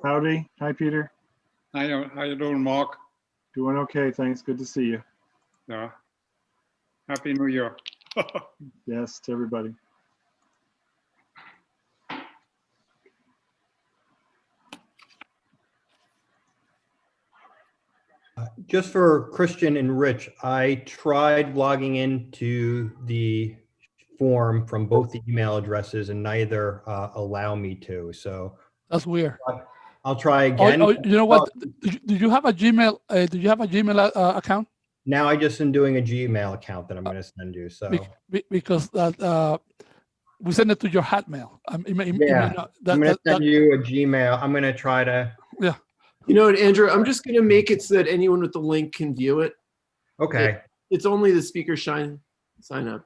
Howdy. Hi, Peter. How you doing, Mark? Doing okay, thanks. Good to see you. Yeah. Happy New Year. Yes, to everybody. Just for Christian and Rich, I tried logging into the form from both the email addresses and neither allow me to. So That's weird. I'll try again. Oh, you know what? Did you have a Gmail? Did you have a Gmail account? Now I just am doing a Gmail account that I'm going to send you. So Because that we send it to your Hotmail. yeah, I'm going to send you a Gmail. I'm going to try to. Yeah. You know what, Andrew? I'm just going to make it so that anyone with the link can view it. Okay. It's only the speaker sign up.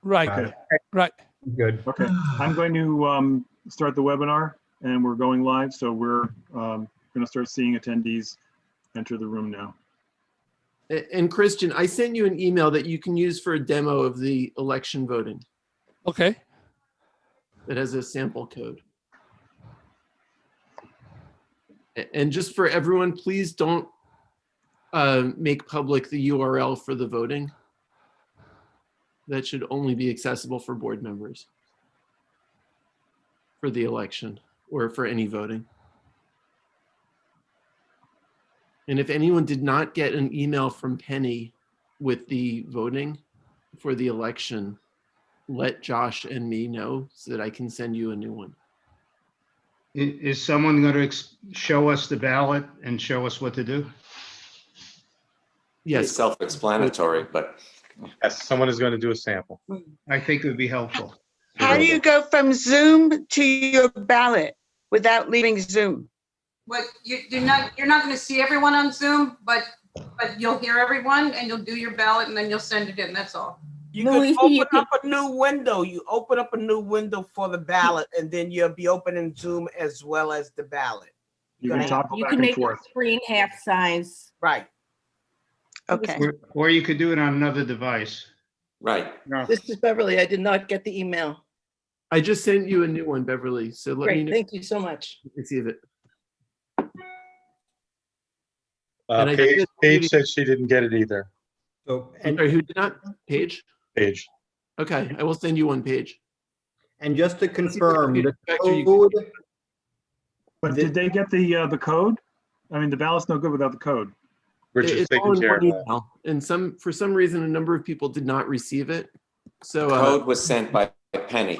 Right. Okay. Right. Good. Okay. I'm going to start the webinar, and we're going live. So we're going to start seeing attendees enter the room now. And Christian, I sent you an email that you can use for a demo of the election voting. Okay. That has a sample code. And just for everyone, please don't make public the URL for the voting. That should only be accessible for board members for the election or for any voting. And if anyone did not get an email from Penny with the voting for the election, let Josh and me know so that I can send you a new one. Is someone going to show us the ballot and show us what to do? Yes. It's self-explanatory, but yes, someone is going to do a sample. I think it would be helpful. How do you go from Zoom to your ballot without leaving Zoom? What you're not going to see everyone on Zoom, but you'll hear everyone and you'll do your ballot and then you'll send it in. That's all. You could open up a new window. You open up a new window for the ballot, and then you'll be opening Zoom as well as the ballot. You can toggle You back can and make forth. the screen half size. Right. Okay. Or you could do it on another device. right. This is Beverly. I did not get the email. I just sent you a new one, Beverly. So let me Great, know. thank you so much. Receive it. And I Paige, did- Paige said she didn't get it either. So I'm sorry, who did not? Paige? Paige. Okay, I will send you one page. And just to confirm, the Actually, code, But did they get the code? I mean, the ballot's no good without the code. Rich is It's all taking in care one of that. email. And for some reason, a number of people did not receive it. So Code was sent by Penny.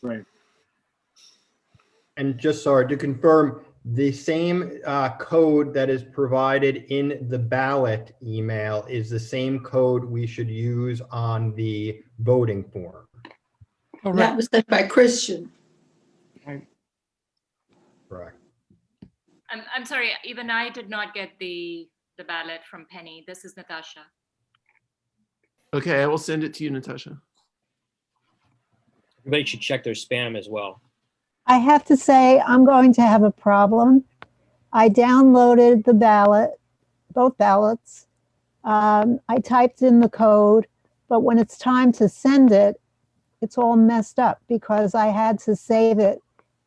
Right. and just sorry to confirm, the same code that is provided in the ballot email is the same code we should use on the voting form. That was sent by Christian. Correct. I'm sorry, even I did not get the ballot from Penny. This is Natasha. okay, I will send it to you, Natasha. Everybody should check their spam as well. I have to say, I'm going to have a problem. I downloaded the ballot, both ballots. I typed in the code, but when it's time to send it, it's all messed up because I had to save it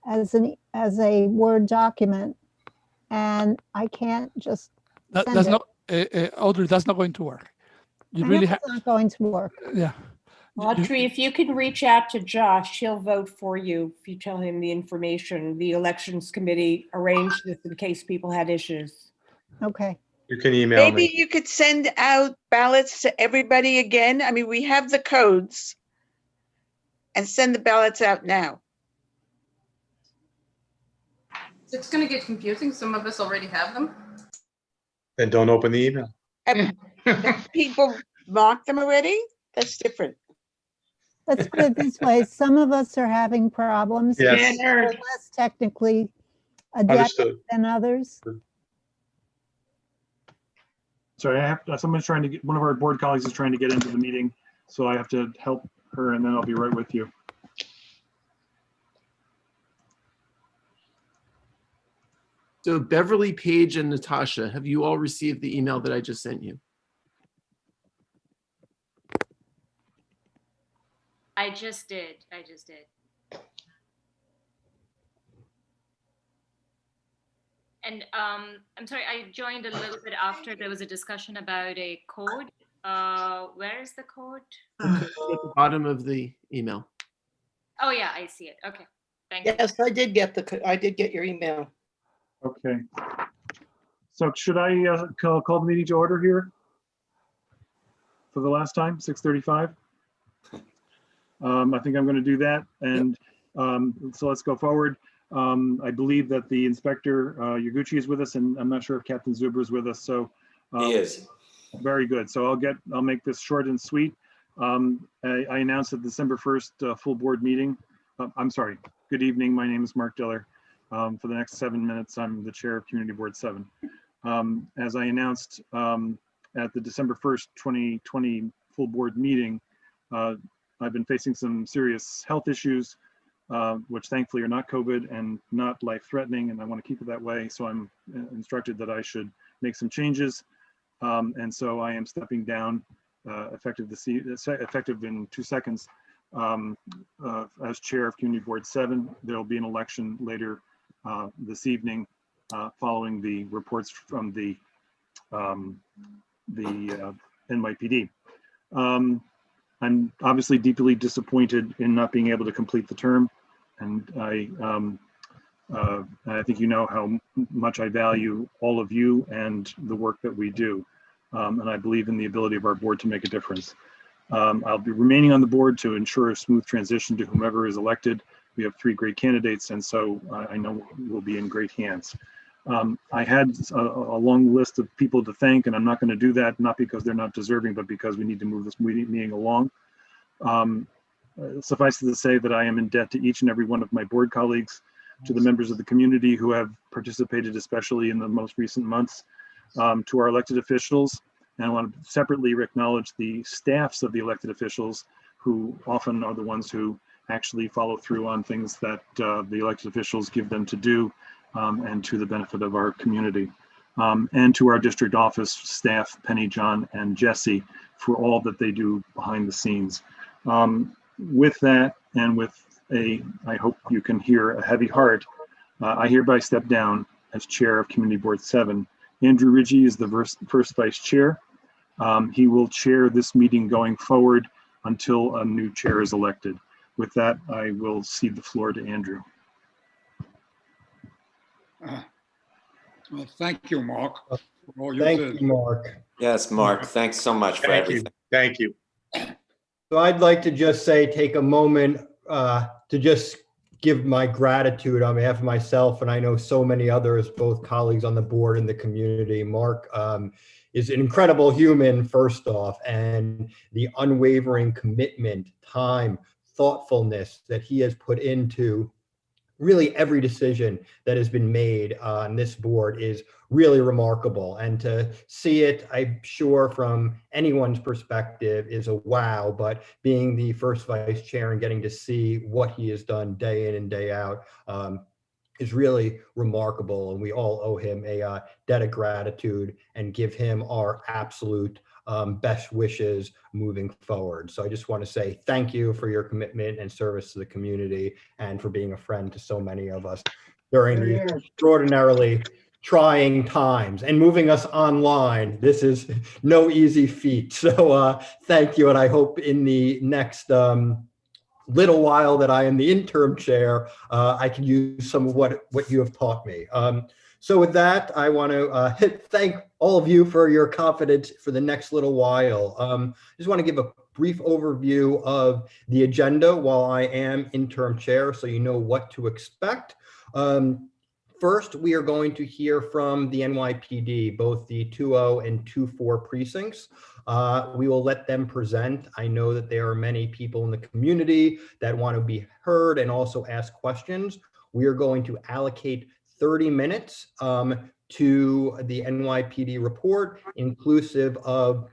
as a Word document, and I can't just That's send not, Audrey, that's not going to work. You I really know have, it's not going to work. yeah. Audrey, if you can reach out to Josh, he'll vote for you if you tell him the information. The elections committee arranged this in case people had issues. Okay. You can email Maybe me. you could send out ballots to everybody again. I mean, we have the codes. And send the ballots out now. It's going to get confusing. Some of us already have them. Then don't open the email. Have people marked them already? That's different. Let's put it this way. Some of us are having problems. Yes. We're less technically adept Understood. than others. Sorry, someone's trying to get, one of our board colleagues is trying to get into the meeting, so I have to help her, and then I'll be right with you. So Beverly, Paige, and Natasha, have you all received the email that I just sent you? I just did. And I'm sorry, I joined a little bit after there was a discussion about a code. Where is the code? At the bottom of the email. Oh yeah, I see it. Okay, thank you. Yes, I did get your email. Okay. So should I call the meeting to order here? For the last time, 6:35? I think I'm going to do that. And so let's go forward. I believe that the inspector, Yaguchi, is with us, and I'm not sure if Captain Zuber is with us. So He is. very good. So I'll make this short and sweet. I announced at December 1st full board meeting. I'm sorry. Good evening. My name is Mark Diller. For the next 7 minutes, I'm the chair of Community Board 7. As I announced at the December 1st, 2020 full board meeting, I've been facing some serious health issues, which thankfully are not COVID and not life-threatening, and I want to keep it that way. So I'm instructed that I should make some changes. And so I am stepping down effective in 2 seconds as chair of Community Board 7. There will be an election later this evening following the reports from the NYPD. I'm obviously deeply disappointed in not being able to complete the term, and I think you know how much I value all of you and the work that we do, and I believe in the ability of our board to make a difference. I'll be remaining on the board to ensure a smooth transition to whomever is elected. We have 3 great candidates, and so I know we'll be in great hands. I had a long list of people to thank, and I'm not going to do that, not because they're not deserving, but because we need to move this meeting along. Suffice it to say that I am in debt to each and every one of my board colleagues, to the members of the community who have participated, especially in the most recent months, to our elected officials. And I want to separately acknowledge the staffs of the elected officials, who often are the ones who actually follow through on things that the elected officials give them to do, and to the benefit of our community. And to our district office staff, Penny, John, and Jesse, for all that they do behind the scenes. With that, and with I hope you can hear, a heavy heart, I hereby step down as chair of Community Board 7. Andrew Ridgey is the first vice chair. He will chair this meeting going forward until a new chair is elected. With that, I will cede the floor to Andrew. Well, thank you, Mark. For all you Thank did. you, Mark. Yes, Mark, thanks so much for Thank you. everything. Thank you. So I'd like to just say, take a moment to just give my gratitude on behalf of myself, and I know so many others, both colleagues on the board and the community. Mark is an incredible human, first off, and the unwavering commitment, time, thoughtfulness that he has put into really every decision that has been made on this board is really remarkable. And to see it, I'm sure from anyone's perspective, is a wow, but being the first vice chair and getting to see what he has done day in and day out is really remarkable. And we all owe him a debt of gratitude and give him our absolute best wishes moving forward. So I just want to say thank you for your commitment and service to the community, and for being a friend to so many of us during these extraordinarily trying times, and moving us online. This is no easy feat. So thank you. And I hope in the next little while that I am the interim chair, I can use some of what you have taught me. So with that, I want to thank all of you for your confidence for the next little while. I just want to give a brief overview of the agenda while I am interim chair, so you know what to expect. First, we are going to hear from the NYPD, both the 2.0 and 2.4 precincts. We will let them present. I know that there are many people in the community that want to be heard and also ask questions. We are going to allocate 30 minutes to the NYPD report, inclusive of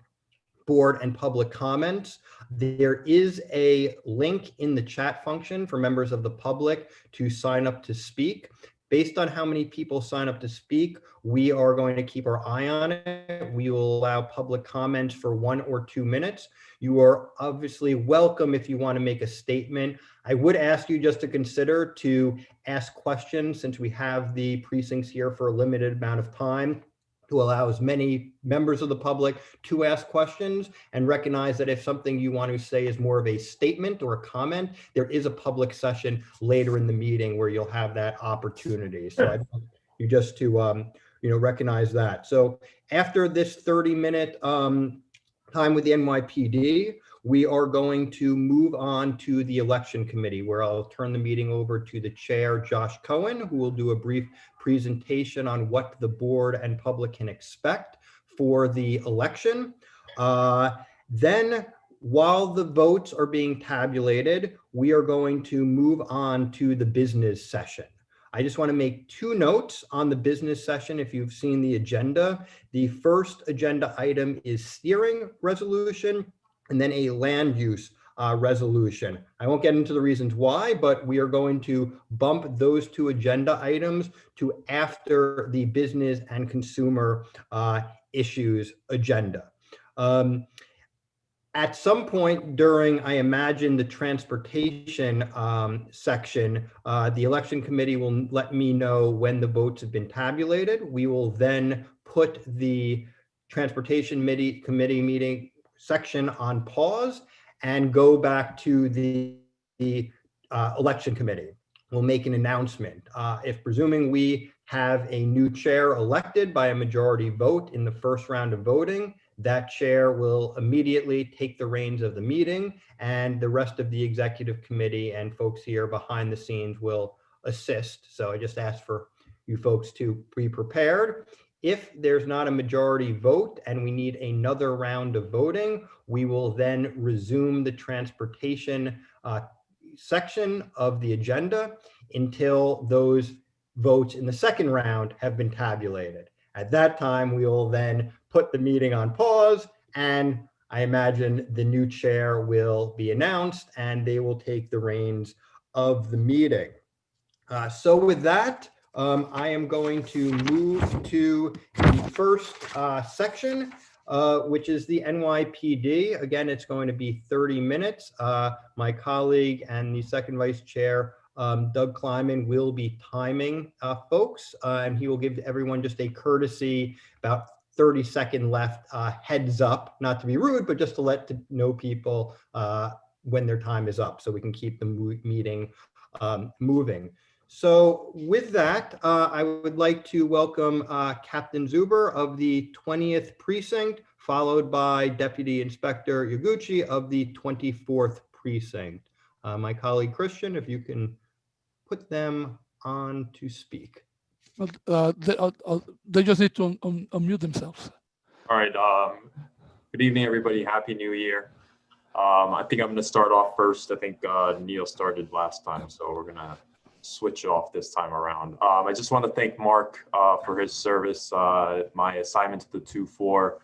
board and public comments. There is a link in the chat function for members of the public to sign up to speak. Based on how many people sign up to speak, we are going to keep our eye on it. We will allow public comments for 1 or 2 minutes. You are obviously welcome if you want to make a statement. I would ask you just to consider to ask questions, since we have the precincts here for a limited amount of time, to allow as many members of the public to ask questions, and recognize that if something you want to say is more of a statement or a comment, there is a public session later in the meeting where you'll have that opportunity. So I want you just to recognize that. So after this 30-minute time with the NYPD, we are going to move on to the election committee, where I'll turn the meeting over to the chair, Josh Cohen, who will do a brief presentation on what the board and public can expect for the election. Then, while the votes are being tabulated, we are going to move on to the business session. I just want to make 2 notes on the business session. If you've seen the agenda, the first agenda item is steering resolution, and then a land use resolution. I won't get into the reasons why, but we are going to bump those 2 agenda items to after the business and consumer issues agenda. At some point during, I imagine, the transportation section, the election committee will let me know when the votes have been tabulated. We will then put the transportation committee meeting section on pause and go back to the election committee. We'll make an announcement. If presuming we have a new chair elected by a majority vote in the first round of voting, that chair will immediately take the reins of the meeting, and the rest of the executive committee and folks here behind the scenes will assist. So I just ask for you folks to be prepared. If there's not a majority vote and we need another round of voting, we will then resume the transportation section of the agenda until those votes in the second round have been tabulated. At that time, we will then put the meeting on pause, and I imagine the new chair will be announced and they will take the reins of the meeting. So with that, I am going to move to the first section, which is the NYPD. Again, it's going to be 30 minutes. My colleague and the second vice chair, Doug Kleiman, will be timing folks, and he will give everyone just a courtesy, about 30-second left heads up, not to be rude, but just to let know people when their time is up so we can keep the meeting moving. So with that, I would like to welcome Captain Zuber of the 20th Precinct, followed by Deputy Inspector Yaguchi of the 24th Precinct. My colleague Christian, if you can put them on to speak. They just need to unmute themselves. All right. Good evening, everybody. Happy New Year. I think I'm going to start off first. I think Neil started last time, so we're going to switch off this time around. I just want to thank Mark for his service. My assignment to the 2-4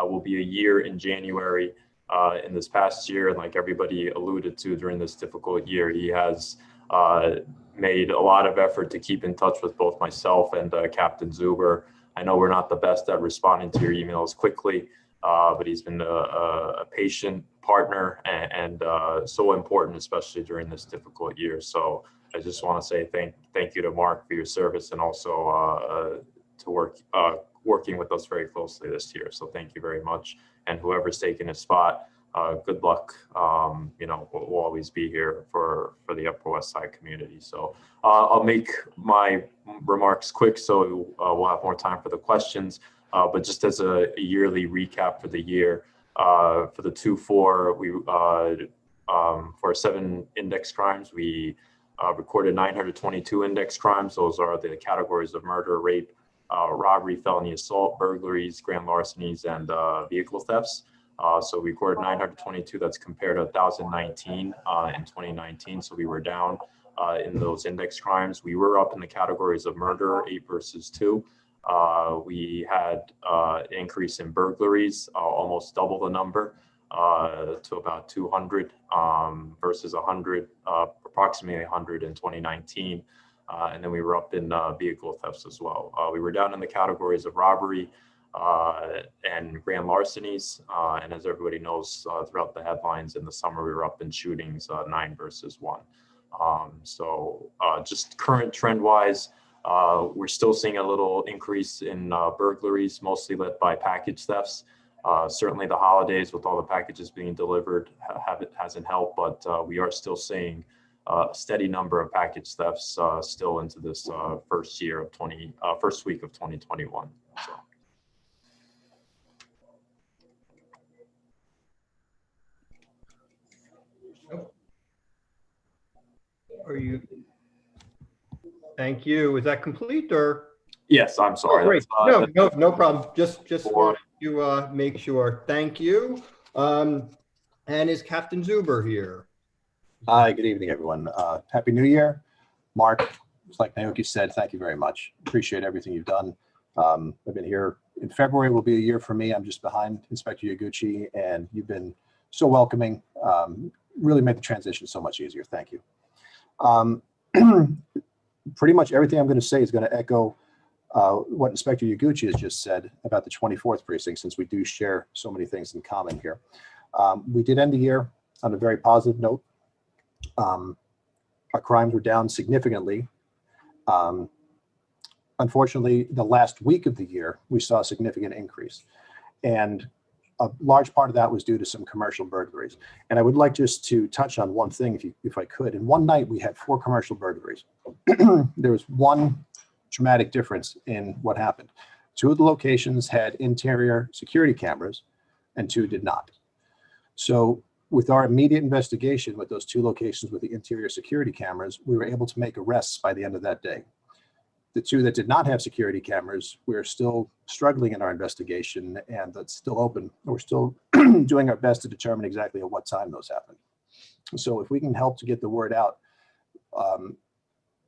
will be a year in January. In this past year, and like everybody alluded to during this difficult year, he has made a lot of effort to keep in touch with both myself and Captain Zuber. I know we're not the best at responding to your emails quickly, but he's been a patient partner and so important, especially during this difficult year. So I just want to say thank you to Mark for your service, and also to working with us very closely this year. So thank you very much. And whoever's taking his spot, good luck. We'll always be here for the Upper West Side community. So I'll make my remarks quick so we'll have more time for the questions. But just as a yearly recap for the year, for the 2-4, we for 7 index crimes, we recorded 922 index crimes. Those are the categories of murder, rape, robbery, felony assault, burglaries, grand larcenies, and vehicle thefts. So we recorded 922. That's compared to 1,019 in 2019. So we were down in those index crimes. We were up in the categories of murder, 8 versus 2. We had an increase in burglaries, almost double the number, to about 200 versus 100, approximately 100 in 2019. And then we were up in vehicle thefts as well. We were down in the categories of robbery and grand larcenies. And as everybody knows, throughout the headlines in the summer, we were up in shootings, 9 versus 1. So just current trend wise, we're still seeing a little increase in burglaries, mostly led by package thefts. Certainly the holidays with all the packages being delivered hasn't helped, but we are still seeing a steady number of package thefts still into this first week of 2021. So. Are you? Thank you. Is that complete or? Yes, I'm sorry. Oh, great. No problem. Just for- wanted to make sure. Thank you. And is Captain Zuber here? Hi, good evening, everyone. Happy New Year. Mark, like Naoki said, thank you very much. Appreciate everything you've done. I've been here in February, will be a year for me. I'm just behind Inspector Yaguchi, and you've been so welcoming. Really made the transition so much easier. Thank you. Pretty much everything I'm going to say is going to echo what Inspector Yaguchi has just said about the 24th precinct, since we do share so many things in common here. We did end the year on a very positive note. Our crimes were down significantly. Unfortunately, the last week of the year, we saw a significant increase. And a large part of that was due to some commercial burglaries. And I would like just to touch on one thing, if I could. In one night, we had 4 commercial burglaries. There was one dramatic difference in what happened. 2 of the locations had interior security cameras and 2 did not. So with our immediate investigation with those 2 locations with the interior security cameras, we were able to make arrests by the end of that day. The 2 that did not have security cameras, we're still struggling in our investigation, and that's still open. We're still doing our best to determine exactly at what time those happened. So if we can help to get the word out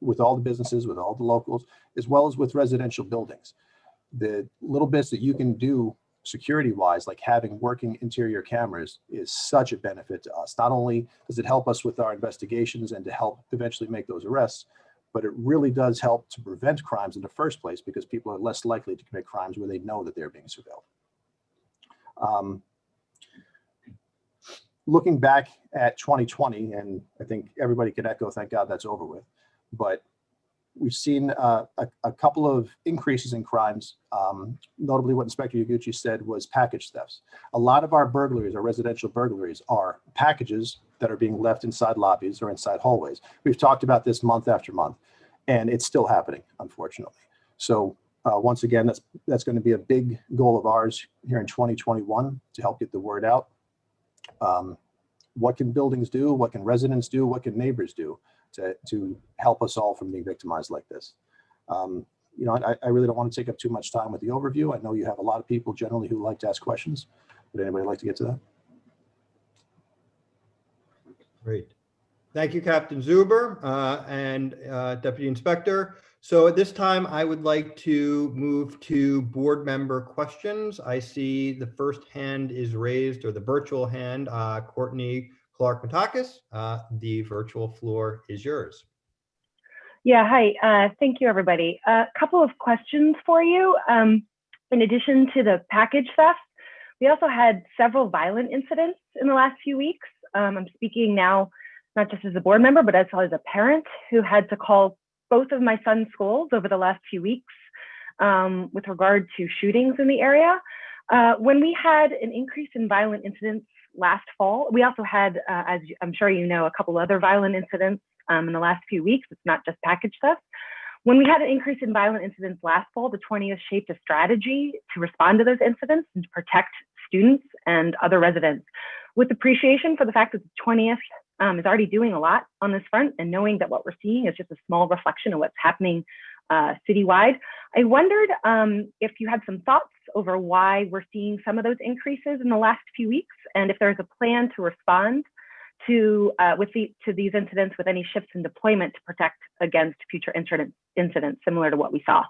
with all the businesses, with all the locals, as well as with residential buildings, the little bits that you can do security-wise, like having working interior cameras, is such a benefit to us. Not only does it help us with our investigations and to help eventually make those arrests, but it really does help to prevent crimes in the first place, because people are less likely to commit crimes where they know that they're being surveilled. Looking back at 2020, and I think everybody can echo, thank God that's over with, but we've seen a couple of increases in crimes. Notably, what Inspector Yaguchi said was package thefts. A lot of our burglaries, our residential burglaries, are packages that are being left inside lobbies or inside hallways. We've talked about this month after month, and it's still happening, unfortunately. So once again, that's going to be a big goal of ours here in 2021 to help get the word out. What can buildings do? What can residents do? What can neighbors do to help us all from being victimized like this? You know, I really don't want to take up too much time with the overview. I know you have a lot of people generally who like to ask questions. Would anybody like to get to that? Great. Thank you, Captain Zuber and Deputy Inspector. So at this time, I would like to move to board member questions. I see the first hand is raised, or the virtual hand, Courtney Clark-Matakis. The virtual floor is yours. Yeah, hi. Thank you, everybody. A couple of questions for you. In addition to the package theft, we also had several violent incidents in the last few weeks. I'm speaking now, not just as a board member, but as a parent who had to call both of my son's schools over the last few weeks with regard to shootings in the area. When we had an increase in violent incidents last fall, we also had, as I'm sure you know, a couple other violent incidents in the last few weeks. It's not just package theft. When we had an increase in violent incidents last fall, the 20th shaped a strategy to respond to those incidents and to protect students and other residents. With appreciation for the fact that the 20th is already doing a lot on this front, and knowing that what we're seeing is just a small reflection of what's happening citywide, I wondered if you had some thoughts over why we're seeing some of those increases in the last few weeks, and if there's a plan to respond to these incidents with any shifts in deployment to protect against future incidents similar to what we saw,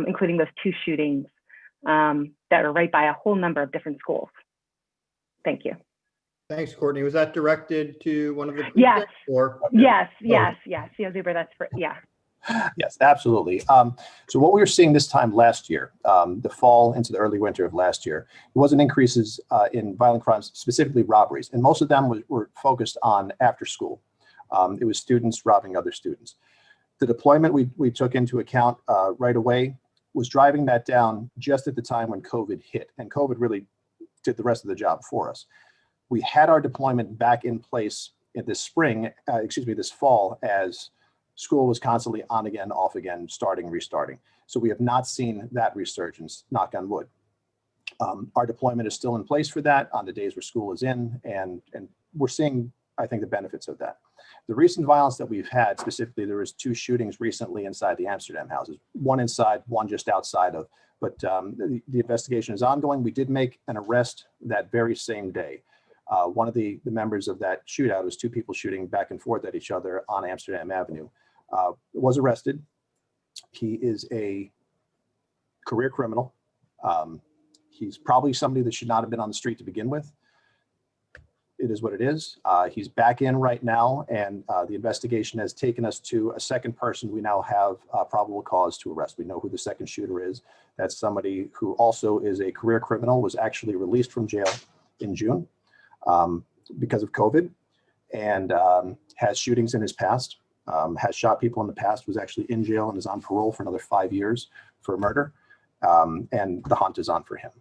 including those 2 shootings that are right by a whole number of different schools. Thank you. Thanks, Courtney. Was that directed to one of the? Yes. Or? Yes. Yeah, Zuber, that's for, yeah. Yes, absolutely. So what we were seeing this time last year, the fall into the early winter of last year, there wasn't increases in violent crimes, specifically robberies, and most of them were focused on after school. It was students robbing other students. The deployment we took into account right away was driving that down just at the time when COVID hit, and COVID really did the rest of the job for us. We had our deployment back in place in this spring, this fall, as school was constantly on again, off again, starting, restarting. So we have not seen that resurgence, knock on wood. Our deployment is still in place for that on the days where school is in, and we're seeing, I think, the benefits of that. The recent violence that we've had, specifically, there was 2 shootings recently inside the Amsterdam houses, one inside, one just outside of, but the investigation is ongoing. We did make an arrest that very same day. One of the members of that shootout was 2 people shooting back and forth at each other on Amsterdam Avenue. Was arrested. He is a career criminal. He's probably somebody that should not have been on the street to begin with. It is what it is. He's back in right now, and the investigation has taken us to a second person we now have probable cause to arrest. We know who the second shooter is. That's somebody who also is a career criminal, was actually released from jail in June because of COVID, and has shootings in his past. Has shot people in the past, was actually in jail and is on parole for another 5 years for murder. And the hunt is on for him.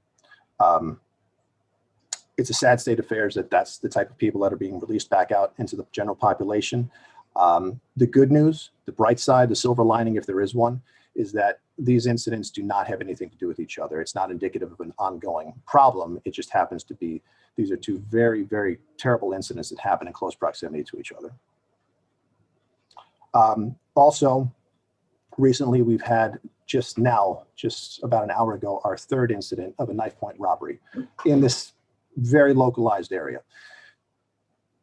It's a sad state of affairs that that's the type of people that are being released back out into the general population. The good news, the bright side, the silver lining, if there is one, is that these incidents do not have anything to do with each other. It's not indicative of an ongoing problem. It just happens to be, these are 2 very, very terrible incidents that happen in close proximity to each other. Also, recently we've had just about an hour ago, our 3rd incident of a knife point robbery in this very localized area.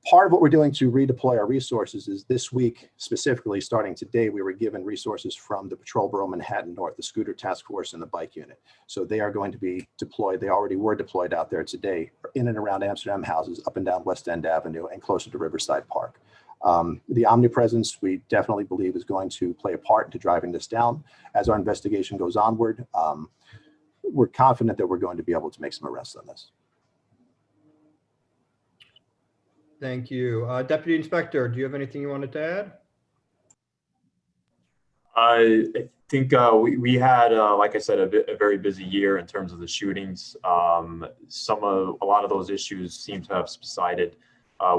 Part of what we're doing to redeploy our resources is this week, specifically starting today, we were given resources from the Patrol Bureau Manhattan North, the Scooter Task Force, and the Bike Unit. So they are going to be deployed. They already were deployed out there today in and around Amsterdam houses, up and down West End Avenue, and closer to Riverside Park. The omnipresence, we definitely believe, is going to play a part into driving this down. As our investigation goes onward, we're confident that we're going to be able to make some arrests on this. Thank you. Deputy Inspector, do you have anything you wanted to add? I think we had, like I said, a very busy year in terms of the shootings. A lot of those issues seem to have subsided.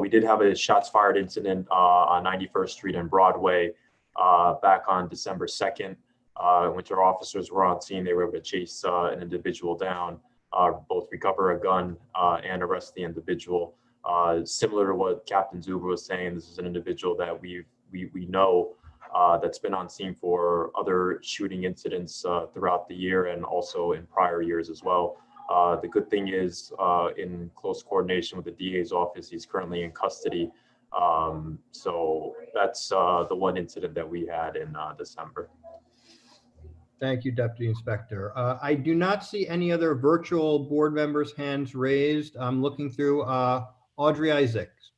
We did have a shots fired incident on 91st Street and Broadway back on December 2nd. When our officers were on scene, they were able to chase an individual down, both recover a gun and arrest the individual. Similar to what Captain Zuber was saying, this is an individual that we know that's been on scene for other shooting incidents throughout the year and also in prior years as well. The good thing is, in close coordination with the DA's office, he's currently in custody. So that's the one incident that we had in December. Thank you, Deputy Inspector. I do not see any other virtual board members' hands raised. I'm looking through. Audrey Isaacs.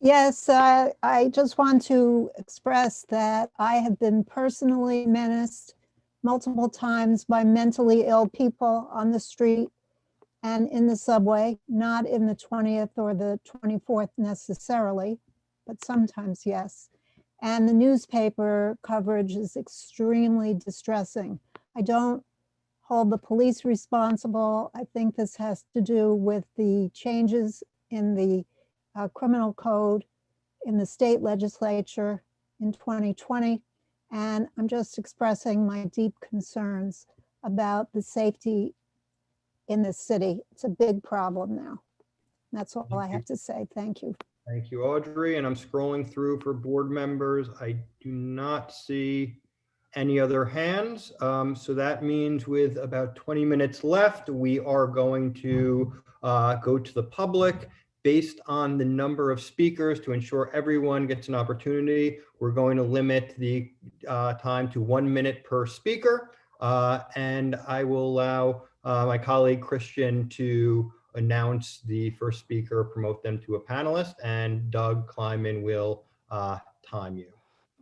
Yes, I just want to express that I have been personally menaced multiple times by mentally ill people on the street and in the subway, not in the 20th or the 24th necessarily, but sometimes yes. And the newspaper coverage is extremely distressing. I don't hold the police responsible. I think this has to do with the changes in the criminal code in the state legislature in 2020. And I'm just expressing my deep concerns about the safety in the city. It's a big problem now. That's all I have to say. Thank you. Thank you, Audrey. And I'm scrolling through for board members. I do not see any other hands? So that means with about 20 minutes left, we are going to go to the public. Based on the number of speakers, to ensure everyone gets an opportunity, we're going to limit the time to 1 minute per speaker. And I will allow my colleague Christian to announce the first speaker, promote them to a panelist, and Doug Kleiman will time you.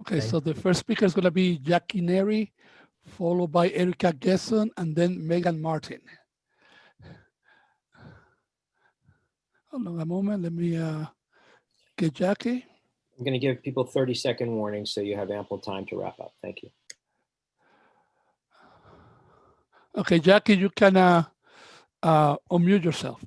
Okay, Thank so the first speaker is going to be Jackie Neri, followed by Erica Gesson, and then Megan Martin. Hold on a moment. Let me get Jackie. I'm going to give people 30-second warning so you have ample time to wrap up. Thank you. Okay, Jackie, you can unmute yourself.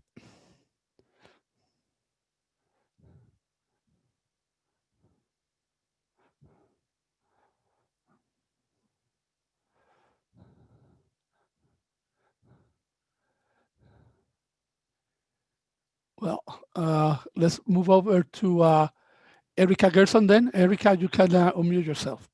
Well, let's move over to Erica Gerson then. Erica, you can unmute yourself.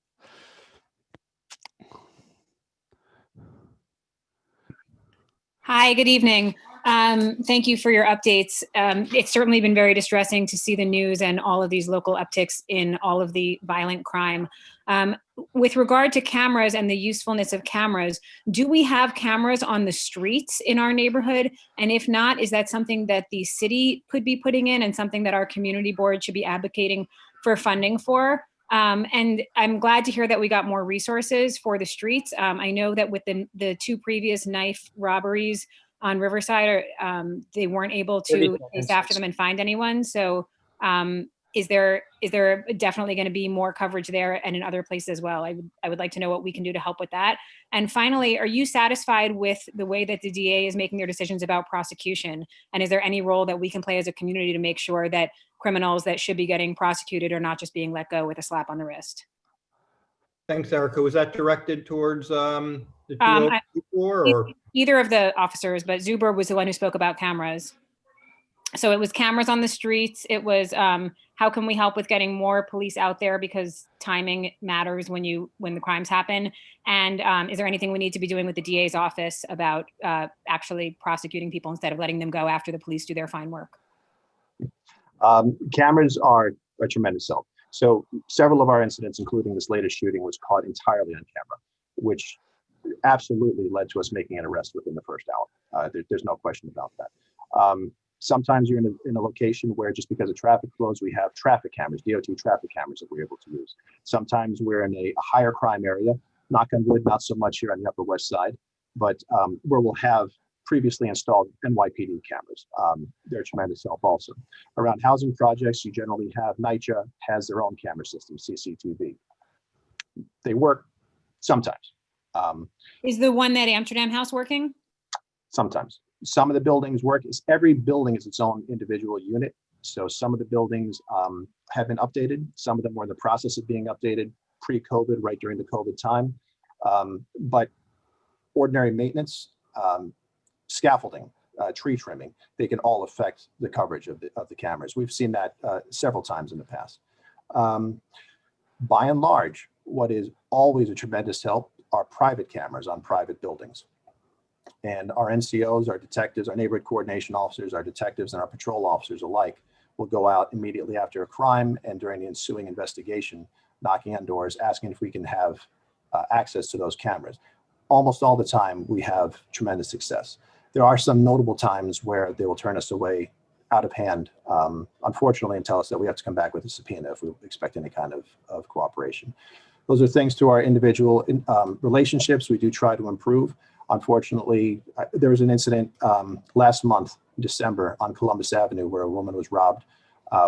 Hi, good evening. Thank you for your updates. It's certainly been very distressing to see the news and all of these local upticks in all of the violent crime. With regard to cameras and the usefulness of cameras, do we have cameras on the streets in our neighborhood? And if not, is that something that the city could be putting in and something that our community board should be advocating for funding for? And I'm glad to hear that we got more resources for the streets. I know that with the two previous knife robberies on Riverside, they weren't able to chase after them and find anyone. So is there definitely going to be more coverage there and in other places as well? I would like to know what we can do to help with that. And finally, are you satisfied with the way that the DA is making their decisions about prosecution? And is there any role that we can play as a community to make sure that criminals that should be getting prosecuted are not just being let go with a slap on the wrist? Thanks, Erica. Was that directed towards the 2024 or? Either of the officers, but Zuber was the one who spoke about cameras. So it was cameras on the streets. It was how can we help with getting more police out there, because timing matters when the crimes happen. And is there anything we need to be doing with the DA's office about actually prosecuting people instead of letting them go after the police do their fine work? Cameras are a tremendous help. So several of our incidents, including this latest shooting, was caught entirely on camera, which absolutely led to us making an arrest within the first hour. There's no question about that. Sometimes you're in a location where just because of traffic flows, we have traffic cameras, DOT traffic cameras that we're able to use. Sometimes we're in a higher crime area, knock on wood, not so much here on the Upper West Side, but where we'll have previously installed NYPD cameras. They're a tremendous help also. Around housing projects, you generally have NYCHA has their own camera system, CCTV. They work sometimes. Is the one at Amsterdam House working? Sometimes. Some of the buildings work. Every building is its own individual unit. So some of the buildings have been updated. Some of them were in the process of being updated pre-COVID, right during the COVID time. But ordinary maintenance, scaffolding, tree trimming, they can all affect the coverage of the cameras. We've seen that several times in the past. By and large, what is always a tremendous help are private cameras on private buildings. And our NCOs, our detectives, our neighborhood coordination officers, our detectives, and our patrol officers alike will go out immediately after a crime and during the ensuing investigation, knocking on doors, asking if we can have access to those cameras. Almost all the time, we have tremendous success. There are some notable times where they will turn us away out of hand, unfortunately, and tell us that we have to come back with a subpoena if we expect any kind of cooperation. Those are things to our individual relationships we do try to improve. Unfortunately, there was an incident last month, December, on Columbus Avenue where a woman was robbed.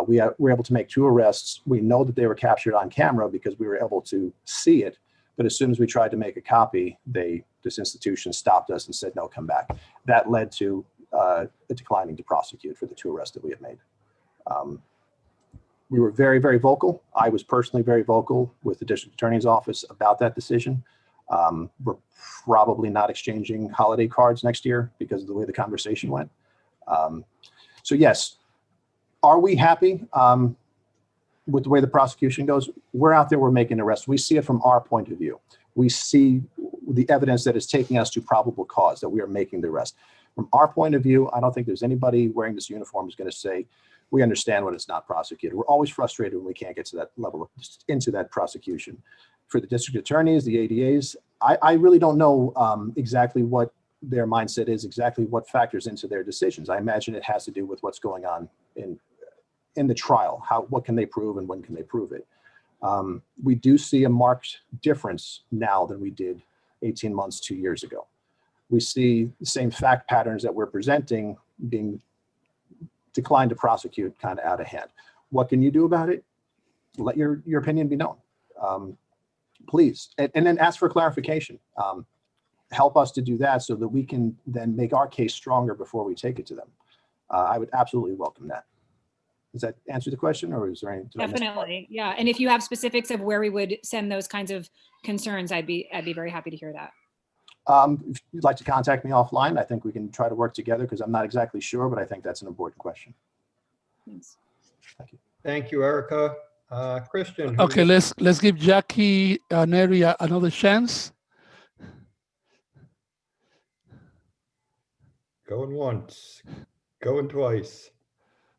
We were able to make 2 arrests. We know that they were captured on camera because we were able to see it. But as soon as we tried to make a copy, this institution stopped us and said, no, come back. That led to declining to prosecute for the 2 arrests that we had made. We were very, very vocal. I was personally very vocal with the district attorney's office about that decision. We're probably not exchanging holiday cards next year because of the way the conversation went. So yes, are we happy with the way the prosecution goes? We're out there, we're making arrests. We see it from our point of view. We see the evidence that is taking us to probable cause that we are making the arrest. From our point of view, I don't think there's anybody wearing this uniform who's going to say, we understand when it's not prosecuted. We're always frustrated when we can't get to that level into that prosecution. For the district attorneys, the ADAs, I really don't know exactly what their mindset is, exactly what factors into their decisions. I imagine it has to do with what's going on in the trial. What can they prove and when can they prove it? We do see a marked difference now than we did 18 months, 2 years ago. We see the same fact patterns that we're presenting being declined to prosecute kind of out of hand. What can you do about it? Let your opinion be known. Please, and then ask for clarification. Help us to do that so that we can then make our case stronger before we take it to them. I would absolutely welcome that. Does that answer the question, or is there any? Definitely, yeah. And if you have specifics of where we would send those kinds of concerns, I'd be very happy to hear that. If you'd like to contact me offline, I think we can try to work together, because I'm not exactly sure, but I think that's an important question. Thanks. Thank you. Thank you, Erica. Christian. Okay, let's give Jackie Neri another chance. Going once, going twice.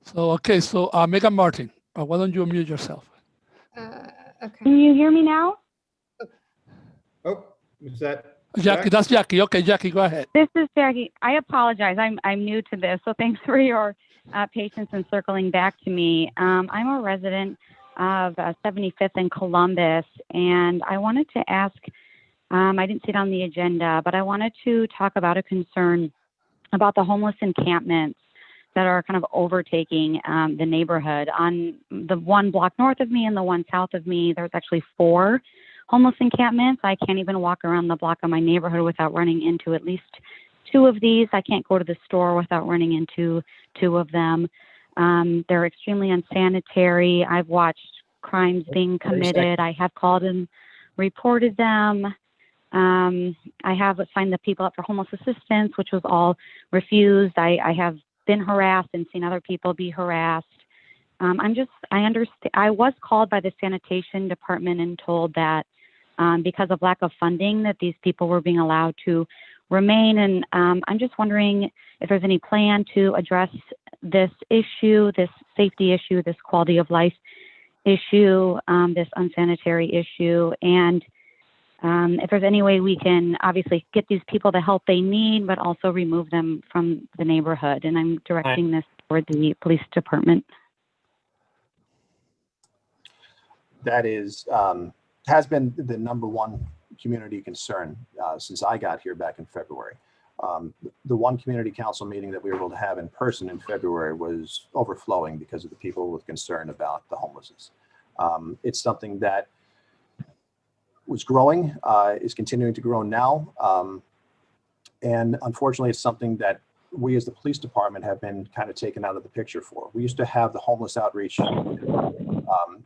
So, okay, so Megan Martin, why don't you unmute yourself? Okay. Can you hear me now? Oh, is that Jackie? That's Jackie. Okay, Jackie, go ahead. This is Jackie. I apologize. I'm new to this, so thanks for your patience in circling back to me. I'm a resident of 75th in Columbus, and I wanted to ask, I didn't see it on the agenda, but I wanted to talk about a concern about the homeless encampments that are kind of overtaking the neighborhood. On the one block north of me and the one south of me, there's actually 4 homeless encampments. I can't even walk around the block of my neighborhood without running into at least 2 of these. I can't go to the store without running into 2 of them. They're extremely unsanitary. I've watched crimes being committed. I have called and reported them. I have signed the people up for homeless assistance, which was all refused. I have been harassed and seen other people be harassed. I understand. I was called by the sanitation department and told that because of lack of funding that these people were being allowed to remain. And I'm just wondering if there's any plan to address this issue, this safety issue, this quality of life issue, this unsanitary issue, and if there's any way we can obviously get these people the help they need, but also remove them from the neighborhood. And I'm directing this toward the police department. That is, has been the #1 community concern since I got here back in February. The one community council meeting that we were able to have in person in February was overflowing because of the people with concern about the homelessness. It's something that was growing, is continuing to grow now. And unfortunately, it's something that we as the police department have been kind of taken out of the picture for. We used to have the homeless outreach.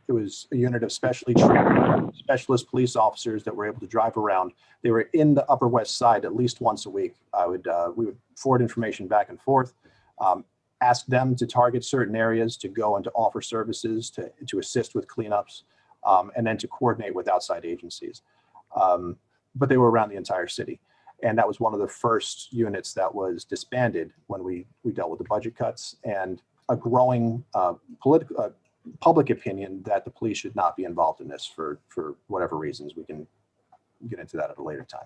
It was a unit of specially trained specialist police officers that were able to drive around. They were in the Upper West Side at least once a week. We would forward information back and forth, ask them to target certain areas, to go and to offer services, to assist with cleanups, and then to coordinate with outside agencies. But they were around the entire city. And that was one of the first units that was disbanded when we dealt with the budget cuts and a growing public opinion that the police should not be involved in this for whatever reasons. We can get into that at a later time.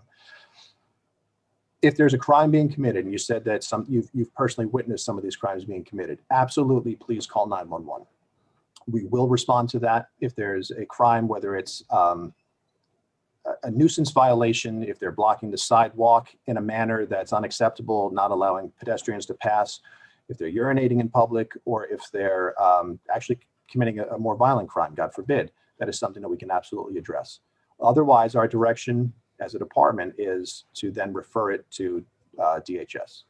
If there's a crime being committed, and you said that you've personally witnessed some of these crimes being committed, absolutely, please call 911. We will respond to that. If there's a crime, whether it's a nuisance violation, if they're blocking the sidewalk in a manner that's unacceptable, not allowing pedestrians to pass, if they're urinating in public, or if they're actually committing a more violent crime, God forbid, that is something that we can absolutely address. Otherwise, our direction as a department is to then refer it to DHS,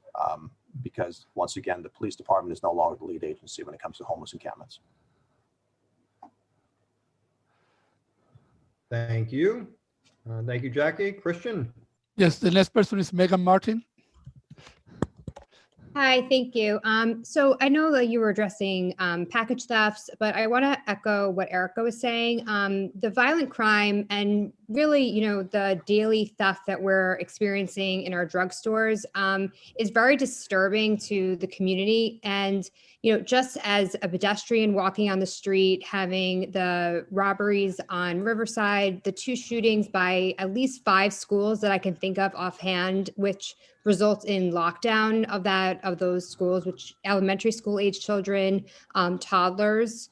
because once again, the police department is no longer the lead agency when it comes to homeless encampments. Thank you. Thank you, Jackie. Christian? Yes, the next person is Megan Martin. Hi, thank you. So I know that you were addressing package thefts, but I want to echo what Erica was saying. The violent crime and really, the daily theft that we're experiencing in our drugstores is very disturbing to the community. And, just as a pedestrian walking on the street, having the robberies on Riverside, the 2 shootings by at least 5 schools that I can think of offhand, which results in lockdown of those schools, which elementary school age children, toddlers,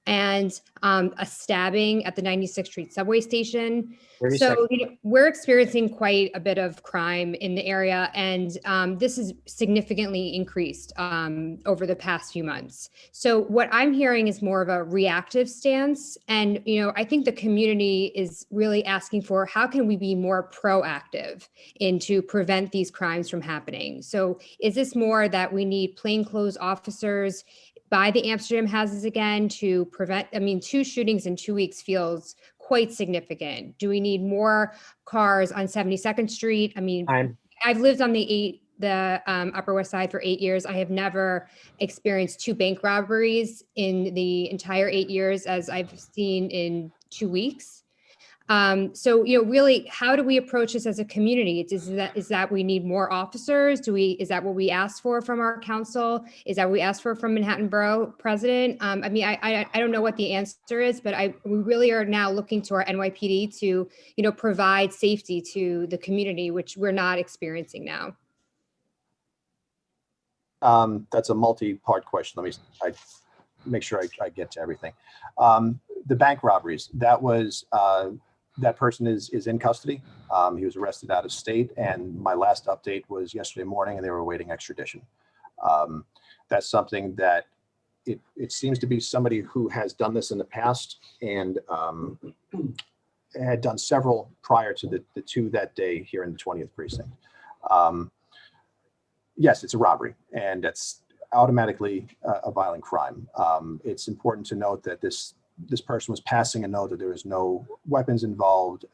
and a stabbing at the 96th Street subway station. 30 So seconds. we're experiencing quite a bit of crime in the area, and this is significantly increased over the past few months. So what I'm hearing is more of a reactive stance, and I think the community is really asking for how can we be more proactive to prevent these crimes from happening. So is this more that we need plainclothes officers by the Amsterdam houses again to prevent? 2 shootings in 2 weeks feels quite significant. Do we need more cars on 72nd Street? I've lived on the Upper West Side for 8 years. I have never experienced 2 bank robberies in the entire 8 years as I've seen in 2 weeks. So really, how do we approach this as a community? Is that we need more officers? Is that what we ask for from our council? Is that what we ask for from Manhattan Borough President? I don't know what the answer is, but we really are now looking to our NYPD to provide safety to the community, which we're not experiencing now. That's a multi-part question. Let me make sure I get to everything. The bank robberies, that person is in custody. He was arrested out of state, and my last update was yesterday morning, and they were awaiting extradition. That's something that it seems to be somebody who has done this in the past and had done several prior to the 2 that day here in the 20th precinct. Yes, it's a robbery, and that's automatically a violent crime. It's important to note that this person was passing a note that there was no weapons involved.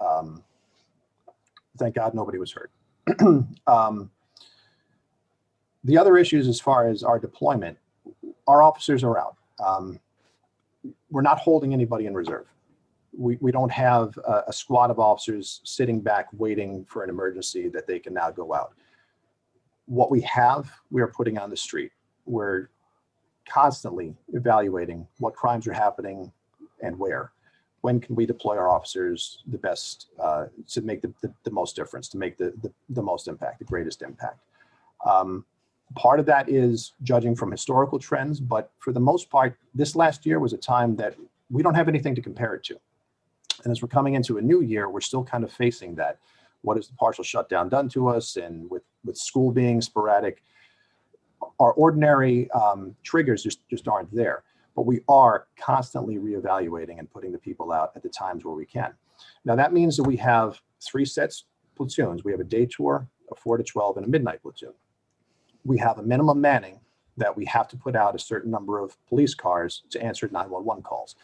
Thank God nobody was hurt. The other issues as far as our deployment, our officers are out. We're not holding anybody in reserve. We don't have a squad of officers sitting back waiting for an emergency that they can now go out. What we have, we are putting on the street. We're constantly evaluating what crimes are happening and where. When can we deploy our officers the best to make the most difference, to make the most impact, the greatest impact. Part of that is judging from historical trends, but for the most part, this last year was a time that we don't have anything to compare it to. And as we're coming into a new year, we're still kind of facing that. What has the partial shutdown done to us? And with school being sporadic, our ordinary triggers just aren't there. But we are constantly reevaluating and putting the people out at the times where we can. Now that means that we have 3 sets platoons. We have a day tour, a 4 to 12, and a midnight platoon. We have a minimum manning that we have to put out a certain number of police cars to answer 911 calls.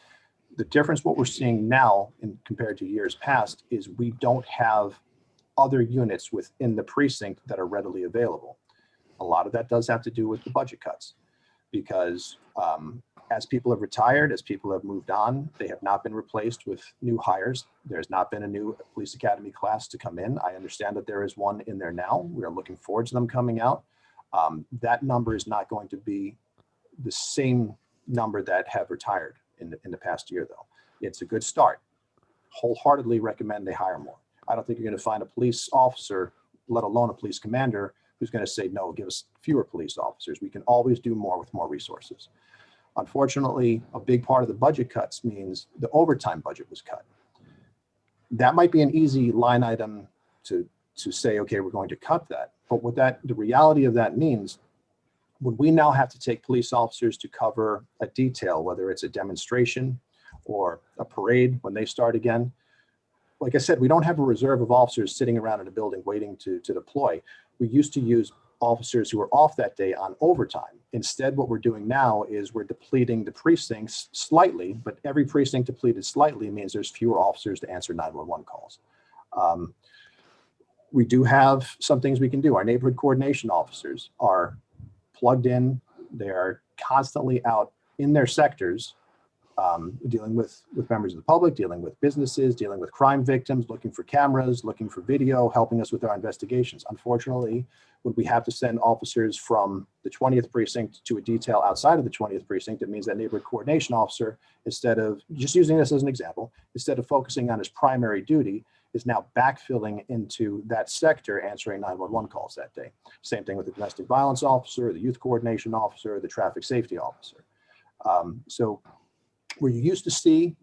The difference, what we're seeing now compared to years past, is we don't have other units within the precinct that are readily available. A lot of that does have to do with the budget cuts, because as people have retired, as people have moved on, they have not been replaced with new hires. There's not been a new police academy class to come in. I understand that there is one in there now. We are looking forward to them coming out. That number is not going to be the same number that have retired in the past year, though. It's a good start. Wholeheartedly recommend they hire more. I don't think you're going to find a police officer, let alone a police commander, who's going to say, no, give us fewer police officers. We can always do more with more resources. Unfortunately, a big part of the budget cuts means the overtime budget was cut. That might be an easy line item to say, okay, we're going to cut that. But what the reality of that means, when we now have to take police officers to cover a detail, whether it's a demonstration or a parade when they start again, like I said, we don't have a reserve of officers sitting around in a building waiting to deploy. We used to use officers who were off that day on overtime. Instead, what we're doing now is we're depleting the precincts slightly, but every precinct depleted slightly means there's fewer officers to answer 911 calls. We do have some things we can do. Our neighborhood coordination officers are plugged in. They are constantly out in their sectors dealing with members of the public, dealing with businesses, dealing with crime victims, looking for cameras, looking for video, helping us with our investigations. Unfortunately, when we have to send officers from the 20th precinct to a detail outside of the 20th precinct, it means that neighborhood coordination officer, instead of, just using this as an example, instead of focusing on his primary duty, is now backfilling into that sector, answering 911 calls that day. Same thing with the domestic violence officer, the youth coordination officer, the traffic safety officer. So where you used to see,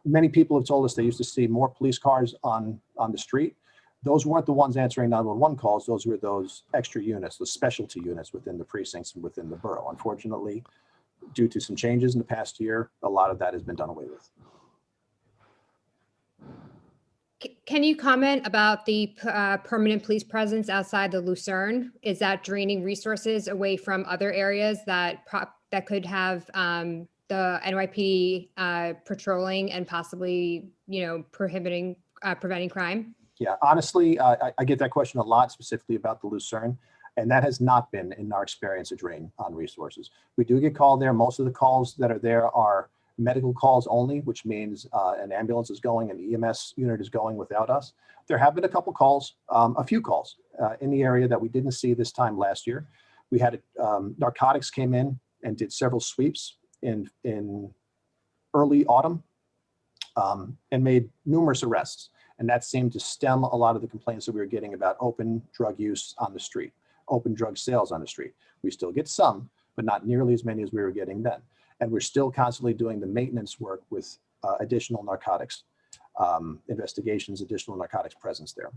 many people have told us they used to see more police cars on the street. Those weren't the ones answering 911 calls. Those were those extra units, the specialty units within the precincts and within the borough. Unfortunately, due to some changes in the past year, a lot of that has been done away with. Can you comment about the permanent police presence outside the Lucerne? Is that draining resources away from other areas that could have the NYPD patrolling and possibly, preventing crime? Yeah, honestly, I get that question a lot, specifically about the Lucerne, and that has not been, in our experience, a drain on resources. We do get called there. Most of the calls that are there are medical calls only, which means an ambulance is going, an EMS unit is going without us. There have been a couple calls, a few calls in the area that we didn't see this time last year. We had narcotics came in and did several sweeps in early autumn and made numerous arrests. And that seemed to stem a lot of the complaints that we were getting about open drug use on the street, open drug sales on the street. We still get some, but not nearly as many as we were getting then. And we're still constantly doing the maintenance work with additional narcotics investigations, additional narcotics presence there.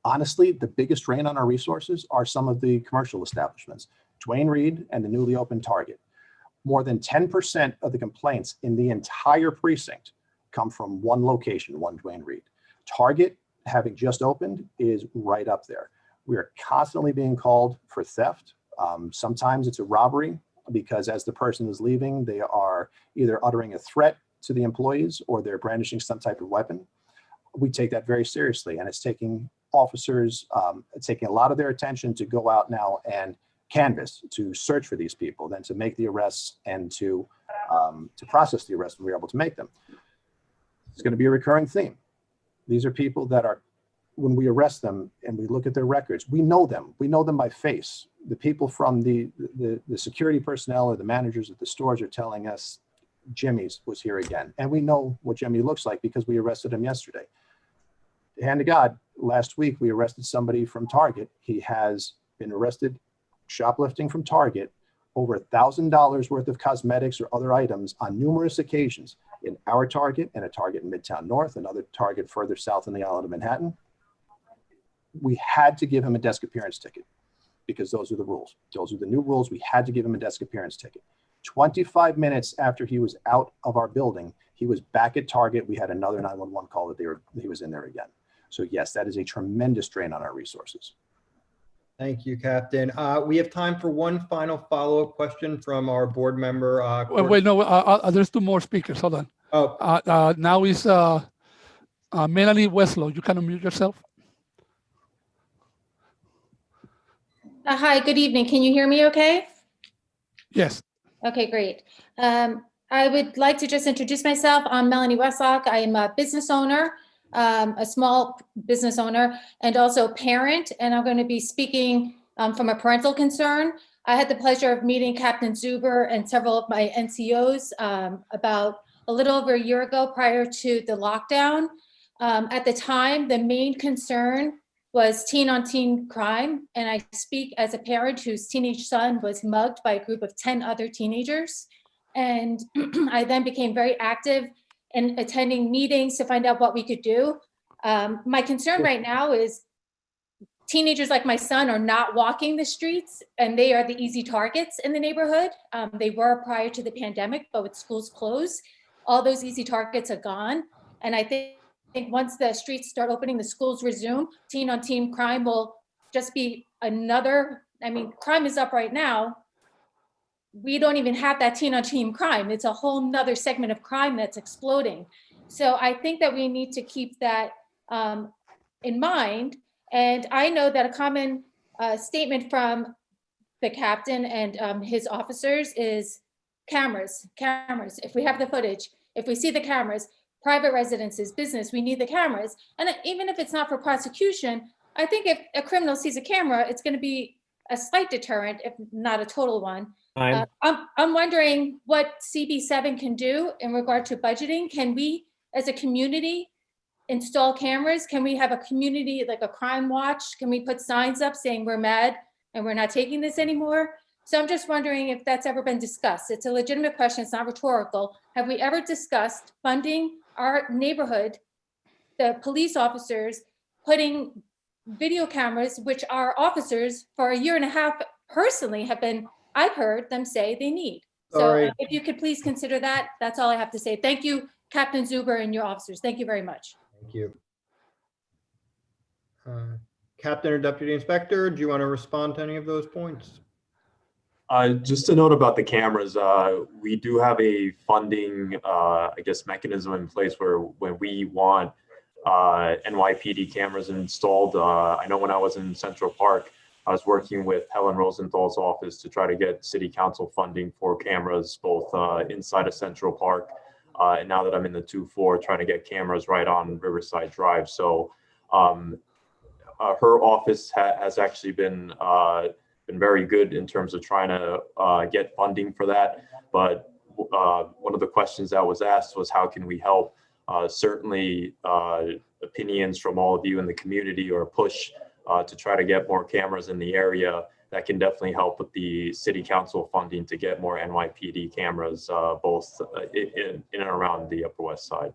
Honestly, the biggest drain on our resources are some of the commercial establishments, Duane Reade and the newly opened Target. More than 10% of the complaints in the entire precinct come from one location, one Duane Reade. Target, having just opened, is right up there. We are constantly being called for theft. Sometimes it's a robbery because as the person is leaving, they are either uttering a threat to the employees or they're brandishing some type of weapon. We take that very seriously, and it's taking officers, taking a lot of their attention to go out now and canvass, to search for these people, then to make the arrests and to process the arrests when we're able to make them. It's going to be a recurring theme. These are people that are, when we arrest them and we look at their records, we know them. We know them by face. The people from the security personnel or the managers at the stores are telling us Jimmy's was here again. And we know what Jimmy looks like because we arrested him yesterday. Hand to God, last week we arrested somebody from Target. He has been arrested shoplifting from Target over $1,000 worth of cosmetics or other items on numerous occasions in our Target and a Target in Midtown North, another Target further south in the island of Manhattan. We had to give him a desk appearance ticket because those are the rules. Those are the new rules. We had to give him a desk appearance ticket. 25 minutes after he was out of our building, he was back at Target. We had another 911 call that he was in there again. So yes, that is a tremendous drain on our resources. Thank you, Captain. We have time for one final follow-up question from our board member. Wait, no, there's two more speakers. Hold on. Oh. Now is Melanie Westlow. You can unmute yourself. Hi, good evening. Can you hear me okay? Yes. Okay, great. I would like to just introduce myself. I'm Melanie Westlock. I am a business owner, a small business owner, and also a parent. And I'm going to be speaking from a parental concern. I had the pleasure of meeting Captain Zuber and several of my NCOs about a little over a year ago prior to the lockdown. At the time, the main concern was teen-on-teen crime. And I speak as a parent whose teenage son was mugged by a group of 10 other teenagers. And I then became very active in attending meetings to find out what we could do. My concern right now is teenagers like my son are not walking the streets, and they are the easy targets in the neighborhood. They were prior to the pandemic, but with schools closed, all those easy targets are gone. And I think once the streets start opening, the schools resume, teen-on-teen crime will just be another, I mean, crime is up right now. We don't even have that teen-on-teen crime. It's a whole nother segment of crime that's exploding. So I think that we need to keep that in mind. And I know that a common statement from the captain and his officers is cameras, if we have the footage, if we see the cameras, private residences, business, we need the cameras. And even if it's not for prosecution, I think if a criminal sees a camera, it's going to be a slight deterrent, if not a total one. I'm wondering what CB7 can do in regard to budgeting. Can we, as a community, install cameras? Can we have a community, like a crime watch? Can we put signs up saying we're mad and we're not taking this anymore? So I'm just wondering if that's ever been discussed. It's a legitimate question. It's not rhetorical. Have we ever discussed funding our neighborhood, the police officers, putting video cameras, which our officers for a year and a half personally have been, I've heard them say they need. So if you could please consider that, that's all I have to say. Thank you, Captain Zuber and your officers. Thank you very much. Thank you. Captain or Deputy Inspector, do you want to respond to any of those points? Just a note about the cameras. We do have a funding, I guess, mechanism in place where when we want NYPD cameras installed. I know when I was in Central Park, I was working with Helen Rosenthal's office to try to get city council funding for cameras, both inside of Central Park. And now that I'm in the 2-4, trying to get cameras right on Riverside Drive. So her office has actually been very good in terms of trying to get funding for that. But one of the questions that was asked was, how can we help? Certainly opinions from all of you in the community or a push to try to get more cameras in the area, that can definitely help with the city council funding to get more NYPD cameras, both in and around the Upper West Side.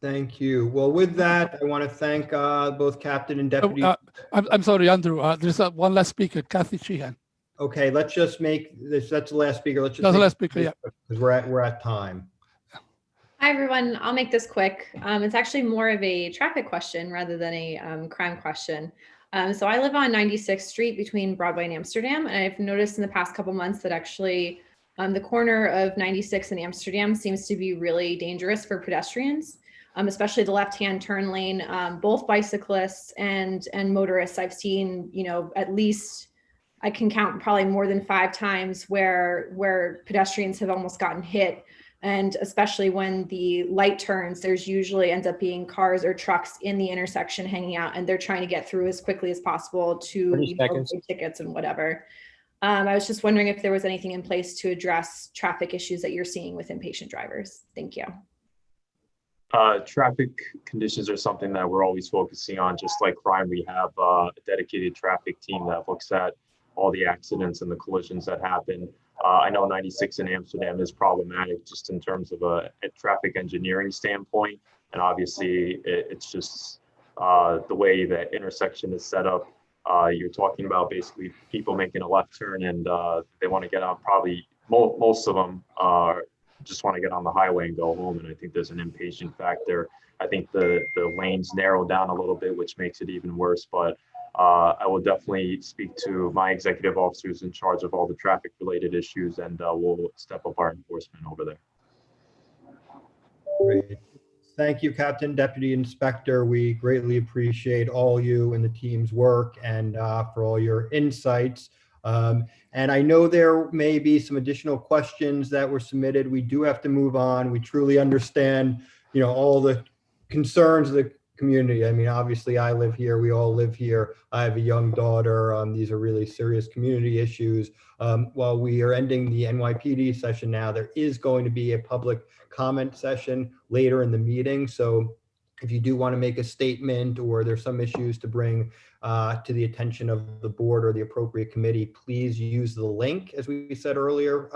Thank you. Well, with that, I want to thank both Captain and Deputy. I'm sorry, Andrew. There's one last speaker, Kathy Sheehan. Okay, let's just make this. That's the last speaker. Let's just. That's the last speaker. Yeah. Because we're at time. Hi, everyone. I'll make this quick. It's actually more of a traffic question rather than a crime question. So I live on 96th Street between Broadway and Amsterdam, and I've noticed in the past couple months that actually the corner of 96 and Amsterdam seems to be really dangerous for pedestrians, especially the left-hand turn lane. Both bicyclists and motorists I've seen, you know, at least I can count probably more than 5 times where pedestrians have almost gotten hit. And especially when the light turns, there's usually ends up being cars or trucks in the intersection hanging out, and they're trying to get through as quickly as possible to pay tickets and whatever. I was just wondering if there was anything in place to address traffic issues that you're seeing with impatient drivers. Thank you. Traffic conditions are something that we're always focusing on. Just like crime, we have a dedicated traffic team that looks at all the accidents and the collisions that happen. I know 96 in Amsterdam is problematic just in terms of a traffic engineering standpoint. And obviously it's just the way that intersection is set up. You're talking about basically people making a left turn and they want to get on, probably most of them just want to get on the highway and go home. And I think there's an impatient factor. I think the lanes narrow down a little bit, which makes it even worse. But I will definitely speak to my executive officers in charge of all the traffic related issues, and we'll step up our enforcement over there. Great. Thank you, Captain, Deputy Inspector. We greatly appreciate all you and the team's work and for all your insights. And I know there may be some additional questions that were submitted. We do have to move on. We truly understand, you know, all the concerns of the community. I mean, obviously I live here, we all live here. I have a young daughter. These are really serious community issues. While we are ending the NYPD session now, there is going to be a public comment session later in the meeting. So if you do want to make a statement or there's some issues to bring to the attention of the board or the appropriate committee, please use the link, as we said earlier,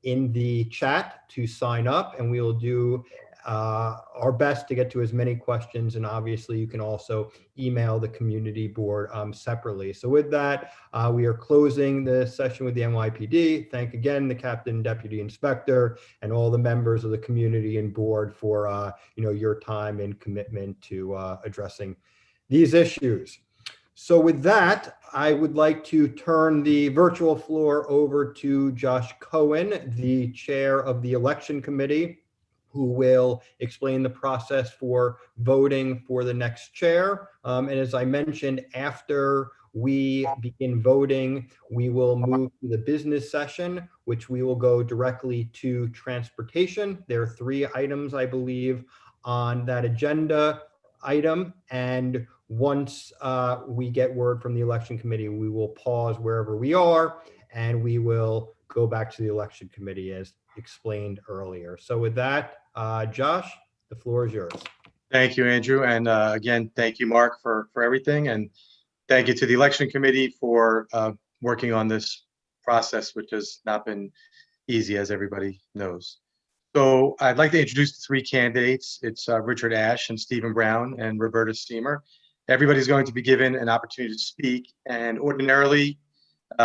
in the chat to sign up, and we will do our best to get to as many questions. And obviously you can also email the community board separately. So with that, we are closing the session with the NYPD. Thank again the Captain, Deputy Inspector, and all the members of the community and board for you know, your time and commitment to addressing these issues. So with that, I would like to turn the virtual floor over to Josh Cohen, the chair of the election committee, who will explain the process for voting for the next chair. And as I mentioned, after we begin voting, we will move to the business session, which we will go directly to transportation. There are 3 items, I believe, on that agenda item. And once we get word from the election committee, we will pause wherever we are and we will go back to the election committee as explained earlier. So with that, Josh, the floor is yours. Thank you, Andrew. And again, thank you, Mark, for everything. And thank you to the election committee for working on this process, which has not been easy, as everybody knows. So I'd like to introduce the 3 candidates. It's Richard Ash and Stephen Brown and Roberta Steamer. Everybody's going to be given an opportunity to speak, and ordinarily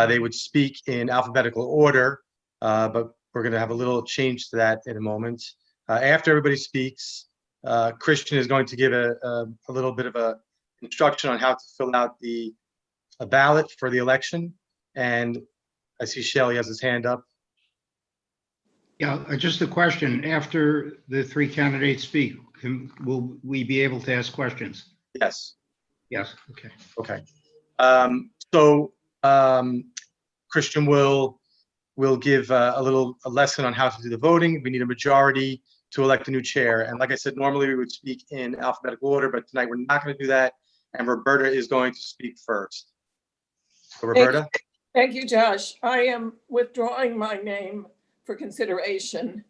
they would speak in alphabetical order, but we're going to have a little change to that in a moment. After everybody speaks, Christian is going to give a little bit of a instruction on how to fill out a ballot for the election. And I see Shelley has his hand up. Yeah, just a question. After the 3 candidates speak, will we be able to ask questions? Yes. Yes, okay. Okay. Christian will give a lesson on how to do the voting. We need a majority to elect a new chair. And like I said, normally we would speak in alphabetical order, but tonight we're not going to do that. And Roberta is going to speak first. So Roberta? Thank you, Josh. I am withdrawing my name for consideration.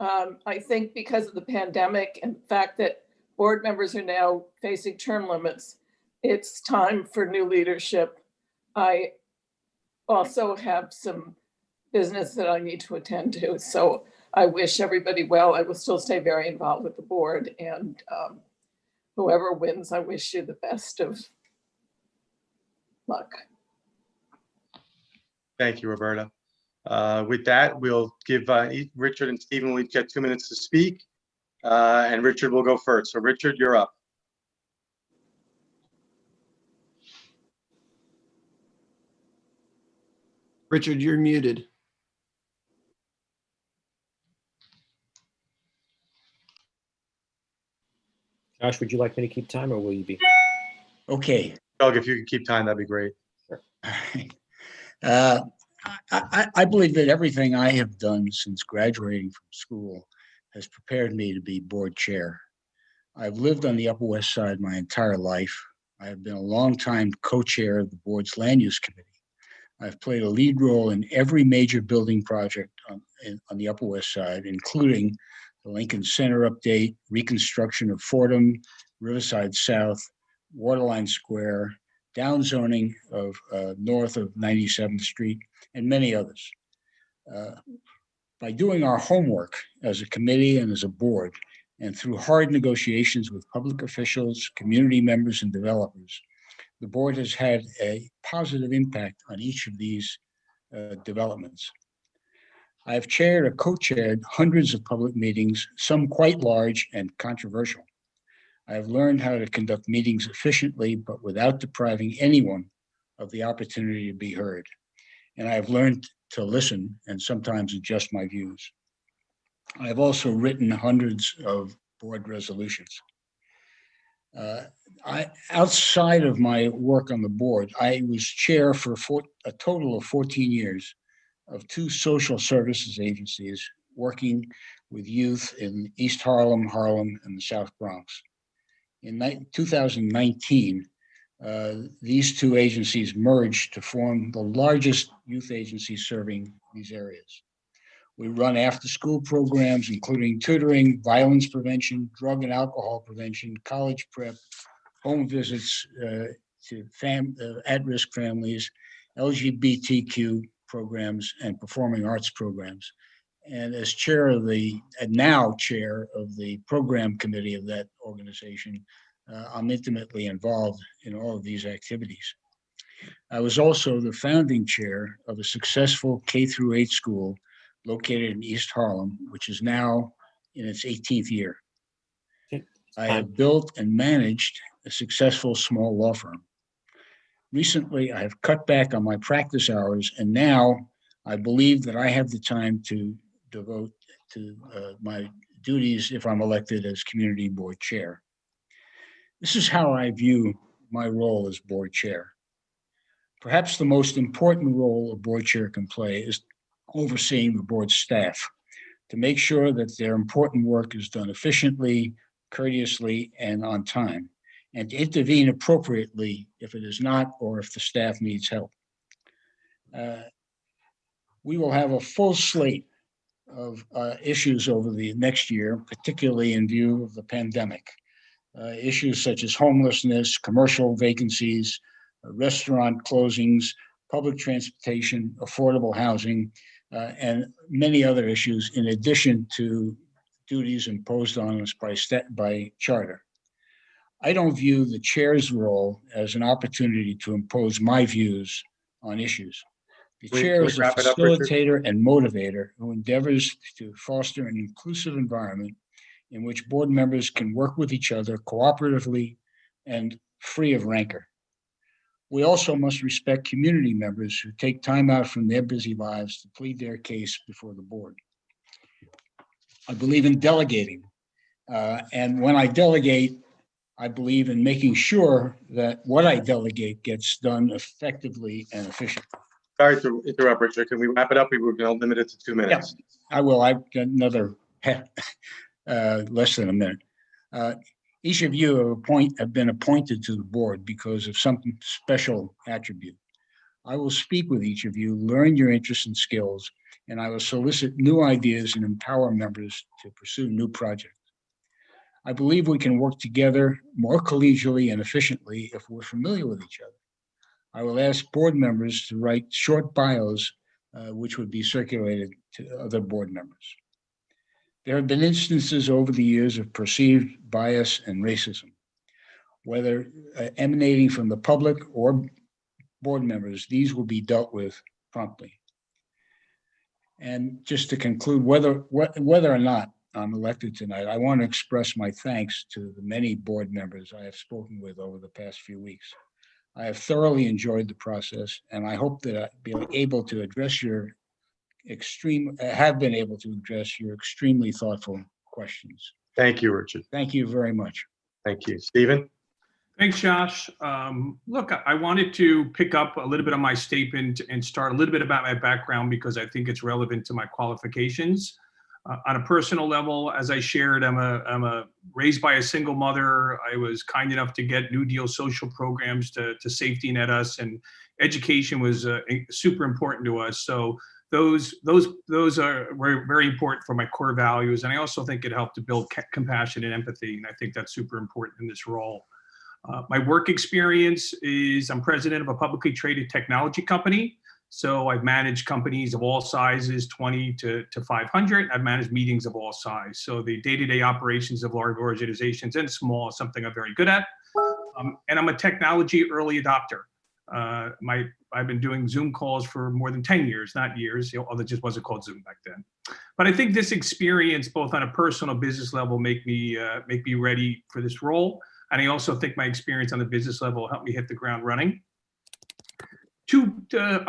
I think because of the pandemic and the fact that board members are now facing term limits, it's time for new leadership. I also have some business that I need to attend to, so I wish everybody well. I will still stay very involved with the board, and whoever wins, I wish you the best of luck. Thank you, Roberta. With that, we'll give Richard and Stephen will each get 2 minutes to speak, and Richard will go first. So Richard, you're up. Richard, you're muted. Josh, would you like me to keep time or will you be? Okay. Doug, if you could keep time, that'd be great. Sure. I believe that everything I have done since graduating from school has prepared me to be board chair. I've lived on the Upper West Side my entire life. I have been a longtime co-chair of the board's land use committee. I've played a lead role in every major building project on the Upper West Side, including the Lincoln Center update, reconstruction of Fordham, Riverside South, Waterline Square, downzoning of north of 97th Street, and many others. By doing our homework as a committee and as a board, and through hard negotiations with public officials, community members, and developers, the board has had a positive impact on each of these developments. I have chaired or co-chaired hundreds of public meetings, some quite large and controversial. I have learned how to conduct meetings efficiently, but without depriving anyone of the opportunity to be heard. And I have learned to listen and sometimes adjust my views. I have also written hundreds of board resolutions. Outside of my work on the board, I was chair for a total of 14 years of 2 social services agencies working with youth in East Harlem, and the South Bronx. In 2019, these 2 agencies merged to form the largest youth agency serving these areas. We run after-school programs, including tutoring, violence prevention, drug and alcohol prevention, college prep, home visits to at-risk families, LGBTQ programs, and performing arts programs. And as now chair of the program committee of that organization, I'm intimately involved in all of these activities. I was also the founding chair of a successful K-8 school located in East Harlem, which is now in its 18th year. I have built and managed a successful small law firm. Recently, I have cut back on my practice hours, and now I believe that I have the time to devote to my duties if I'm elected as community board chair. This is how I view my role as board chair. Perhaps the most important role a board chair can play is overseeing the board staff to make sure that their important work is done efficiently, courteously, and on time, and to intervene appropriately if it is not or if the staff needs help. We will have a full slate of issues over the next year, particularly in view of the pandemic. Issues such as homelessness, commercial vacancies, restaurant closings, public transportation, affordable housing, and many other issues in addition to duties imposed on us by charter. I don't view the chair's role as an opportunity to impose my views on issues. The chair is a facilitator and motivator who endeavors to foster an inclusive environment in which board members can work with each other cooperatively and free of rancor. We also must respect community members who take time out from their busy lives to plead their case before the board. I believe in delegating. And when I delegate, I believe in making sure that what I delegate gets done effectively and efficiently. Sorry to interrupt, Richard. Can we wrap it up? We were going to limit it to 2 minutes. Yeah, I will. I've got another less than a minute. Each of you have been appointed to the board because of some special attribute. I will speak with each of you, learn your interests and skills, and I will solicit new ideas and empower members to pursue new projects. I believe we can work together more collegially and efficiently if we're familiar with each other. I will ask board members to write short bios, which would be circulated to other board members. There have been instances over the years of perceived bias and racism, whether emanating from the public or board members. These will be dealt with promptly. And just to conclude, whether or not I'm elected tonight, I want to express my thanks to the many board members I have spoken with over the past few weeks. I have thoroughly enjoyed the process, and I hope that I'll be able to address your extremely thoughtful questions. Thank you, Richard. Thank you very much. Thank you. Stephen? Thanks, Josh. Look, I wanted to pick up a little bit on my statement and start a little bit about my background because I think it's relevant to my qualifications. On a personal level, as I shared, I'm raised by a single mother. I was kind enough to get New Deal social programs to safety net us, and education was super important to us. So those were very important for my core values, and I also think it helped to build compassion and empathy, and I think that's super important in this role. My work experience is I'm president of a publicly traded technology company. So I've managed companies of all sizes, 20 to 500. I've managed meetings of all sizes. So the day-to-day operations of large organizations and small is something I'm very good at. And I'm a technology early adopter. I've been doing Zoom calls for more than 10 years, not years, although it just wasn't called Zoom back then. But I think this experience, both on a personal business level, make me ready for this role. And I also think my experience on the business level helped me hit the ground running.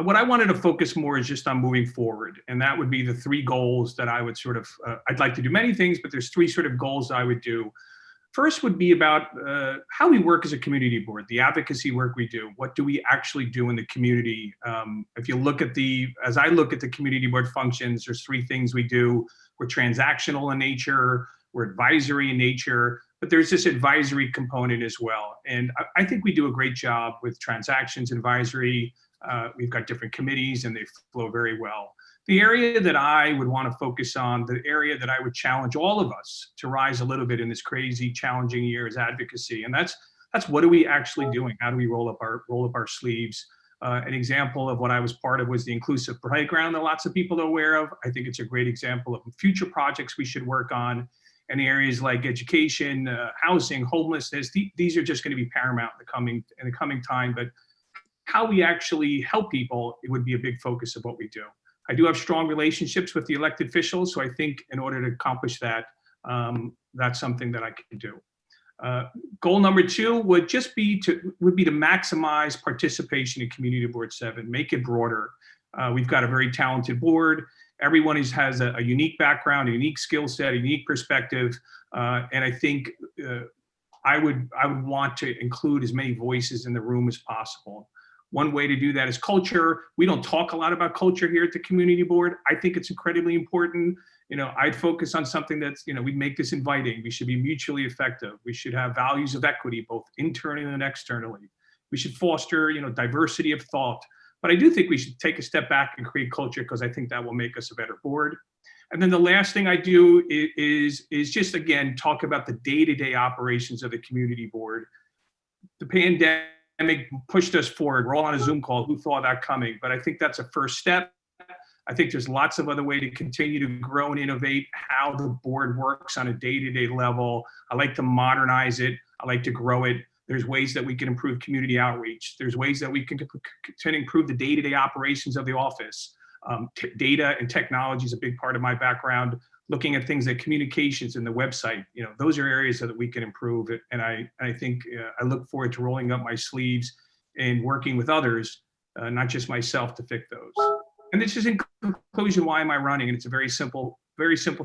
What I wanted to focus more is just on moving forward. And that would be the 3 goals that I would sort of, I'd like to do many things, but there's 3 sort of goals I would do. First would be about how we work as a community board, the advocacy work we do. What do we actually do in the community? If you look at as I look at the community board functions, there's 3 things we do. We're transactional in nature, we're advisory in nature, but there's this advisory component as well. And I think we do a great job with transactions, advisory. We've got different committees and they flow very well. The area that I would want to focus on, the area that I would challenge all of us to rise a little bit in this crazy, challenging year is advocacy. And that's what are we actually doing? How do we roll up our sleeves? An example of what I was part of was the inclusive playground that lots of people are aware of. I think it's a great example of future projects we should work on. And areas like education, housing, homelessness, these are just going to be paramount in the coming time. But how we actually help people, it would be a big focus of what we do. I do have strong relationships with the elected officials, so I think in order to accomplish that, that's something that I can do. Goal number 2 would just be to maximize participation in Community Board 7, make it broader. We've got a very talented board. Everyone has a unique background, a unique skill set, a unique perspective, and I think I would want to include as many voices in the room as possible. One way to do that is culture. We don't talk a lot about culture here at the community board. I think it's incredibly important. I'd focus on something that's, we make this inviting. We should be mutually effective. We should have values of equity, both internally and externally. We should foster, diversity of thought. But I do think we should take a step back and create culture, because I think that will make us a better board. And then the last thing I do is just, again, talk about the day-to-day operations of the community board. The pandemic pushed us forward. We're all on a Zoom call. Who thought that coming? But I think that's a first step. I think there's lots of other ways to continue to grow and innovate how the board works on a day-to-day level. I like to modernize it. I like to grow it. There's ways that we can improve community outreach. There's ways that we can improve the day-to-day operations of the office. Data and technology is a big part of my background. Looking at things like communications and the website, those are areas that we can improve. And I think I look forward to rolling up my sleeves and working with others, not just myself, to fix those. And this is in conclusion, why am I running? And it's a very simple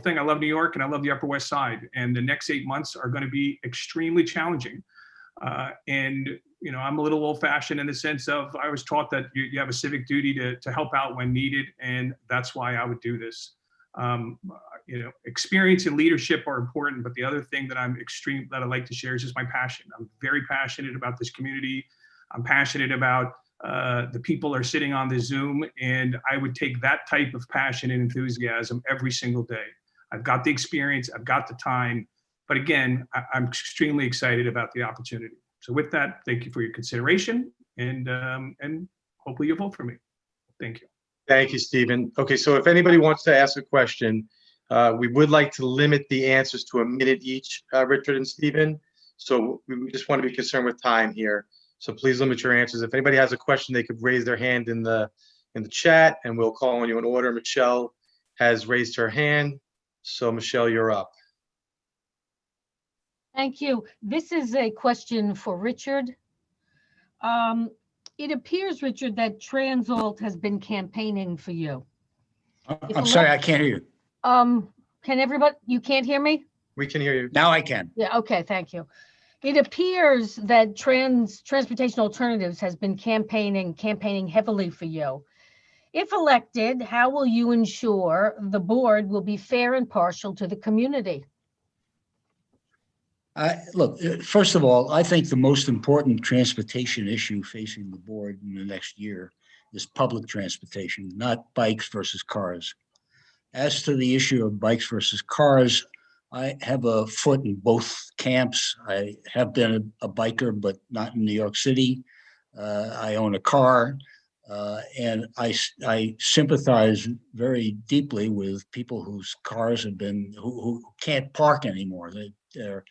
thing. I love New York and I love the Upper West Side. And the next 8 months are going to be extremely challenging. I'm a little old-fashioned in the sense of I was taught that you have a civic duty to help out when needed, and that's why I would do this. Experience and leadership are important, but the other thing that I like to share is just my passion. I'm very passionate about this community. I'm passionate about the people are sitting on the Zoom, and I would take that type of passion and enthusiasm every single day. I've got the experience, I've got the time. But again, I'm extremely excited about the opportunity. So with that, thank you for your consideration, and hopefully you'll vote for me. Thank you. Thank you, Stephen. Okay, so if anybody wants to ask a question, we would like to limit the answers to a minute each, Richard and Stephen. So we just want to be concerned with time here. So please limit your answers. If anybody has a question, they could raise their hand in the chat, and we'll call on you in order. Michelle has raised her hand. So Michelle, you're up. Thank you. This is a question for Richard. It appears, Richard, that Transalt has been campaigning for you. I'm sorry, I can't hear you. Can everybody, you can't hear me? We can hear you. Now I can. Yeah, okay, thank you. It appears that Transportation Alternatives has been campaigning heavily for you. If elected, how will you ensure the board will be fair and partial to the community? Look, first of all, I think the most important transportation issue facing the board in the next year is public transportation, not bikes versus cars. As to the issue of bikes versus cars, I have a foot in both camps. I have been a biker, but not in New York City. I own a car, and I sympathize very deeply with people whose cars have been, who can't park anymore. They're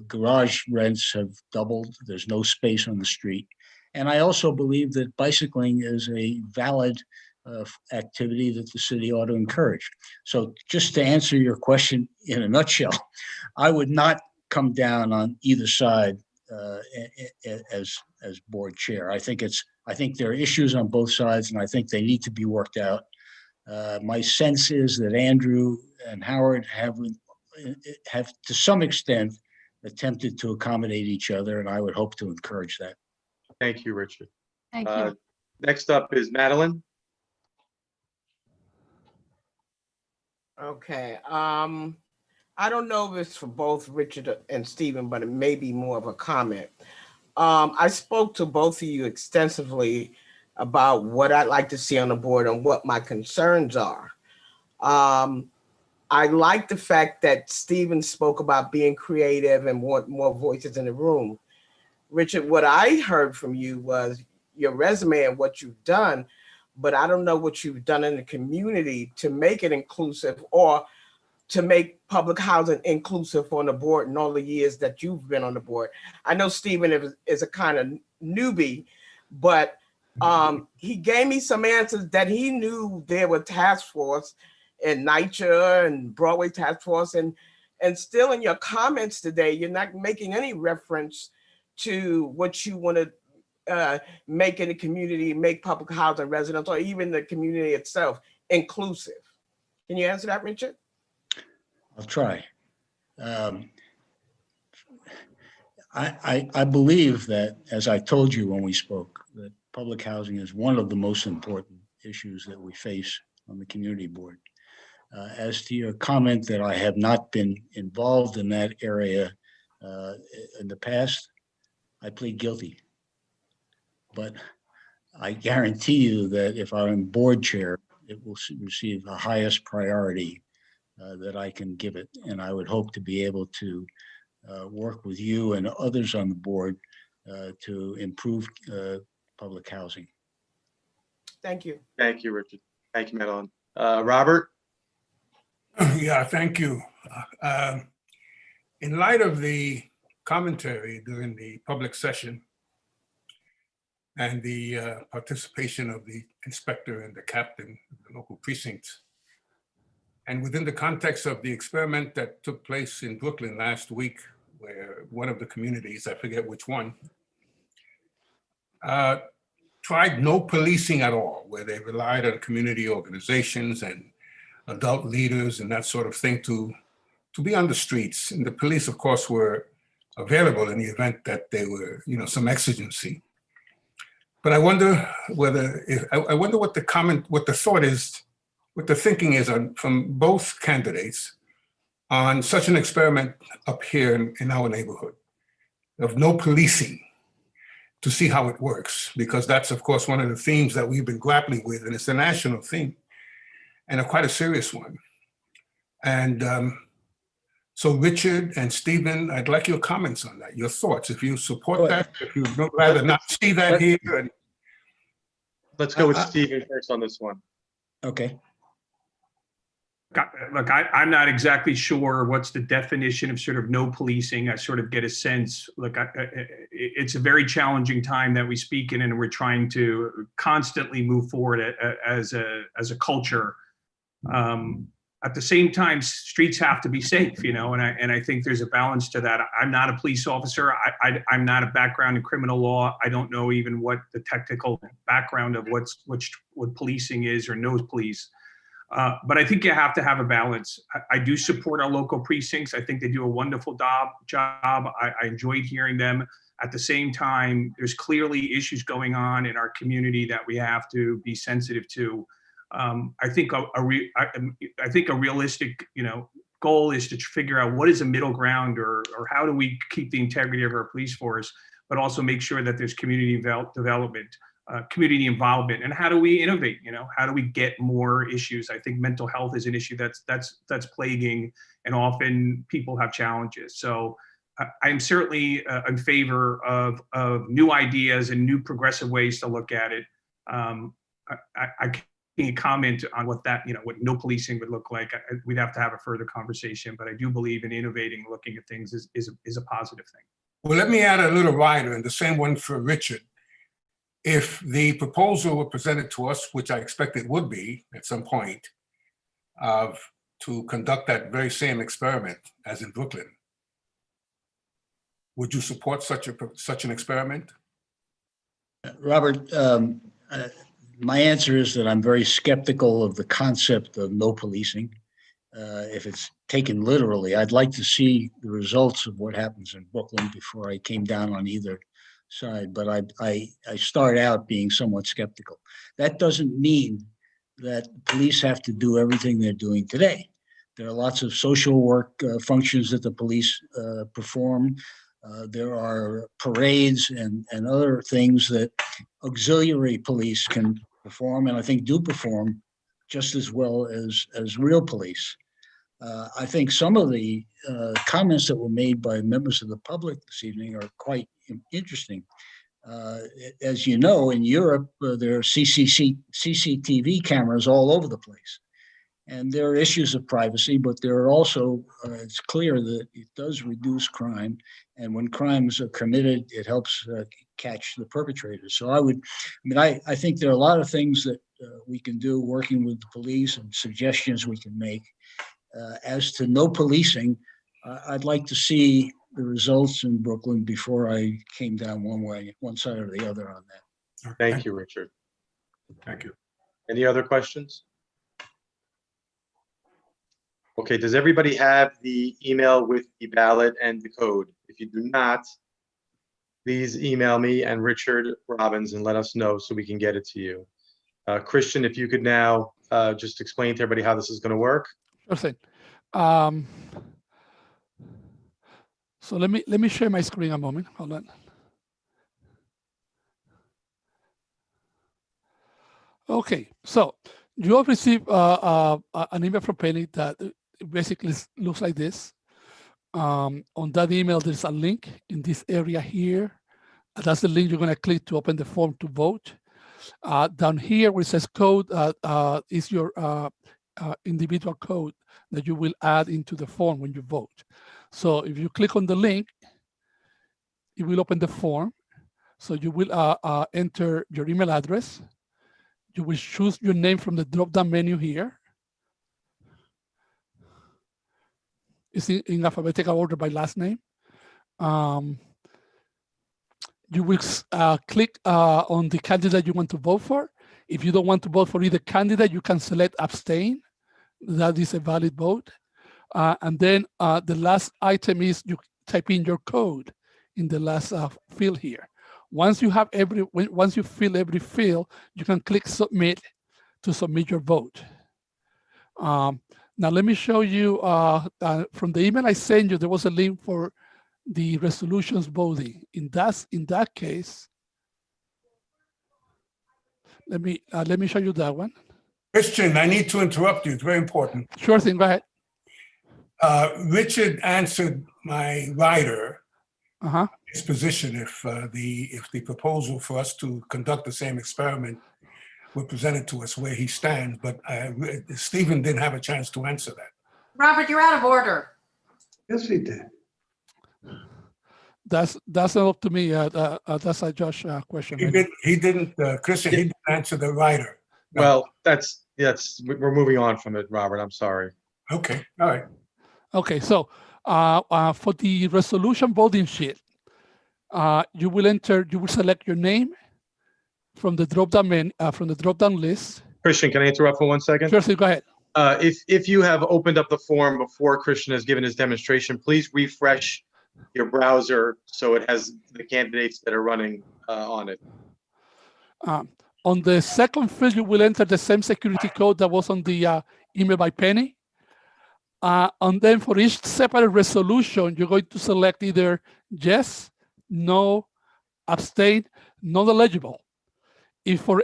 garage rents have doubled. There's no space on the street. And I also believe that bicycling is a valid activity that the city ought to encourage. So just to answer your question in a nutshell, I would not come down on either side as board chair. I think there are issues on both sides, and I think they need to be worked out. My sense is that Andrew and Howard have to some extent attempted to accommodate each other, and I would hope to encourage that. Thank you, Richard. Thank you. Next up is Madeline. Okay. I don't know if it's for both Richard and Stephen, but it may be more of a comment. I spoke to both of you extensively about what I'd like to see on the board and what my concerns are. I like the fact that Stephen spoke about being creative and want more voices in the room. Richard, what I heard from you was your resume and what you've done, but I don't know what you've done in the community to make it inclusive or to make public housing inclusive on the board in all the years that you've been on the board. I know Stephen is a kind of newbie, but he gave me some answers that he knew there were task force and NYCHA and Broadway task force, and still in your comments today, you're not making any reference to what you want to make in the community, make public housing residents, or even the community itself inclusive. Can you answer that, Richard? I'll try. I believe that, as I told you when we spoke, that public housing is one of the most important issues that we face on the community board. As to your comment that I have not been involved in that area in the past, I plead guilty. But I guarantee you that if I'm board chair, it will receive the highest priority that I can give it. And I would hope to be able to work with you and others on the board to improve public housing. Thank you. Thank you, Richard. Thank you, Madeline. Robert? Yeah, thank you. In light of the commentary during the public session and the participation of the inspector and the captain of the local precincts, and within the context of the experiment that took place in Brooklyn last week, where one of the communities, I forget which one, tried no policing at all, where they relied on community organizations and adult leaders and that sort of thing to be on the streets. And the police, of course, were available in the event that there were, some exigency. But I wonder whether, I wonder what the thought is, what the thinking is from both candidates on such an experiment up here in our neighborhood of no policing, to see how it works, because that's, of course, one of the themes that we've been grappling with, and it's a national theme and quite a serious one. And so Richard and Stephen, I'd like your comments on that, your thoughts, if you support that, if you'd rather not see that here. Let's go with Stephen first on this one. Okay. Look, I'm not exactly sure what's the definition of sort of no policing. I sort of get a sense, look, it's a very challenging time that we speak in, and we're trying to constantly move forward as a culture. At the same time, streets have to be safe, and I think there's a balance to that. I'm not a police officer. I'm not a background in criminal law. I don't know even what the technical background of what policing is or knows police. But I think you have to have a balance. I do support our local precincts. I think they do a wonderful job. I enjoyed hearing them. At the same time, there's clearly issues going on in our community that we have to be sensitive to. I think a realistic, goal is to figure out what is a middle ground, or how do we keep the integrity of our police force, but also make sure that there's community development. Community involvement, and how do we innovate? How do we get more issues? I think mental health is an issue that's plaguing, and often people have challenges. So I'm certainly in favor of new ideas and new progressive ways to look at it. I can't comment on what what no policing would look like. We'd have to have a further conversation, but I do believe in innovating, looking at things is a positive thing. Well, let me add a little rider, and the same one for Richard. If the proposal were presented to us, which I expect it would be at some point, to conduct that very same experiment as in Brooklyn, would you support such an experiment? Robert, my answer is that I'm very skeptical of the concept of no policing. If it's taken literally, I'd like to see the results of what happens in Brooklyn before I came down on either side, but I start out being somewhat skeptical. That doesn't mean that police have to do everything they're doing today. There are lots of social work functions that the police perform. There are parades and other things that auxiliary police can perform, and I think do perform just as well as real police. I think some of the comments that were made by members of the public this evening are quite interesting. As you know, in Europe, there are CCTV cameras all over the place. And there are issues of privacy, but there are also, it's clear that it does reduce crime. And when crimes are committed, it helps catch the perpetrators. So I think there are a lot of things that we can do working with the police and suggestions we can make. As to no policing, I'd like to see the results in Brooklyn before I came down one side or the other on that. Thank you, Richard. Thank you. Any other questions? Okay, does everybody have the email with the ballot and the code? If you do not, please email me and Richard Robbins and let us know so we can get it to you. Christian, if you could now just explain to everybody how this is going to work. Sure thing. So let me share my screen a moment. Hold on. Okay, so you have received an email from Penny that basically looks like this. On that email, there's a link in this area here. That's the link you're going to click to open the form to vote. Down here where it says code is your individual code that you will add into the form when you vote. So if you click on the link, it will open the form. So you will enter your email address. You will choose your name from the drop-down menu here. It's in alphabetical order by last name. You will click on the candidate you want to vote for. If you don't want to vote for either candidate, you can select abstain. That is a valid vote. And then the last item is you type in your code in the last field here. Once you fill every field, you can click submit to submit your vote. Now let me show you from the email I sent you, there was a link for the resolutions voting. In that case, let me show you that one. Christian, I need to interrupt you. It's very important. Sure thing, go ahead. Richard answered my writer his position if the proposal for us to conduct the same experiment were presented to us where he stands, but Stephen didn't have a chance to answer that. Robert, you're out of order. Yes, he did. That's not up to me. That's a Josh question. He didn't, Christian, he didn't answer the writer. Well, we're moving on from it, Robert. I'm sorry. Okay, all right. Okay, so for the resolution voting sheet, you will select your name from the drop-down list. Christian, can I interrupt for 1 second? Sure, go ahead. If you have opened up the form before Christian has given his demonstration, please refresh your browser so it has the candidates that are running on it. On the second field, you will enter the same security code that was on the email by Penny. And then for each separate resolution, you're going to select either yes, no, abstain, not eligible. If for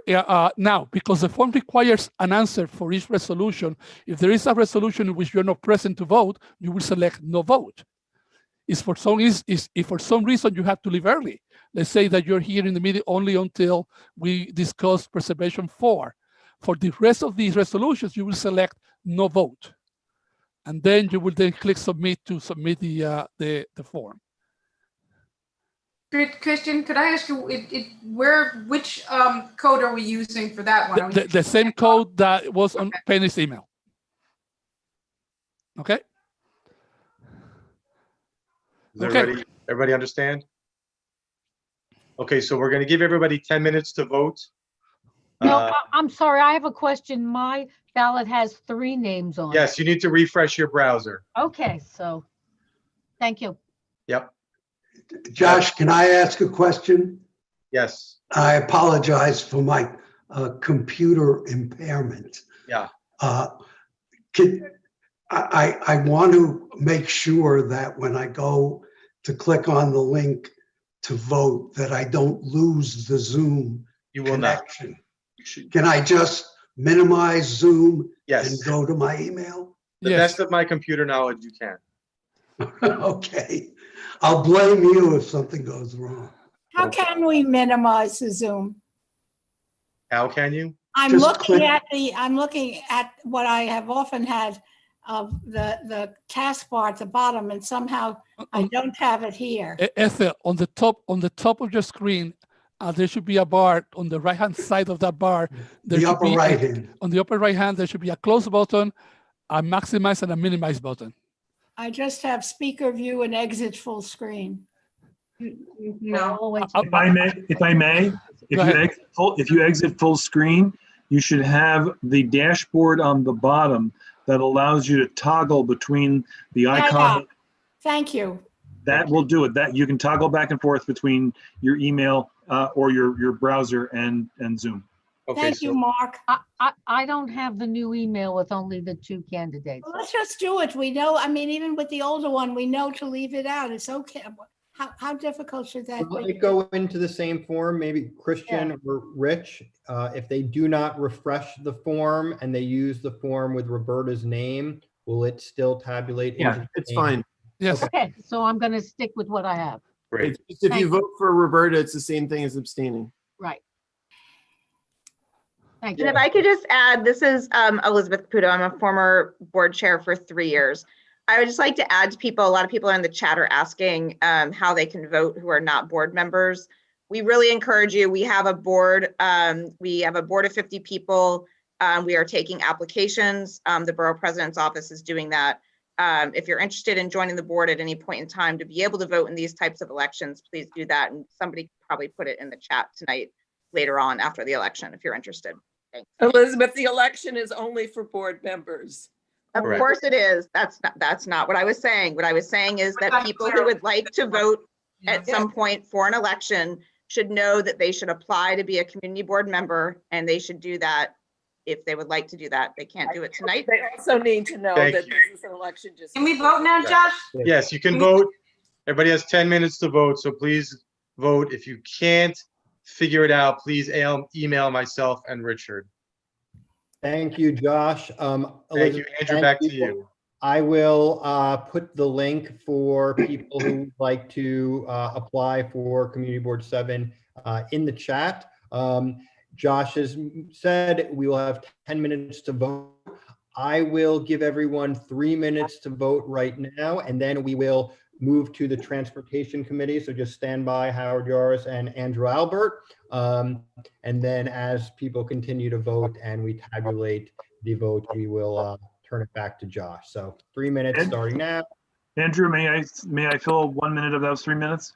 now, because the form requires an answer for each resolution, if there is a resolution in which you're not present to vote, you will select no vote. If for some reason you have to leave early, let's say that you're here in the meeting only until we discuss preservation 4. For the rest of these resolutions, you will select no vote. And then you will then click submit to submit the form. Christian, could I ask you which code are we using for that one? The same code that was on Penny's email. Okay. Everybody understand? Okay, so we're going to give everybody 10 minutes to vote. No, I'm sorry, I have a question. My ballot has 3 names on it. Yes, you need to refresh your browser. Okay, so thank you. Yep. Josh, can I ask a question? Yes. I apologize for my computer impairment. Yeah. I want to make sure that when I go to click on the link to vote, that I don't lose the Zoom connection. Not. Can I just minimize Zoom and go to my email? The best of my computer knowledge you can. Okay. I'll blame you if something goes wrong. How can we minimize the Zoom? How can you? I'm looking at what I have often had of the taskbar at the bottom, and somehow I don't have it here. Esther, on the top of your screen, there should be a bar on the right-hand side of that bar. On the upper right hand, there should be a close button, a maximize, and a minimize button. I just have speaker view and exit full screen. No. If I may, if you exit full screen, you should have the dashboard on the bottom that allows you to toggle between the icon. Thank you. That will do it. That you can toggle back and forth between your email or your browser and Zoom. Okay, Thank you, Mark. I don't have the new email with only the 2 candidates. Well, let's just do it. We know, I mean, even with the older one, we know to leave it out. It's okay. How difficult should that Let be? it go into the same form, maybe Christian or Rich. If they do not refresh the form and they use the form with Roberta's name, will it still tabulate? Yeah, into the it's same- fine. Yes. Okay, so I'm going to stick with what I have. Great. It's just if Thank you you. vote for Roberta, it's the same thing as abstaining. Right. Thank And you. if I could just add, this is Elizabeth Caputo. I'm a former board chair for 3 years. I would just like to add to people, a lot of people in the chat are asking how they can vote who are not board members. We really encourage you. We have a board. We have a board of 50 people. We are taking applications. The borough president's office is doing that. If you're interested in joining the board at any point in time to be able to vote in these types of elections, please do that. And somebody could probably put it in the chat tonight, later on after the election, if you're interested. Thanks. Elizabeth, the election is only for board members. Of Correct. course it is. That's not what I was saying. What I was saying is that people who would like to vote at some point for an election should know that they should apply to be a community board member, and they should do that if they would like to do that. They can't do it tonight. They also need to know Thank that you. this is an election just. Can we vote now, Josh? Yes, you can vote. Everybody has 10 minutes to vote, so please vote. If you can't figure it out, please email myself and Richard. Thank you, Josh. Thank you, Elizabeth, Andrew, thank back to you. I will put the link for people who would like to apply for Community Board 7 in the chat. Josh has said we will have 10 minutes to vote. I will give everyone 3 minutes to vote right now, and then we will move to the Transportation Committee. So just stand by, Howard Yaris and Andrew Albert. And then as people continue to vote and we tabulate the vote, we will turn it back to Josh. So 3 minutes starting now. Andrew, may I fill 1 minute of those 3 minutes?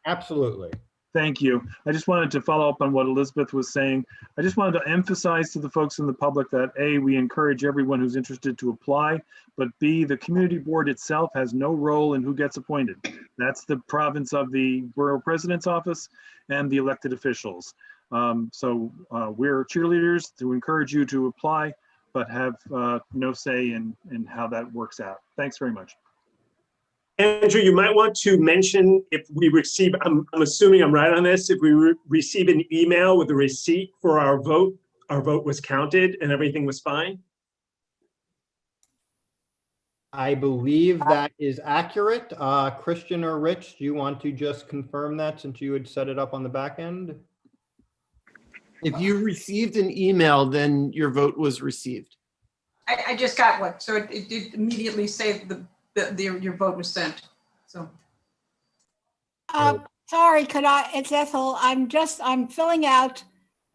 Absolutely. Thank you. I just wanted to follow up on what Elizabeth was saying. I just wanted to emphasize to the folks in the public that A, we encourage everyone who's interested to apply, but B, the community board itself has no role in who gets appointed. That's the province of the borough president's office and the elected officials. So we're cheerleaders to encourage you to apply, but have no say in how that works out. Thanks very much. Andrew, you might want to mention if we receive, I'm assuming I'm right on this, if we receive an email with a receipt for our vote was counted and everything was fine? I believe that is accurate. Christian or Rich, do you want to just confirm that since you had set it up on the back end? If you received an email, then your vote was received. I just got one, so it did immediately say your vote was sent, so. Sorry, it's Ethel. I'm filling out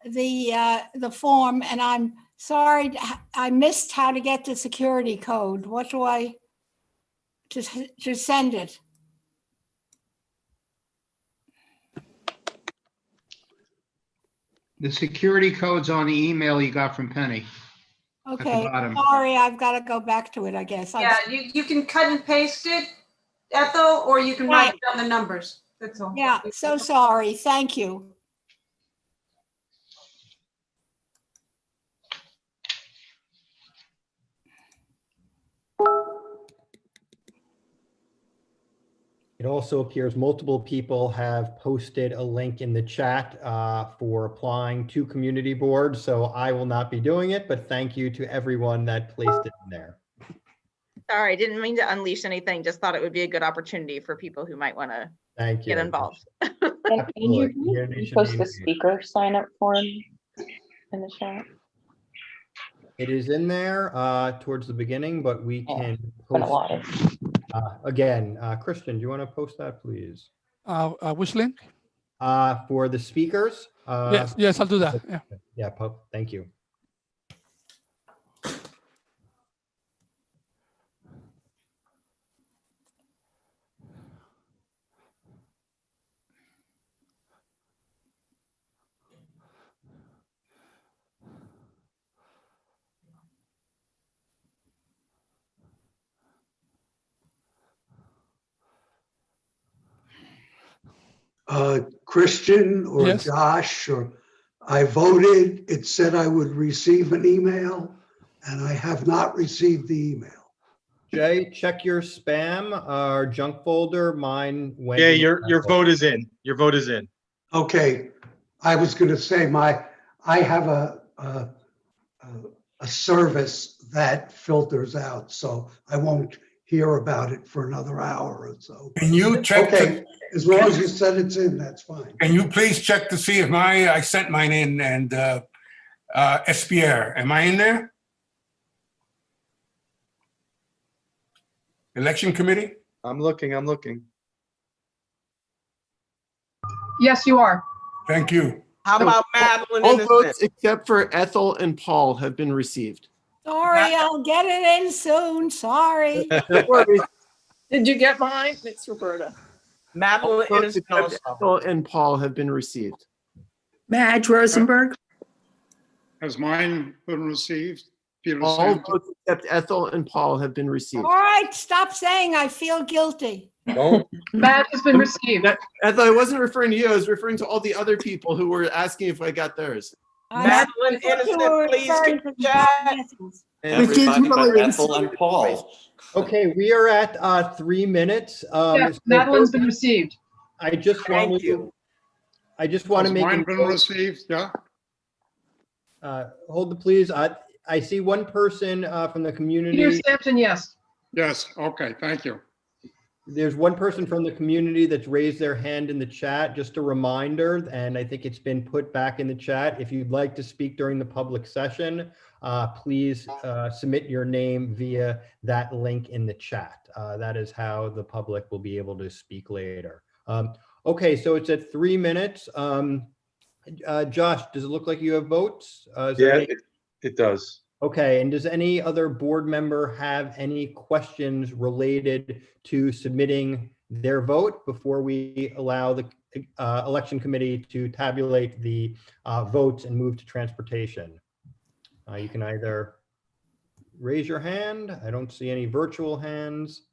the form, and I'm sorry, I missed how to get the security code. What do I, to send it? The security code's on the email you got from Penny. Okay, bottom. sorry, I've got to go back to it, I guess. Yeah, you can cut and paste it, Ethel, or you can write down the numbers. That's all. Yeah, so sorry. Thank you. It also appears multiple people have posted a link in the chat for applying to community boards. So I will not be doing it, but thank you to everyone that placed it in there. Sorry, I didn't mean to unleash anything. Just thought it would be a good opportunity for people who might want to get involved. And Andrew, can you post the speaker sign up form in the chat? It is in there towards the beginning, but we can been a post lot again. Christian, do you want to post that, please? Which link? For the speakers. Yes, I'll do that. Yeah. Yeah, thank you. Christian or Yes. Josh, or I voted, it said I would receive an email, and I have not received the email. Jay, check your spam or junk folder. Mine went. Yeah, in the your junk folder. vote is in. Your vote is in. Okay, I was going to say I have a service that filters out, so I won't hear about it for another hour or so. Can you check? Okay, as long as you said it's in, that's fine. Can you please check to see if I sent mine in, and Espierre, am I in there? Election committee? I'm looking. Yes, you are. Thank you. How about Madeline? All in the votes Senate? except for Ethel and Paul have been received. Sorry, I'll get it in soon. Sorry. No worries. Did you get mine? It's Roberta. Madeline Votes Innocent except also. Ethel and Paul have been received. Madge Rosenberg. Has mine been received? Peter All Santos? votes except Ethel and Paul have been received. All right, stop saying I feel guilty. That has been received. Ethel, I wasn't referring to you. I was referring to all the other people who were asking if I got theirs. Madeline Innocent, please keep the chat. Everybody but Ethel and Paul. Okay, we are at 3 minutes. Yes, so Madeline's been received. I just Thank want you. to make Mine a been note. received, yeah? Hold the please. I see one person from the Peter community. Sampson, yes. Yes, okay, thank you. There's one person from the community that's raised their hand in the chat. Just a reminder, and I think it's been put back in the chat. If you'd like to speak during the public session, please submit your name via that link in the chat. That is how the public will be able to speak later. Okay, so it's at 3 minutes. Josh, does it look like you have votes? Yeah, it does. Okay, and does any other board member have any questions related to submitting their vote before we allow the election committee to tabulate the votes and move to transportation? You can either raise your hand. I don't see any virtual hands.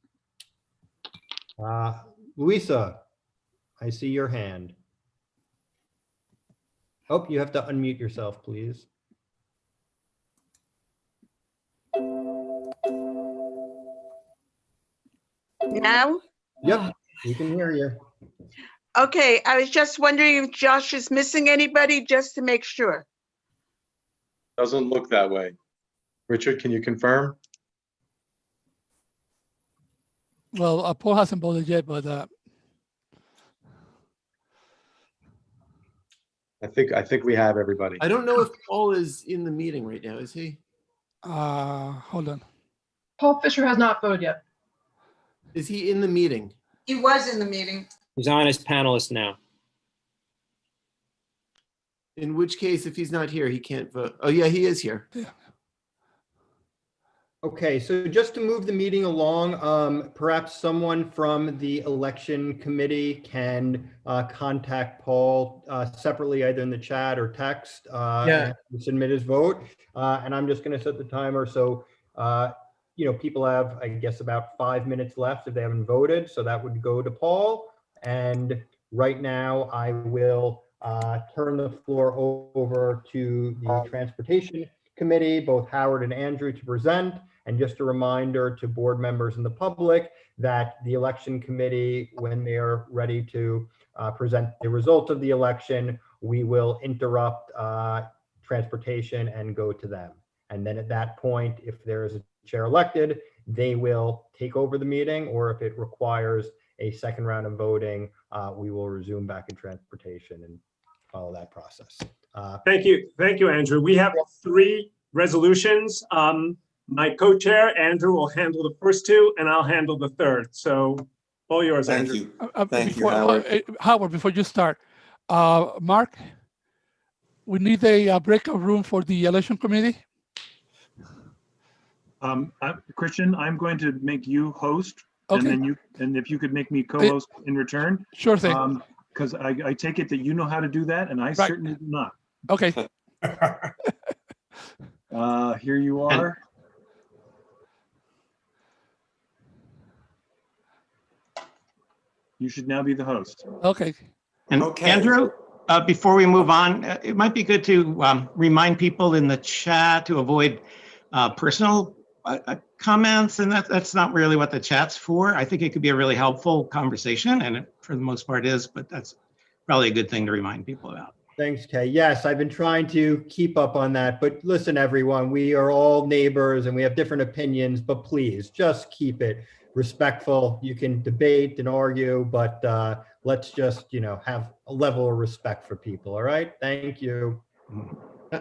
Louisa, I see your hand. Oh, you have to unmute yourself, please. Now? Yep, we can hear you. Okay, I was just wondering if Josh is missing anybody, just to make sure. Doesn't look that way. Richard, can you confirm? Well, Paul hasn't voted yet, but I think we have everybody. I don't know if Paul is in the meeting right now, is he? hold on. Paul Fisher has not voted yet. Is he in the meeting? He was in the meeting. He's on as panelist now. In which case, if he's not here, he can't vote. Oh, yeah, he is here. Okay, so just to move the meeting along, perhaps someone from the election committee can contact Paul separately, either in the chat or text, and submit his vote. And I'm just going to set the timer. So, people have, I guess, about 5 minutes left if they haven't voted. So that would go to Paul. And right now, I will turn the floor over to the Transportation Committee, both Howard and Andrew, to present. And just a reminder to board members and the public that the election committee, when they are ready to present the results of the election, we will interrupt transportation and go to them. And then at that point, if there is a chair elected, they will take over the meeting, or if it requires a second round of voting, we will resume back in transportation and follow that process. Thank you, Andrew. We have 3 resolutions. My co-chair, Andrew, will handle the first 2, and I'll handle the third. So all yours, Andrew. Thank you, Howard. Howard, before you start, Mark, we need a breakout room for the election committee. Christian, I'm going to make you host, Okay. and if you could make me co-host in return. Sure thing. Because I take it that you know how to do that, and I certainly do not. Okay. Here you are. You should now be the host. Okay. And Okay. Andrew, before we move on, it might be good to remind people in the chat to avoid personal comments, and that's not really what the chat's for. I think it could be a really helpful conversation, and it for the most part is, but that's probably a good thing to remind people about. Thanks, Kay. Yes, I've been trying to keep up on that, but listen, everyone, we are all neighbors and we have different opinions, but please just keep it respectful. You can debate and argue, but let's just, have a level of respect for people. All right. Thank you.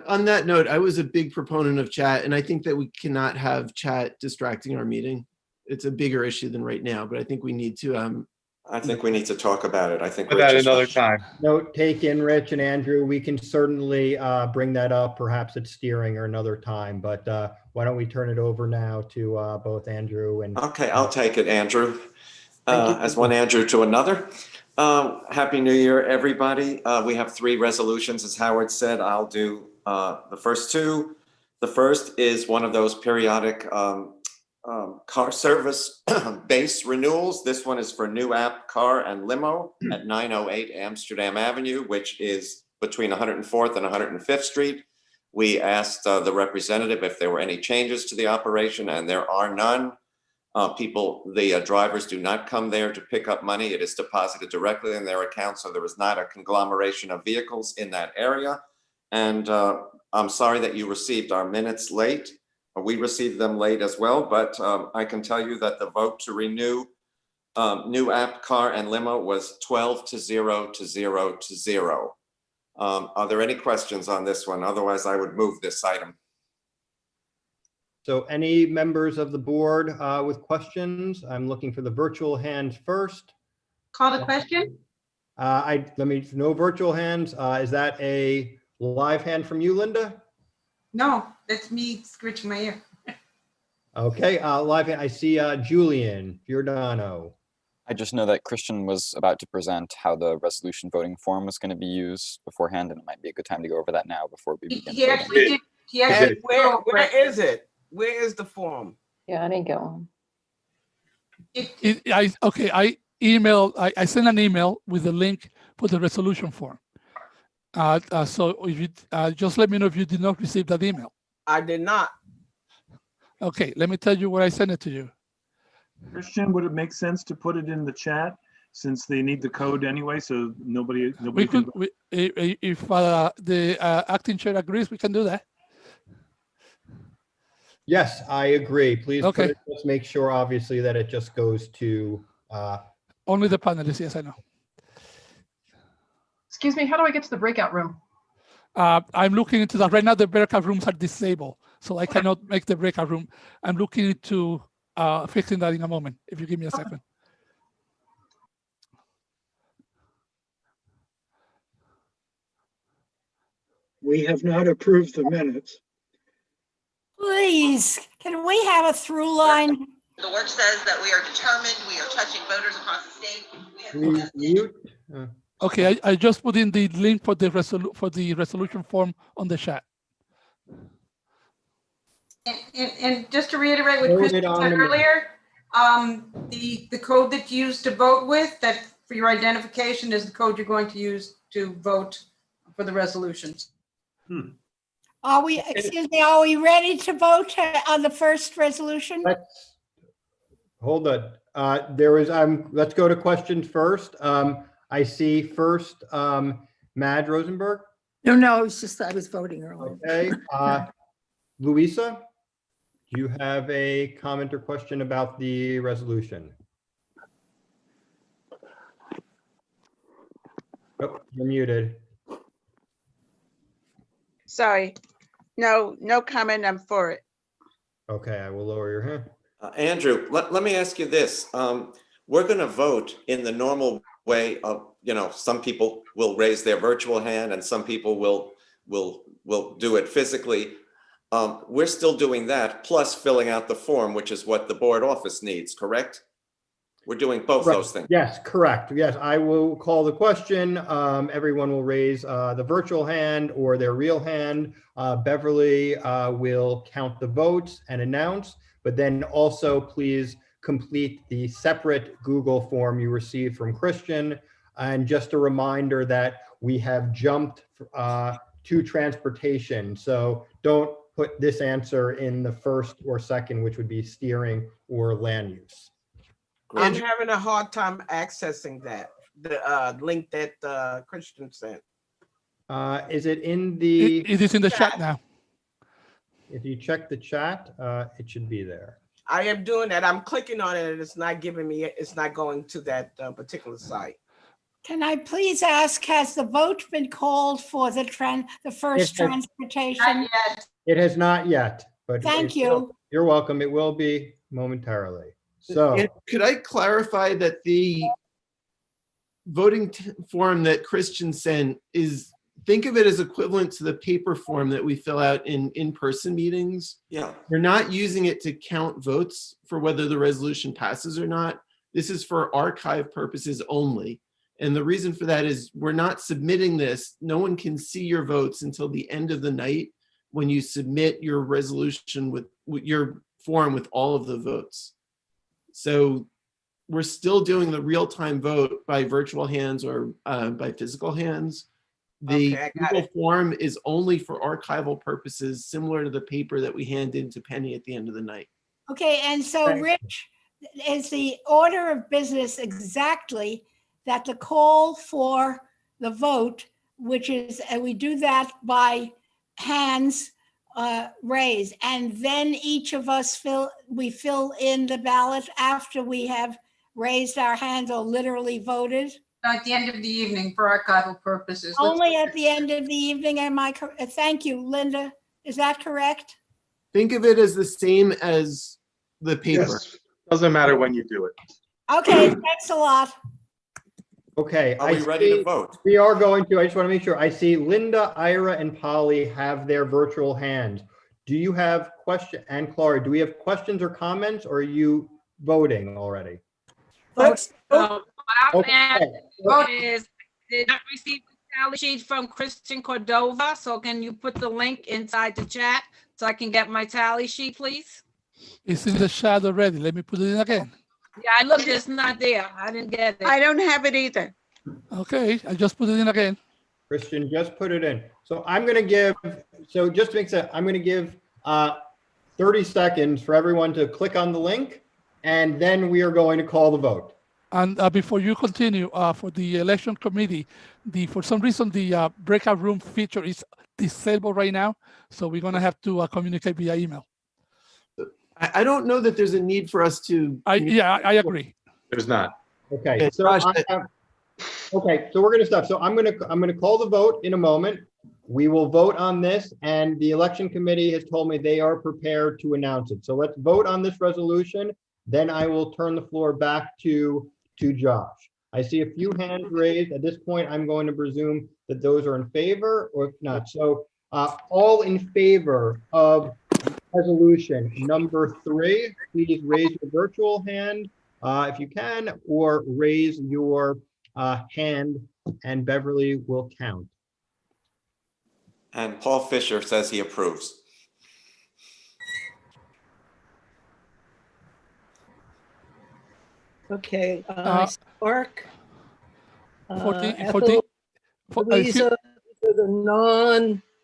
On that note, I was a big proponent of chat, and I think that we cannot have chat distracting our meeting. It's a bigger issue than right now, but I think we need to. I think we need to talk about it. I think For Rich that is another right. time. Note taken, Rich and Andrew. We can certainly bring that up, perhaps at steering or another time, but why don't we turn it over now to both Andrew and. Okay, I'll take it, Andrew. Thank you. As one Andrew to another. Happy New Year, everybody. We have 3 resolutions, as Howard said. I'll do the first 2. The first is one of those periodic car service base renewals. This one is for New App Car and Limo at 908 Amsterdam Avenue, which is between 104th and 105th Street. We asked the representative if there were any changes to the operation, and there are none. The drivers do not come there to pick up money. It is deposited directly in their account, so there is not a conglomeration of vehicles in that area. And I'm sorry that you received our minutes late. We received them late as well, but I can tell you that the vote to renew New App Car and Limo was 12 to 0 to 0 to 0. Are there any questions on this one? Otherwise, I would move this item. So any members of the board with questions? I'm looking for the virtual hands first. Call the question? No virtual hands. Is that a live hand from you, Linda? No, that's me scratching my ear. Okay, live hand. I see Julian Giordano. I just know that Christian was about to present how the resolution voting form was going to be used beforehand, and it might be a good time to go over that now before we begin. He actually did. He actually Where is it? Where is the form? Yeah, I didn't get one. I sent an email with the link for the resolution form. So if you just let me know if you did not receive that email. I did not. Okay, let me tell you where I sent it to you. Christian, would it make sense to put it in the chat since they need the code anyway, so nobody We could, if the acting chair agrees, we can do that. Yes, I agree. Please Okay. let's make sure, obviously, that it just goes to. Only the panelists, yes, I know. Excuse me, how do I get to the breakout room? I'm looking into that. Right now, the breakout rooms are disabled, so I cannot make the breakout room. I'm looking into fixing that in a moment, if you give me a second. We have not approved the minutes. Please, can we have a through line? The work says that we are determined, we are touching voters across the state. Please mute. Okay, I just put in the link for the resolution form on the chat. And just to reiterate what Hold Chris it said on the- earlier, the code that you used to vote with, that for your identification is the code you're going to use to vote for the resolutions. Are we, excuse me, are we ready to vote on the first resolution? Hold on. Let's go to questions first. I see first, Madge Rosenberg. No, it's just I was voting earlier. Okay. Louisa, do you have a comment or question about the resolution? Oh, you're muted. Sorry. No comment. I'm for it. Okay, I will lower your hand. Andrew, let me ask you this. We're going to vote in the normal way of, some people will raise their virtual hand and some people will do it physically. We're still doing that, plus filling out the form, which is what the board office needs, correct? We're doing both those things. Yes, correct. Yes, I will call the question. Everyone will raise the virtual hand or their real hand. Beverly will count the votes and announce, but then also please complete the separate Google form you received from Christian And just a reminder that we have jumped to transportation. So don't put this answer in the first or second, which would be steering or land use. I'm having a hard time accessing that, the link that Christian sent. Is it in the? It is in the chat now. If you check the chat, it should be there. I am doing that. I'm clicking on it and it's not giving me, it's not going to that particular site. Can I please ask, has the vote been called for the first transportation? It has not yet, but Thank it you. will- You're welcome. It will be momentarily. So And could I clarify that the voting form that Christian sent is, think of it as equivalent to the paper form that we fill out in in-person meetings. Yeah. We're not using it to count votes for whether the resolution passes or not. This is for archive purposes only. And the reason for that is we're not submitting this. No one can see your votes until the end of the night when you submit your resolution with your form with all of the votes. So we're still doing the real-time vote by virtual hands or by physical hands. The Google form is only for archival purposes, similar to the paper that we hand in to Penny at the end of the night. Okay, and so Rich, is the order of business exactly that the call for the vote, which is, and we do that by hands raised, and then each of us fill in the ballot after we have raised our hands or literally voted? At the end of the evening for archival purposes. Only at the end of the evening, am I correct? Thank you, Linda. Is that correct? Think of it as the same as the paper. Yes. Doesn't matter when you do it. Okay, thanks a lot. Okay. Are we ready to vote? We are going to. I just want to make sure. I see Linda, Ira, and Polly have their virtual hands. Do you have questions? And Clara, do we have questions or comments, or are you voting already? What I'm Okay. asking is, did I receive the tally sheet from Christian Cordova? So can you put the link inside the chat so I can get my tally sheet, please? It's in the chat already. Let me put it in again. Yeah, I looked, it's not there. I didn't get it. I don't have it either. Okay, I just put it in again. Christian just put it in. So I'm going to give, so just to make sense, I'm going to give 30 seconds for everyone to click on the link, and then we are going to call the vote. And before you continue, for the election committee, for some reason, the breakout room feature is disabled right now. So we're going to have to communicate via email. I don't know that there's a need for us to. I agree. There's not. Okay, so okay, so we're going to stop. So I'm going to call the vote in a moment. We will vote on this, and the election committee has told me they are prepared to announce it. So let's vote on this resolution. Then I will turn the floor back to Josh. I see a few hands raised. At this point, I'm going to presume that those are in favor or if not. So all in favor of resolution number 3, please raise your virtual hand if you can, or raise your hand and Beverly will count. And Paul Fisher says he approves. Okay, Mark. 14, Ethel, Louisa,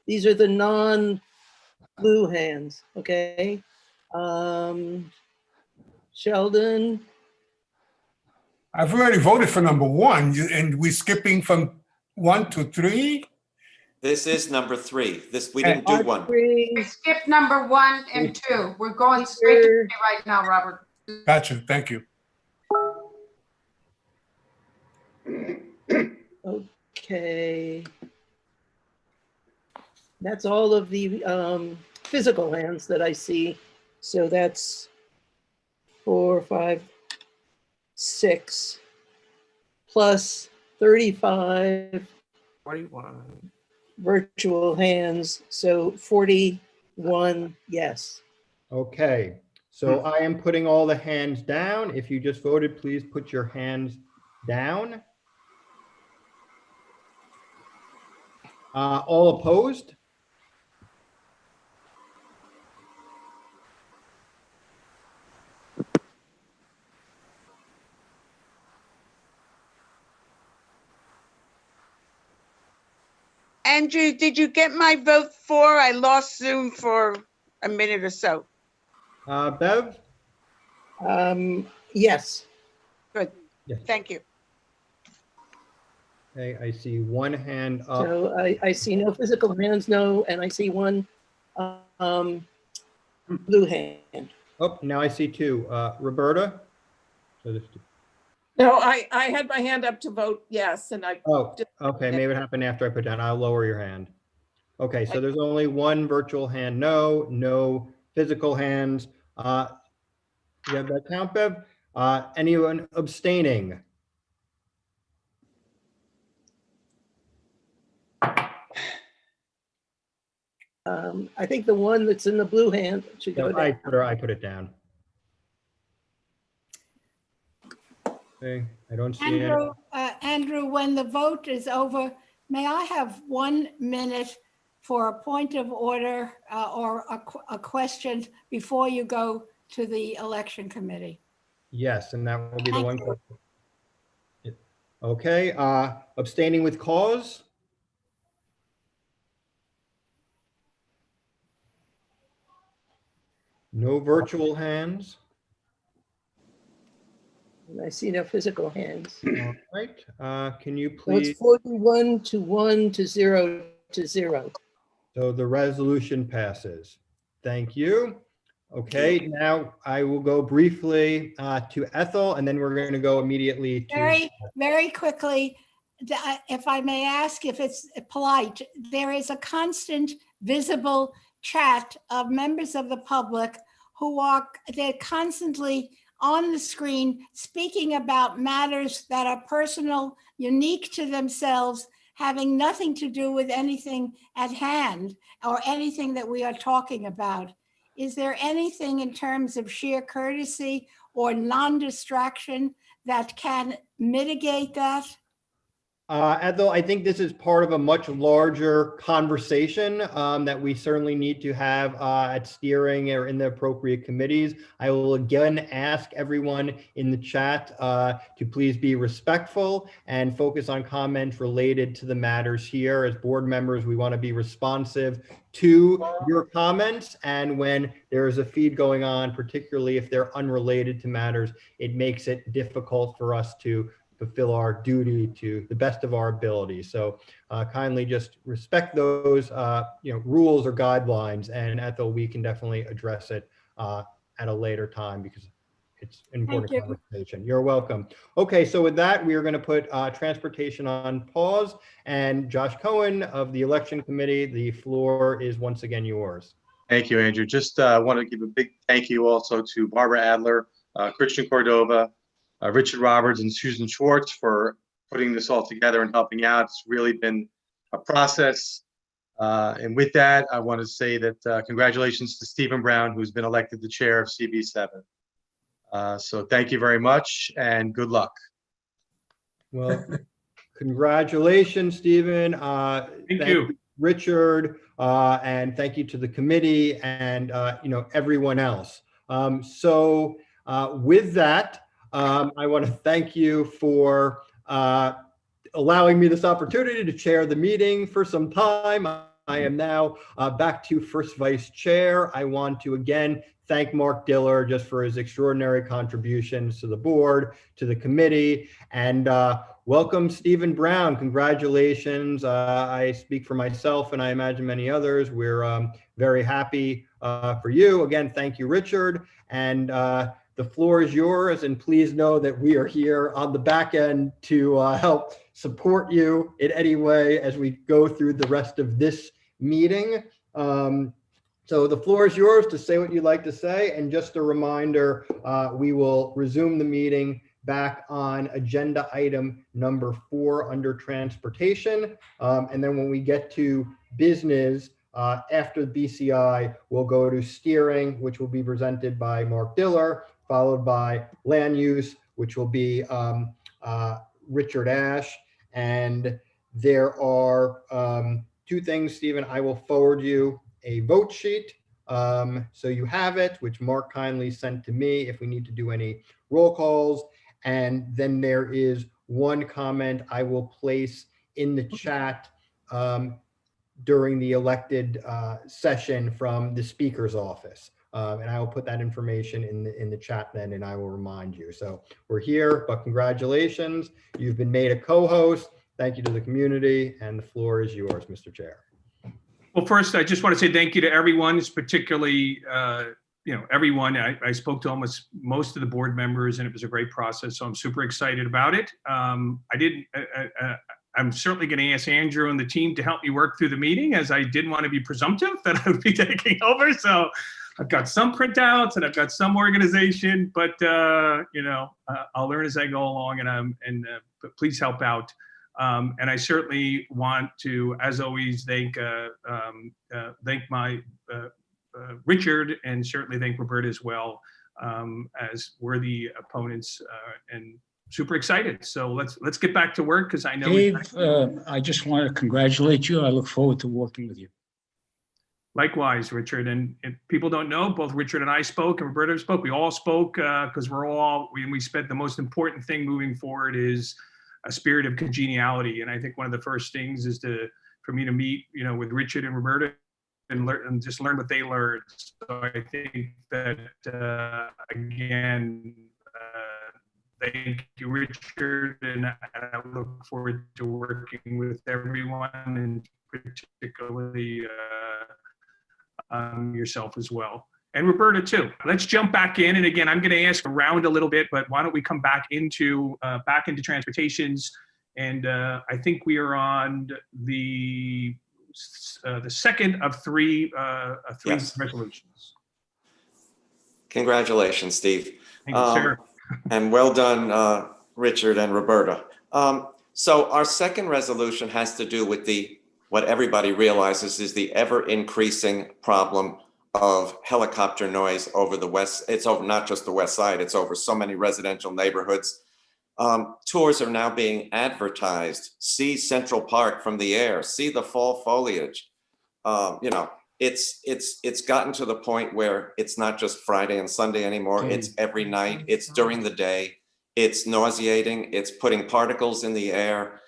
these are the non-blue hands, okay? Sheldon. I've already voted for number 1, and we're skipping from 1 to 3. This is number 3. We didn't do 1. We skipped number 1 and 2. We're going straight to 3 right now, Robert. Gotcha. Thank you. Okay. That's all of the physical hands that I see. So that's 4, 5, 6, plus 35. 41. Virtual hands, so 41, yes. Okay, so I am putting all the hands down. If you just voted, please put your hands down. All opposed? Andrew, did you get my vote for? I lost Zoom for a minute or so. Bev? Yes. Good. Yes. Thank you. Okay, I see one hand up. So I see no physical hands, no, and I see one blue hand. Oh, now I see two. Roberta? So there's two. No, I had my hand up to vote yes, and I. Oh, okay, maybe it happened after I put down. I'll lower your hand. Okay, so there's only one virtual hand, no physical hands. You have that count, Bev? Anyone abstaining? I think the one that's in the blue hand should go I down. put it down. Okay, I don't see it. Andrew, when the vote is over, may I have 1 minute for a point of order or a question before you go to the election committee? Yes, and that will be the Thank one. you. Okay, abstaining with cause? No virtual hands. And I see no physical hands. All right, can you So it's please? 41 to 1 to 0 to 0. So the resolution passes. Thank you. Okay, now I will go briefly to Ethel, and then we're going to go immediately to. Very quickly, if I may ask, if it's polite, there is a constant visible chat of members of the public who they're constantly on the screen speaking about matters that are personal, unique to themselves, having nothing to do with anything at hand or anything that we are talking about. Is there anything in terms of sheer courtesy or non-distraction that can mitigate that? Ethel, I think this is part of a much larger conversation that we certainly need to have at steering or in the appropriate committees. I will again ask everyone in the chat to please be respectful and focus on comments related to the matters here. As board members, we want to be responsive to your comments, and when there is a feed going on, particularly if they're unrelated to matters, it makes it difficult for us to fulfill our duty to the best of our ability. So kindly just respect those rules or guidelines, and Ethel, we can definitely address it at a later time because it's an important conversation. You're welcome. Okay, so with that, we are going to put transportation on pause, and Josh Cohen of the election committee, the floor is once again yours. Thank you, Andrew. Just want to give a big thank you also to Barbara Adler, Christian Cordova, Richard Roberts, and Susan Schwartz for putting this all together and helping out. It's really been a process. And with that, I want to say that congratulations to Stephen Brown, who's been elected the chair of CB7. So thank you very much and good luck. Well, congratulations, Stephen. Thank you, Richard, and thank you to the committee and everyone else. With that, I want to thank you for allowing me this opportunity to chair the meeting for some time. I am now back to first vice chair. I want to again thank Mark Diller just for his extraordinary contributions to the board, to the committee, and welcome Stephen Brown. Congratulations. I speak for myself and I imagine many others. We're very happy for you. Again, thank you, Richard. And the floor is yours, and please know that we are here on the back end to help support you in any way as we go through the rest of this meeting. So the floor is yours to say what you'd like to say. And just a reminder, we will resume the meeting back on agenda item number 4 under transportation. And then when we get to business, after the BCI, we'll go to steering, which will be presented by Mark Diller, followed by land use, which will be Richard Ash. And there are 2 things, Stephen. I will forward you a vote sheet so you have it, which Mark kindly sent to me if we need to do any roll calls. And then there is one comment I will place in the chat during the elected session from the speaker's office. And I will put that information in the chat then, and I will remind you. So we're here, but congratulations. You've been made a co-host. Thank you to the community, and the floor is yours, Mr. Chair. Well, first, I just want to say thank you to everyone, particularly, everyone. I spoke to almost most of the board members, and it was a great process. So I'm super excited about it. I'm certainly going to ask Andrew and the team to help me work through the meeting, as I didn't want to be presumptive that I would be taking over. So I've got some printouts and I've got some organization, but I'll learn as I go along, but please help out. And I certainly want to, as always, thank my Richard, and certainly thank Roberta as well, as worthy opponents, and super excited. So let's get back to work, because I know. Dave, I just want to congratulate you. I look forward to working with you. Likewise, Richard. And if people don't know, both Richard and I spoke, and Roberta spoke. We all spoke because we spent the most important thing moving forward is a spirit of congeniality. And I think one of the first things is for me to meet, with Richard and Roberta and just learn what they learned. So I think that, again, thank you, Richard, and I look forward to working with everyone, and particularly yourself as well. And Roberta too. Let's jump back in. And again, I'm going to ask around a little bit, but why don't we come back into transportations? And I think we are on the second of three Yes. resolutions. Congratulations, Steve. Thank you, sir. And well done, Richard and Roberta. So our second resolution has to do with what everybody realizes is the ever increasing problem of helicopter noise over the west. It's over not just the west side, it's over so many residential neighborhoods. Tours are now being advertised. See Central Park from the air, see the fall foliage. It's gotten to the point where it's not just Friday and Sunday anymore. It's every night, it's during the day. It's nauseating, it's putting particles in the air.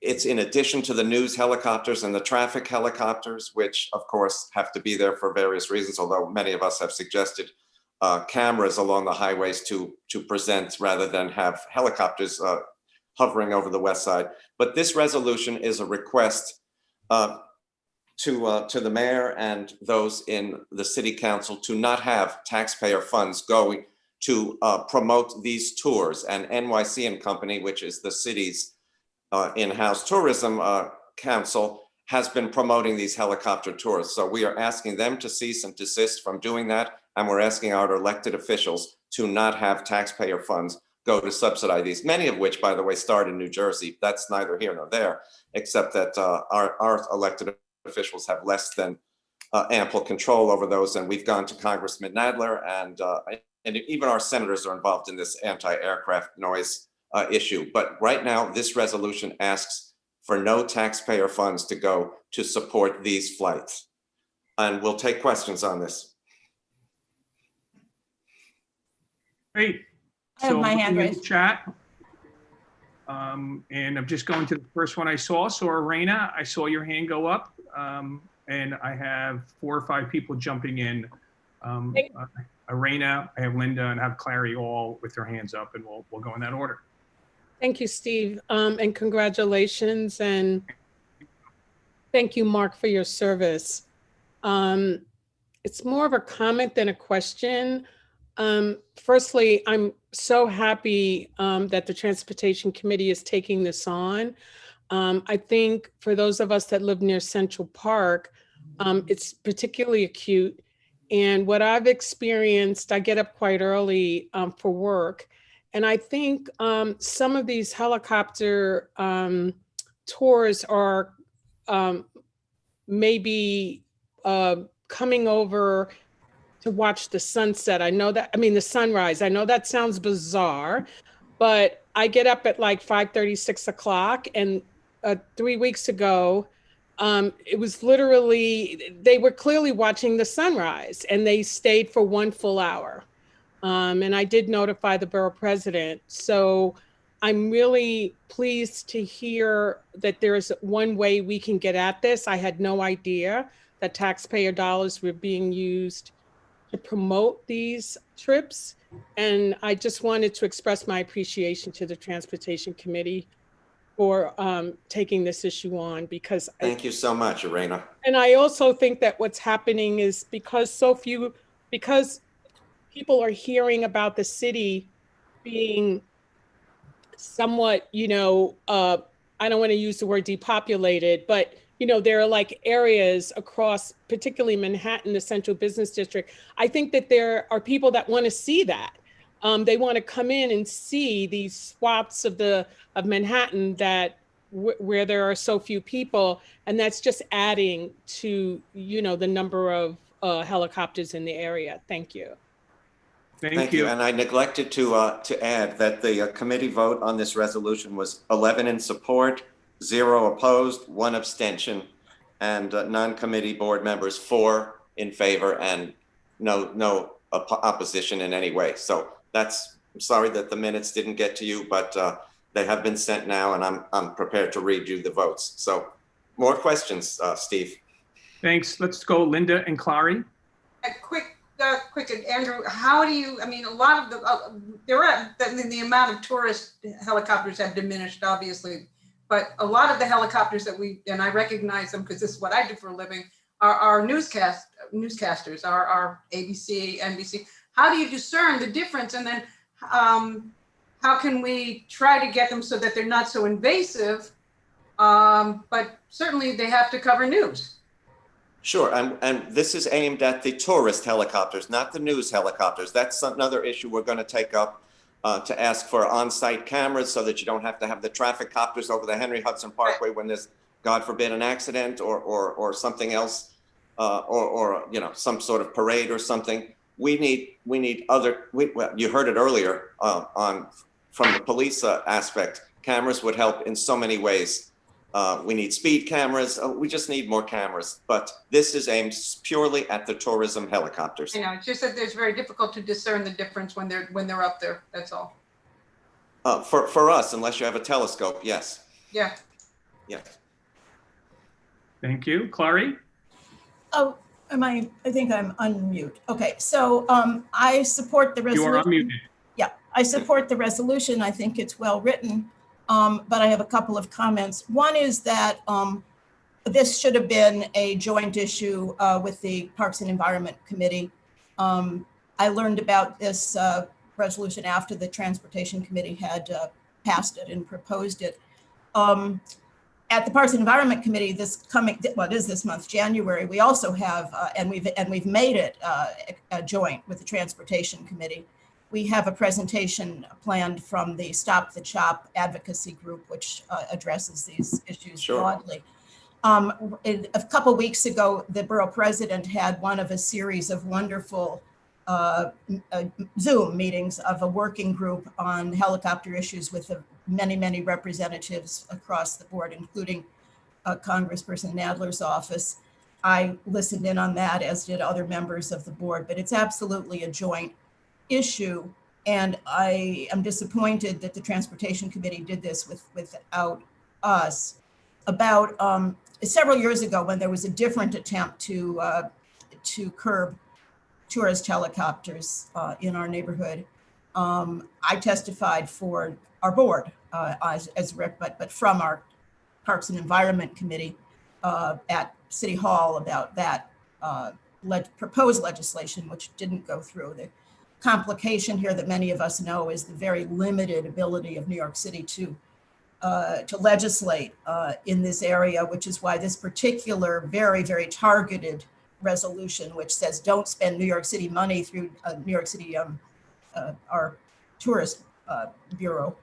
It's in addition to the news helicopters and the traffic helicopters, which of course have to be there for various reasons, although many of us have suggested cameras along the highways to present rather than have helicopters hovering over the west side. But this resolution is a request to the mayor and those in the city council to not have taxpayer funds going to promote these tours. And NYC and Company, which is the city's in-house tourism council, has been promoting these helicopter tours. So we are asking them to cease and desist from doing that. And we're asking our elected officials to not have taxpayer funds go to subsidize these, many of which, by the way, start in New Jersey. That's neither here nor there, except that our elected officials have less than ample control over those. And we've gone to Congressman Nadler, and even our senators are involved in this anti-aircraft noise issue. But right now, this resolution asks for no taxpayer funds to go to support these flights. And we'll take questions on this. Great. I have my hand looking in the raised. Chat. And I'm just going to the first one I saw. So Arena, I saw your hand go up. And I have 4 or 5 people jumping in. Arena, I have Linda, and I have Clary all with their hands up, and we'll go in that order. Thank you, Steve, and congratulations, and thank you, Mark, for your service. It's more of a comment than a question. Firstly, I'm so happy that the Transportation Committee is taking this on. I think for those of us that live near Central Park, it's particularly acute. And what I've experienced, I get up quite early for work. And I think some of these helicopter tours are maybe coming over to watch the sunset. The sunrise. I know that sounds bizarre, but I get up at like 5:30, 6 o'clock. And 3 weeks ago, it was literally, they were clearly watching the sunrise, and they stayed for 1 full hour. And I did notify the borough president. So I'm really pleased to hear that there's one way we can get at this. I had no idea that taxpayer dollars were being used to promote these trips. And I just wanted to express my appreciation to the Transportation Committee for taking this issue on, because Thank you so much, Irena. and I also think that what's happening is because people are hearing about the city being somewhat, I don't want to use the word depopulated, but there are like areas across, particularly Manhattan, the central business district. I think that there are people that want to see that. They want to come in and see these swaths of Manhattan that where there are so few people, and that's just adding to the number of helicopters in the area. Thank you. Thank you. And I neglected to add that the committee vote on this resolution was 11 in support, 0 opposed, 1 abstention, and non-committee board members 4 in favor, and no opposition in any way. So I'm sorry that the minutes didn't get to you, but they have been sent now, and I'm prepared to read you the votes. So more questions, Steve. Thanks. Let's go Linda and Clary. A quick, Andrew, how do you, I mean, a lot of the amount of tourist helicopters have diminished, obviously, but a lot of the helicopters that and I recognize them because this is what I do for a living, are newscasters, are ABC, NBC. How do you discern the difference? And then how can we try to get them so that they're not so invasive, but certainly they have to cover news? Sure, and this is aimed at the tourist helicopters, not the news helicopters. That's another issue we're going to take up, to ask for on-site cameras so that you don't have to have the traffic copters over the Henry Hudson Parkway when there's, God forbid, an accident or something else, or some sort of parade or something. We need other. Well, you heard it earlier from the police aspect. Cameras would help in so many ways. We need speed cameras. We just need more cameras. But this is aimed purely at the tourism helicopters. You know, it's just that it's very difficult to discern the difference when they're up there. That's all. For us, unless you have a telescope, yes. Yeah. Yeah. Thank you, Clary. Oh, I think I'm unmute. Okay, so I support the resolution. You are unmuted. Yeah, I support the resolution. I think it's well written. But I have a couple of comments. One is that this should have been a joint issue with the Parks and Environment Committee. I learned about this resolution after the Transportation Committee had passed it and proposed it. At the Parks and Environment Committee, it is this month, January, we also have, and we've made it a joint with the Transportation Committee. We have a presentation planned from the Stop the Chop advocacy group, which addresses these issues broadly. A couple of weeks ago, the borough president had one of a series of wonderful Zoom meetings of a working group on helicopter issues with many, many representatives across the board, including Congressperson Nadler's office. I listened in on that, as did other members of the board, but it's absolutely a joint issue. And I am disappointed that the Transportation Committee did this without us. About several years ago, when there was a different attempt to curb tourist helicopters in our neighborhood, I testified for our board as Rick, but from our Parks and Environment Committee at City Hall about that proposed legislation, which didn't go through. The complication here that many of us know is the very limited ability of New York City to legislate in this area, which is why this particular very, very targeted resolution, which says don't spend New York City money through New York City, our tourist bureau.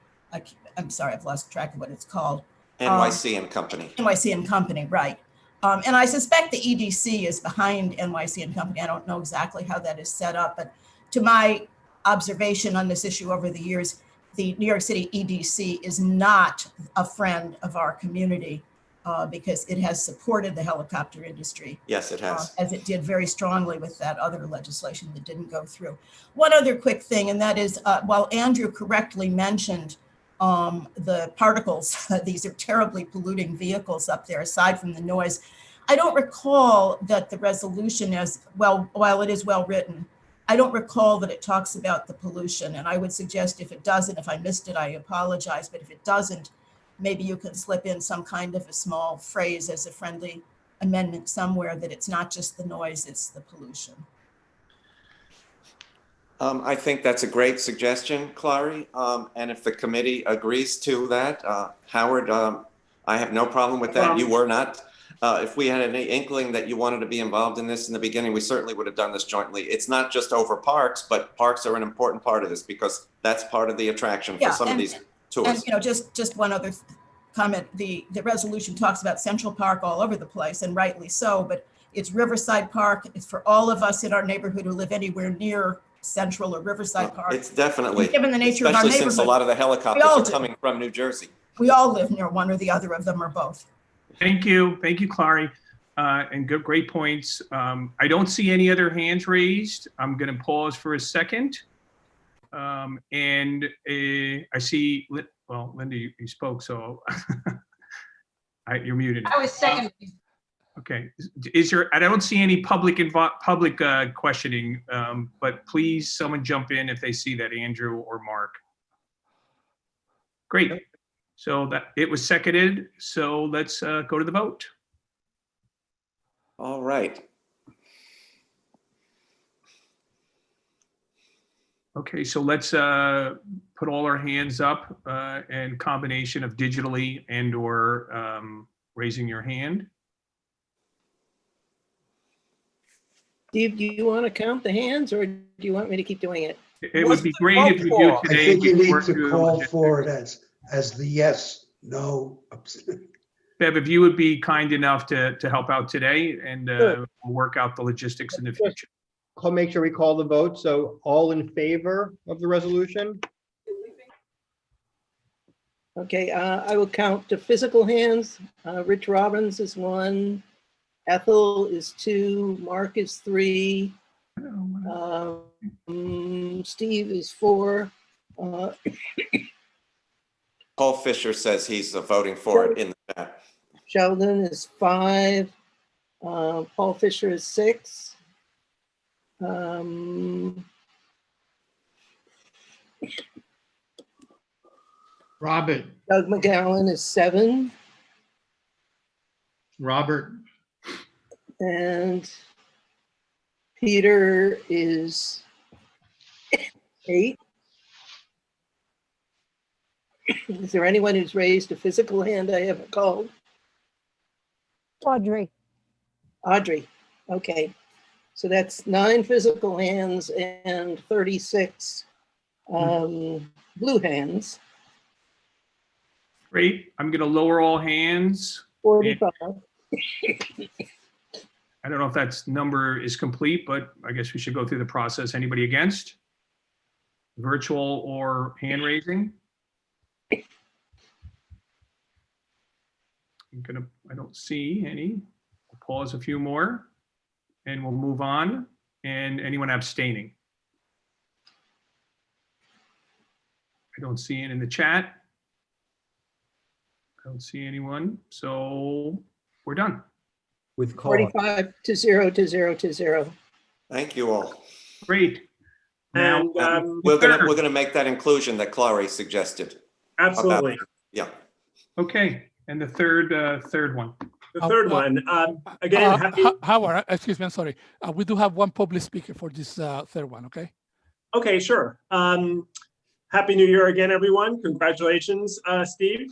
I'm sorry, I've lost track of what it's called. NYC and Company. NYC and Company, right. And I suspect the EDC is behind NYC and Company. I don't know exactly how that is set up, but to my observation on this issue over the years, the New York City EDC is not a friend of our community because it has supported the helicopter industry. Yes, it has. As it did very strongly with that other legislation that didn't go through. One other quick thing, and that is, while Andrew correctly mentioned the particles. These are terribly polluting vehicles up there, aside from the noise. I don't recall that the resolution is, well, while it is well written, I don't recall that it talks about the pollution. And I would suggest if it doesn't, if I missed it, I apologize. But if it doesn't, maybe you can slip in some kind of a small phrase as a friendly amendment somewhere that it's not just the noise, it's the pollution. I think that's a great suggestion, Clary. And if the committee agrees to that, Howard, I have no problem with that. You were not. If we had any inkling that you wanted to be involved in this in the beginning, we certainly would have done this jointly. It's not just over parks, but parks are an important part of this because that's part of the attraction for some of these tours. And, you know, just one other comment. The resolution talks about Central Park all over the place, and rightly so, but it's Riverside Park. It's for all of us in our neighborhood who live anywhere near Central or Riverside Park. It's definitely, given the nature of our especially since a neighborhood, lot of the helicopters are coming from New Jersey. We all live near one or the other of them or both. Thank you, Clary, and great points. I don't see any other hands raised. I'm going to pause for a second. And I see, well, Linda, you spoke, so you're muted. I was second. Okay, I don't see any public questioning, but please someone jump in if they see that, Andrew or Mark. Great, so that it was seconded, so let's go to the vote. All right. Okay, so let's put all our hands up and combination of digitally and or raising your hand. Steve, do you want to count the hands or do you want me to keep doing it? It would be great if you do today. I think you need to call for it as the yes, no. Bev, if you would be kind enough to help out today and we'll work out the logistics in the future. I'll make sure we call the vote. So all in favor of the resolution? Okay, I will count the physical hands. Rich Robbins is 1. Ethel is 2. Mark is 3. Steve is 4. Paul Fisher says he's voting for it in the chat. Sheldon is 5. Paul Fisher is 6. Robert. Doug McGowan is 7. Robert. And Peter is 8. Is there anyone who's raised a physical hand I haven't called? Audrey. Audrey, okay. So that's 9 physical hands and 36 blue hands. Great, I'm gonna lower all hands. 45. I don't know if that number is complete, but I guess we should go through the process. Anybody against? Virtual or hand raising? I don't see any. I'll pause a few more and we'll move on. And anyone abstaining? I don't see it in the chat. I don't see anyone, so we're done. With 45 to 0 to 0 to 0. Thank you all. Great. Now we're gonna make that inclusion that Clary suggested. Absolutely. Yeah. Okay, and the third one. The third one, again, happy. Howard, excuse me, I'm sorry. We do have one public speaker for this third one, okay? Okay, sure. Happy New Year again, everyone. Congratulations, Steve.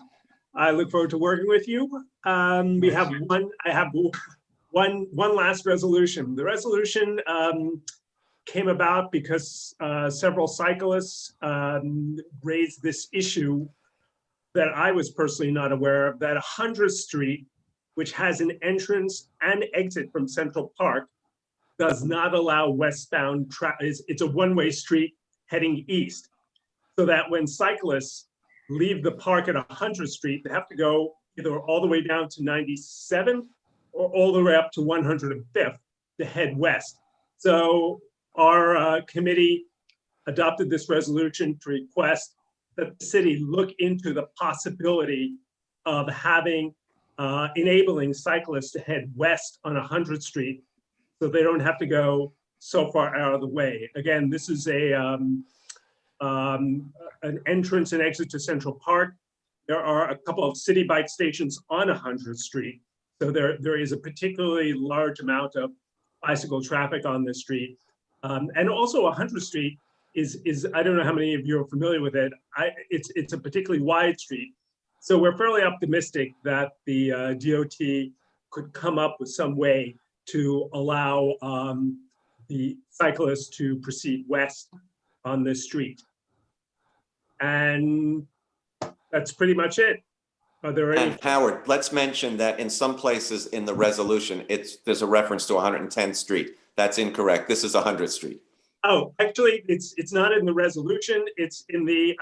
I look forward to working with you. I have one last resolution. The resolution came about because several cyclists raised this issue that I was personally not aware of, that 100th Street, which has an entrance and exit from Central Park, does not allow westbound traffic. It's a one-way street heading east. So that when cyclists leave the park at 100th Street, they have to go either all the way down to 97th or all the way up to 105th to head west. So our committee adopted this resolution to request that the city look into the possibility of having, enabling cyclists to head west on 100th Street so they don't have to go so far out of the way. Again, this is an entrance and exit to Central Park. There are a couple of city bike stations on 100th Street. So there is a particularly large amount of bicycle traffic on this street. And also 100th Street is I don't know how many of you are familiar with it. It's a particularly wide street. So we're fairly optimistic that the DOT could come up with some way to allow the cyclists to proceed west on this street. And that's pretty much it. Are there any? And Howard, let's mention that in some places in the resolution, there's a reference to 110th Street. That's incorrect. This is 100th Street. Oh, actually, it's not in the resolution. It's in the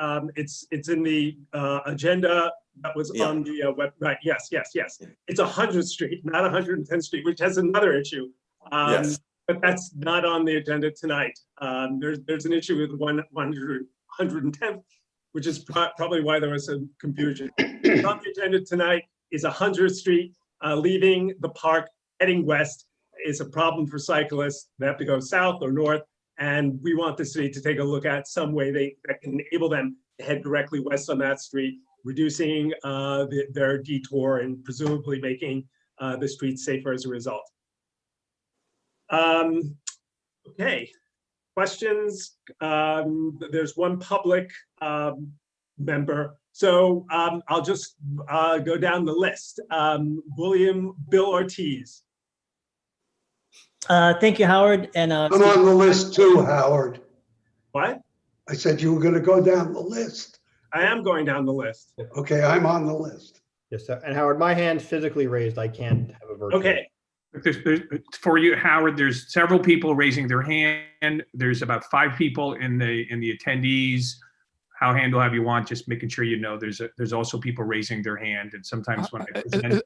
agenda that was on the web. Right. Yes. It's 100th Street, not 110th Street, which has another issue. Yes. But that's not on the agenda tonight. There's an issue with 110th, which is probably why there was some confusion. What's on the agenda tonight is 100th Street, leaving the park, heading west is a problem for cyclists. They have to go south or north. And we want the city to take a look at some way that can enable them to head directly west on that street, reducing their detour and presumably making the street safer as a result. Okay, questions? There's one public member. So I'll just go down the list. Bill Ortiz. Thank you, Howard. And I'm on the list too, Howard. What? I said you were going to go down the list. I am going down the list. Okay, I'm on the list. Yes, sir. And Howard, my hand's physically raised. I can't have a virtual. Okay. For you, Howard, there's several people raising their hand. There's about 5 people in the attendees. How handle have you want? Just making sure you know there's also people raising their hand, and sometimes when I present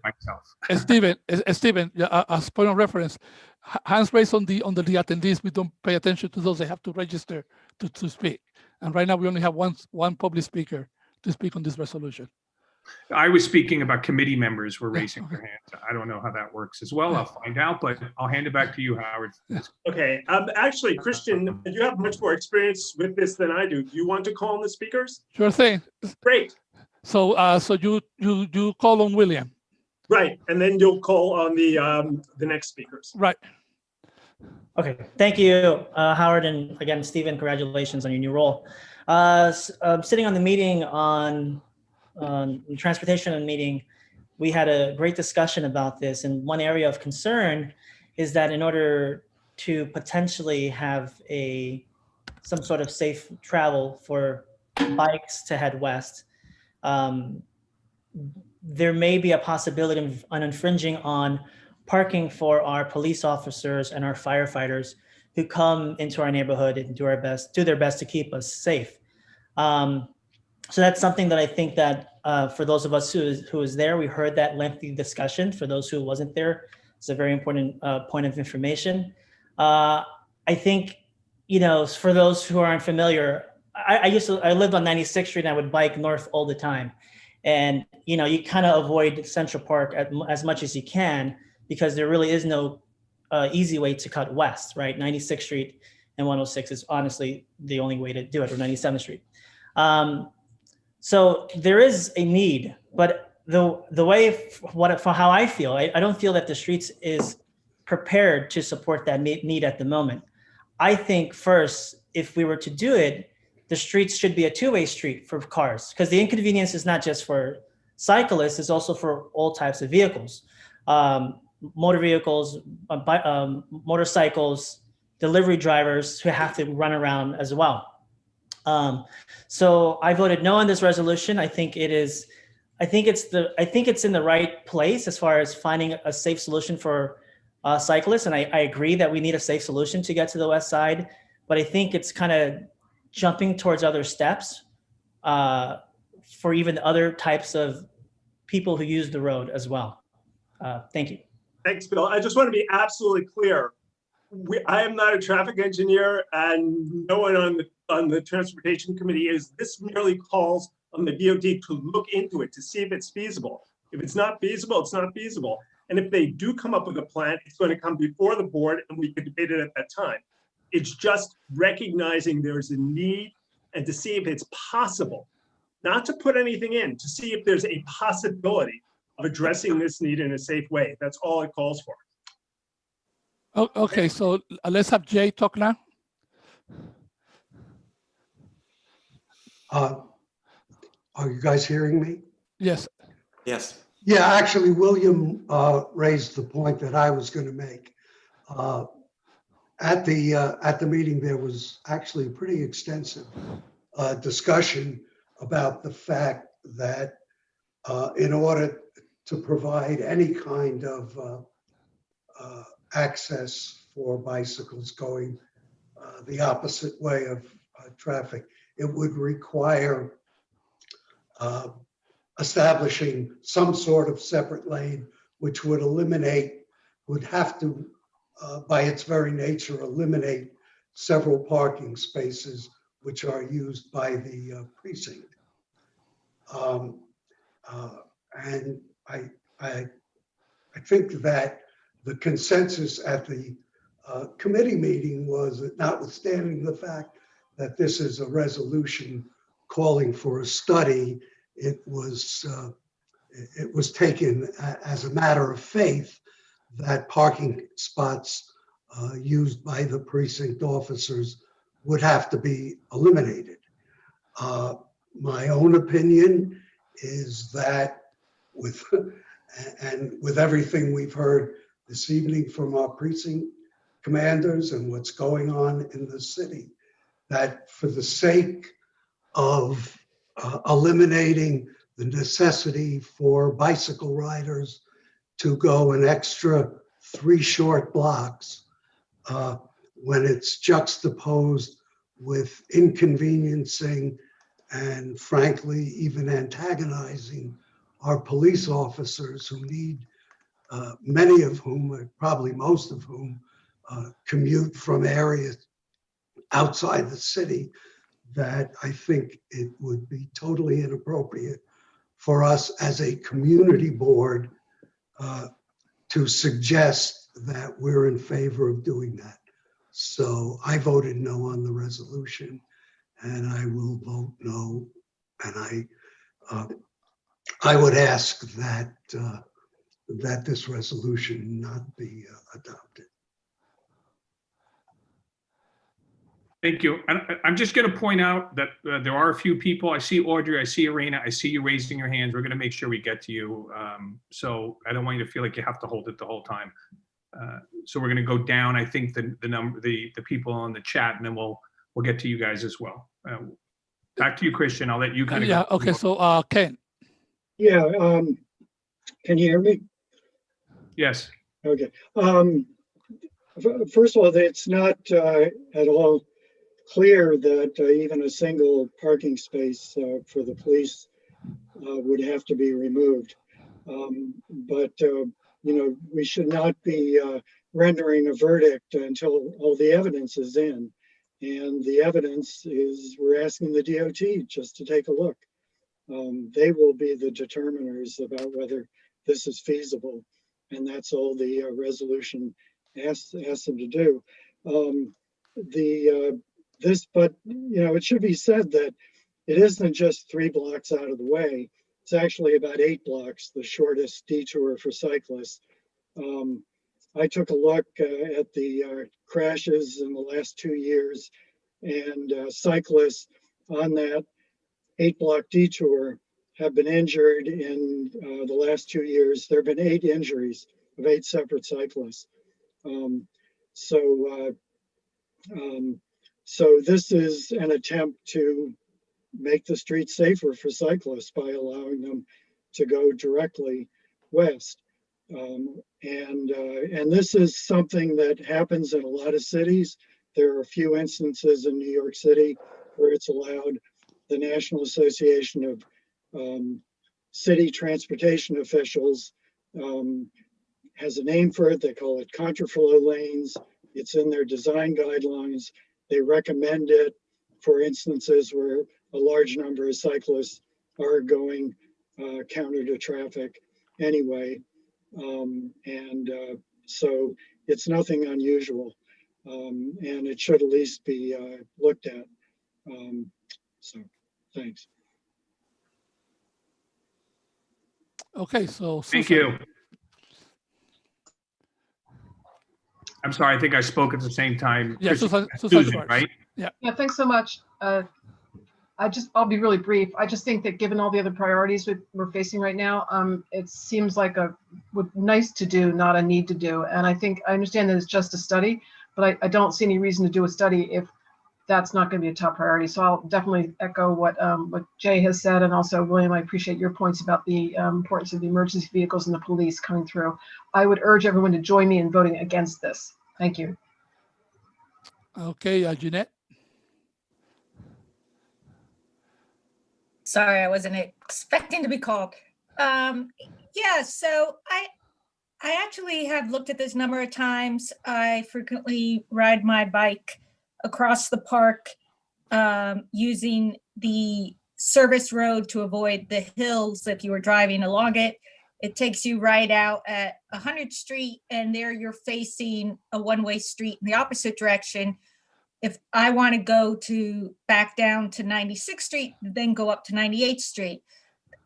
myself. Stephen, as point of reference, hands raised on the attendees. We don't pay attention to those. They have to register to speak. And right now we only have one public speaker to speak on this resolution. I was speaking about committee members were raising their hands. I don't know how that works as well. I'll find out, but I'll hand it back to you, Howard. Okay. Actually, Christian, you have much more experience with this than I do. Do you want to call on the speakers? Sure thing. Great. So you call on William. Right, and then you'll call on the next speakers. Right. Okay. Thank you, Howard, and again, Stephen, congratulations on your new role. Sitting on the meeting on transportation meeting, we had a great discussion about this. And one area of concern is that in order to potentially have some sort of safe travel for bikes to head west, there may be a possibility of infringing on parking for our police officers and our firefighters who come into our neighborhood and do their best to keep us safe. So that's something that I think that for those of us who was there, we heard that lengthy discussion. For those who wasn't there, it's a very important point of information. I think, for those who aren't familiar, I lived on 96th Street and I would bike north all the time. And, you kind of avoid Central Park as much as you can because there really is no easy way to cut west, right? 96th Street and 106 is honestly the only way to do it, or 97th Street. So there is a need, but the way for how I feel, I don't feel that the streets is prepared to support that need at the moment. I think first, if we were to do it, the streets should be a two-way street for cars, because the inconvenience is not just for cyclists, it's also for all types of vehicles, motor vehicles, motorcycles, delivery drivers who have to run around as well. So I voted no on this resolution. I think it's in the right place as far as finding a safe solution for cyclists. And I agree that we need a safe solution to get to the west side, but I think it's kind of jumping towards other steps for even other types of people who use the road as well. Thank you. Thanks, Bill. I just want to be absolutely clear. I am not a traffic engineer, and no one on on the Transportation Committee is this merely calls on the DOT to look into it, to see if it's feasible. If it's not feasible, it's not feasible. And if they do come up with a plan, it's going to come before the board and we can debate it at that time. It's just recognizing there's a need and to see if it's possible, not to put anything in, to see if there's a possibility of addressing this need in a safe way. That's all it calls for. Oh, okay, so let's have Jay talk now. Are you guys hearing me? Yes. Yes. Yeah, actually, William raised the point that I was going to make. At the meeting, there was actually a pretty extensive discussion about the fact that in order to provide any kind of access for bicycles going the opposite way of traffic, it would require establishing some sort of separate lane, which would have to, by its very nature, eliminate several parking spaces which are used by the precinct. And I think that the consensus at the committee meeting was that, notwithstanding the fact that this is a resolution calling for a study, it was taken as a matter of faith that parking spots used by the precinct officers would have to be eliminated. My own opinion is that with everything we've heard this evening from our precinct commanders and what's going on in the city, that for the sake of eliminating the necessity for bicycle riders to go an extra 3 short blocks when it's juxtaposed with inconveniencing and frankly even antagonizing our police officers who need, many of whom, probably most of whom, commute from areas outside the city, that I think it would be totally inappropriate for us as a community board to suggest that we're in favor of doing that. So I voted no on the resolution, and I will vote no. And I would ask that that this resolution not be adopted. Thank you. And I'm just going to point out that there are a few people. I see Audrey, I see Irina, I see you raising your hands. We're going to make sure we get to you. So I don't want you to feel like you have to hold it the whole time. So we're going to go down, I think, the people on the chat, and then we'll get to you guys as well. Back to you, Christian. I'll let you kind of Yeah, okay, so Ken. Yeah, can you hear me? Yes. Okay. First of all, it's not at all clear that even a single parking space for the police would have to be removed. But you know, we should not be rendering a verdict until all the evidence is in. And the evidence is, we're asking the DOT just to take a look. They will be the determiners about whether this is feasible. And that's all the resolution asks them to do. But you know, it should be said that it isn't just 3 blocks out of the way. It's actually about 8 blocks, the shortest detour for cyclists. I took a look at the crashes in the last 2 years, and cyclists on that 8-block detour have been injured in the last 2 years. There have been 8 injuries of 8 separate cyclists. So this is an attempt to make the streets safer for cyclists by allowing them to go directly west. And this is something that happens in a lot of cities. There are a few instances in New York City where it's allowed. The National Association of City Transportation Officials has a name for it. They call it contraflow lanes. It's in their design guidelines. They recommend it for instances where a large number of cyclists are going counter to traffic anyway. So it's nothing unusual, and it should at least be looked at. So thanks. Okay, so Thank Susan. you. I'm sorry, I think I spoke at the same time. Yeah, Susan, Susan Schwartz. right? Yeah. Yeah, thanks so much. I'll be really brief. I just think that given all the other priorities we're facing right now, it seems like a nice to do, not a need to do. And I understand that it's just a study, but I don't see any reason to do a study if that's not going to be a top priority. So I'll definitely echo what Jay has said. And also, William, I appreciate your points about the importance of the emergency vehicles and the police coming through. I would urge everyone to join me in voting against this. Thank you. Okay, Jeanette. Sorry, I wasn't expecting to be called. Yeah, so I actually have looked at this a number of times. I frequently ride my bike across the park using the service road to avoid the hills if you were driving along it. It takes you right out at 100th Street, and there you're facing a one-way street in the opposite direction. If I want to go back down to 96th Street, then go up to 98th Street.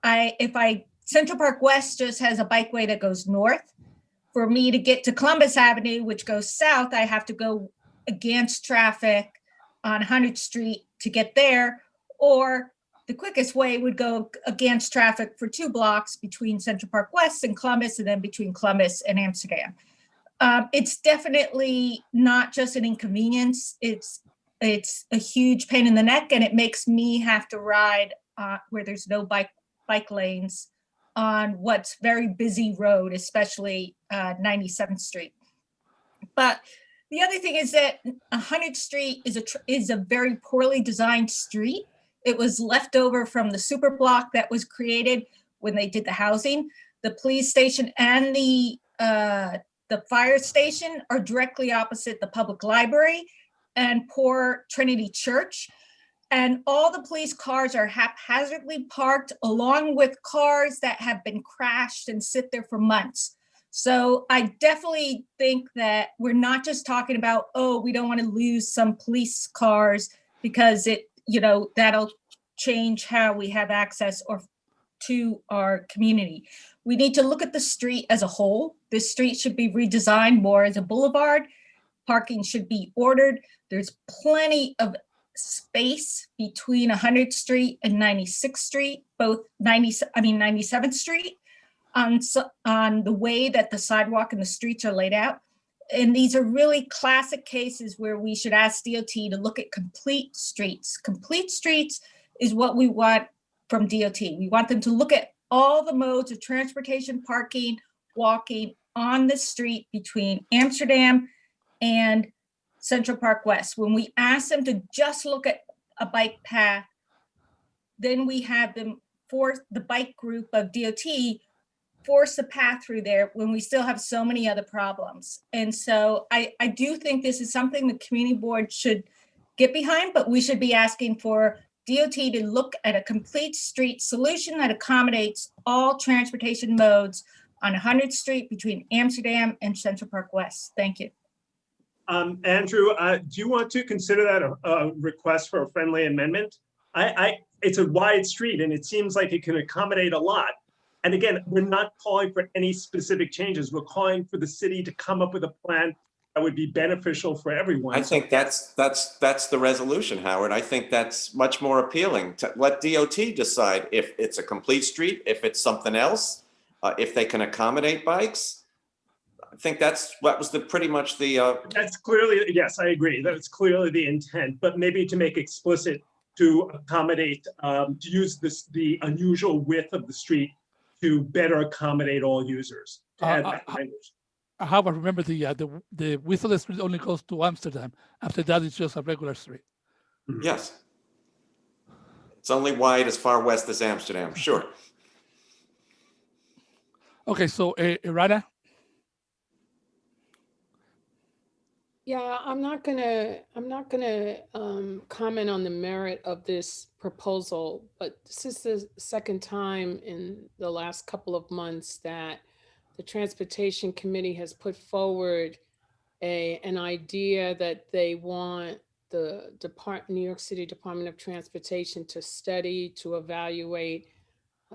Central Park West just has a bikeway that goes north. For me to get to Columbus Avenue, which goes south, I have to go against traffic on 100th Street to get there, or the quickest way would go against traffic for 2 blocks between Central Park West and Columbus, and then between Columbus and Amsterdam. It's definitely not just an inconvenience. It's a huge pain in the neck, and it makes me have to ride where there's no bike lanes on what's very busy road, especially 97th Street. But the other thing is that 100th Street is a very poorly designed street. It was left over from the super block that was created when they did the housing. The police station and the fire station are directly opposite the public library and poor Trinity Church. And all the police cars are haphazardly parked along with cars that have been crashed and sit there for months. So I definitely think that we're not just talking about, oh, we don't want to lose some police cars because that'll change how we have access to our community. We need to look at the street as a whole. This street should be redesigned more as a boulevard. Parking should be ordered. There's plenty of space between 100th Street and 96th Street, 97th Street, on the way that the sidewalk and the streets are laid out. And these are really classic cases where we should ask DOT to look at complete streets. Complete streets is what we want from DOT. We want them to look at all the modes of transportation, parking, walking on the street between Amsterdam and Central Park West. When we ask them to just look at a bike path, then we have them force the bike group of DOT force a path through there when we still have so many other problems. And so I do think this is something the community board should get behind, but we should be asking for DOT to look at a complete street solution that accommodates all transportation modes on 100th Street between Amsterdam and Central Park West. Thank you. Andrew, do you want to consider that a request for a friendly amendment? It's a wide street and it seems like it can accommodate a lot. And again, we're not calling for any specific changes. We're calling for the city to come up with a plan that would be beneficial for everyone. I think that's the resolution, Howard. I think that's much more appealing to let DOT decide if it's a complete street, if it's something else, if they can accommodate bikes. I think that was pretty much the. That's clearly, yes, I agree. That's clearly the intent, but maybe to make explicit to accommodate, to use the unusual width of the street to better accommodate all users. However, remember the width of the street only goes to Amsterdam. After that, it's just a regular street. Yes. It's only wide as far west as Amsterdam, sure. Okay, so Rana? Yeah, I'm not gonna comment on the merit of this proposal, but this is the second time in the last couple of months that the Transportation Committee has put forward an idea that they want the New York City Department of Transportation to study, to evaluate.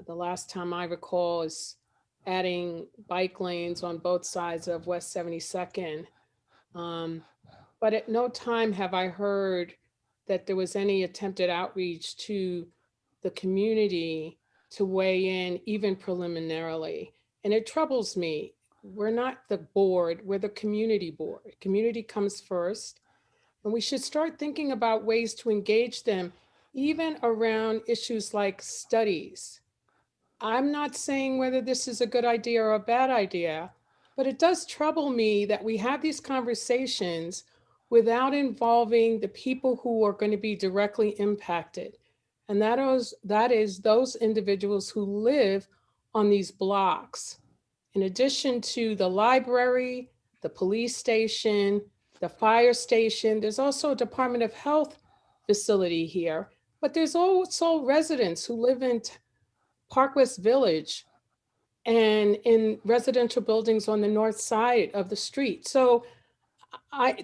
The last time I recall is adding bike lanes on both sides of West 72nd. But at no time have I heard that there was any attempted outreach to the community to weigh in even preliminarily. And it troubles me. We're not the board, we're the community board. Community comes first. And we should start thinking about ways to engage them, even around issues like studies. I'm not saying whether this is a good idea or a bad idea, but it does trouble me that we have these conversations without involving the people who are going to be directly impacted. And that is those individuals who live on these blocks. In addition to the library, the police station, the fire station, there's also a Department of Health facility here, but there's also residents who live in Park West Village and in residential buildings on the north side of the street. So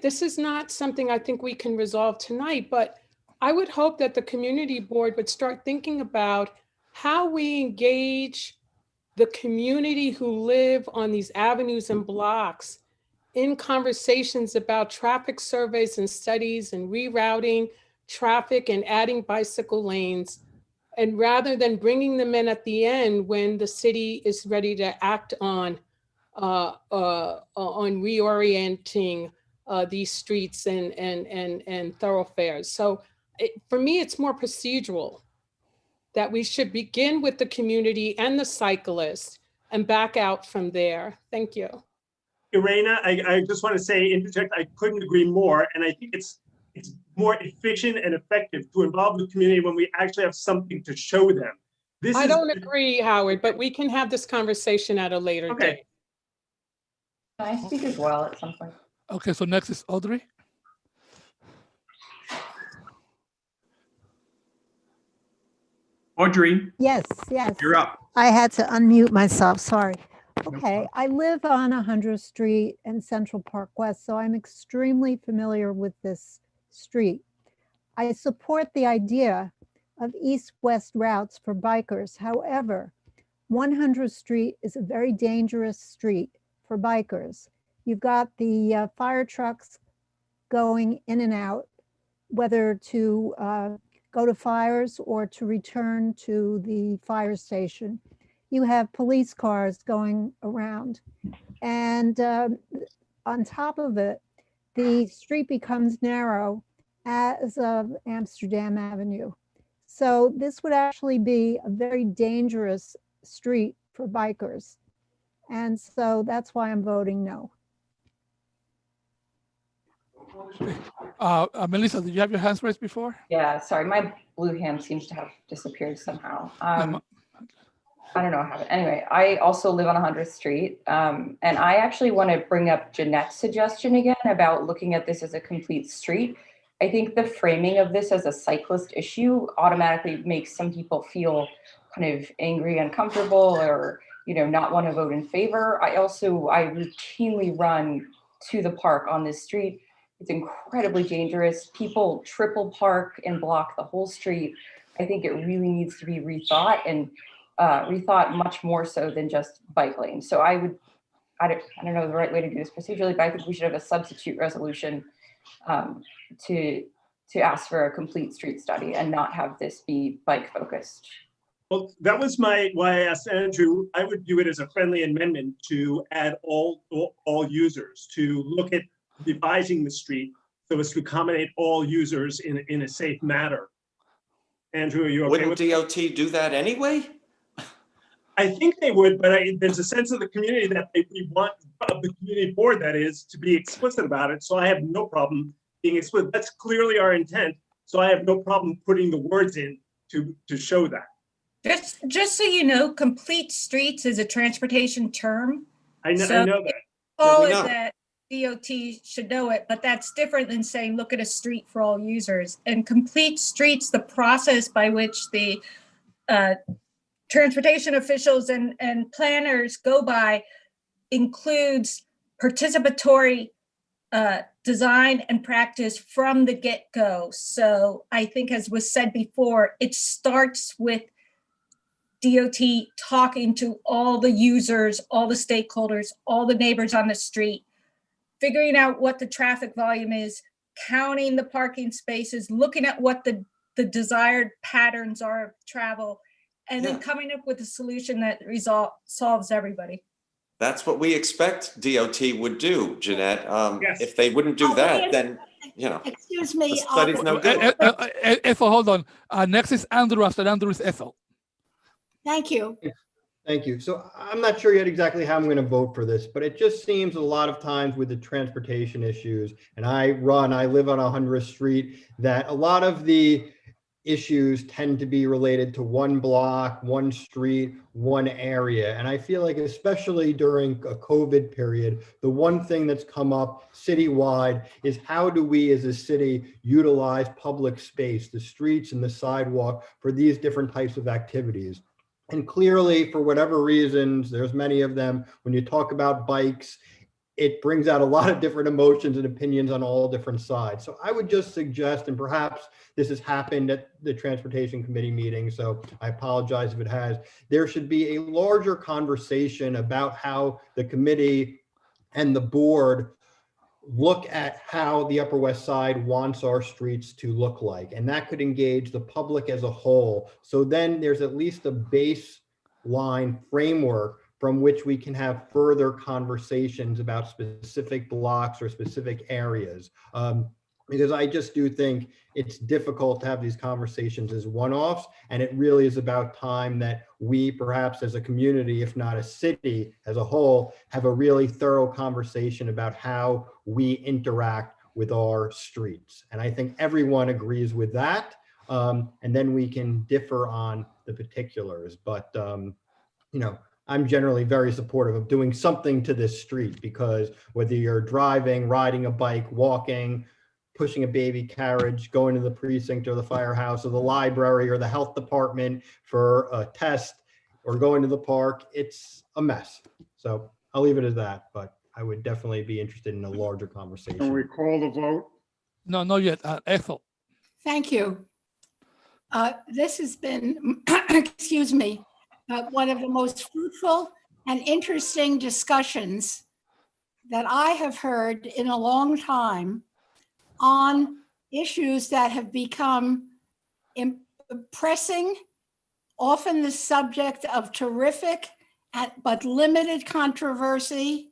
this is not something I think we can resolve tonight, but I would hope that the community board would start thinking about how we engage the community who live on these avenues and blocks in conversations about traffic surveys and studies and rerouting traffic and adding bicycle lanes. And rather than bringing them in at the end when the city is ready to act on reorienting these streets and thoroughfares. So for me, it's more procedural that we should begin with the community and the cyclists and back out from there. Thank you. Irena, I just want to say, interject, I couldn't agree more. And I think it's more efficient and effective to involve the community when we actually have something to show them. I don't agree, Howard, but we can have this conversation at a later date. Can I speak as well at some point? Okay, so next is Audrey. Audrey, Yes, you're up. I had to unmute myself, sorry. Okay, I live on 100th Street and Central Park West, so I'm extremely familiar with this street. I support the idea of east-west routes for bikers. However, 100th Street is a very dangerous street for bikers. You've got the fire trucks going in and out, whether to go to fires or to return to the fire station. You have police cars going around. And on top of it, the street becomes narrow as of Amsterdam Avenue. So this would actually be a very dangerous street for bikers. And so that's why I'm voting no. Melissa, did you have your hands raised before? Yeah, sorry, my blue hand seems to have disappeared somehow. I don't know how. Anyway, I also live on 100th Street, and I actually want to bring up Jeanette's suggestion again about looking at this as a complete street. I think the framing of this as a cyclist issue automatically makes some people feel kind of angry, uncomfortable, or not want to vote in favor. I routinely run to the park on this street. It's incredibly dangerous. People triple park and block the whole street. I think it really needs to be rethought, and rethought much more so than just bike lanes. So I don't know the right way to do this procedurally, but I think we should have a substitute resolution to ask for a complete street study and not have this be bike focused. Well, that was why I asked Andrew. I would view it as a friendly amendment to add all users, to look at devising the street so as to accommodate all users in a safe manner. Andrew, are you okay Wouldn't with DOT do that anyway? I think they would, but there's a sense of the community that we want the community board, that is, to be explicit about it. So I have no problem being explicit. That's clearly our intent. So I have no problem putting the words in to show that. Just so you know, complete streets is a transportation term. I know that. Call it that. DOT should know it, but that's different than saying, look at a street for all users. And complete streets, the process by which the transportation officials and planners go by includes participatory design and practice from the get-go. So I think, as was said before, it starts with DOT talking to all the users, all the stakeholders, all the neighbors on the street, figuring out what the traffic volume is, counting the parking spaces, looking at what the desired patterns are of travel, and then coming up with a solution that solves everybody. That's what we expect DOT would do, Jeanette. If they wouldn't do that, then, you know. Excuse me. The study's no good. Ethel, hold on. Next is Andrew. After Andrew is Ethel. Thank you. Thank you. So I'm not sure yet exactly how I'm going to vote for this, but it just seems a lot of times with the transportation issues, and I live on 100th Street, that a lot of the issues tend to be related to one block, one street, one area. And I feel like, especially during a COVID period, the one thing that's come up citywide is how do we as a city utilize public space, the streets and the sidewalk, for these different types of activities. And clearly, for whatever reasons, there's many of them, when you talk about bikes, it brings out a lot of different emotions and opinions on all different sides. So I would just suggest, and perhaps this has happened at the Transportation Committee meeting, so I apologize if it has, there should be a larger conversation about how the committee and the board look at how the Upper West Side wants our streets to look like. And that could engage the public as a whole. So then there's at least a baseline framework from which we can have further conversations about specific blocks or specific areas. Because I just do think it's difficult to have these conversations as one-offs, and it really is about time that we, perhaps as a community, if not a city as a whole, have a really thorough conversation about how we interact with our streets. And I think everyone agrees with that. And then we can differ on the particulars, but you know, I'm generally very supportive of doing something to this street, because whether you're driving, riding a bike, walking, pushing a baby carriage, going to the precinct or the firehouse or the library or the health department for a test, or going to the park, it's a mess. So I'll leave it as that, but I would definitely be interested in a larger conversation. Can we call the vote? No, not yet. Ethel. Thank you. This has been, excuse me, one of the most fruitful and interesting discussions that I have heard in a long time on issues that have become pressing, often the subject of terrific but limited controversy.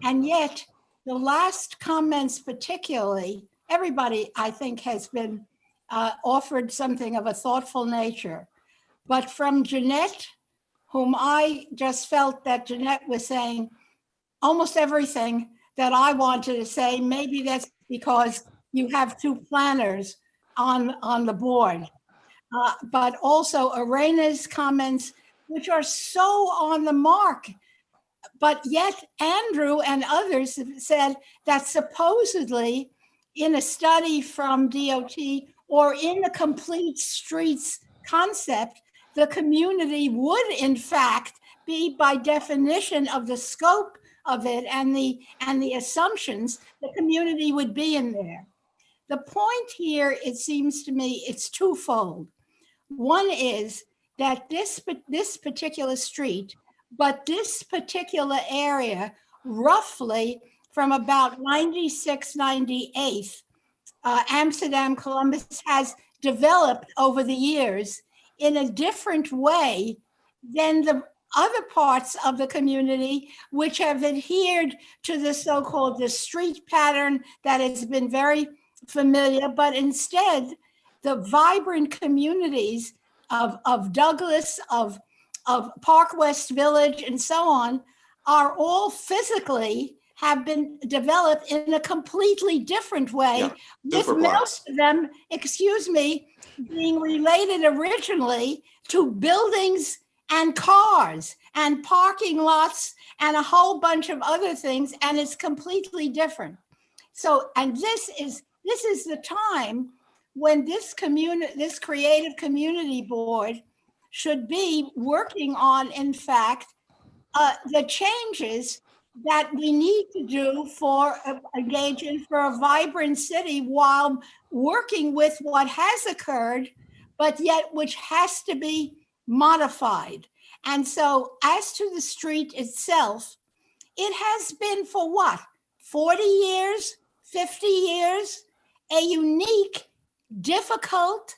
And yet the last comments particularly, everybody I think has been offered something of a thoughtful nature. But from Jeanette, whom I just felt that Jeanette was saying almost everything that I wanted to say. Maybe that's because you have two planners on the board. But also Arena's comments, which are so on the mark. But yet Andrew and others have said that supposedly in a study from DOT or in the complete streets concept, the community would in fact be, by definition of the scope of it and the assumptions, the community would be in there. The point here, it seems to me, it's twofold. One is that this particular street, but this particular area, roughly from about 96, 98, Amsterdam, Columbus has developed over the years in a different way than the other parts of the community, which have adhered to the so-called the street pattern that has been very familiar, but instead the vibrant communities of Douglas, of Park West Village, and so on, are all physically have been developed in a completely different way, with most of them, excuse me, being related originally to buildings and cars and parking lots and a whole bunch of other things, and it's completely different. So, and this is the time when this creative community board should be working on, in fact, the changes that we need to do for engaging for a vibrant city while working with what has occurred, but yet which has to be modified. And so as to the street itself, it has been for what, 40 years, 50 years, a unique, difficult,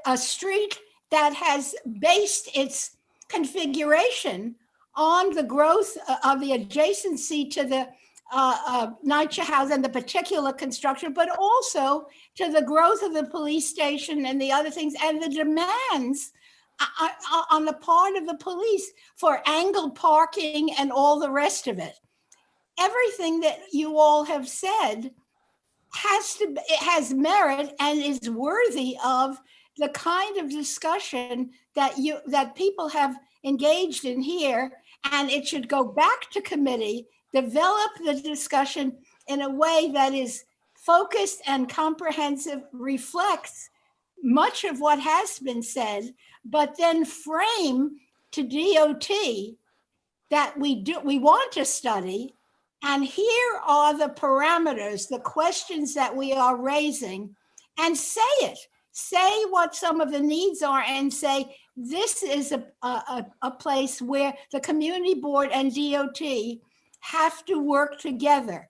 a street that has based its configuration on the growth of the adjacency to the NYCHA house and the particular construction, but also to the growth of the police station and the other things and the demands on the part of the police for angled parking and all the rest of it. Everything that you all have said has merit and is worthy of the kind of discussion that people have engaged in here, and it should go back to committee, develop the discussion in a way that is focused and comprehensive, reflects much of what has been said, but then frame to DOT that we want to study. And here are the parameters, the questions that we are raising, and say it. Say what some of the needs are and say, this is a place where the community board and DOT have to work together.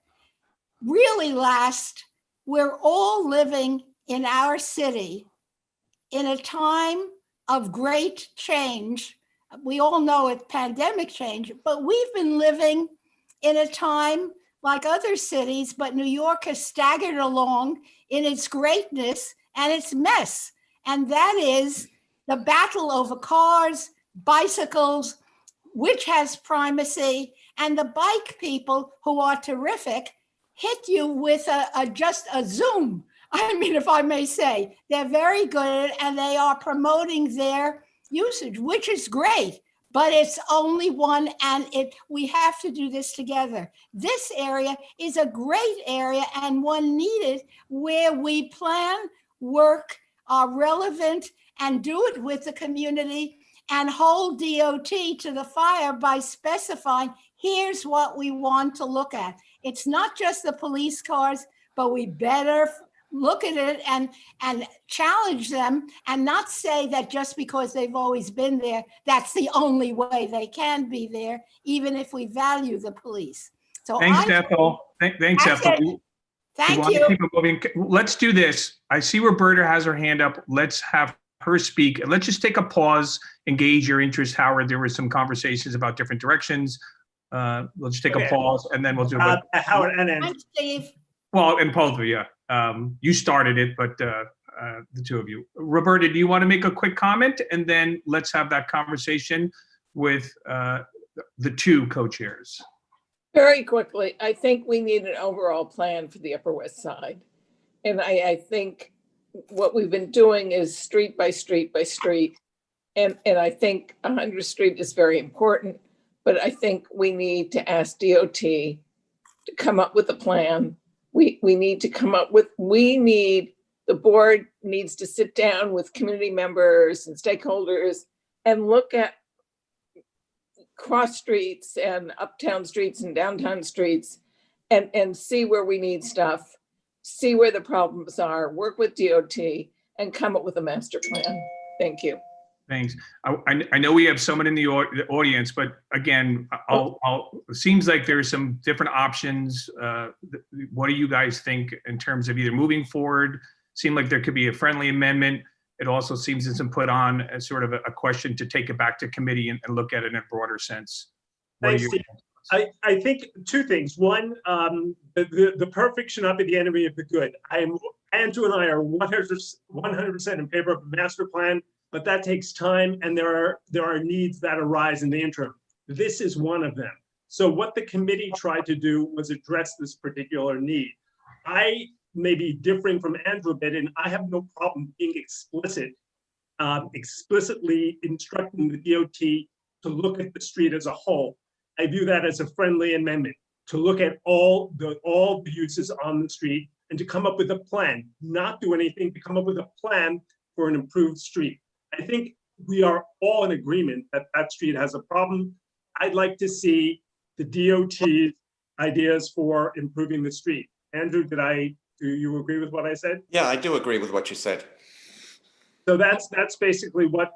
Really last, we're all living in our city in a time of great change. We all know it's pandemic change, but we've been living in a time like other cities, but New York has staggered along in its greatness and its mess. And that is the battle over cars, bicycles, which has primacy, and the bike people, who are terrific, hit you with just a Zoom. I mean, if I may say, they're very good and they are promoting their usage, which is great, but it's only one, and we have to do this together. This area is a great area and one needed where we plan, work, are relevant, and do it with the community and hold DOT to the fire by specifying, here's what we want to look at. It's not just the police cars, but we better look at it and challenge them and not say that just because they've always been there, that's the only way they can be there, even if we value the police. So Thanks, Ethel. Thanks, Ethel. Thank We you. want to keep it moving. Let's do this. I see Roberta has her hand up. Let's have her speak. Let's just take a pause, engage your interest, Howard. There were some conversations about different directions. Let's just take a pause and then we'll do it. Howard and then. Thanks, Steve. Well, and both of you, yeah. You started it, but the two of you. Roberta, do you want to make a quick comment? And then let's have that conversation with the two co-chairs. Very quickly, I think we need an overall plan for the Upper West Side. And I think what we've been doing is street by street by street. And I think 100th Street is very important, but I think we need to ask DOT to come up with a plan. We need to come up with, the board needs to sit down with community members and stakeholders and look at cross streets and uptown streets and downtown streets and see where we need stuff, see where the problems are, work with DOT and come up with a master plan. Thank you. Thanks. I know we have someone in the audience, but again, it seems like there's some different options. What do you guys think in terms of either moving forward? Seem like there could be a friendly amendment. It also seems it's been put on as sort of a question to take it back to committee and look at it in a broader sense. Thanks, Steve. I think two things. One, the perfect should not be the enemy of the good. Andrew and I are 100% in favor of a master plan, but that takes time and there are needs that arise in the interim. This is one of them. So what the committee tried to do was address this particular need. I may be differing from Andrew a bit, and I have no problem being explicitly instructing the DOT to look at the street as a whole I view that as a friendly amendment to look at all the uses on the street and to come up with a plan, not do anything, to come up with a plan for an improved street. I think we are all in agreement that that street has a problem. I'd like to see the DOT's ideas for improving the street. Andrew, do you agree with what I said? Yeah, I do agree with what you said. So that's basically what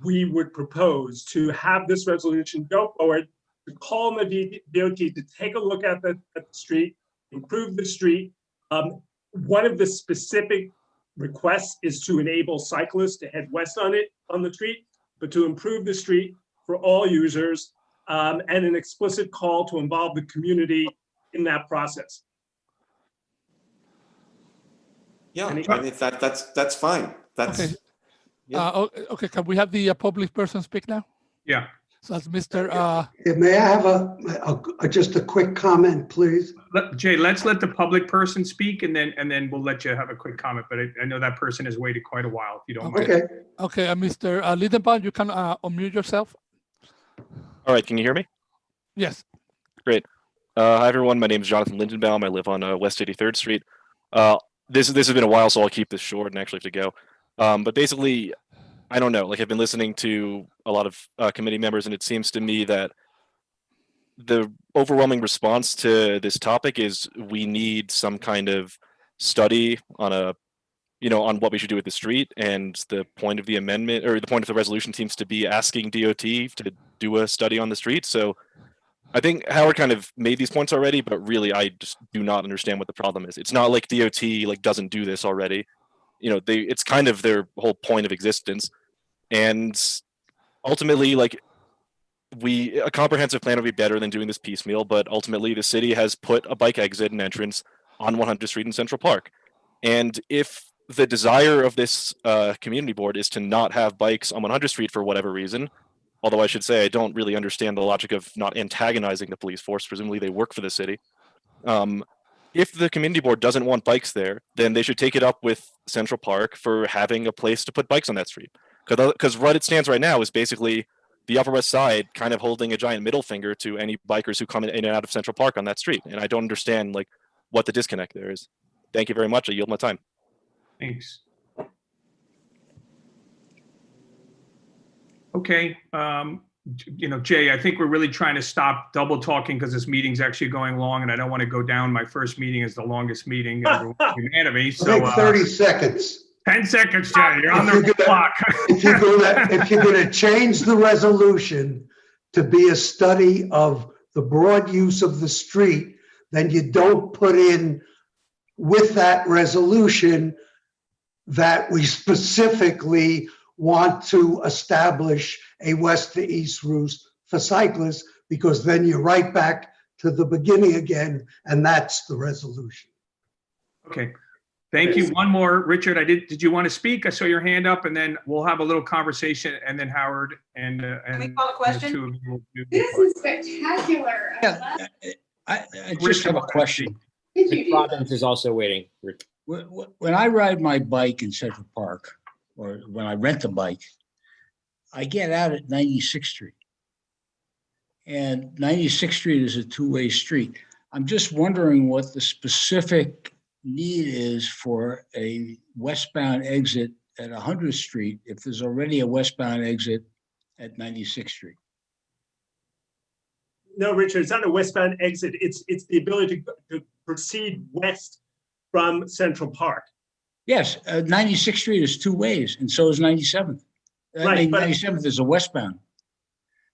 we would propose, to have this resolution go forward, to call on the DOT to take a look at the street, improve the street. One of the specific requests is to enable cyclists to head west on the street, but to improve the street for all users, and an explicit call to involve the community in that process. Yeah, I mean, that's fine. That's Okay. yeah. Okay, can we have the public person speak now? Yeah. So that's Mr. May I have just a quick comment, please? Jay, let's let the public person speak, and then we'll let you have a quick comment. But I know that person has waited quite a while. If you don't mind. Okay. Okay, Mr. Lindenbaum, you can unmute yourself. All right, can you hear me? Yes. Great. Hi, everyone. My name is Jonathan Lindenbaum. I live on West 83rd Street. This has been a while, so I'll keep this short and actually have to go. But basically, I don't know. Like, I've been listening to a lot of committee members, and it seems to me that the overwhelming response to this topic is we need some kind of study on on what we should do with the street. And the point of the amendment, or the point of the resolution, seems to be asking DOT to do a study on the street. So I think Howard kind of made these points already, but really I just do not understand what the problem is. It's not like DOT doesn't do this already. It's kind of their whole point of existence. And ultimately, a comprehensive plan would be better than doing this piecemeal, but ultimately the city has put a bike exit and entrance on 100th Street in Central Park. And if the desire of this community board is to not have bikes on 100th Street for whatever reason, although I should say I don't really understand the logic of not antagonizing the police force, presumably they work for the city. If the community board doesn't want bikes there, then they should take it up with Central Park for having a place to put bikes on that street. Because what it stands right now is basically the Upper West Side kind of holding a giant middle finger to any bikers who come in and out of Central Park on that street. And I don't understand what the disconnect there is. Thank you very much. I yield my time. Thanks. Okay. Jay, I think we're really trying to stop double talking because this meeting's actually going long, and I don't want to go down my first meeting as the longest meeting. Everyone's mad at me. So 30 seconds. 10 seconds, Jay. You're on the clock. If you're gonna change the resolution to be a study of the broad use of the street, then you don't put in with that resolution that we specifically want to establish a west to east route for cyclists, because then you're right back to the beginning again, and that's the resolution. Okay. Thank you. One more, Richard. Did you want to speak? I saw your hand up, and then we'll have a little conversation, and then Howard and Can we call a question? the two of you will do. This is spectacular. Yeah, I just have a question. Robbins is also waiting. When I ride my bike in Central Park, or when I rent a bike, I get out at 96th Street. And 96th Street is a two-way street. I'm just wondering what the specific need is for a westbound exit at 100th Street if there's already a westbound exit at 96th Street. No, Richard, it's not a westbound exit. It's the ability to proceed west from Central Park. Yes, 96th Street is two ways, and so is 97th. Right, but 97th is a westbound.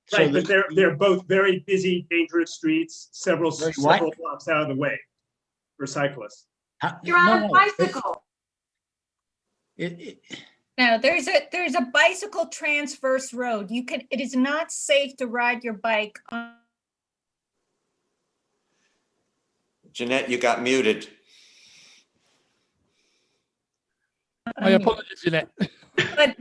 So Right, but they're both very busy, dangerous streets, several blocks out of the way for cyclists. You're on a bicycle. No, there's a bicycle transverse road. It is not safe to ride your bike on. Jeanette, you got muted. My apologies, Jeanette. But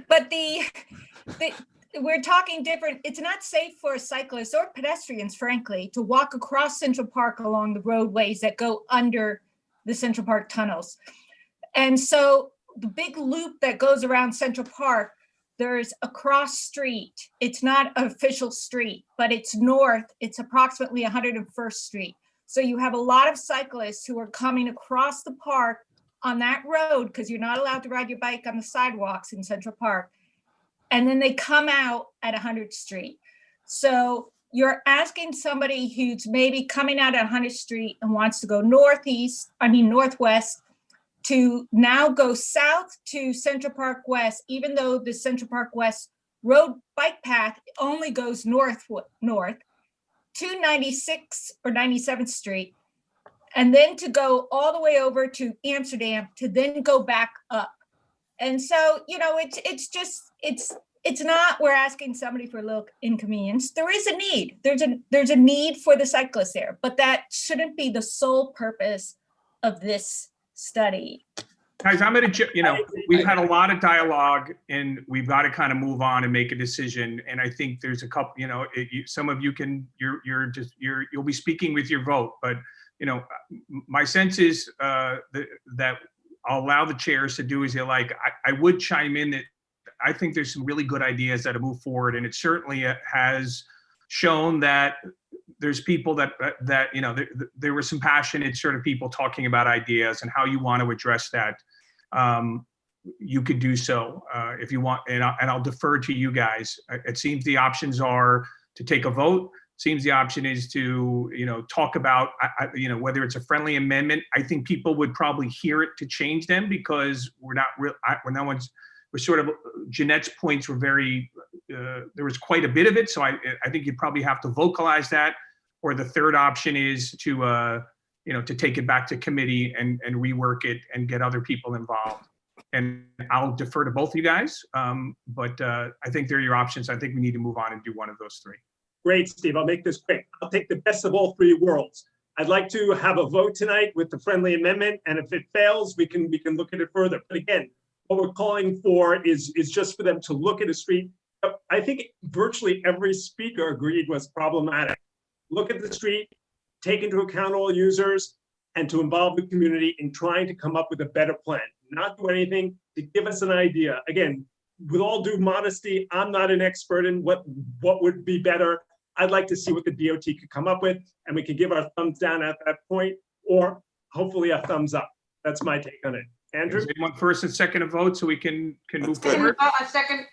we're talking different. It's not safe for cyclists or pedestrians, frankly, to walk across Central Park along the roadways that go under the Central Park tunnels. And so the big loop that goes around Central Park there's a cross street. It's not an official street, but it's north. It's approximately 101st Street. So you have a lot of cyclists who are coming across the park on that road, because you're not allowed to ride your bike on the sidewalks in Central Park. And then they come out at 100th Street. So you're asking somebody who's maybe coming out at 100th Street and wants to go northwest, to now go south to Central Park West, even though the Central Park West road bike path only goes north to 96 or 97th Street, and then to go all the way over to Amsterdam to then go back up. And so, it's not, we're asking somebody for a little inconvenience. There is a need. There's a need for the cyclists there, but that shouldn't be the sole purpose of this study. Guys, we've had a lot of dialogue and we've got to kind of move on and make a decision. And I think there's a couple, some of you you'll be speaking with your vote, but my sense is that I'll allow the chairs to do as they like. I would chime in that I think there's some really good ideas that have moved forward, and it certainly has shown that there's people that there were some passionate sort of people talking about ideas and how you want to address that. You could do so if you want, and I'll defer to you guys. It seems the options are to take a vote. Seems the option is to talk about whether it's a friendly amendment. I think people would probably hear it to change them, because we're sort of, Jeanette's points were very, there was quite a bit of it. So I think you'd probably have to vocalize that. Or the third option is to take it back to committee and rework it and get other people involved. And I'll defer to both of you guys. But I think they're your options. I think we need to move on and do one of those three. Great, Steve. I'll make this quick. I'll take the best of all three worlds. I'd like to have a vote tonight with the friendly amendment, and if it fails, we can look at it further. But again, what we're calling for is just for them to look at a street. I think virtually every speaker agreed was problematic. Look at the street, take into account all users, and to involve the community in trying to come up with a better plan. Not do anything to give us an idea. Again, with all due modesty, I'm not an expert in what would be better. I'd like to see what the DOT could come up with, and we could give our thumbs down at that point, or hopefully a thumbs up. That's my take on it. Andrew? Does anyone first and second a vote so we can move forward? A second.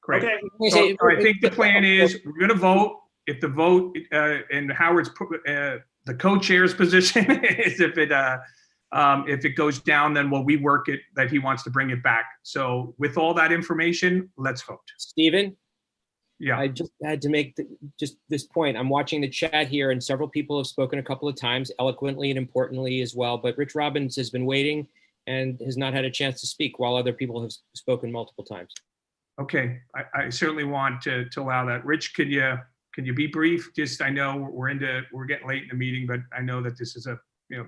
Great. Okay. So I think the plan is we're going to vote. If the vote and Howard's the co-chair's position is if it goes down, then we'll rework it that he wants to bring it back. So with all that information, let's vote. Stephen? Yeah. I just had to make just this point. I'm watching the chat here, and several people have spoken a couple of times, eloquently and importantly as well. But Rich Robbins has been waiting and has not had a chance to speak, while other people have spoken multiple times. Okay, I certainly want to allow that. Rich, can you be brief? Just, I know we're getting late in the meeting, but I know that this is a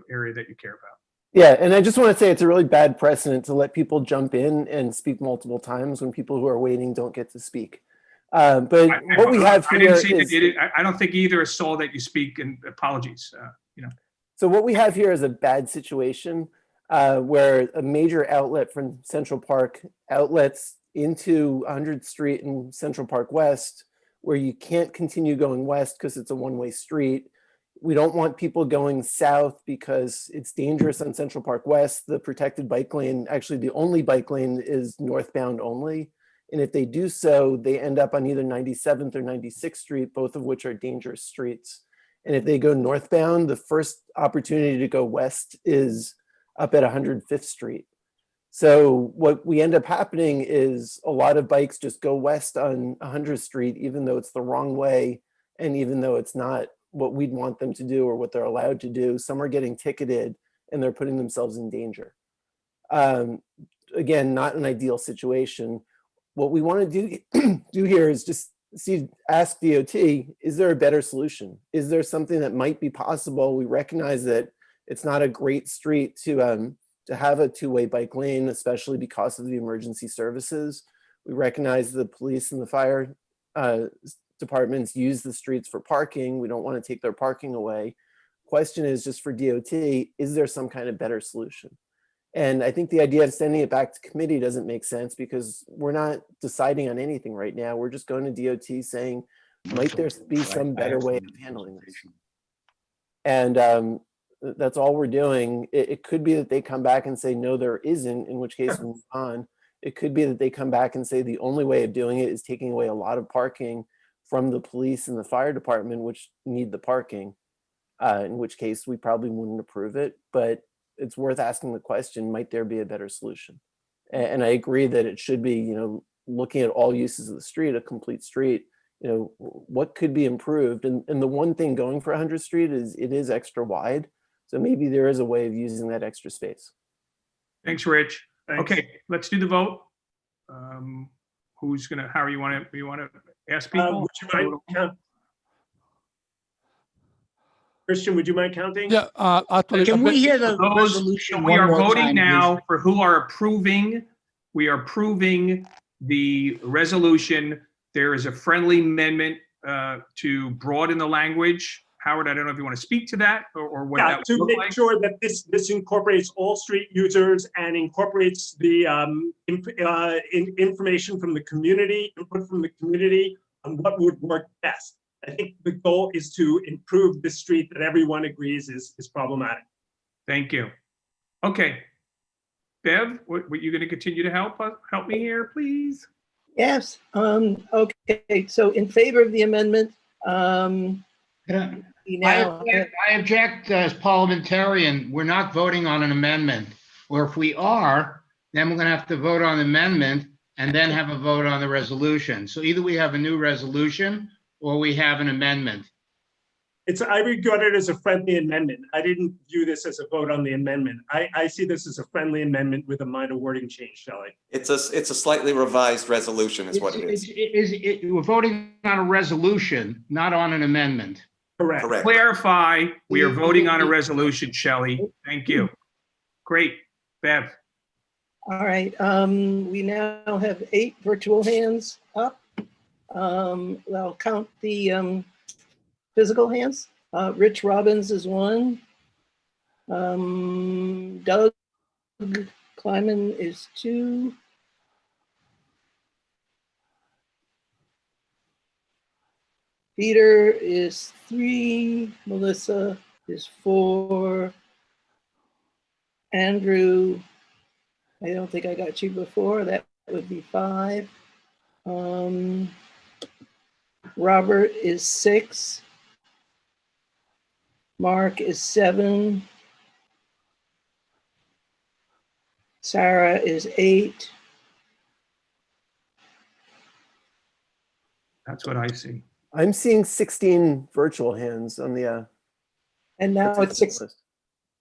area that you care about. Yeah, and I just want to say it's a really bad precedent to let people jump in and speak multiple times when people who are waiting don't get to speak. But what we have here is, I don't think either saw that you speak, and apologies. So what we have here is a bad situation where a major outlet from Central Park outlets into 100th Street and Central Park West, where you can't continue going west because it's a one-way street. We don't want people going south because it's dangerous on Central Park West. The protected bike lane, actually the only bike lane, is northbound only. And if they do so, they end up on either 97th or 96th Street, both of which are dangerous streets. And if they go northbound, the first opportunity to go west is up at 105th Street. So what we end up happening is a lot of bikes just go west on 100th Street, even though it's the wrong way, and even though it's not what we'd want them to do or what they're allowed to do. Some are getting ticketed and they're putting themselves in danger. Again, not an ideal situation. What we want to do here is just ask DOT, is there a better solution? Is there something that might be possible? We recognize that it's not a great street to have a two-way bike lane, especially because of the emergency services. We recognize the police and the fire departments use the streets for parking. We don't want to take their parking away. Question is just for DOT, is there some kind of better solution? And I think the idea of sending it back to committee doesn't make sense because we're not deciding on anything right now. We're just going to DOT saying, might there be some better way of handling this? And that's all we're doing. It could be that they come back and say, no, there isn't, in which case we'll move on. It could be that they come back and say the only way of doing it is taking away a lot of parking from the police and the fire department, which need the parking, in which case we probably wouldn't approve it. But it's worth asking the question, might there be a better solution? And I agree that it should be, looking at all uses of the street, a complete street, what could be improved? And the one thing going for 100th Street is it is extra wide. So maybe there is a way of using that extra space. Thanks, Rich. Thanks. Okay, let's do the vote. Who's gonna, Harry, you wanna ask people? Would you mind count? Christian, would you mind counting? Yeah, actually, Can we hear the Those- resolution so we one are more voting time, now please? for who are approving. We are approving the resolution. There is a friendly amendment to broaden the language. Howard, I don't know if you want to speak to that or what Yeah, that would to look make like. sure that this incorporates all street users and incorporates the information from the community, input from the community on what would work best. I think the goal is to improve the street that everyone agrees is problematic. Thank you. Okay. Bev, were you going to continue to help me here, please? Yes, okay, so in favor of the amendment, we now have- I object as parliamentarian. We're not voting on an amendment. Or if we are, then we're going to have to vote on the amendment and then have a vote on the resolution. So either we have a new resolution or we have an amendment. I regard it as a friendly amendment. I didn't view this as a vote on the amendment. I see this as a friendly amendment with a minor wording change, Shelley. It's a slightly revised resolution is what it is. We're voting on a resolution, not on an amendment. Correct. Correct. Clarify, we are voting on a resolution, Shelley. Thank you. Great. Bev. all right, we now have 8 virtual hands up. I'll count the physical hands. Rich Robbins is 1. Doug Kleiman is 2. Peter is 3. Melissa is 4. Andrew, I don't think I got you before. That would be 5. Robert is 6. Mark is 7. Sarah is 8. That's what I see. I'm seeing 16 virtual hands on the. And now it's participant list.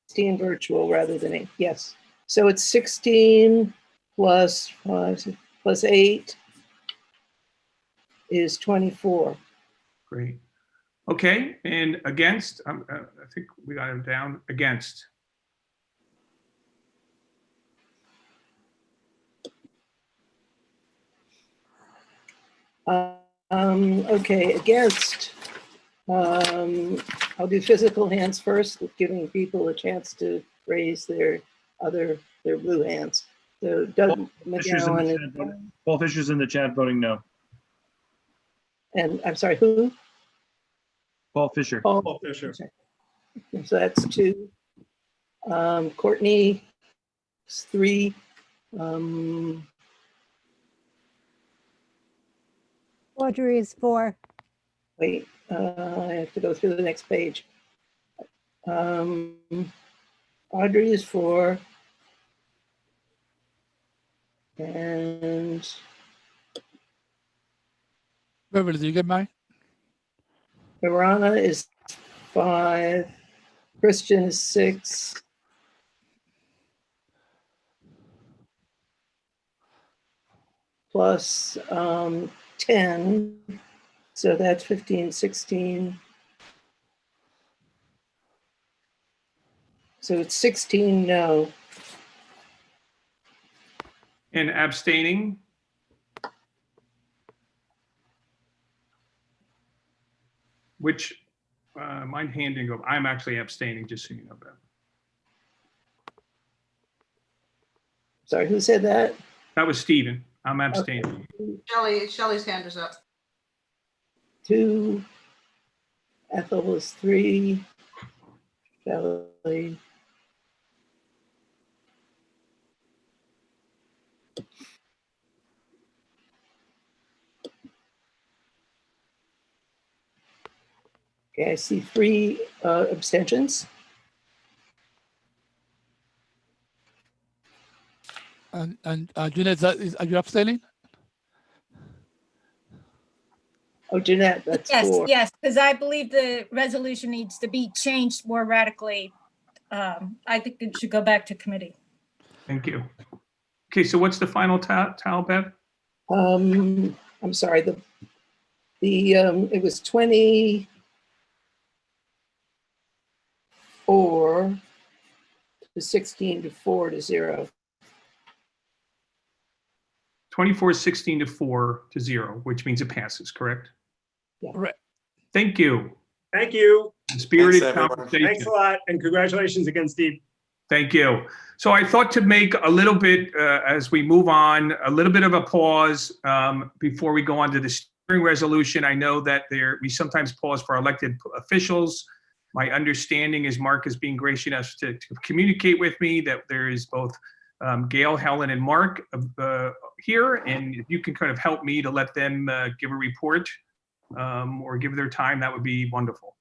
16 virtual rather than 8. Yes. So it's 16 plus 5 plus 8 is 24. Great. Okay, and against, I think we got him down. Against. Okay, against. I'll do physical hands first, giving people a chance to raise their blue hands. So Doug McGowan Paul Fisher's in the chat voting no. and I'm sorry, who? Paul Fisher. Paul Fisher. So that's 2. Courtney is 3. Audrey is 4. Wait, I have to go through the next page. Audrey is 4. And Beverly, did you get mine? Verona is 5. Christian is 6. Plus 10. So that's 15, 16. So it's 16 no. And abstaining. Which, mine handing over. I'm actually abstaining, just so you know that. Sorry, who said that? That was Stephen. I'm abstaining. Shelley's hand is up. 2. Ethel was 3. Shelley. Okay, I see 3 abstentions. And Jeanette, are you abstaining? Oh, Jeanette, that's Yes, 4. yes, because I believe the resolution needs to be changed more radically. I think it should go back to committee. Thank you. Okay, so what's the final tally, Bev? I'm sorry, it was 24 to 16 to 4 to 0. 24-16 to 4 to 0, which means it passes, correct? Yeah. Right. Thank you. Thank you. Spirited Thanks, everyone. conversation. Thanks a lot, and congratulations again, Steve. Thank you. So I thought to make a little bit, as we move on, a little bit of a pause before we go on to the steering resolution. I know that we sometimes pause for elected officials. My understanding is Mark is being gracious enough to communicate with me that there is both Gail, Helen, and Mark here, and if you can kind of help me to let them give a report or give their time, that would be wonderful.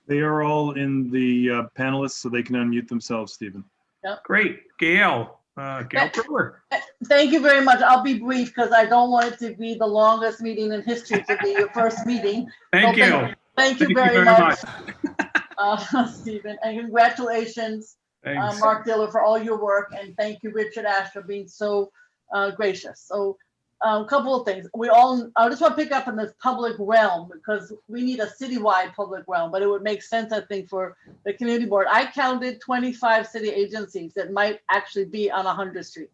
They are all in the panelists, so they can unmute themselves, Stephen. Yep. Great. Gail Brewer. Thank you very much. I'll be brief because I don't want it to be the longest meeting in history to be your first meeting. Thank you. Thank you very much. Stephen, and congratulations, Mark Diller, for all your work, and thank you, Richard Ash, for being so gracious. So a couple of things. I just want to pick up in this public realm because we need a citywide public realm, but it would make sense, I think, for the community board. I counted 25 city agencies that might actually be on 100th Street,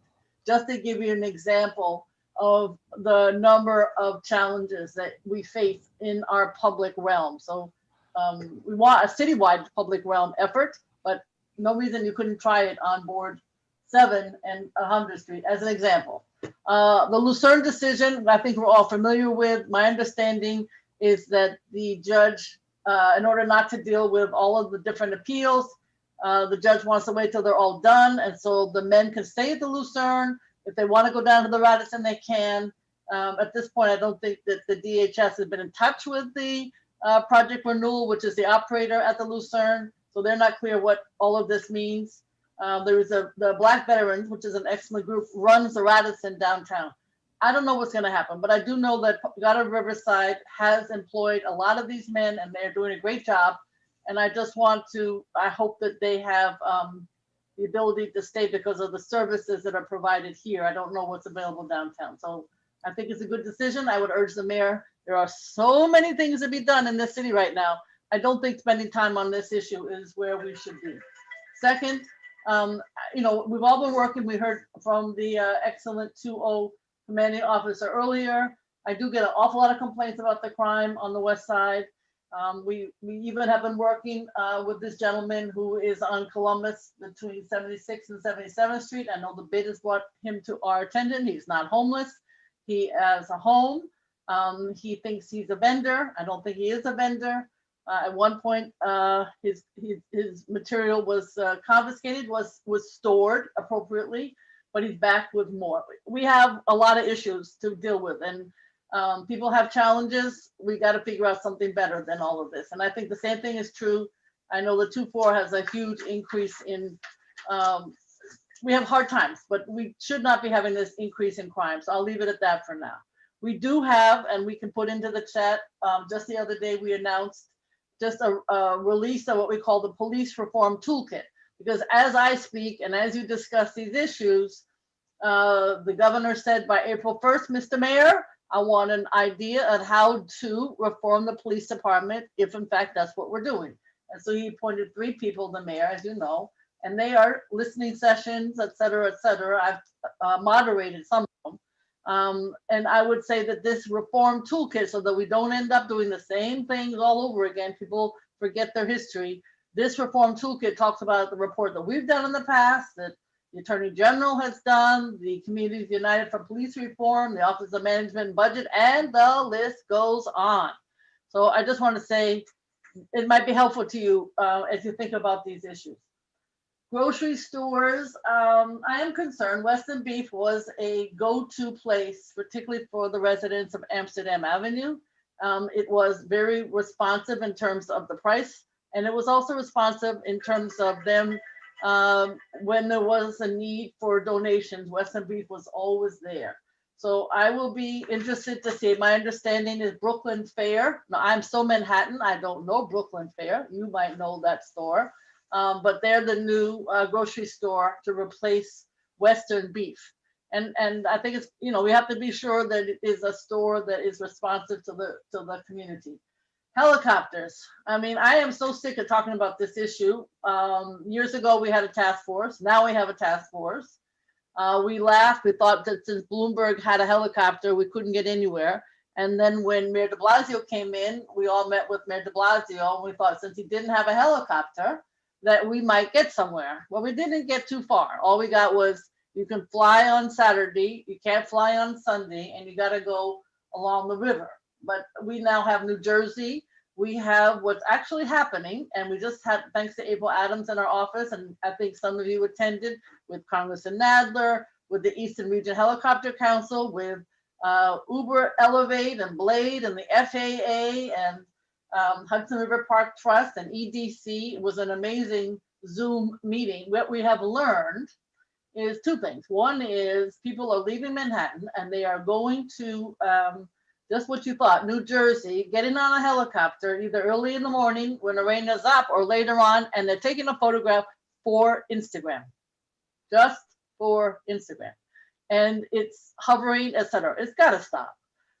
just to give you an example of the number of challenges that we face in our public realm. So we want a citywide public realm effort, but no reason you couldn't try it on board 7 and 100th Street as an example. The Lucerne decision, I think we're all familiar with. My understanding is that the judge, in order not to deal with all of the different appeals, the judge wants to wait till they're all done. And so the men can stay at the Lucerne. If they want to go down to the Radisson, they can. At this point, I don't think that the DHS has been in touch with the Project Renewal, which is the operator at the Lucerne. So they're not clear what all of this means. There is the Black Veterans, which is an excellent group, runs the Radisson downtown. I don't know what's going to happen, but I do know that Goddard Riverside has employed a lot of these men, and they're doing a great job. And I just I hope that they have the ability to stay because of the services that are provided here. I don't know what's available downtown. So I think it's a good decision. I would urge the mayor. There are so many things to be done in this city right now. I don't think spending time on this issue is where we should be. Second, we've all been working. We heard from the excellent 2-0 commanding officer earlier. I do get an awful lot of complaints about the crime on the west side. We even have been working with this gentleman who is on Columbus between 76th and 77th Street. I know the bid has brought him to our attention. He's not homeless. He has a home. He thinks he's a vendor. I don't think he is a vendor. At one point, his material was confiscated, was stored appropriately, but he's back with more. We have a lot of issues to deal with, and people have challenges. We got to figure out something better than all of this. And I think the same thing is true. I know the 2-4 has a huge increase in, we have hard times, but we should not be having this increase in crime. So I'll leave it at that for now. We do have, and we can put into the chat, just the other day, we announced just a release of what we call the Police Reform Toolkit. Because as I speak and as you discuss these issues, the governor said by April 1st, Mr. Mayor, I want an idea of how to reform the police department, if in fact that's what we're doing. And so he appointed 3 people, the mayor, as you know, and they are listening sessions, et cetera, et cetera. I've moderated some of them. And I would say that this reform toolkit, so that we don't end up doing the same things all over again, people forget their history. This reform toolkit talks about the report that we've done in the past, that the Attorney General has done, the Communities United for Police Reform, the Office of Management and Budget, and the list goes on. So I just want to say it might be helpful to you as you think about these issues. Grocery stores, I am concerned. Weston Beef was a go-to place, particularly for the residents of Amsterdam Avenue. It was very responsive in terms of the price, and it was also responsive in terms of them when there was a need for donations. Weston Beef was always there. So I will be interested to see. My understanding is Brooklyn Fair. Now, I'm so Manhattan, I don't know Brooklyn Fair. You might know that store. But they're the new grocery store to replace Western Beef. And I think it's, we have to be sure that it is a store that is responsive to the community. Helicopters. I mean, I am so sick of talking about this issue. Years ago, we had a task force. Now we have a task force. We laughed. We thought that since Bloomberg had a helicopter, we couldn't get anywhere. And then when Mayor de Blasio came in, we all met with Mayor de Blasio, and we thought since he didn't have a helicopter, that we might get somewhere. Well, we didn't get too far. All we got was you can fly on Saturday, you can't fly on Sunday, and you got to go along the river. But we now have New Jersey. We have what's actually happening, and we just had, thanks to April Adams in our office, and I think some of you attended with Congressman Nadler, with the Eastern Region Helicopter Council, with Uber Elevate and Blade and the FAA and Hudson River Park Trust and EDC. It was an amazing Zoom meeting. What we have learned is two things. One is people are leaving Manhattan and they are going to just what you thought, New Jersey, getting on a helicopter either early in the morning when the rain is up or later on, and they're taking a photograph for Instagram, just for Instagram. And it's hovering, etc. It's got to stop.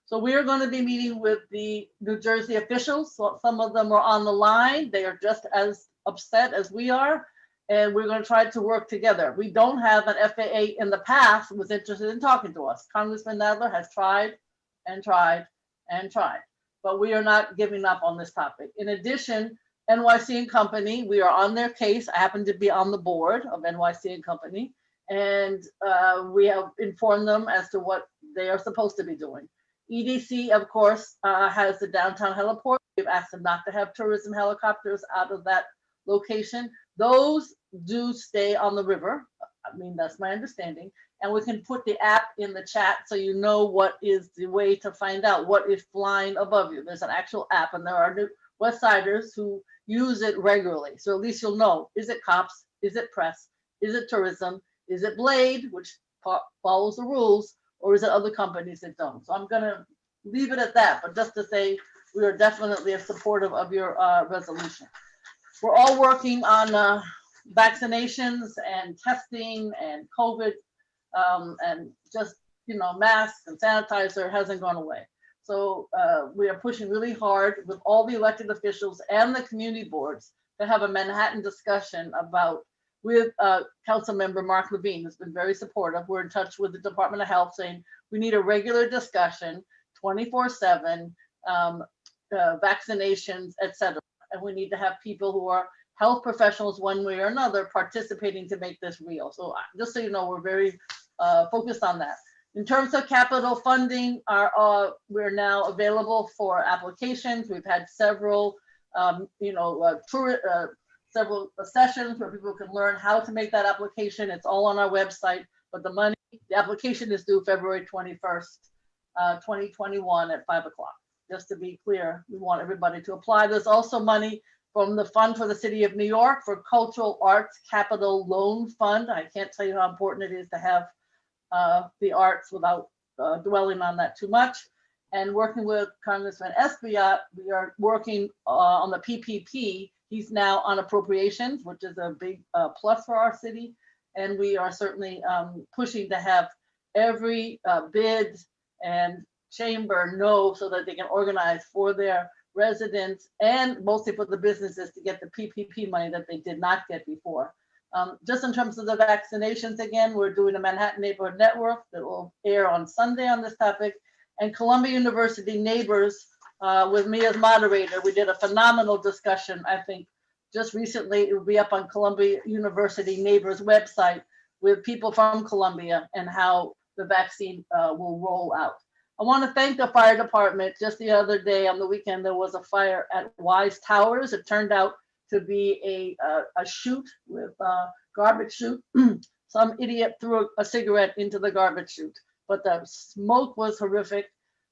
So we are going to be meeting with the New Jersey officials. So some of them are on the line. They are just as upset as we are. And we're going to try to work together. We don't have an FAA in the past who was interested in talking to us. Congressman Nadler has tried and tried and tried, but we are not giving up on this topic. In addition, NYC and Company, we are on their case. I happen to be on the board of NYC and Company, and we have informed them as to what they are supposed to be doing. EDC, of course, has the downtown heliport. We've asked them not to have tourism helicopters out of that location. Those do stay on the river. I mean, that's my understanding. And we can put the app in the chat so you know what is the way to find out what is flying above you. There's an actual app, and there are new West Siders who use it regularly. So at least you'll know, is it cops? Is it press? Is it tourism? Is it Blade, which follows the rules? Or is it other companies that don't? So I'm gonna leave it at that, but just to say, we are definitely supportive of your resolution. We're all working on vaccinations and testing and COVID and just, masks and sanitizer hasn't gone away. So we are pushing really hard with all the elected officials and the community boards to have a Manhattan discussion with Council Member Mark Levine, who's been very supportive. We're in touch with the Department of Health saying we need a regular discussion, 24/7, vaccinations, etc. And we need to have people who are health professionals one way or another participating to make this real. So just so you know, we're very focused on that. In terms of capital funding, we're now available for applications. We've had several, several sessions where people can learn how to make that application. It's all on our website, but the application is due February 21st, 2021 at 5 o'clock. Just to be clear, we want everybody to apply. There's also money from the Fund for the City of New York for Cultural Arts Capital Loan Fund. I can't tell you how important it is to have the arts without dwelling on that too much. And working with Congressman Esbiat, we are working on the PPP. He's now on appropriations, which is a big plus for our city. And we are certainly pushing to have every bid and chamber know so that they can organize for their residents and mostly for the businesses to get the PPP money that they did not get before. Just in terms of the vaccinations, again, we're doing a Manhattan Neighborhood Network that will air on Sunday on this topic. And Columbia University Neighbors, with me as moderator, we did a phenomenal discussion, I think, just recently. It will be up on Columbia University Neighbors website, with people from Columbia and how the vaccine will roll out. I want to thank the fire department. Just the other day on the weekend, there was a fire at Wise Towers. It turned out to be a chute with garbage chute. Some idiot threw a cigarette into the garbage chute, but the smoke was horrific.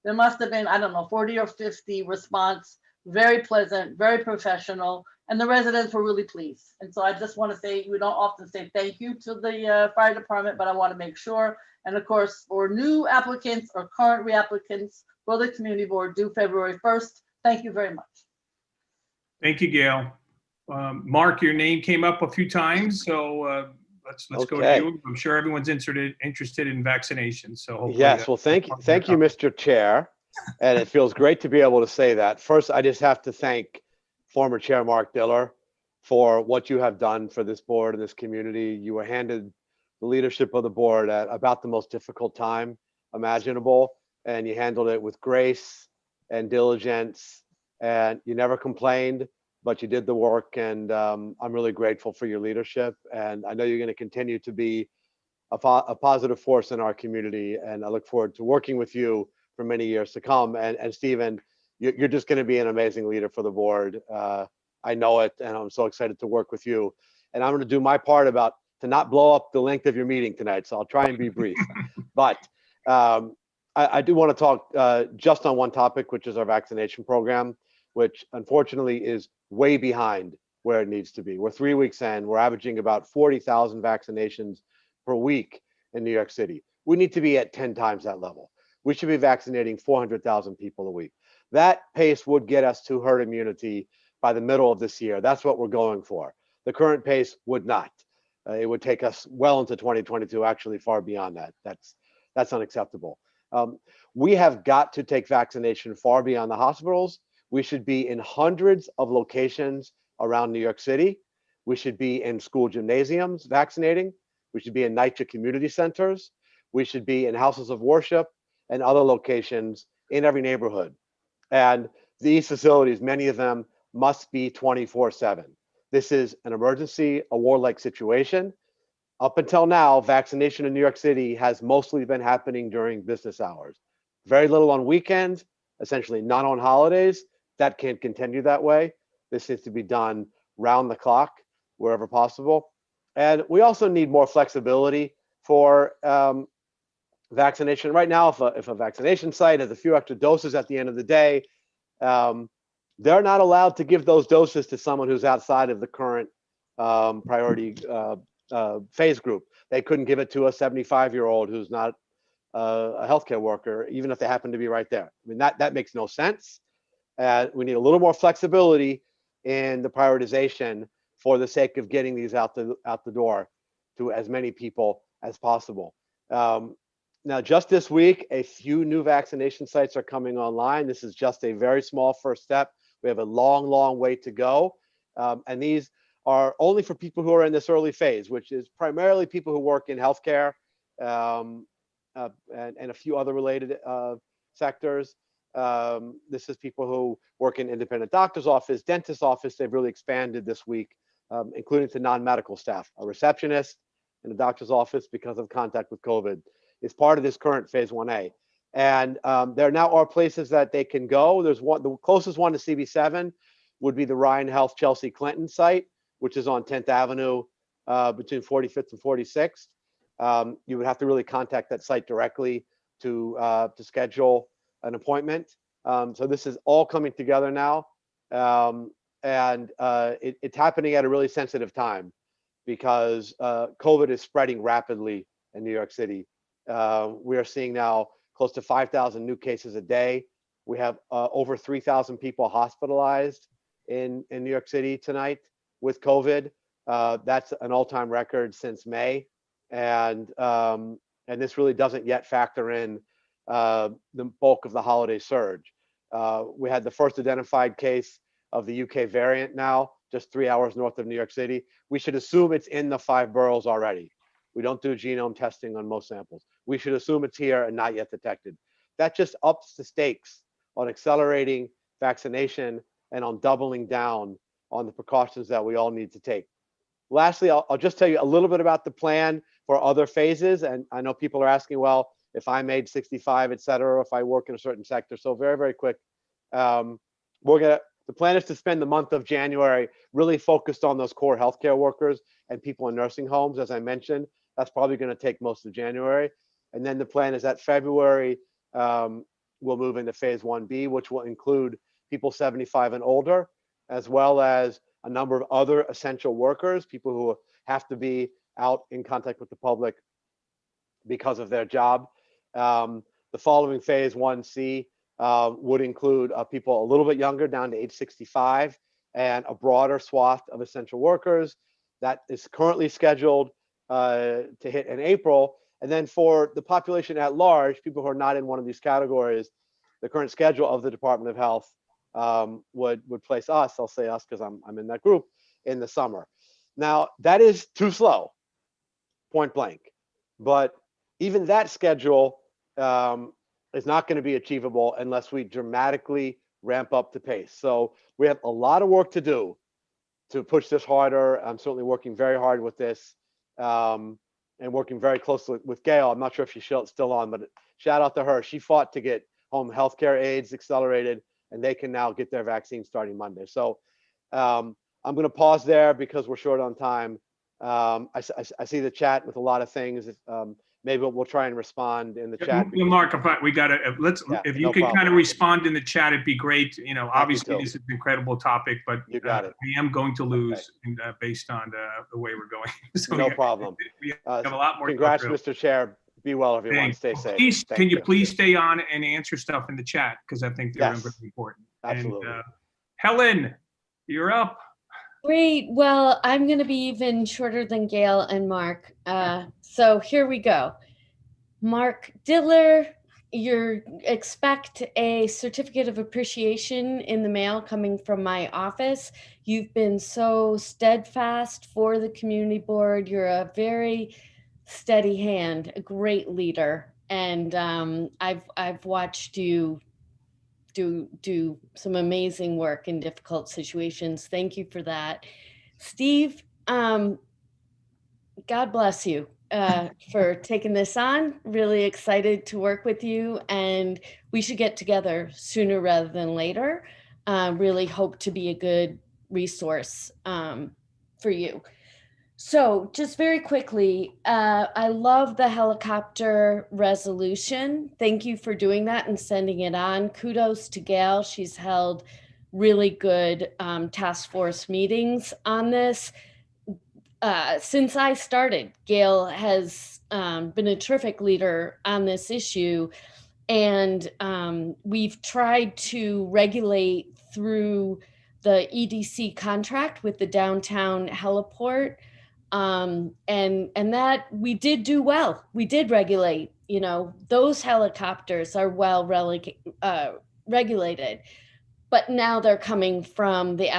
There must have been, I don't know, 40 or 50 response, very pleasant, very professional, and the residents were really pleased. And so I just want to say, we don't often say thank you to the fire department, but I want to make sure. And of course, for new applicants or current reapplicants for the community board due February 1st, thank you very much. Thank you, Gail. Mark, your name came up a few times, so let's go to you. I'm sure everyone's interested in vaccination. So hopefully yes, well, thank you, Mr. Chair, and it feels great to be able to say that. First, I just have to thank former Chair Mark Diller for what you have done for this board and this community. You were handed the leadership of the board at about the most difficult time imaginable, and you handled it with grace and diligence, and you never complained, but you did the work, and I'm really grateful for your leadership, and I know you're going to continue to be a positive force in our community, and I look forward to working with you for many years to come. And Stephen, you're just going to be an amazing leader for the board. I know it, and I'm so excited to work with you. And I'm going to do my part to not blow up the length of your meeting tonight, so I'll try and be brief. But I do want to talk just on one topic, which is our vaccination program, which unfortunately is way behind where it needs to be. We're 3 weeks in, we're averaging about 40,000 vaccinations per week in New York City. We need to be at 10 times that level. We should be vaccinating 400,000 people a week. That pace would get us to herd immunity by the middle of this year. That's what we're going for. The current pace would not. It would take us well into 2022, actually far beyond that. That's unacceptable. We have got to take vaccination far beyond the hospitals. We should be in hundreds of locations around New York City. We should be in school gymnasiums vaccinating. We should be in NYCHA community centers. We should be in houses of worship and other locations in every neighborhood. And these facilities, many of them, must be 24/7. This is an emergency, a warlike situation. Up until now, vaccination in New York City has mostly been happening during business hours. Very little on weekends, essentially none on holidays. That can't continue that way. This needs to be done round the clock, wherever possible. And we also need more flexibility for vaccination. Right now, if a vaccination site has a few extra doses at the end of the day, they're not allowed to give those doses to someone who's outside of the current priority phase group. They couldn't give it to a 75-year-old who's not a healthcare worker, even if they happen to be right there. I mean, that makes no sense. We need a little more flexibility in the prioritization for the sake of getting these out the door to as many people as possible. Now, just this week, a few new vaccination sites are coming online. This is just a very small first step. We have a long, long way to go. And these are only for people who are in this early phase, which is primarily people who work in healthcare and a few other related sectors. This is people who work in independent doctor's office, dentist's office. They've really expanded this week, including to non-medical staff. A receptionist in a doctor's office, because of contact with COVID, is part of this current phase 1A. And there now are places that they can go. There's one, the closest one to CB7 would be the Ryan Health Chelsea Clinton site, which is on 10th Avenue between 45th and 46th. You would have to really contact that site directly to schedule an appointment. So this is all coming together now. And it's happening at a really sensitive time because COVID is spreading rapidly in New York City. We are seeing now close to 5,000 new cases a day. We have over 3,000 people hospitalized in New York City tonight with COVID. That's an all-time record since May. And this really doesn't yet factor in the bulk of the holiday surge. We had the first identified case of the UK variant now, just 3 hours north of New York City. We should assume it's in the 5 boroughs already. We don't do genome testing on most samples. We should assume it's here and not yet detected. That just ups the stakes on accelerating vaccination and on doubling down on the precautions that we all need to take. lastly, I'll just tell you a little bit about the plan for other phases. And I know people are asking, well, if I'm age 65, et cetera, or if I work in a certain sector. So very, very quick. The plan is to spend the month of January really focused on those core healthcare workers and people in nursing homes. As I mentioned, that's probably going to take most of January. And then the plan is that February, we'll move into phase 1B, which will include people 75 and older, as well as a number of other essential workers, people who have to be out in contact with the public because of their job. The following phase 1C would include people a little bit younger, down to age 65, and a broader swath of essential workers. That is currently scheduled to hit in April. And then for the population at large, people who are not in one of these categories, the current schedule of the Department of Health would place us, I'll say us because I'm in that group, in the summer. Now, that is too slow, point blank. But even that schedule is not going to be achievable unless we dramatically ramp up the pace. So we have a lot of work to do to push this harder. I'm certainly working very hard with this and working very closely with Gail. I'm not sure if she's still on, but shout out to her. She fought to get home healthcare aids accelerated, and they can now get their vaccine starting Monday. So I'm going to pause there because we're short on time. I see the chat with a lot of things. Maybe we'll try and respond in the chat. Mark, we got to, if you could kind of respond in the chat, it'd be great. You know, obviously this is an incredible topic, but you got it. I am going to lose based on the way we're going. So no problem. We have a lot more. Congrats, Mr. Chair. Be well, everyone. Stay safe. Please, can you please stay on and answer stuff in the chat? Because I think they're very important. Absolutely. And, Helen, you're up. Great. Well, I'm going to be even shorter than Gail and Mark. So here we go. Mark Diller, you expect a certificate of appreciation in the mail coming from my office. You've been so steadfast for the community board. You're a very steady hand, a great leader. And I've watched you do some amazing work in difficult situations. Thank you for that. Steve, God bless you for taking this on. Really excited to work with you, and we should get together sooner rather than later. Really hope to be a good resource for you. So just very quickly, I love the helicopter resolution. Thank you for doing that and sending it on. Kudos to Gail. She's held really good task force meetings on this. Since I started, Gail has been a terrific leader on this issue. And we've tried to regulate through the EDC contract with the downtown heliport. And that we did do well. We did regulate, you know, those helicopters are well regulated, but now they're coming from the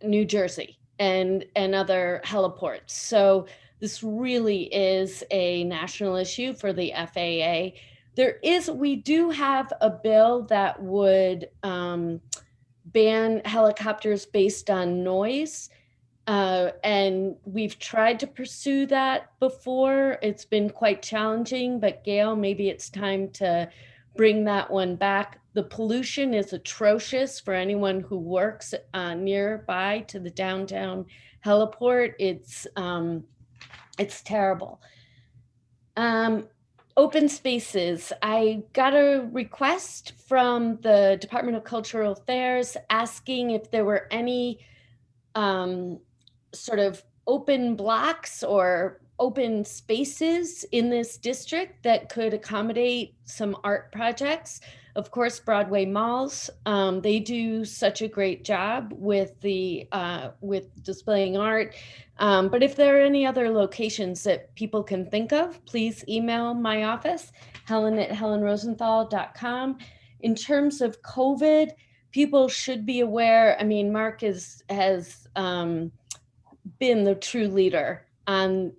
New Jersey and other heliports. So this really is a national issue for the FAA. We do have a bill that would ban helicopters based on noise. And we've tried to pursue that before. It's been quite challenging, but Gail, maybe it's time to bring that one back. The pollution is atrocious for anyone who works nearby to the downtown heliport. It's terrible. Open spaces. I got a request from the Department of Cultural Affairs asking if there were any sort of open blocks or open spaces in this district that could accommodate some art projects. Of course, Broadway malls, they do such a great job with displaying art. But if there are any other locations that people can think of, please email my office, helen@helenrosenthal.com. In terms of COVID, people should be aware. I mean, Mark has been the true leader on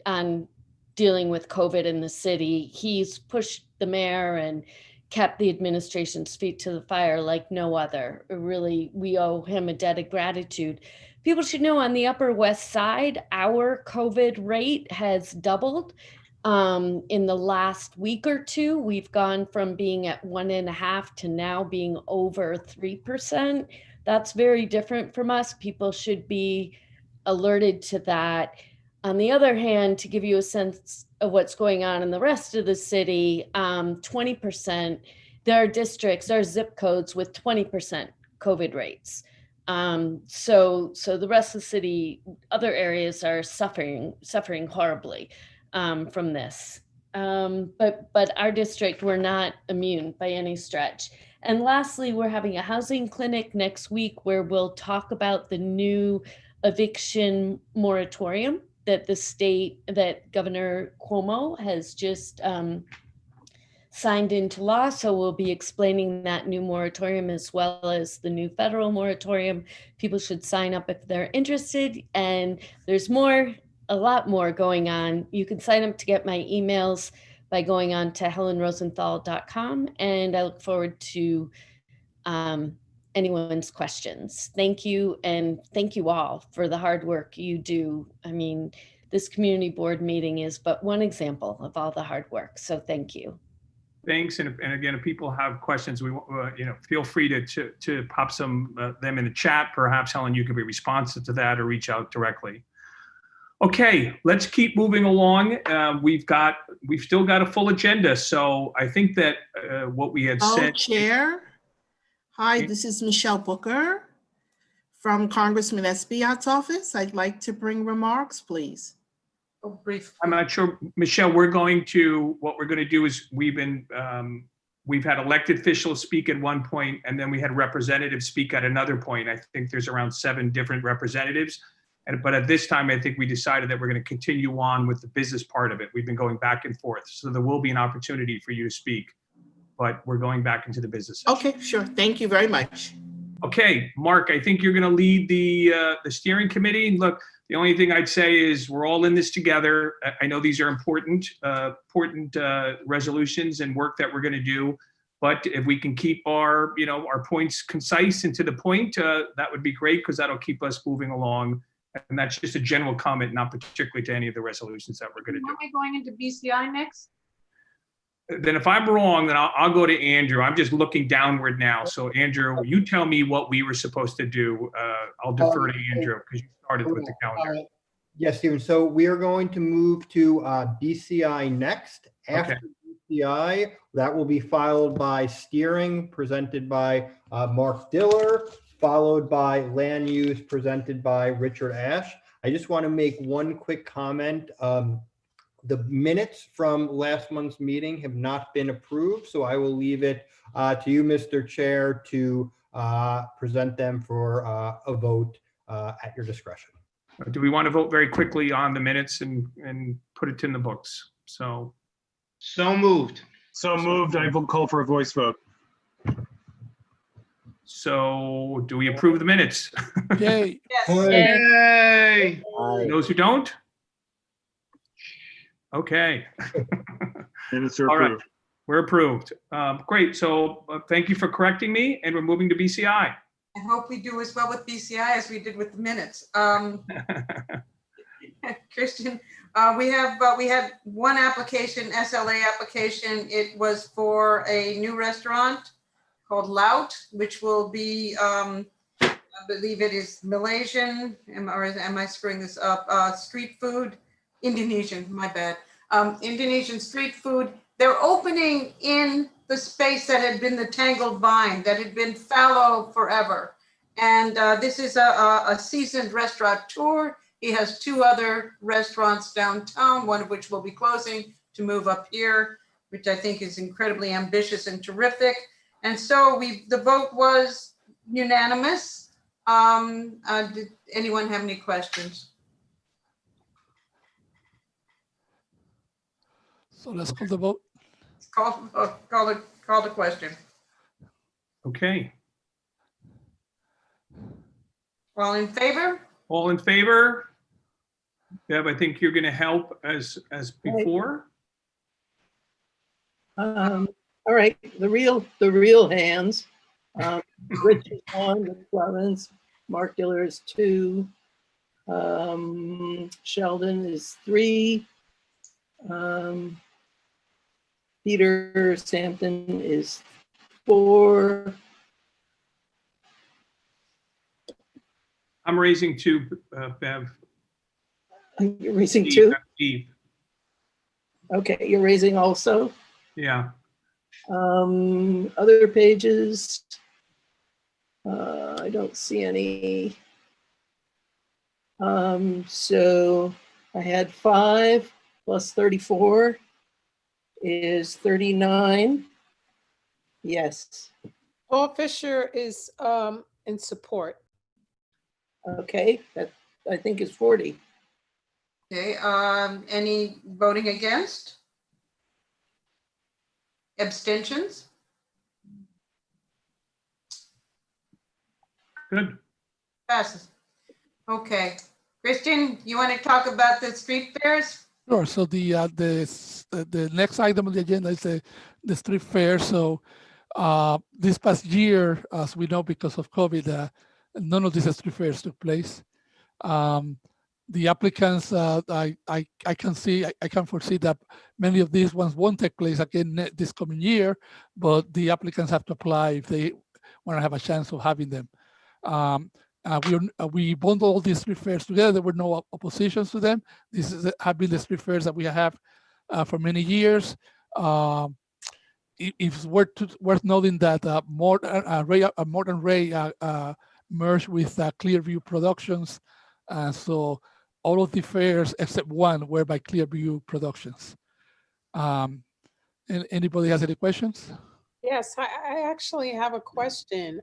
dealing with COVID in the city. He's pushed the mayor and kept the administration's feet to the fire like no other. Really, we owe him a debt of gratitude. people should know on the Upper West Side, our COVID rate has doubled. In the last week or two, we've gone from being at 1.5 to now being over 3%. That's very different from us. People should be alerted to that. On the other hand, to give you a sense of what's going on in the rest of the city, 20%, there are districts, there are zip codes with 20% COVID rates. So the rest of the city, other areas are suffering horribly from this. But our district, we're not immune by any stretch. And lastly, we're having a housing clinic next week where we'll talk about the new eviction moratorium that Governor Cuomo has just signed into law. So we'll be explaining that new moratorium as well as the new federal moratorium. People should sign up if they're interested. And there's a lot more going on. You can sign up to get my emails by going on to helenrosenthal.com. And I look forward to anyone's questions. Thank you. And thank you all for the hard work you do. I mean, this community board meeting is but one example of all the hard work. So thank you. Thanks. And again, if people have questions, we feel free to pop them in the chat. Perhaps Helen, you can be responsive to that or reach out directly. Okay, let's keep moving along. We've still got a full agenda. So I think that what we had said. Chair. Hi, this is Michelle Booker from Congressman Espaillat's office. I'd like to bring remarks, please. Oh, brief. I'm not sure, Michelle, what we're going to do is we've had elected officials speak at one point, and then we had representatives speak at another point. I think there's around 7 different representatives. But at this time, I think we decided that we're going to continue on with the business part of it. We've been going back and forth. So there will be an opportunity for you to speak, but we're going back into the business session. Okay, sure. Thank you very much. Okay, Mark, I think you're going to lead the steering committee. Look, the only thing I'd say is we're all in this together. I know these are important resolutions and work that we're going to do. But if we can keep our points concise and to the point, that would be great because that'll keep us moving along. And that's just a general comment, not particularly to any of the resolutions that we're going to do. Are we going into BCI next? Then if I'm wrong, then I'll go to Andrew. I'm just looking downward now. So Andrew, you tell me what we were supposed to do. I'll defer to Andrew because you started with the calendar. Yes, Stephen. So we are going to move to BCI next. After BCI, that will be followed by steering presented by Mark Diller, followed by land use presented by Richard Ash. I just want to make one quick comment. The minutes from last month's meeting have not been approved, so I will leave it to you, Mr. Chair, to present them for a vote at your discretion. Do we want to vote very quickly on the minutes and put it in the books? So moved. So moved. I will call for a voice vote. So do we approve the minutes? Yay. Yes. Yay. Those who don't? Okay. Minutes are All right. approved. We're approved. Great. So thank you for correcting me, and we're moving to BCI. I hope we do as well with BCI as we did with the minutes. Christian, we had one application, SLA application. It was for a new restaurant called Lout, which will be, I believe it is Malaysian, am I screwing this up? Street food, Indonesian, my bad. Indonesian street food. They're opening in the space that had been the Tangled Vine, that had been fallow forever. And this is a seasoned restaurateur. He has 2 other restaurants downtown, one of which will be closing to move up here, which I think is incredibly ambitious and terrific. And so the vote was unanimous. Did anyone have any questions? So let's call the vote. Call the question. Okay. All in favor? All in favor? Deb, I think you're going to help as before. All right, the real hands. Rich is on, Rich Robbins, Mark Diller is 2. Sheldon is 3. Peter Sampson is 4. I'm raising 2, Bev. You're raising Steve, 2? that's Steve. Okay, you're raising also. Yeah. Other pages. I don't see any. So I had 5 plus 34 is 39. Yes. Paul Fisher is in support. Okay, that I think is 40. Okay, any voting against? Abstentions? Good. Passes. Okay. Christian, you want to talk about the street fairs? Sure. So the next item on the agenda is the street fair. So this past year, as we know, because of COVID, none of these street fairs took place. The applicants, I can foresee that many of these ones won't take place again this coming year, but the applicants have to apply if they want to have a chance of having them. We bundle all these street fairs together. There were no oppositions to them. Have been the street fairs that we have for many years. It's worth noting that Morton Ray merged with Clearview Productions, so all of the fairs except one were by Clearview Productions. Anybody has any questions? Yes, I actually have a question.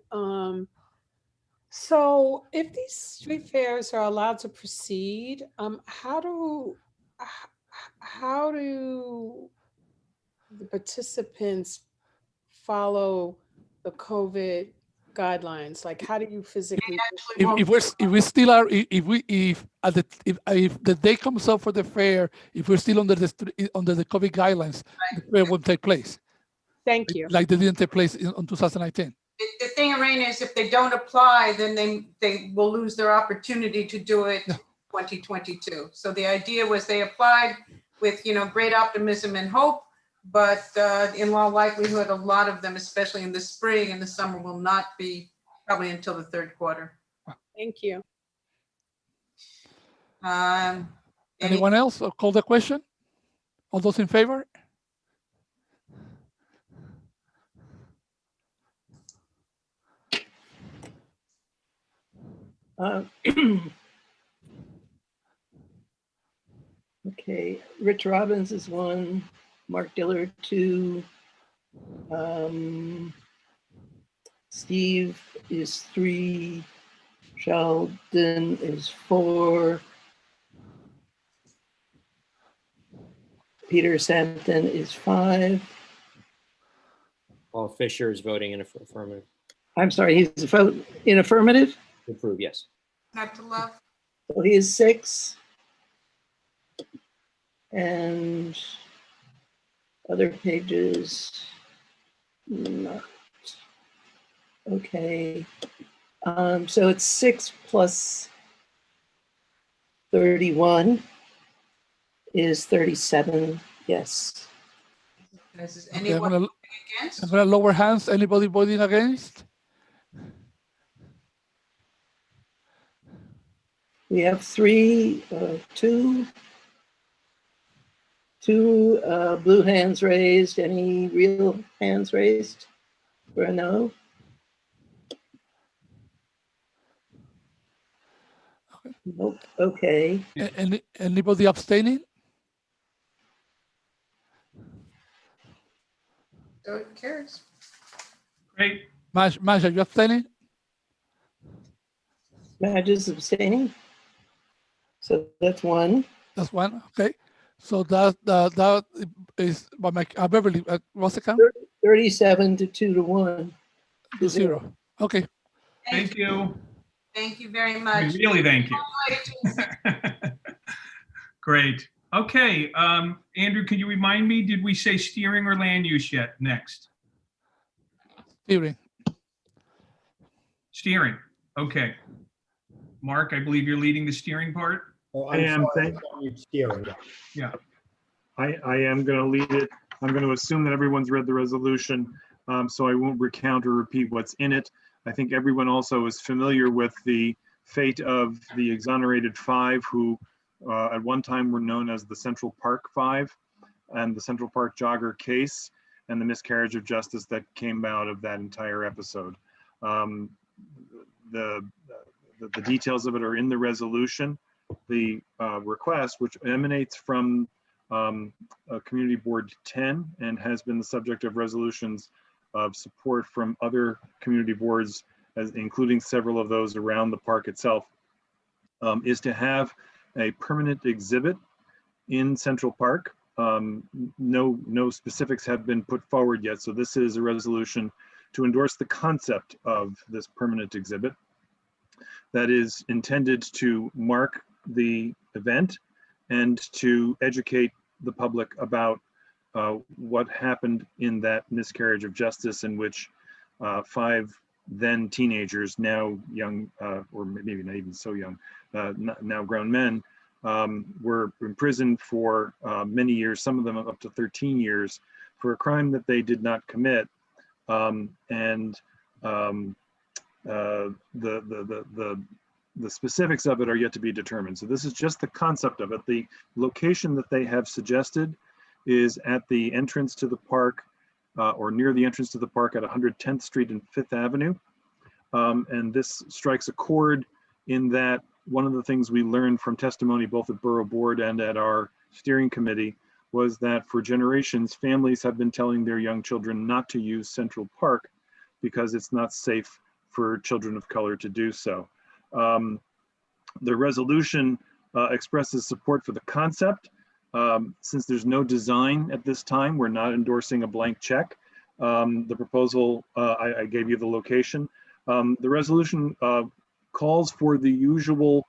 So if these street fairs are allowed to proceed, how do the participants follow the COVID guidelines? Like, how do you physically? If we still are, if the day comes up for the fair, if we're still under the COVID guidelines, the fair won't take place. Thank you. Like they didn't take place in 2019. The thing, Irene, is if they don't apply, then they will lose their opportunity to do it 2022. So the idea was they applied with, great optimism and hope, but in all likelihood, a lot of them, especially in the spring and the summer, will not be probably until the 3rd quarter. Thank you. Anyone else call the question? All those in favor? Okay, Rich Robbins is 1, Mark Diller 2, Steve is 3, Sheldon is 4, Peter Sampson is 5. Paul Fisher is voting in affirmative. I'm sorry, he's a vote in affirmative? Approve, yes. Not to love. So he is 6. And other pages, not. Okay. So it's 6 plus 31 is 37, yes. Is Okay, anyone voting against? I'm gonna lower hands. Anybody voting against? We have 3, 2 blue hands raised. Any real hands raised for a no? Nope. Okay. Anybody abstaining? So it carries. Great. Mash, are you abstaining? Madge is abstaining. So that's 1. That's 1. Okay. So that is by my Beverly. What's the count? 37 to 2 to 1 to 0. Okay. Thank you. Thank you very I much. really thank you. Great. Okay. Andrew, can you remind me, did we say steering or land use yet next? Steering. Steering. Okay. Mark, I believe you're leading the steering part. Oh, I I'm am, sorry, it's steering. Yeah. I am going to lead it. I'm going to assume that everyone's read the resolution, so I won't recount or repeat what's in it. I think everyone also is familiar with the fate of the exonerated five who at one time were known as the Central Park Five and the Central Park Jogger case and the miscarriage of justice that came out of that entire episode. The details of it are in the resolution. The request, which emanates from Community Board 10 and has been the subject of resolutions of support from other community boards, including several of those around the park itself, is to have a permanent exhibit in Central Park. No specifics have been put forward yet, so this is a resolution to endorse the concept of this permanent exhibit that is intended to mark the event and to educate the public about what happened in that miscarriage of justice in which five then teenagers, now young, or maybe not even so young, now grown men, were imprisoned for many years, some of them up to 13 years, for a crime that they did not commit. The specifics of it are yet to be determined. So this is just the concept of it. The location that they have suggested is at the entrance to the park, or near the entrance to the park at 110th Street and 5th Avenue. And this strikes a chord in that one of the things we learned from testimony both at Borough Board and at our steering committee was that for generations, families have been telling their young children not to use Central Park because it's not safe for children of color to do so. The resolution expresses support for the concept. Since there's no design at this time, we're not endorsing a blank check. The proposal, I gave you the location. The resolution calls for the usual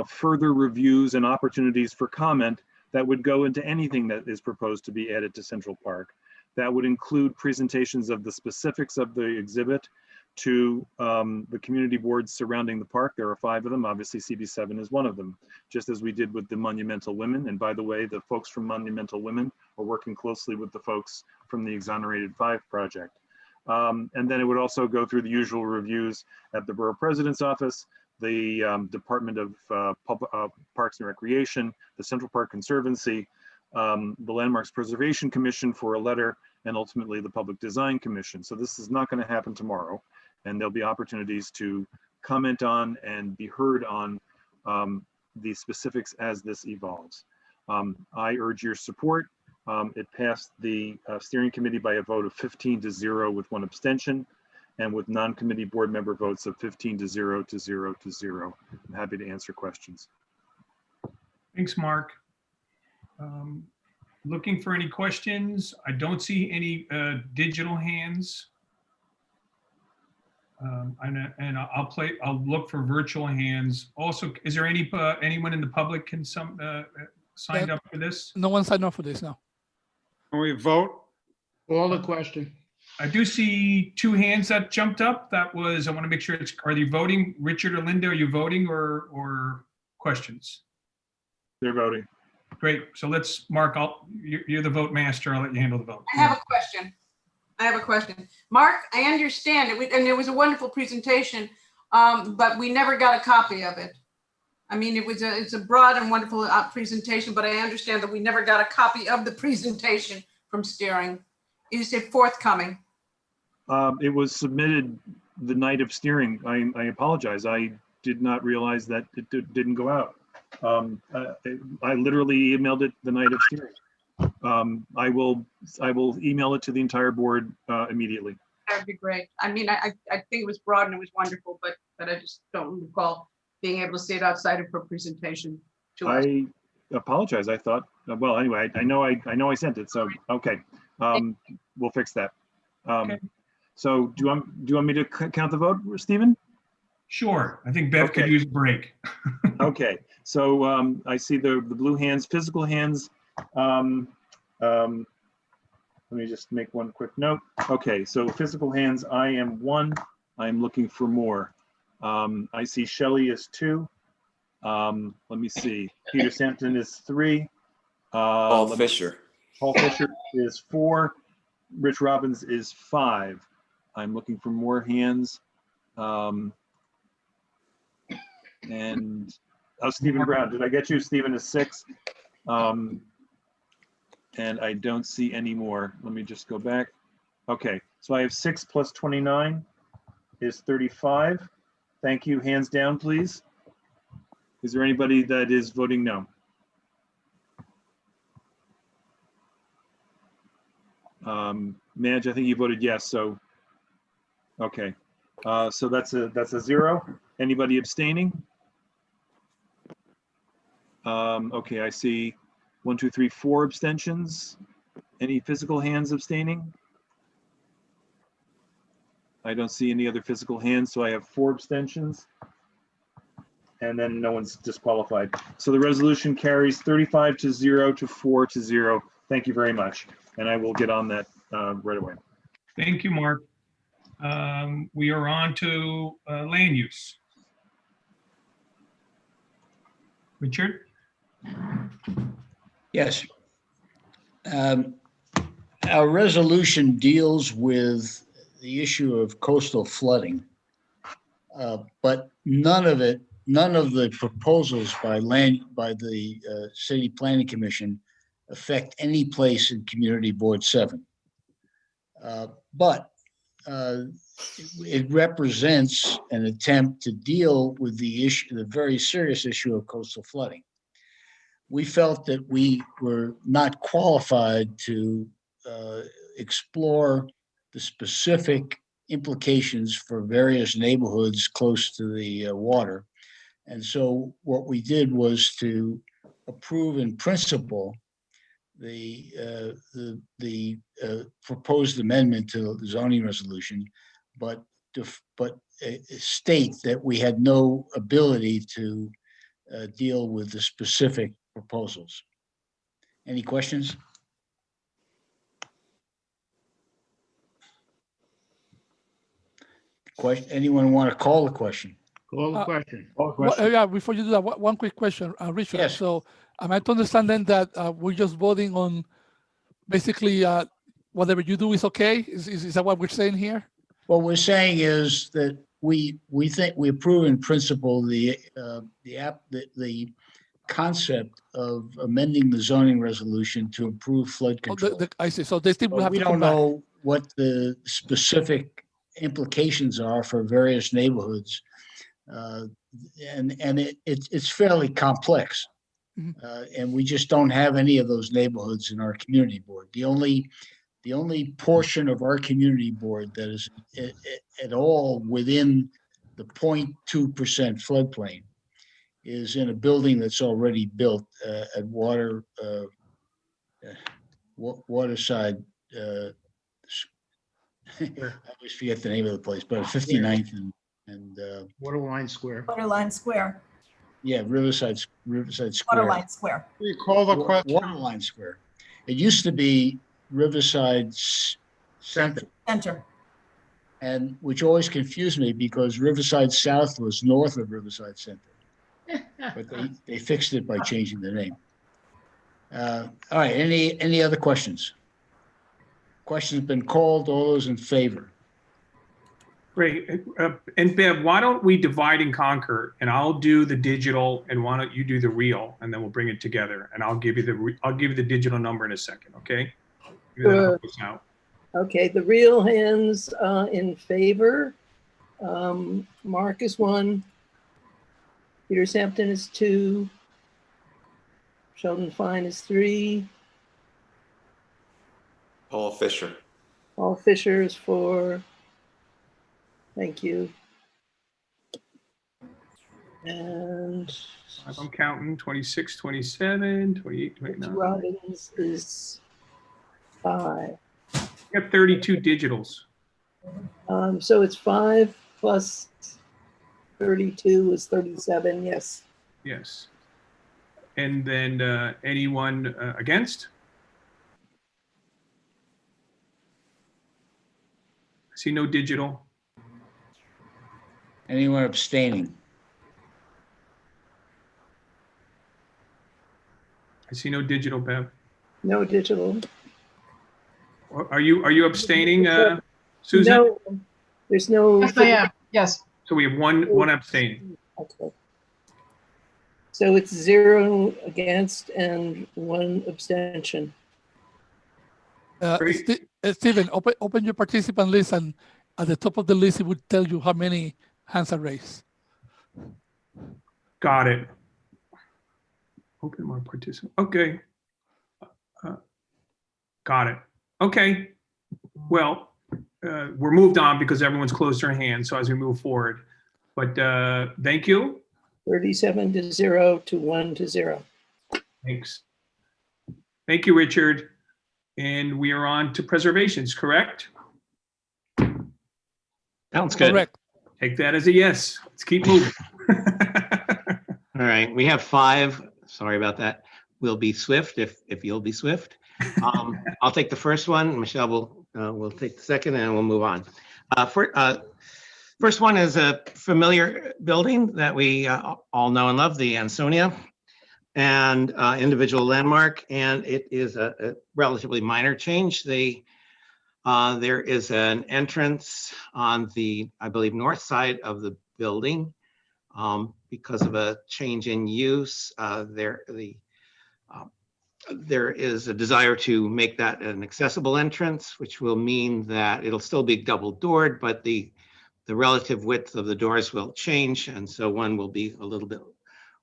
further reviews and opportunities for comment that would go into anything that is proposed to be added to Central Park. That would include presentations of the specifics of the exhibit to the community boards surrounding the park. There are 5 of them. Obviously, CB7 is one of them, just as we did with the Monumental Women. And by the way, the folks from Monumental Women are working closely with the folks from the Exonerated 5 project. And then it would also go through the usual reviews at the Borough President's Office, the Department of Parks and Recreation, the Central Park Conservancy, the Landmarks Preservation Commission for a letter, and ultimately the Public Design Commission. So this is not going to happen tomorrow, and there'll be opportunities to comment on and be heard on the specifics as this evolves. I urge your support. It passed the steering committee by a vote of 15-0 with 1 abstention, and with non-committee board member votes of 15-0 to 0 to 0. I'm happy to answer questions. Thanks, Mark. Looking for any questions? I don't see any digital hands. I'll look for virtual hands. Also, is there anyone in the public can signed up for this? No one signed up for this now. Can we vote? Call the question. I do see 2 hands that jumped up. That was, I want to make sure are you voting? Richard or Linda, are you voting or questions? They're voting. Great. So let's, Mark, you're the vote master. I'll let you handle the vote. I have a question. Mark, I understand it, and it was a wonderful presentation, but we never got a copy of it. I mean, it's a broad and wonderful presentation, but I understand that we never got a copy of the presentation from steering. Is it forthcoming? It was submitted the night of steering. I apologize. I did not realize that it didn't go out. I literally emailed it the night of steering. I will email it to the entire board immediately. That'd be great. I mean, I think it was broad and it was wonderful, but I just don't recall being able to see it outside of her presentation to us. I apologize. I thought, well, anyway, I know I sent it. So, okay. We'll fix that. Okay. So do you want me to count the vote, Stephen? Sure. I think Bev could use a break. Okay. So I see the blue hands, physical hands. Let me just make one quick note. Okay. So physical hands, I am 1. I'm looking for more. I see Shelley is 2. Let me see. Peter Sampson is 3. Paul Fisher. Paul Fisher is 4. Rich Robbins is 5. I'm looking for more hands. And Stephen Brown, did I get you? Stephen is 6. And I don't see any more. Let me just go back. Okay, so I have 6 plus 29 is 35. Thank you. Hands down, please. Is there anybody that is voting no? Madge, I think you voted yes, so, okay. So that's a 0. Anybody abstaining? Okay, I see 1, 2, 3, 4 abstentions. Any physical hands abstaining? I don't see any other physical hands, so I have 4 abstentions. And then no one's disqualified. So the resolution carries 35 to 0 to 4 to 0. Thank you very much. And I will get on that right away. Thank you, Mark. We are on to land use. Richard? Yes. Our resolution deals with the issue of coastal flooding, but none of the proposals by the City Planning Commission affect any place in Community Board 7. But it represents an attempt to deal with the very serious issue of coastal flooding. We felt that we were not qualified to explore the specific implications for various neighborhoods close to the water. And so what we did was to approve in principle the proposed amendment to the zoning resolution, but state that we had no ability to deal with the specific proposals. Any questions? Anyone want to call the question? Call the question. Yeah, before you do that, one quick question, Richard. Yes. So am I to understand then that we're just voting on basically whatever you do is okay? Is that what we're saying here? What we're saying is that we think we approve in principle the concept of amending the zoning resolution to improve flood control. I see. So they still will have we to don't come back. know what the specific implications are for various neighborhoods, and it's fairly complex. And we just don't have any of those neighborhoods in our community board. The only portion of our community board that is at all within the 0.2% floodplain is in a building that's already built at Waterside. I always forget the name of the place, but 59th and Waterline Square. Waterline Square. Yeah, Riverside Square. Waterline Square. We call the question. Waterline Square. It used to be Riverside Center. And which always confused me because Riverside South was north of Riverside Center. But they fixed it by changing the name. All right, any other questions? Question's been called. All those in favor? Great. And Bev, why don't we divide and conquer, and I'll do the digital, and why don't you do the real, and then we'll bring it together, and I'll give you the digital number in a second, okay? Sure. Okay, the real hands in favor. Mark is 1. Peter Sampson is 2. Sheldon Fine is 3. Paul Fisher. Paul Fisher is 4. Thank you. And I'm counting 26, 27, 28, 29. Robbins is 5. We got 32 digitals. So it's 5 plus 32 is 37, yes. Yes. And then anyone against? I see no digital. Anyone abstaining? I see no digital, Bev. No digital. Are you abstaining, Susan? No, there's no. Yes, I am. Yes. So we have one abstaining. Okay. So it's 0 against and 1 abstention. Stephen, open your participant list, and at the top of the list, it would tell you how many hands are raised. Got it. Open more participant. Okay. Got it. Okay. Well, we're moved on because everyone's closed their hands. So as we move forward, but thank you. 37 to 0 to 1 to 0. Thanks. Thank you, Richard. And we are on to preservations, correct? Sounds good. Correct. Take that as a yes. Let's keep moving. All right, we have 5. Sorry about that. We'll be swift if you'll be swift. I'll take the first one. Michelle will take the second, and we'll move on. First one is a familiar building that we all know and love, the Ansonia, and individual landmark, and it is a relatively minor change. There is an entrance on the, I believe, north side of the building. Because of a change in use, there is a desire to make that an accessible entrance, which will mean that it'll still be double doored, but the relative width of the doors will change, and so one will be a little bit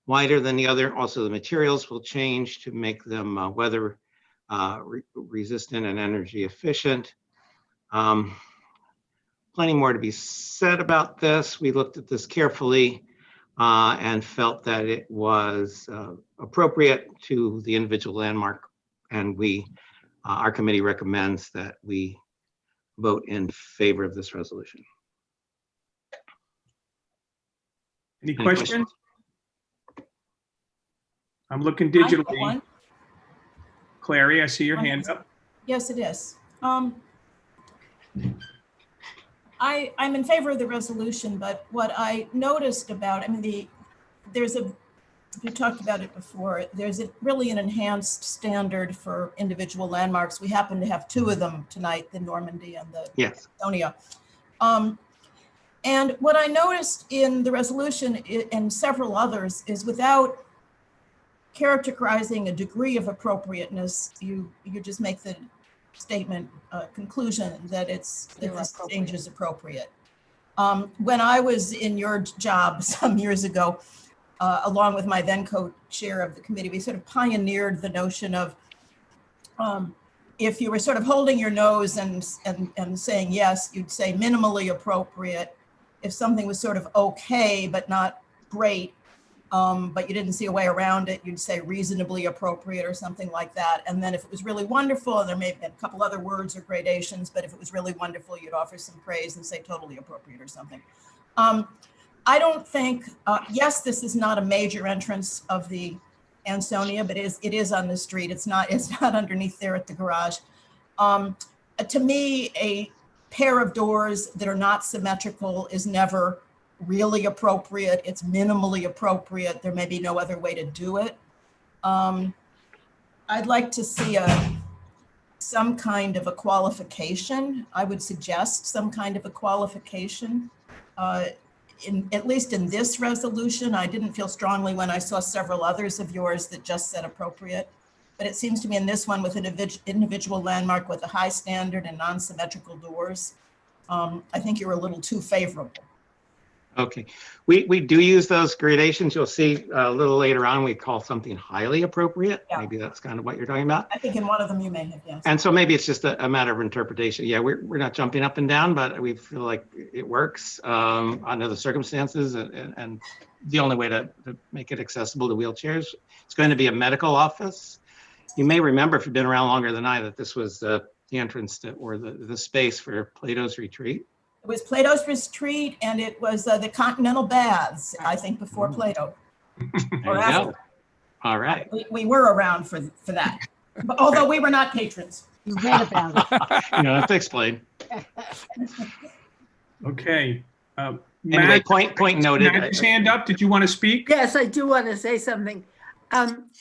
wider than the other. Also, the materials will change to make them weather resistant and energy efficient. Plenty more to be said about this. We looked at this carefully and felt that it was appropriate to the individual landmark, and our committee recommends that we vote in favor of this resolution. Any questions? I'm looking digitally. Clary, I see your hand up. Yes, it is. I'm in favor of the resolution, but what I noticed about, we talked about it before, there's really an enhanced standard for individual landmarks. We happen to have 2 of them tonight, the Normandy and the Ansonia. And what I noticed in the resolution and several others is without characterizing a degree of appropriateness, you just make the statement conclusion that this change is appropriate. When I was in your job some years ago, along with my then co-chair of the committee, we sort of pioneered the notion of if you were sort of holding your nose and saying yes, you'd say minimally appropriate. If something was sort of okay, but not great, but you didn't see a way around it, you'd say reasonably appropriate or something like that. And then if it was really wonderful, and there may have been a couple other words or gradations, but if it was really wonderful, you'd offer some praise and say totally appropriate or something. I don't think, yes, this is not a major entrance of the Ansonia, but it is on the street. It's not underneath there at the garage. To me, a pair of doors that are not symmetrical is never really appropriate. It's minimally appropriate. There may be no other way to do it. I'd like to see some kind of a qualification. I would suggest some kind of a qualification. At least in this resolution, I didn't feel strongly when I saw several others of yours that just said appropriate. But it seems to me in this one with an individual landmark with a high standard and non-symmetrical doors, I think you're a little too favorable. Okay, we do use those gradations. You'll see a little later on, we call something highly appropriate. Yeah. Maybe that's kind of what you're talking about. I think in one of them you may have, yes. And so maybe it's just a matter of interpretation. Yeah, we're not jumping up and down, but we feel like it works under the circumstances. And the only way to make it accessible to wheelchairs, it's going to be a medical office. You may remember, if you've been around longer than I, that this was the entrance to, or the space for Plato's Retreat. It was Plato's Retreat, and it was the Continental Baths, I think, before Plato. Or after. All right. We were around for that, but although we were not patrons. You read about it. You know, that's explained. Okay. Anyway, point noted. Matt's hand up. Did you want to speak? Yes, I do want to say something.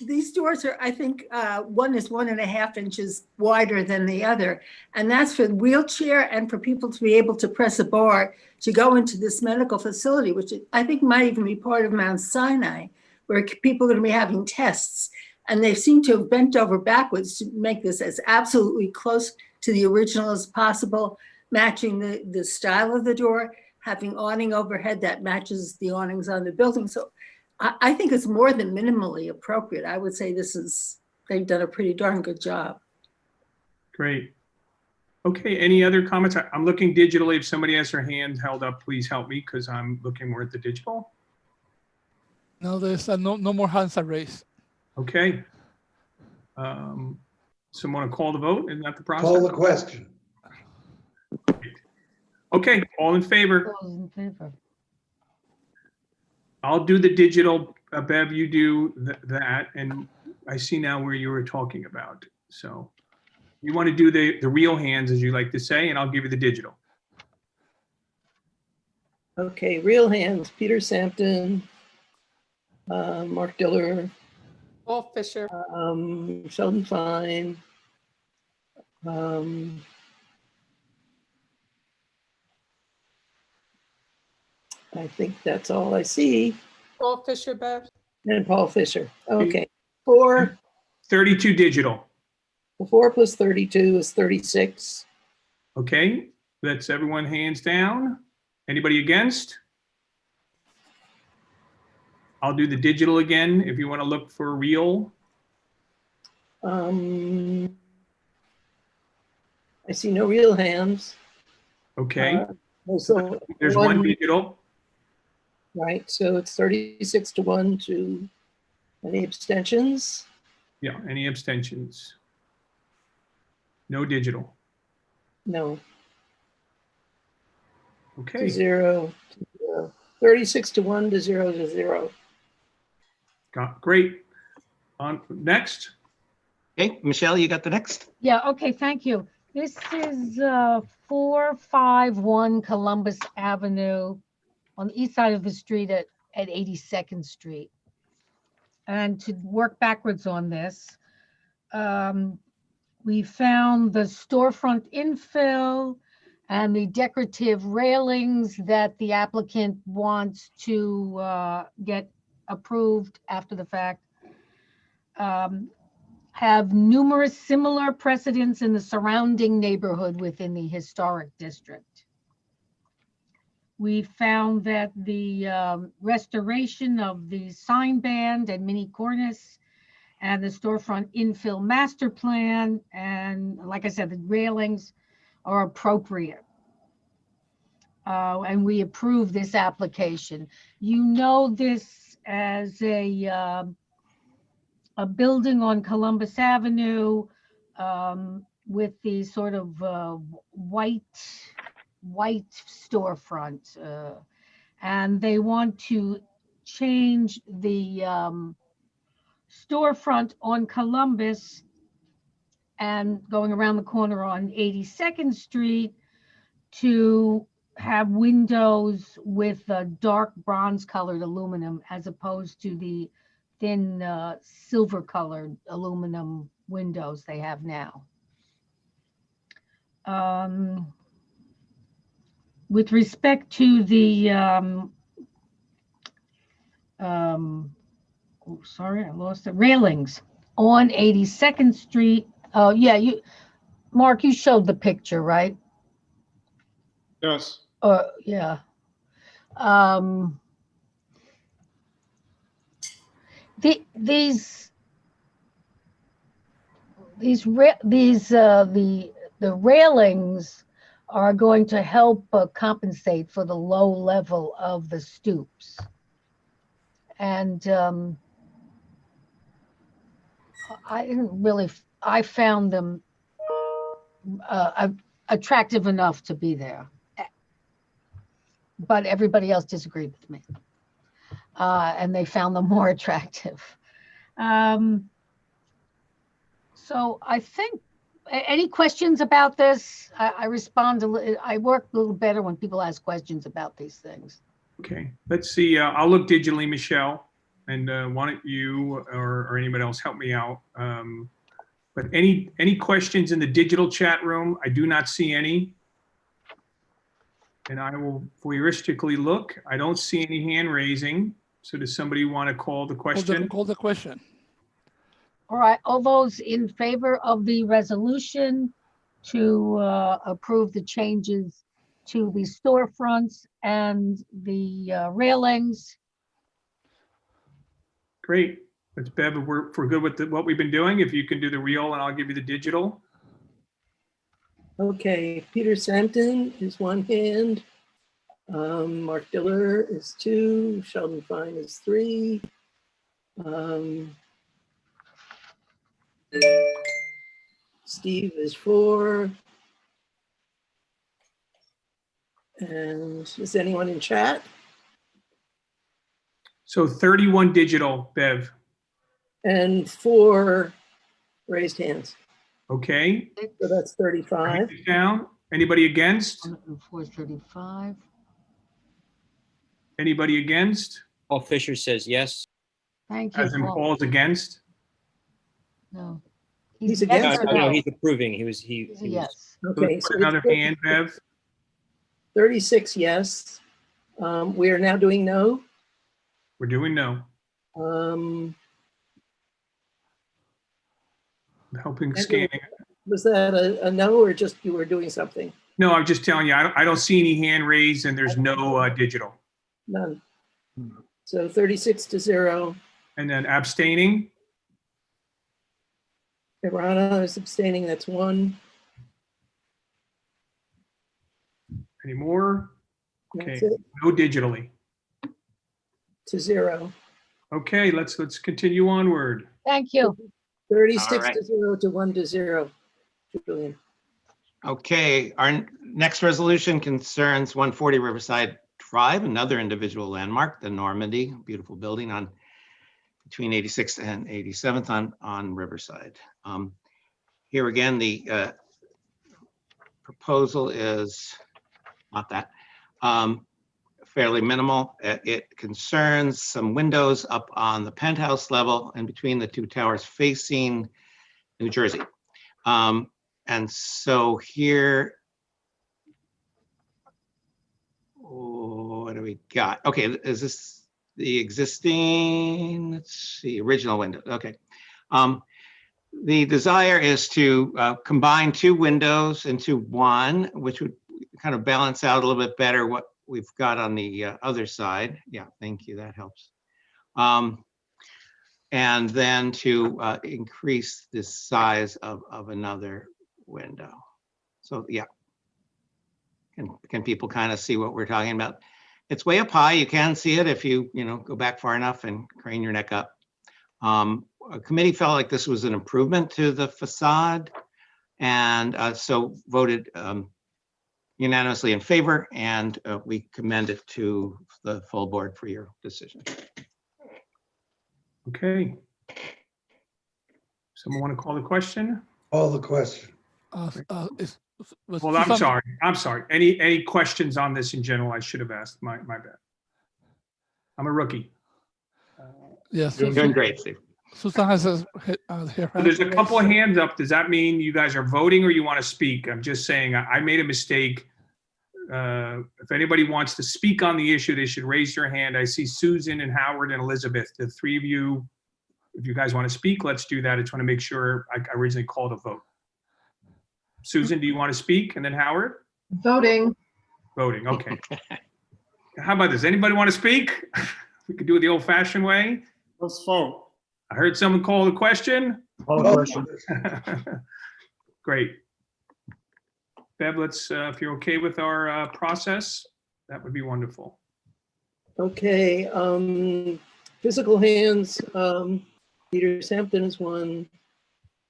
These doors are, I think, one is 1.5 inches wider than the other. And that's for the wheelchair and for people to be able to press a bar to go into this medical facility, which I think might even be part of Mount Sinai, where people are going to be having tests. And they seem to have bent over backwards to make this as absolutely close to the original as possible, matching the style of the door, having awning overhead that matches the awnings on the building. So I think it's more than minimally appropriate. I would say they've done a pretty darn good job. Great. Okay, any other comments? I'm looking digitally. If somebody has their hand held up, please help me because I'm looking more at the digital. No, there's no more hands are raised. Okay. Someone call the vote? Isn't that the process? Call the question. Okay, all in favor? All in favor. I'll do the digital, Bev, you do that, and I see now where you were talking about. So you want to do the real hands, as you like to say, and I'll give you the digital. Okay, real hands, Peter Sampton, Mark Diller, Paul Fisher. Sheldon Fine, I think that's all I see. Paul Fisher, Bev. And Paul Fisher. Okay. 4. 32 digital. 4 plus 32 is 36. Okay, that's everyone hands down. Anybody against? I'll do the digital again if you want to look for real. I see no real hands. Okay. So there's one digital. Right, so it's 36 to 1 to any abstentions? Yeah, any abstentions? No digital. No. Okay. 0 to 0. 36 to 1 to 0 to 0. Great. On next. Okay, Michelle, you got the next. Yeah, okay, thank you. This is 451 Columbus Avenue on the east side of the street at 82nd Street. And to work backwards on this, we found the storefront infill and the decorative railings that the applicant wants to get approved after the fact. Have numerous similar precedents in the surrounding neighborhood within the historic district. We found that the restoration of the sign band and mini cornice and the storefront infill master plan, and like I said, the railings are appropriate. And we approve this application. You know this as a building on Columbus Avenue with the sort of white storefront, and they want to change the storefront on Columbus and going around the corner on 82nd Street to have windows with dark bronze colored aluminum as opposed to the thin silver colored aluminum windows they have now. With respect to the, oh, sorry, I lost the railings on 82nd Street. Oh, yeah, Mark, you showed the picture, right? Yes. Yeah. The railings are going to help compensate for the low level of the stoops. And I found them attractive enough to be there. But everybody else disagreed with me. And they found them more attractive. So I think, any questions about this? I respond I work a little better when people ask questions about these things. Okay, let's see. I'll look digitally, Michelle, and why don't you or anybody else help me out? But any questions in the digital chat room? I do not see any. And I will voyeuristically look. I don't see any hand raising. So does somebody want to call the question? Call the question. All right, all those in favor of the resolution to approve the changes to the storefronts and the railings? Great. Let's Bev, if we're good with what we've been doing, if you can do the real and I'll give you the digital. Okay, Peter Sampton is one hand. Mark Diller is 2. Sheldon Fine is 3. Steve is 4. And is anyone in chat? So 31 digital, Bev. And 4 raised hands. Okay. So that's 35. Down. Anybody against? 435. Anybody against? Paul Fisher says yes. Thank you. As in Paul's against? No. He's yes against. or No, he's approving. He was. He's a yes. Okay, Let's so put another hand, Bev. 36 yes. We are now doing no. We're doing no. Helping scanning. Was that a no or just you were doing something? No, I'm just telling you, I don't see any hand raised and there's no digital. None. So 36-0. And then abstaining. Irana is abstaining, that's 1. Any more? That's Okay, it. no digitally. To 0. Okay, let's continue onward. Thank you. 36-0 to 1-0. Julian. Okay, our next resolution concerns 140 Riverside Drive, another individual landmark, the Normandy, beautiful building on between 86th and 87th on Riverside. Here again, the proposal is not that fairly minimal. It concerns some windows up on the penthouse level and between the 2 towers facing New Jersey. And so here, what do we got? Okay, is this the existing, let's see, original window? Okay. The desire is to combine 2 windows into 1, which would kind of balance out a little bit better what we've got on the other side. Yeah, thank you, that helps. And then to increase the size of another window. So yeah, can people kind of see what we're talking about? It's way up high. You can see it if you go back far enough and crane your neck up. A committee felt like this was an improvement to the facade, and so voted unanimously in favor, and we commend it to the full board for your decision. Okay. Someone want to call the question? Call the question. Well, I'm sorry. Any questions on this in general? I should have asked. My bad. I'm a rookie. Yes, you're doing great, Steve. Susan has her So there's a couple of hands up. Does that mean you guys are voting or you want to speak? I'm just saying I made a mistake. If anybody wants to speak on the issue, they should raise your hand. I see Susan and Howard and Elizabeth. The 3 of you, if you guys want to speak, let's do that. I just want to make sure I originally called a vote. Susan, do you want to speak? And then Howard? Voting. Voting, okay. How about this? Anybody want to speak? We could do it the old fashioned way. Let's vote. I heard someone call the question. Call the question. Great. Bev, let's, if you're okay with our process, that would be wonderful. Okay, physical hands, Peter Sampton is 1,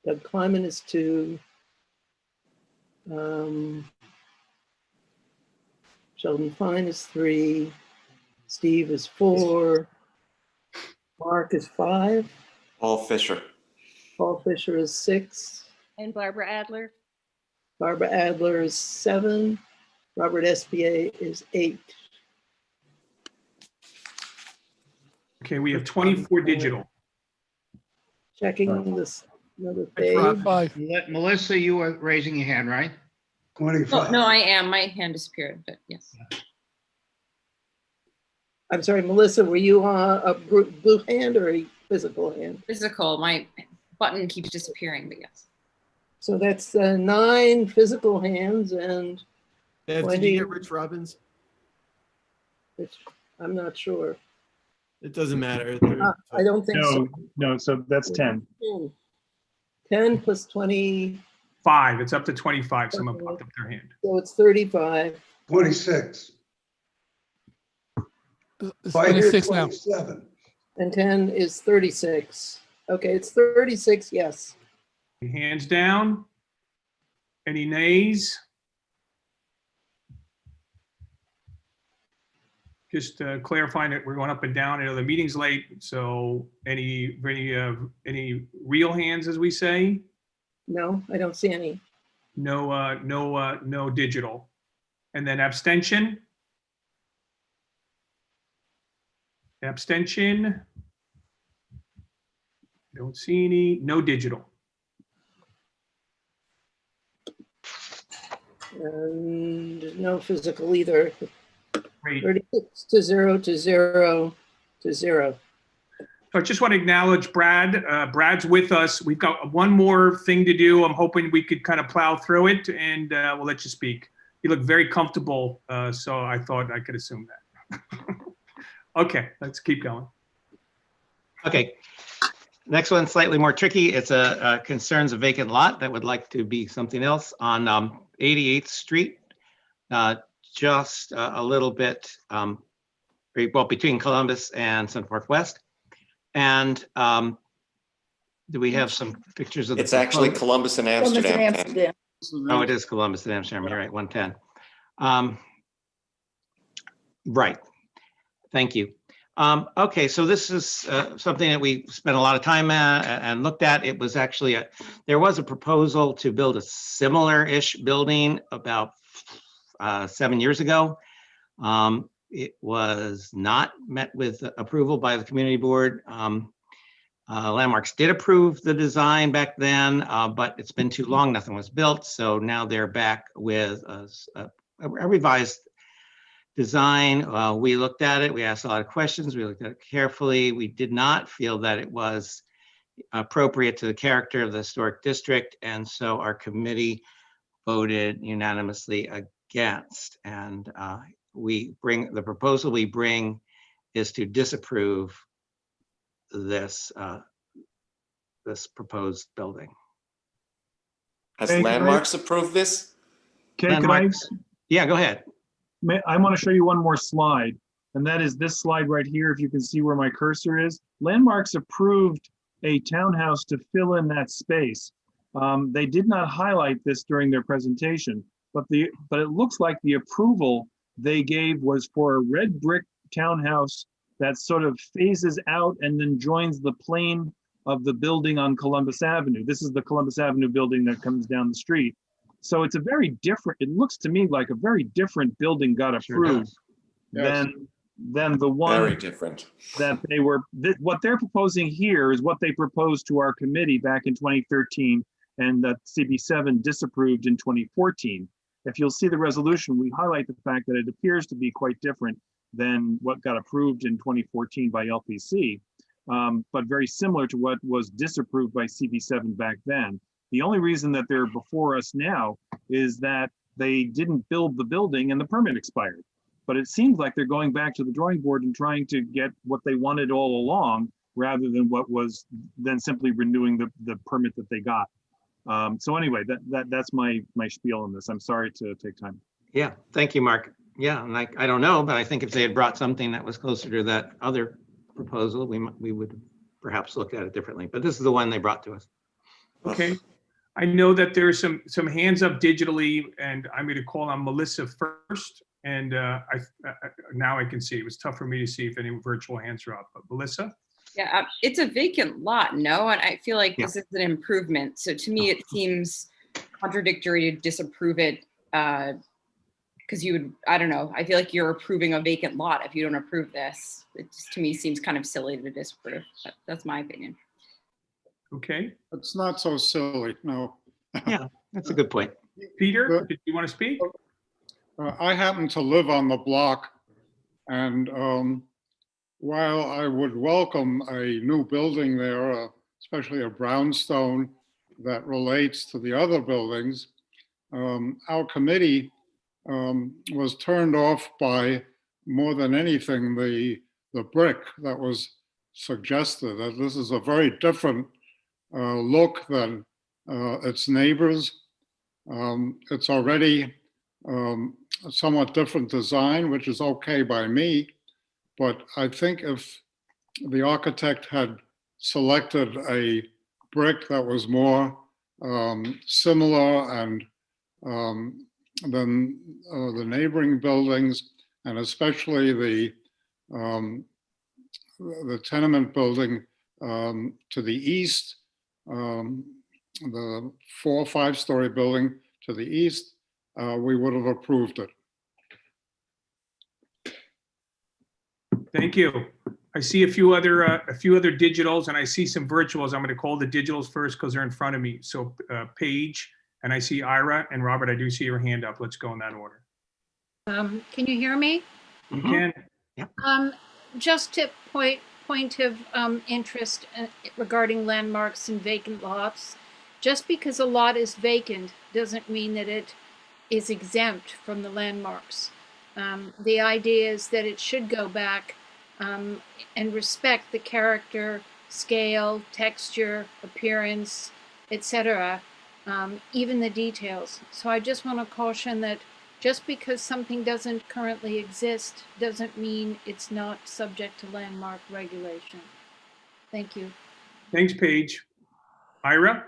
Doug Kleiman is 2, Sheldon Fine is 3, Steve is 4, Mark is 5. Paul Fisher. Paul Fisher is 6. And Barbara Adler. Barbara Adler is 7. Robert SBA is 8. Okay, we have 24 digital. Checking this another Rich page. Robbins. Melissa, you were raising your hand, right? No, I am. My hand disappeared, but yes. I'm sorry, Melissa, were you a blue hand or a physical hand? Physical, my button keeps disappearing, but yes. So that's 9 physical hands and Bev, 20. did you get Rich Robbins? I'm not sure. It doesn't matter. I don't think so. No, so that's 10. 10 plus 20, 5. It's up to 25. Someone popped up their hand. so it's 35. 26. It's So I hear 26 now. 27. And 10 is 36. Okay, it's 36, yes. Hands down. Any nays? Just clarifying that we're going up and down. I know the meeting's late, so any real hands, as we say? No, I don't see any. No digital. And then abstention? Abstention? Don't see any. No digital. And no physical either. Great. 36 to 0 to 0 to 0. So I just want to acknowledge Brad. Brad's with us. We've got one more thing to do. I'm hoping we could kind of plow through it, and we'll let you speak. You look very comfortable, so I thought I could assume that. Okay, let's keep going. Okay. Next one, slightly more tricky. It's concerns a vacant lot that would like to be something else on 88th Street. Just a little bit, well, between Columbus and Central Park West. And do we have some pictures of the It's actually proposed- Columbus and Amsterdam. Oh, it is Columbus and Amsterdam. You're right, 110. Right. Thank you. Okay, so this is something that we spent a lot of time and looked at. It was actually there was a proposal to build a similar-ish building about 7 years ago. It was not met with approval by the community board. Landmarks did approve the design back then, but it's been too long, nothing was built. So now they're back with a revised design. We looked at it, we asked a lot of questions, we looked at it carefully. We did not feel that it was appropriate to the character of the historic district. And so our committee voted unanimously against. And the proposal we bring is to disapprove this proposed building. Has Hey, Landmarks approved this? Okay, Landmarks? Yeah, go ahead. I want to show you one more slide, and that is this slide right here. If you can see where my cursor is, Landmarks approved a townhouse to fill in that space. They did not highlight this during their presentation, but it looks like the approval they gave was for a red brick townhouse that sort of phases out and then joins the plane of the building on Columbus Avenue. This is the Columbus Avenue building that comes down the street. So it's a very different, it looks to me like a very different building got approved than the one Very different. that they were, what they're proposing here is what they proposed to our committee back in 2013 and that CB7 disapproved in 2014. If you'll see the resolution, we highlight the fact that it appears to be quite different than what got approved in 2014 by LPC, but very similar to what was disapproved by CB7 back then. The only reason that they're before us now is that they didn't build the building and the permit expired. But it seems like they're going back to the drawing board and trying to get what they wanted all along, rather than what was then simply renewing the permit that they got. So anyway, that's my spiel on this. I'm sorry to take time. Yeah, thank you, Mark. Yeah, and I don't know, but I think if they had brought something that was closer to that other proposal, we would perhaps look at it differently. But this is the one they brought to us. Okay. I know that there's some hands up digitally, and I'm going to call on Melissa first. And now I can see. It was tough for me to see if any virtual hands are up. But Melissa? Yeah, it's a vacant lot, no? And I feel like this is an improvement. So to me, it seems contradictory to disapprove it because you would, I don't know, I feel like you're approving a vacant lot if you don't approve this. It just, to me, seems kind of silly to disapprove, but that's my opinion. Okay, It's not so silly, no. Yeah, that's a good point. Peter, did you want to speak? I happen to live on the block, and while I would welcome a new building there, especially a brownstone that relates to the other buildings, our committee was turned off by, more than anything, the brick that was suggested. That this is a very different look than its neighbors. It's already a somewhat different design, which is okay by me. But I think if the architect had selected a brick that was more similar and than the neighboring buildings, and especially the tenement building to the east, the 4 or 5 story building to the east, we would have approved it. Thank you. I see a few other digitals, and I see some virtuals. I'm going to call the digitals first because they're in front of me. So Paige, and I see Ira, and Robert, I do see your hand up. Let's go in that order. Can you hear me? You can. Just to point of interest regarding landmarks and vacant lots, just because a lot is vacant doesn't mean that it is exempt from the landmarks. The idea is that it should go back and respect the character, scale, texture, appearance, etc., even the details. So I just want to caution that just because something doesn't currently exist doesn't mean it's not subject to landmark regulation. Thank you. Thanks, Paige. Ira?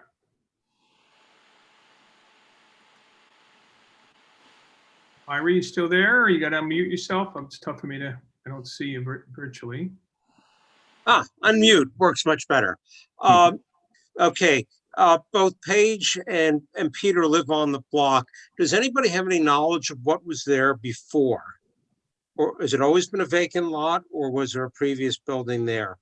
Ira, you still there, or you got to unmute yourself? It's tough for me to, I don't see you virtually. Unmute works much better. Okay, both Paige and Peter live on the block. Does anybody have any knowledge of what was there before? Or has it always been a vacant lot, or was there a previous building there?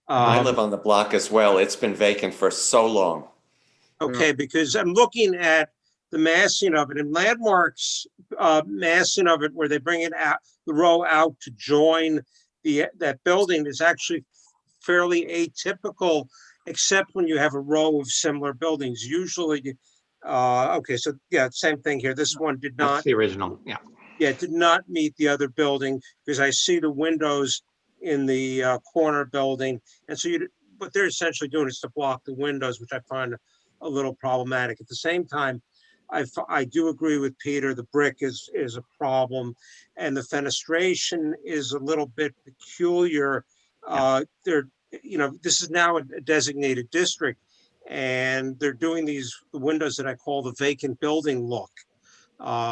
I live on the block as well. It's been vacant for so long. Okay, because I'm looking at the massing of it, and Landmark's massing of it, where they bring it out, the row out to join that building, is actually fairly atypical, except when you have a row of similar buildings. Usually, okay, so yeah, same thing here. This one did not. That's the original, yeah. Yeah, it did not meet the other building, because I see the windows in the corner building, and so what they're essentially doing is to block the windows, which I find a little problematic. At the same time, I do agree with Peter. The brick is a problem, and the fenestration is a little bit peculiar. This is now a designated district, and they're doing the windows that I call the vacant building look,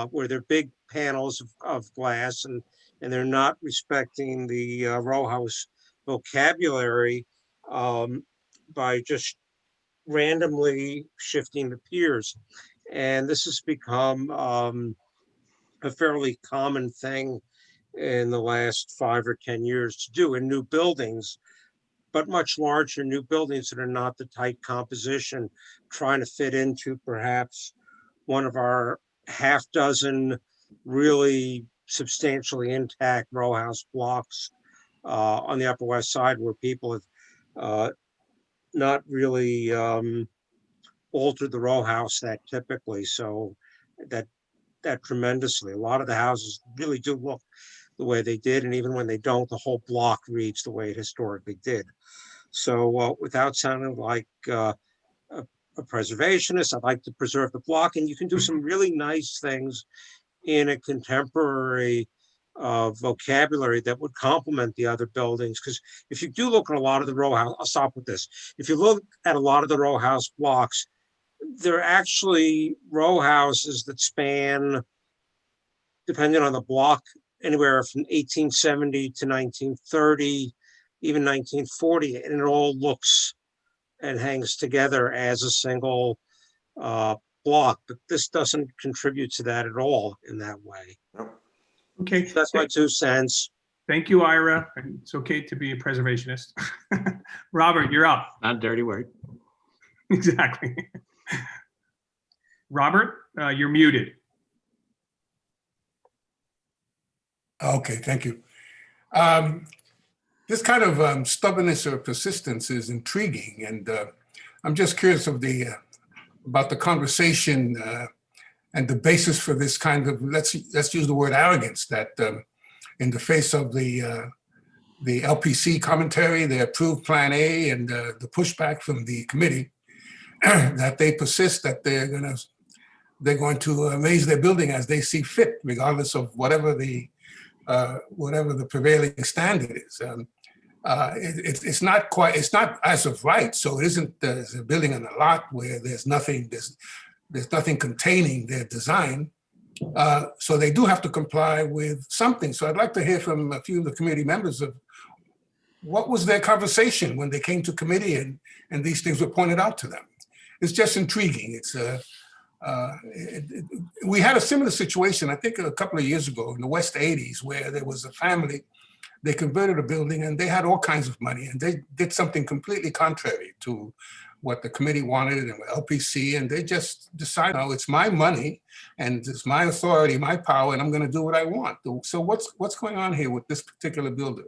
where they're big panels of glass, and they're not respecting the row house vocabulary by just randomly shifting the piers. And this has become a fairly common thing in the last 5 or 10 years to do in new buildings, but much larger new buildings that are not the tight composition, trying to fit into perhaps one of our half dozen really substantially intact row house blocks on the Upper West Side, where people have not really altered the row house that typically. So that tremendously, a lot of the houses really do look the way they did, and even when they don't, the whole block reads the way it historically did. So without sounding like a preservationist, I'd like to preserve the block, and you can do some really nice things in a contemporary vocabulary that would complement the other buildings. Because if you do look at a lot of the row house, I'll stop with this. If you look at a lot of the row house blocks, they're actually row houses that span, depending on the block, anywhere from 1870 to 1930, even 1940, and it all looks and hangs together as a single block, but this doesn't contribute to that at all in that way. Okay. So that's my 2 cents. Thank you, Ira. And it's okay to be a preservationist. Robert, you're up. Not a dirty word. Exactly. Robert, you're muted. Okay, thank you. This kind of stubbornness or persistence is intriguing, and I'm just curious about the conversation and the basis for this kind of, let's use the word arrogance, that in the face of the LPC commentary, the approved Plan A, and the pushback from the committee, that they persist that they're going to raise their building as they see fit, regardless of whatever the prevailing standard is. It's not as of right. So it isn't there's a building on a lot where there's nothing containing their design. So they do have to comply with something. So I'd like to hear from a few of the committee members of what was their conversation when they came to committee and these things were pointed out to them. It's just intriguing. We had a similar situation, I think a couple of years ago in the West 80s, where there was a family, they converted a building and they had all kinds of money and they did something completely contrary to what the committee wanted and LPC, and they just decided, oh, it's my money and it's my authority, my power, and I'm going to do what I want. So what's going on here with this particular builder?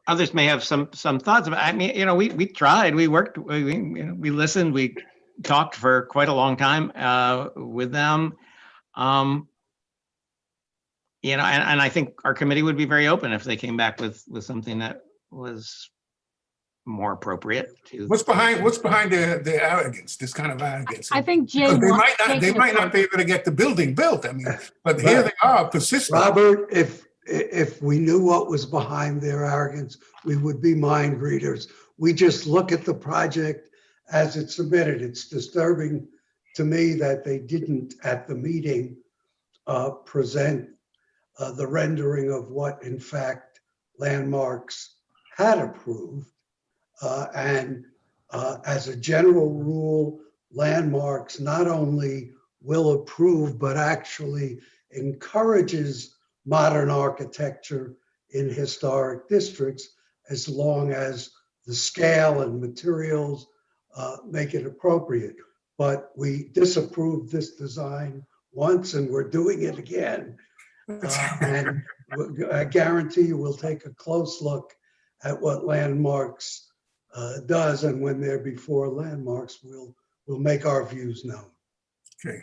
Others may have some thoughts about. I mean, we tried, we worked, we listened, we talked for quite a long time with them. And I think our committee would be very open if they came back with something that was more appropriate to. What's behind their arrogance? This kind of arrogance. I think Jay. They might not be able to get the building built. I mean, but here they are persistent. Robert, if we knew what was behind their arrogance, we would be mind readers. We just look at the project as it's submitted. It's disturbing to me that they didn't at the meeting present the rendering of what in fact Landmarks had approved. And as a general rule, Landmarks not only will approve, but actually encourages modern architecture in historic districts as long as the scale and materials make it appropriate. But we disapproved this design once and we're doing it again. And I guarantee you we'll take a close look at what Landmarks does, and when they're before Landmarks, we'll make our views known. Okay.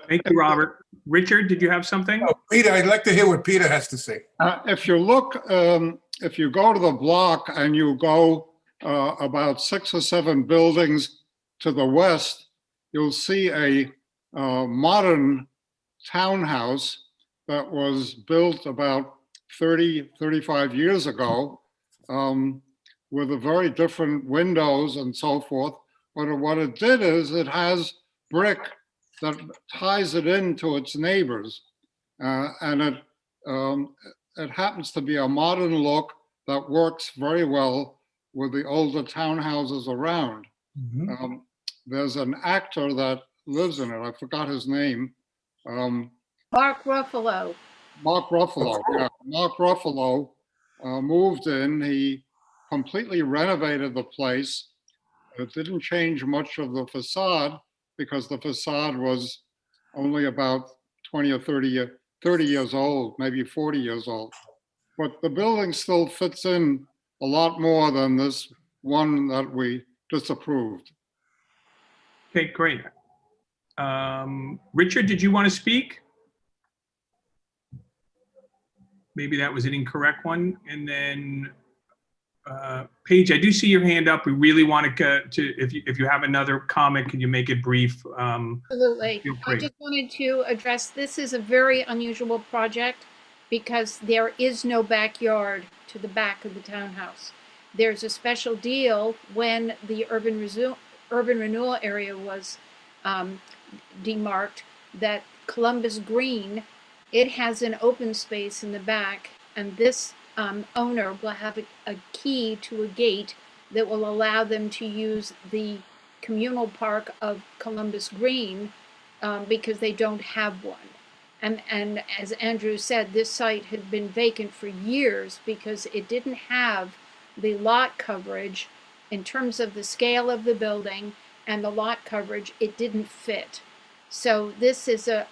Thank you, Robert. Richard, did you have something? Oh, Peter, I'd like to hear what Peter has to say. If you look, if you go to the block and you go about 6 or 7 buildings to the west, you'll see a modern townhouse that was built about 35 years ago with a very different windows and so forth. But what it did is it has brick that ties it into its neighbors. And it happens to be a modern look that works very well with the older townhouses around. Mm-hmm. There's an actor that lives in it. I forgot his name. Mark Ruffalo. Mark Ruffalo, yeah. Mark Ruffalo moved in. He completely renovated the place. It didn't change much of the facade because the facade was only about 20 or 30 years old, maybe 40 years old. But the building still fits in a lot more than this one that we disapproved. Okay, great. Richard, did you want to speak? Maybe that was an incorrect one. And then Paige, I do see your hand up. We really want to if you have another comment, can you make it brief? Absolutely. I just wanted to address, this is a very unusual project because there is no backyard to the back of the townhouse. There's a special deal when the urban renewal area was demarked that Columbus Green, it has an open space in the back, and this owner will have a key to a gate that will allow them to use the communal park of Columbus Green because they don't have one. And as Andrew said, this site had been vacant for years because it didn't have the lot coverage in terms of the scale of the building and the lot coverage. It didn't fit. So this is a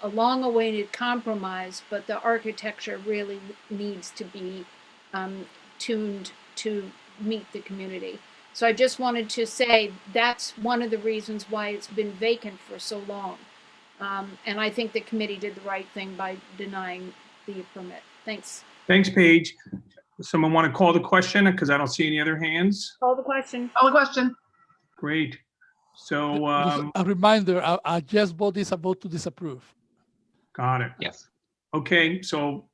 long-awaited compromise, but the architecture really needs to be tuned to meet the community. So I just wanted to say that's one of the reasons why it's been vacant for so long. And I think the committee did the right thing by denying the permit. Thanks. Thanks, Paige. Someone want to call the question because I don't see any other hands? Call the question. Call the question. Great. So, Just a reminder, I just vote is a vote to disapprove. got it. Yes. Okay, so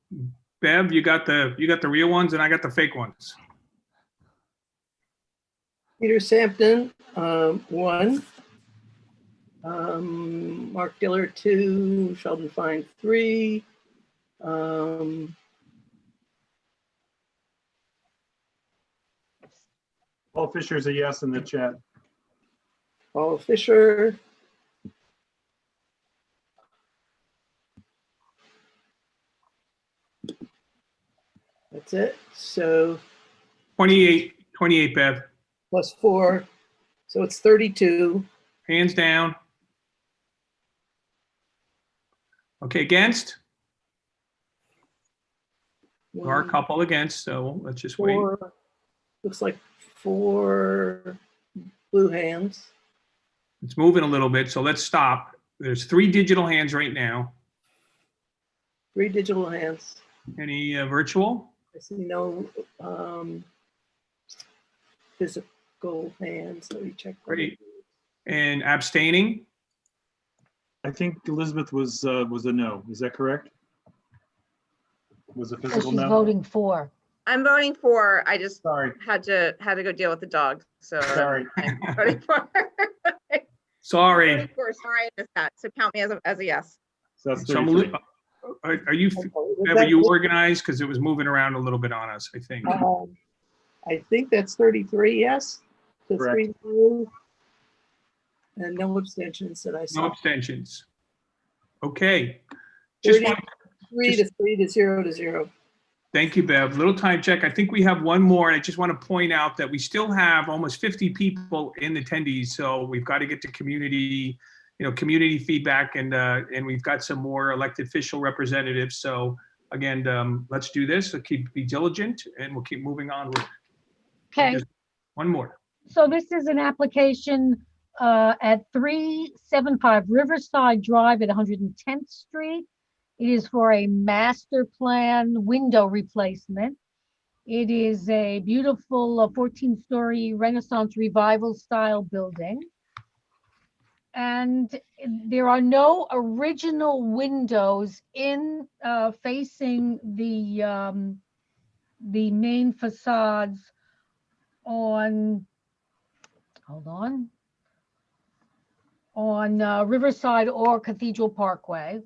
Bev, you got the real ones and I got the fake ones. Peter Sampton, 1. Mark Diller, 2. Sheldon Fine, 3. Paul Fisher's a yes in the chat. Paul Fisher. That's it. So 28, Bev. plus 4. So it's 32. Hands down. Okay, against? There are a couple against, so let's just wait. 4. Looks like 4 blue hands. It's moving a little bit, so let's stop. There's 3 digital hands right now. 3 digital hands. Any virtual? I see no physical hands. Let me check. Great. And abstaining? I think Elizabeth was a no. Is that correct? Was a physical She's no? voting for. I'm voting for. I just Sorry. had to go deal with the dog. So Sorry. I'm voting for. Sorry. Voting for. Sorry, I missed that. So count me as a yes. So that's So 33. are you, Bev, are you organized? Because it was moving around a little bit on us, I think. I think that's 33, yes. So Correct. 3 blue. And no abstentions that I No saw. abstentions. Okay. Just 3 to 3 to 0 to 0. Thank you, Bev. Little time check. I think we have one more, and I just want to point out that we still have almost 50 people in attendees. So we've got to get to community feedback, and we've got some more elected official representatives. So again, let's do this. So be diligent, and we'll keep moving on. Okay. Just one more. So this is an application at 375 Riverside Drive at 110th Street. It is for a master plan window replacement. It is a beautiful 14-story Renaissance Revival style building. And there are no original windows in facing the main facades on, hold on Riverside or Cathedral Parkway.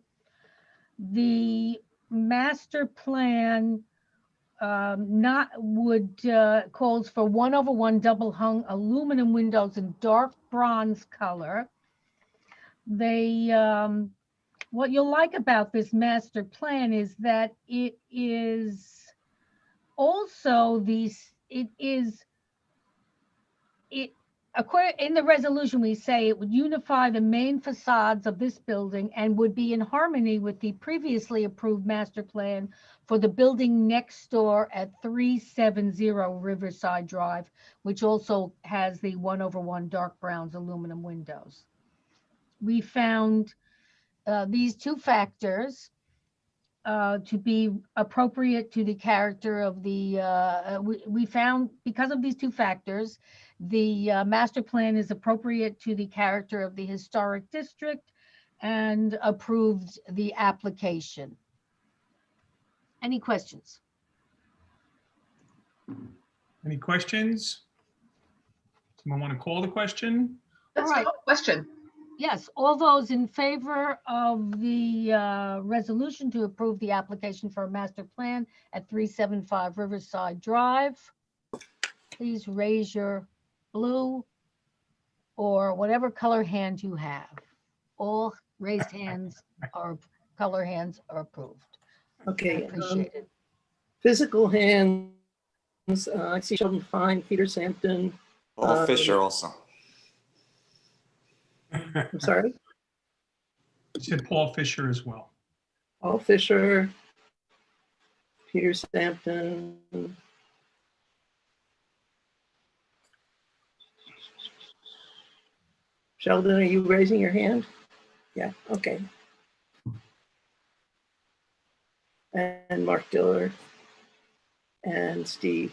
The master plan calls for 1/1 double hung aluminum windows in dark bronze color. They what you'll like about this master plan is that it is also in the resolution, we say it would unify the main facades of this building and would be in harmony with the previously approved master plan for the building next door at 370 Riverside Drive, which also has the 1/1 dark browns aluminum windows. We found these 2 factors to be appropriate to the character of the, we found because of these 2 factors, the master plan is appropriate to the character of the historic district and approved the application. Any questions? Any questions? Someone want to call the question? All right. Question. Yes, all those in favor of the resolution to approve the application for a master plan at 375 Riverside Drive, please raise your blue. or whatever color hand you have. All raised hands or color hands are approved. I Okay. appreciate it. Physical hands, I see Sheldon Fine, Peter Sampton. Paul Fisher also. I'm sorry, You said Paul Fisher as well. Paul Fisher, Peter Sampton. Sheldon, are you raising your hand? Yeah, okay. And Mark Diller and Steve.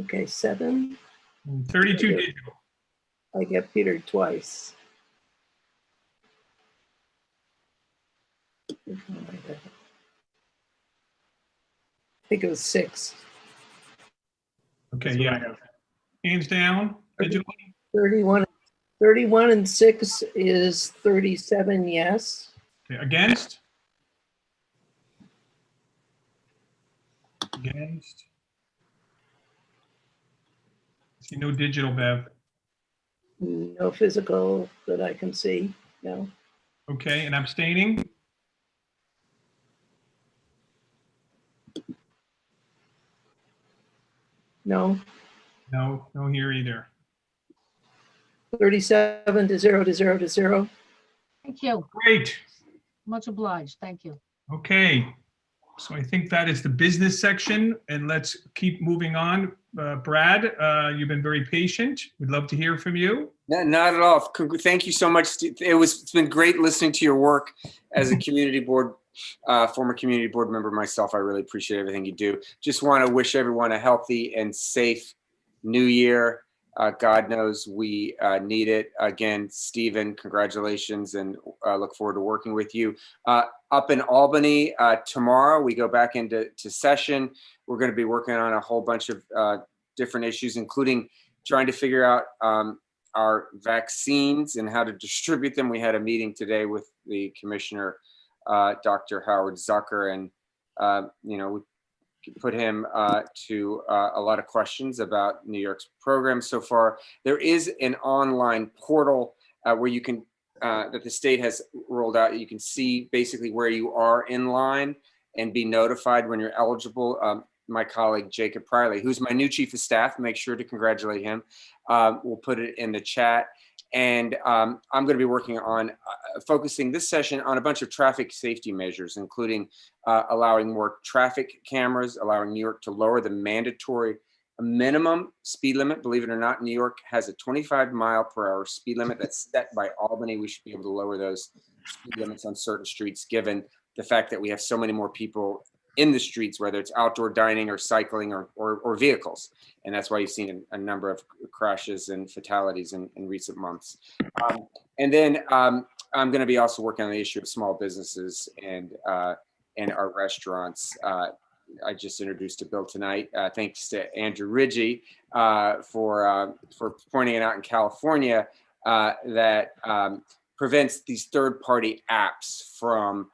Okay, 7. 32 digital. I get Peter twice. I think it was 6. Okay, yeah. Hands down, digital. 31 and 6 is 37 yes. Okay, against? Against? See no digital, Bev. No physical that I can see, no. Okay, and abstaining? No. No, no here either. 37 to 0 to 0 to 0. Thank you. Great. Much obliged. Thank you. Okay, so I think that is the business section, and let's keep moving on. Brad, you've been very patient. We'd love to hear from you. No, not at all. Thank you so much. It's been great listening to your work as a community board, former community board member myself. I really appreciate everything you do. Just want to wish everyone a healthy and safe new year. God knows we need it. Again, Stephen, congratulations, and look forward to working with you. Up in Albany tomorrow, we go back into session. We're going to be working on a whole bunch of different issues, including trying to figure out our vaccines and how to distribute them. We had a meeting today with the commissioner, Dr. Howard Zucker, and we put him to a lot of questions about New York's program so far. There is an online portal where you can, that the state has rolled out. You can see basically where you are in line and be notified when you're eligible. My colleague, Jacob Priley, who's my new chief of staff, make sure to congratulate him. We'll put it in the chat. And I'm going to be working on focusing this session on a bunch of traffic safety measures, including allowing more traffic cameras, allowing New York to lower the mandatory minimum speed limit. Believe it or not, New York has a 25-mile-per-hour speed limit that's set by Albany. We should be able to lower those speed limits on certain streets, given the fact that we have so many more people in the streets, whether it's outdoor dining or cycling or vehicles. And that's why you've seen a number of crashes and fatalities in recent months. And then I'm going to be also working on the issue of small businesses and our restaurants. I just introduced a bill tonight, thanks to Andrew Ridgey for pointing it out in California, that prevents these third-party apps from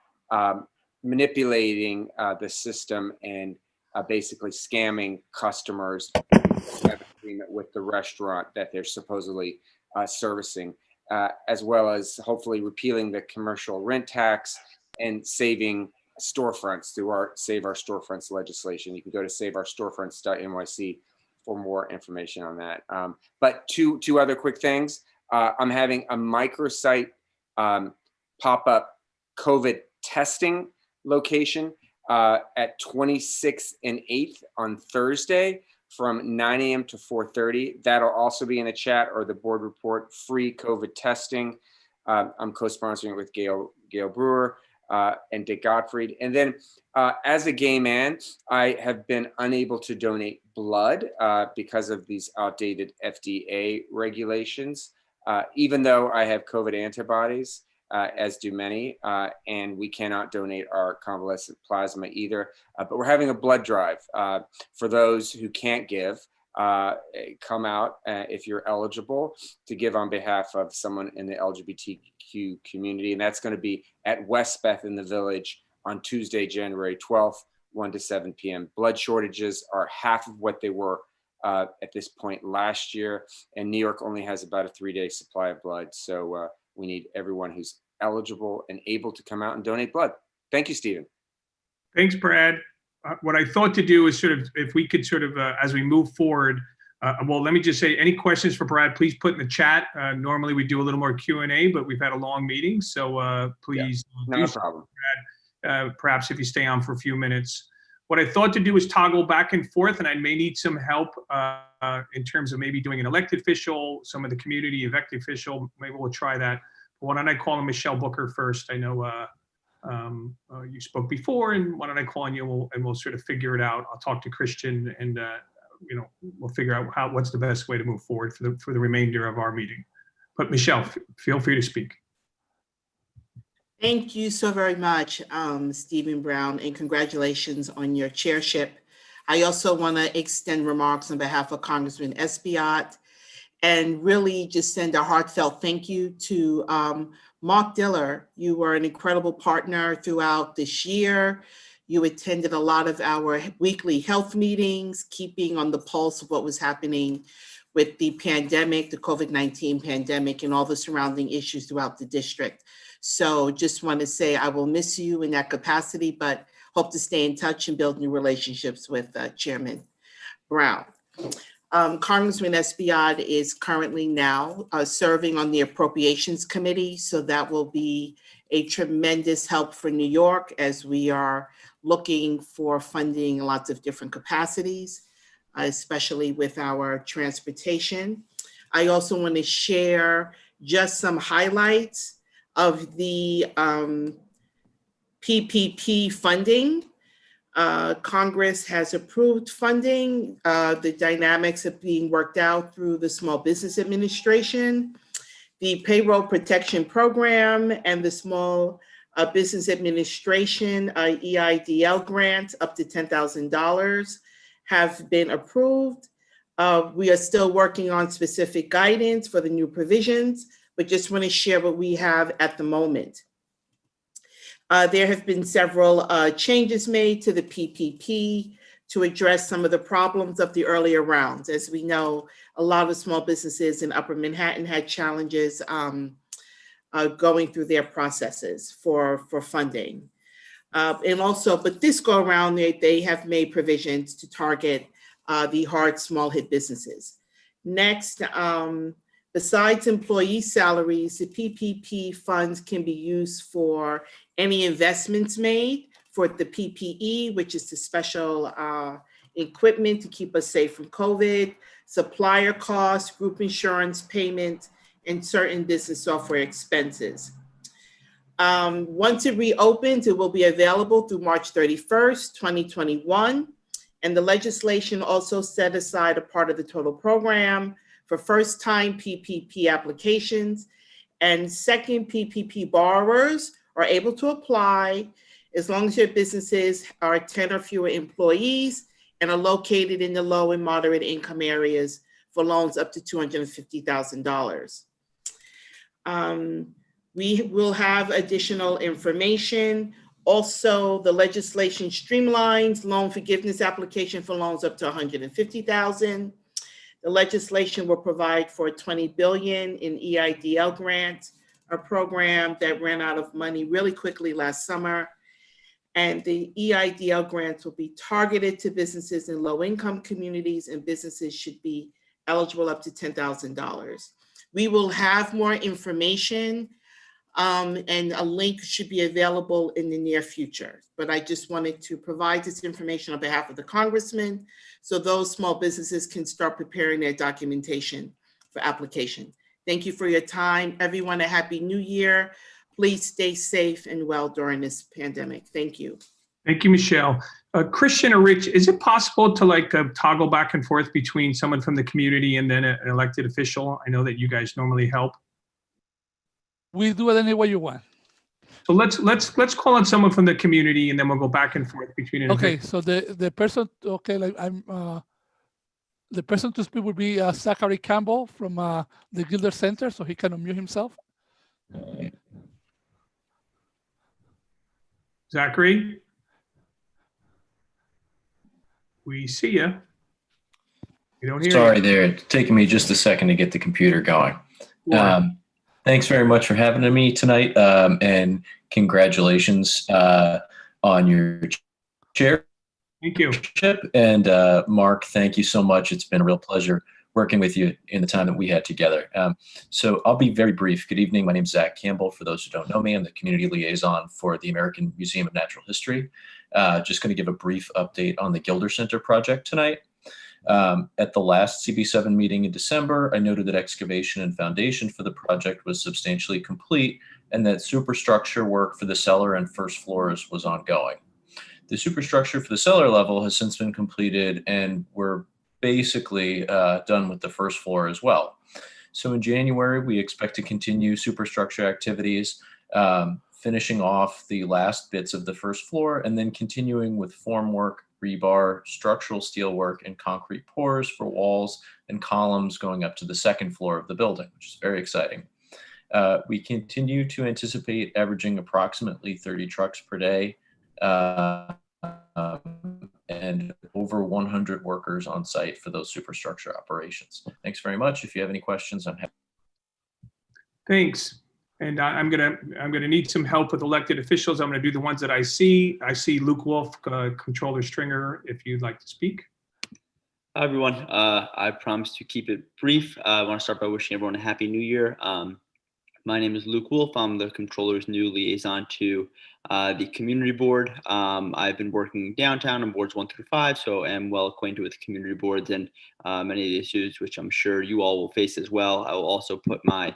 manipulating the system and basically scamming customers who have an agreement with the restaurant that they're supposedly servicing, as well as hopefully repealing the commercial rent tax and saving storefronts through our Save Our Storefronts legislation. You can go to saveourstorefronts.nyc for more information on that. But two other quick things. I'm having a microsite pop-up COVID testing location at 26th and 8th on Thursday from 9 a.m. to 4:30. That'll also be in the chat or the board report, free COVID testing. I'm co-sponsoring it with Gail Brewer and Dick Gottfried. And then as a gay man, I have been unable to donate blood because of these outdated FDA regulations, even though I have COVID antibodies. As do many, and we cannot donate our convalescent plasma either. But we're having a blood drive for those who can't give. Come out if you're eligible to give on behalf of someone in the LGBTQ community, and that's going to be at Westbeth in the Village on Tuesday, January 12th, 1 to 7 p.m. Blood shortages are half of what they were at this point last year, and New York only has about a 3-day supply of blood. So we need everyone who's eligible and able to come out and donate blood. Thank you, Stephen. Thanks, Brad. What I thought to do is sort of, if we could sort of, as we move forward, well, let me just say, any questions for Brad, please put in the chat. Normally we do a little more Q&A, but we've had a long meeting, so please. Yeah, not a problem. Brad, perhaps if you stay on for a few minutes. What I thought to do is toggle back and forth, and I may need some help in terms of maybe doing an elected official, some of the community elected official. Maybe we'll try that. Why don't I call on Michelle Booker first? I know you spoke before, and why don't I call on you, and we'll sort of figure it out. I'll talk to Christian, and you know, we'll figure out what's the best way to move forward for the remainder of our meeting. But Michelle, feel free to speak. Thank you so very much, Stephen Brown, and congratulations on your chairship. I also want to extend remarks on behalf of Congressman Espaillat and really just send a heartfelt thank you to Mark Diller. You were an incredible partner throughout this year. You attended a lot of our weekly health meetings, keeping on the pulse of what was happening with the pandemic, the COVID-19 pandemic, and all the surrounding issues throughout the district. So just want to say I will miss you in that capacity, but hope to stay in touch and build new relationships with Chairman Brown. Congressman Espaillat is currently now serving on the Appropriations Committee, so that will be a tremendous help for New York as we are looking for funding in lots of different capacities, especially with our transportation. I also want to share just some highlights of the PPP funding. Congress has approved funding. The dynamics are being worked out through the Small Business Administration, the Payroll Protection Program, and the Small Business Administration EIDL grant up to $10,000 have been approved. We are still working on specific guidance for the new provisions, but just want to share what we have at the moment. There have been several changes made to the PPP to address some of the problems of the earlier rounds. As we know, a lot of small businesses in Upper Manhattan had challenges going through their processes for funding. And also, but this go around, they have made provisions to target the hard, small hit businesses. Next, besides employee salaries, the PPP funds can be used for any investments made for the PPE, which is the special equipment to keep us safe from COVID, supplier costs, group insurance payments, and certain business software expenses. Once it reopens, it will be available through March 31st, 2021. And the legislation also set aside a part of the total program for first-time PPP applications, and second PPP borrowers are able to apply as long as your businesses are 10 or fewer employees and are located in the low and moderate income areas for loans up to $250,000. We will have additional information. Also, the legislation streamlines loan forgiveness application for loans up to $150,000. The legislation will provide for $20 billion in EIDL grants, a program that ran out of money really quickly last summer. And the EIDL grants will be targeted to businesses in low-income communities, and businesses should be eligible up to $10,000. We will have more information, and a link should be available in the near future. But I just wanted to provide this information on behalf of the congressman so those small businesses can start preparing their documentation for application. Thank you for your time. Everyone, a happy new year. Please stay safe and well during this pandemic. Thank you. Thank you, Michelle. Christian or Rich, is it possible to toggle back and forth between someone from the community and then an elected official? I know that you guys normally help. We do it any way you want. So let's call on someone from the community, and then we'll go back and forth between. Okay, so the person, okay, like the person to speak would be Zachary Campbell from the Gilder Center, so he can unmute himself. Zachary, we see you. We don't hear Sorry you. there, it's taking me just a second to get the computer going. Sure. Thanks very much for having me tonight, and congratulations on your chairship. Thank you. And Mark, thank you so much. It's been a real pleasure working with you in the time that we had together. So I'll be very brief. Good evening. My name is Zach Campbell. For those who don't know me, I'm the community liaison for the American Museum of Natural History. Just going to give a brief update on the Gilder Center project tonight. At the last CB7 meeting in December, I noted that excavation and foundation for the project was substantially complete and that superstructure work for the cellar and first floors was ongoing. The superstructure for the cellar level has since been completed and we're basically done with the first floor as well. So in January, we expect to continue superstructure activities, finishing off the last bits of the first floor and then continuing with formwork, rebar, structural steel work, and concrete pours for walls and columns going up to the second floor of the building, which is very exciting. We continue to anticipate averaging approximately 30 trucks per day and over 100 workers on site for those superstructure operations. Thanks very much. If you have any questions, I'm happy. Thanks. And I'm gonna need some help with elected officials. I'm gonna do the ones that I see. I see Luke Wolf, Controller Stringer, if you'd like to speak. Hi, everyone. I promise to keep it brief. I want to start by wishing everyone a happy new year. My name is Luke Wolf. I'm the controller's new liaison to the community board. I've been working downtown on boards 1 through 5, so I'm well acquainted with the community boards and many of the issues, which I'm sure you all will face as well. I will also put my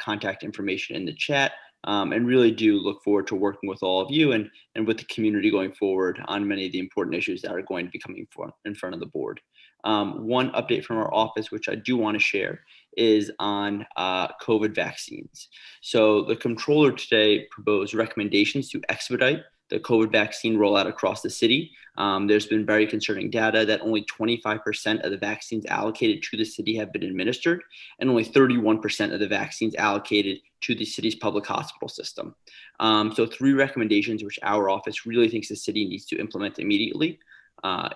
contact information in the chat and really do look forward to working with all of you and with the community going forward on many of the important issues that are going to be coming in front of the board. One update from our office, which I do want to share, is on COVID vaccines. So the controller today proposed recommendations to expedite the COVID vaccine rollout across the city. There's been very concerning data that only 25% of the vaccines allocated to the city have been administered, and only 31% of the vaccines allocated to the city's public hospital system. So 3 recommendations which our office really thinks the city needs to implement immediately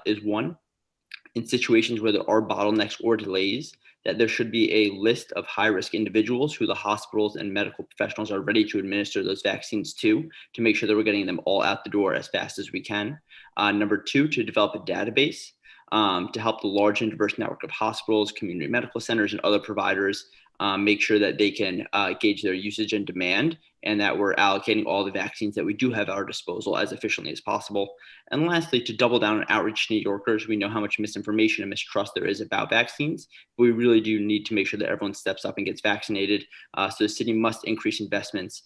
is 1, in situations where there are bottlenecks or delays, that there should be a list of high-risk individuals who the hospitals and medical professionals are ready to administer those vaccines to make sure that we're getting them all out the door as fast as we can. Number 2, to develop a database to help the large and diverse network of hospitals, community medical centers, and other providers make sure that they can gauge their usage and demand, and that we're allocating all the vaccines that we do have at our disposal as efficiently as possible. And lastly, to double down on outreach to New Yorkers. We know how much misinformation and mistrust there is about vaccines. We really do need to make sure that everyone steps up and gets vaccinated. So the city must increase investments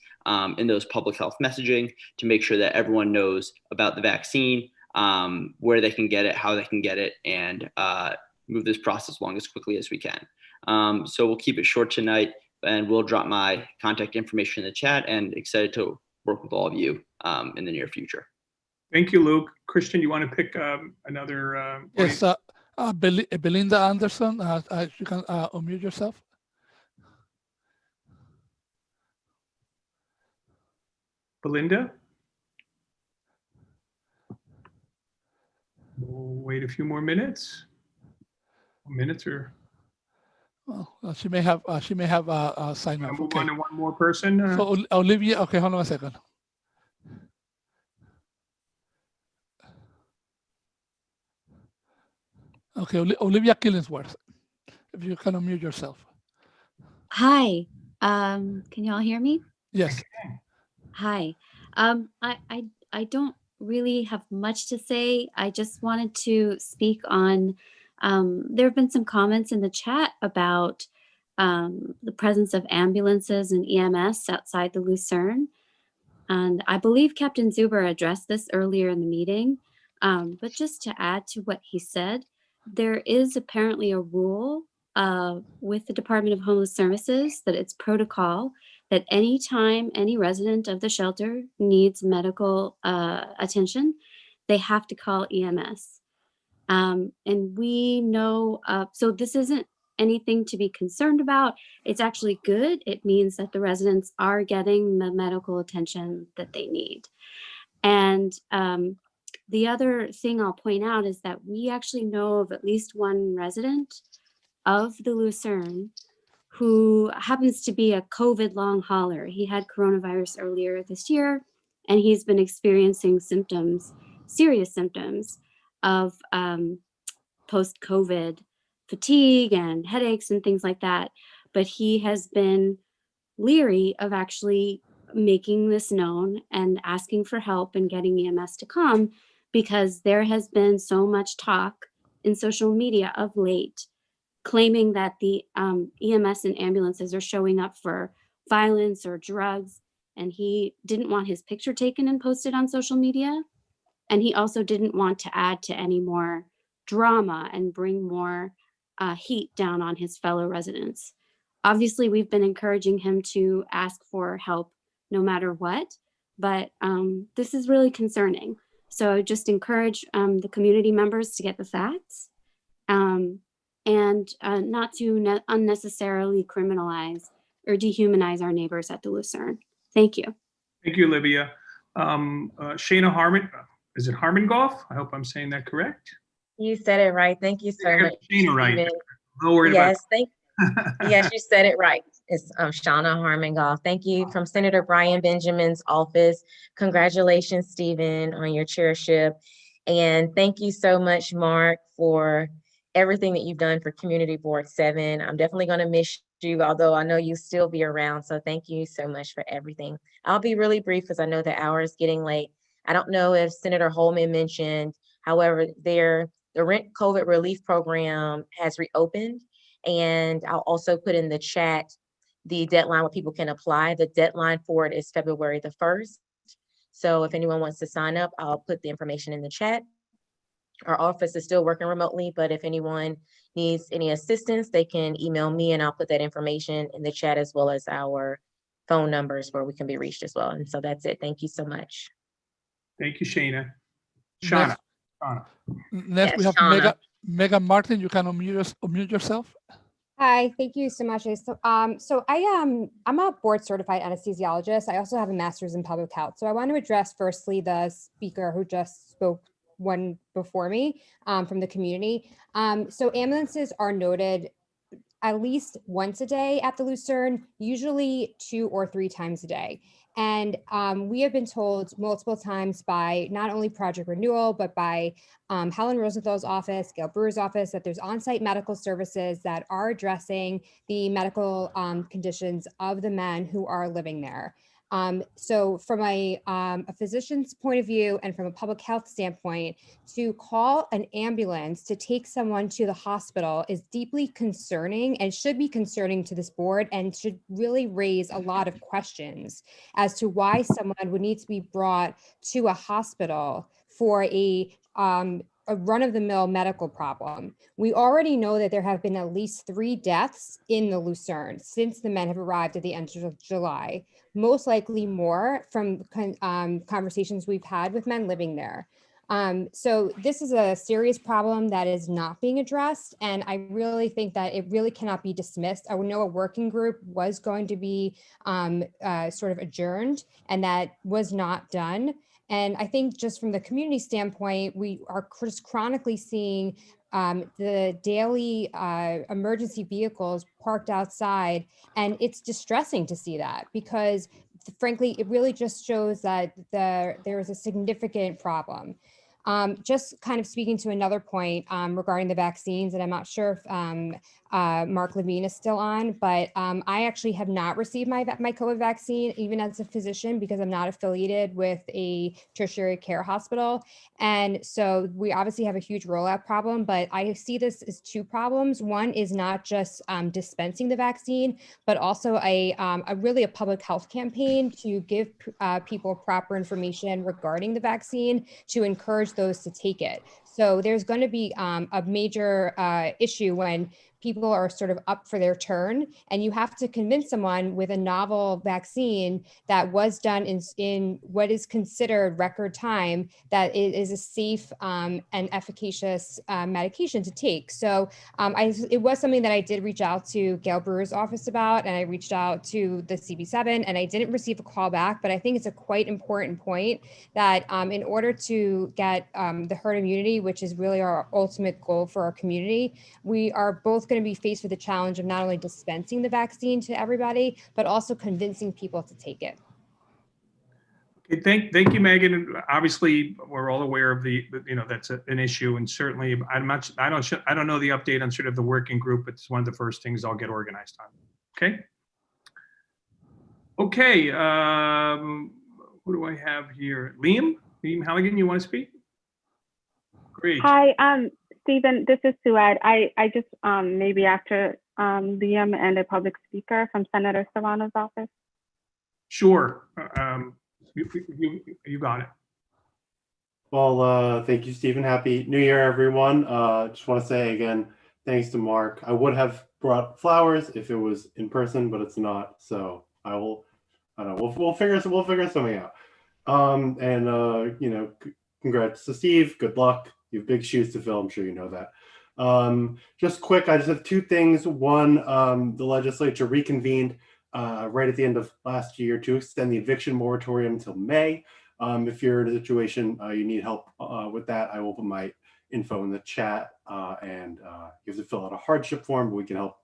in those public health messaging to make sure that everyone knows about the vaccine, where they can get it, how they can get it, and move this process along as quickly as we can. So we'll keep it short tonight, and we'll drop my contact information in the chat, and excited to work with all of you in the near future. Thank you, Luke. Christian, you want to pick another? Yes, Belinda Anderson, you can unmute yourself. Belinda? We'll wait a few more minutes. Minutes or? Well, she may have signed up. Move Okay. on to one more person. So Olivia, okay, hold on a second. Okay, Olivia Killingsworth, if you can unmute yourself. Hi, can you all hear me? Yes. Hi, I don't really have much to say. I just wanted to speak on, there have been some comments in the chat about the presence of ambulances and EMS outside the Lucerne. And I believe Captain Zuber addressed this earlier in the meeting, but just to add to what he said, there is apparently a rule with the Department of Homeless Services that it's protocol that anytime any resident of the shelter needs medical attention, they have to call EMS. And we know, so this isn't anything to be concerned about. It's actually good. It means that the residents are getting the medical attention that they need. And The other thing I'll point out is that we actually know of at least one resident of the Lucerne who happens to be a COVID long hauler. He had coronavirus earlier this year, and he's been experiencing symptoms, serious symptoms of post-COVID fatigue and headaches and things like that. But he has been leery of actually making this known and asking for help and getting EMS to come, because there has been so much talk in social media of late claiming that the EMS and ambulances are showing up for violence or drugs. And he didn't want his picture taken and posted on social media. And he also didn't want to add to any more drama and bring more heat down on his fellow residents. Obviously, we've been encouraging him to ask for help no matter what, but this is really concerning. So I just encourage the community members to get the facts and not to unnecessarily criminalize or dehumanize our neighbors at the Lucerne. Thank you. Thank you, Olivia. Shayna Harmon, is it Harmon-Goff? I hope I'm saying that correct. You said it right. Thank you so much. Shayna, right. Stephen. No worry about Yes, yes, you said it right. It's Shauna Harmon-Goff. Thank you from Senator Brian Benjamin's office. Congratulations, Stephen, on your chairship. And thank you so much, Mark, for everything that you've done for Community Board 7. I'm definitely going to miss you, although I know you'll still be around. So thank you so much for everything. I'll be really brief because I know the hour is getting late. I don't know if Senator Holman mentioned, however, the rent COVID relief program has reopened. And I'll also put in the chat the deadline where people can apply. The deadline for it is February the 1st. So if anyone wants to sign up, I'll put the information in the chat. Our office is still working remotely, but if anyone needs any assistance, they can email me and I'll put that information in the chat, as well as our phone numbers where we can be reached as well. And so that's it. Thank you so much. Thank you, Shayna. Shauna. Next, we have Shauna. Megan Martin. You can unmute yourself. Hi, thank you so much. I'm a board certified anesthesiologist. I also have a master's in public health. So I want to address firstly the speaker who just spoke one before me from the community. So ambulances are noted at least once a day at the Lucerne, usually 2 or 3 times a day. And we have been told multiple times by not only Project Renewal, but by Helen Rosenthal's office, Gail Brewer's office, that there's on-site medical services that are addressing the medical conditions of the men who are living there. So from a physician's point of view and from a public health standpoint, to call an ambulance to take someone to the hospital is deeply concerning and should be concerning to this board and should really raise a lot of questions as to why someone would need to be brought to a hospital for a run-of-the-mill medical problem. We already know that there have been at least 3 deaths in the Lucerne since the men have arrived at the end of July, most likely more from conversations we've had with men living there. So this is a serious problem that is not being addressed. And I really think that it really cannot be dismissed. I know a working group was going to be sort of adjourned, and that was not done. And I think just from the community standpoint, we are just chronically seeing the daily emergency vehicles parked outside. And it's distressing to see that because frankly, it really just shows that there is a significant problem. Just kind of speaking to another point regarding the vaccines, and I'm not sure if Mark Levine is still on, but I actually have not received my COVID vaccine, even as a physician, because I'm not affiliated with a tertiary care hospital. And so we obviously have a huge rollout problem, but I see this as 2 problems. One is not just dispensing the vaccine, but also a really a public health campaign to give people proper information regarding the vaccine to encourage those to take it. So there's going to be a major issue when people are sort of up for their turn, and you have to convince someone with a novel vaccine that was done in what is considered record time that it is a safe and efficacious medication to take. So it was something that I did reach out to Gail Brewer's office about, and I reached out to the CB7, and I didn't receive a call back, but I think it's a quite important point that in order to get the herd immunity, which is really our ultimate goal for our community, we are both going to be faced with the challenge of not only dispensing the vaccine to everybody, but also convincing people to take it. Okay, thank you, Megan. And obviously, we're all aware of that's an issue, and certainly I don't know the update on sort of the working group, but it's one of the first things I'll get organized on. Okay. Okay. Who do I have here? Liam Halligan, you want to speak? Great. Hi, Stephen, this is Suad. I just maybe after Liam and a public speaker from Senator Serrano's office. Sure. You got it. Well, thank you, Stephen. Happy New Year, everyone. Just want to say again, thanks to Mark. I would have brought flowers if it was in person, but it's not. So I don't know. We'll figure something out. Congrats to Steve. Good luck. You have big shoes to fill. I'm sure you know that. Just quick, I just have two things. One, the legislature reconvened right at the end of last year to extend the eviction moratorium until May. If you're in a situation you need help with that, I will put my info in the chat, and you have to fill out a hardship form, but we can help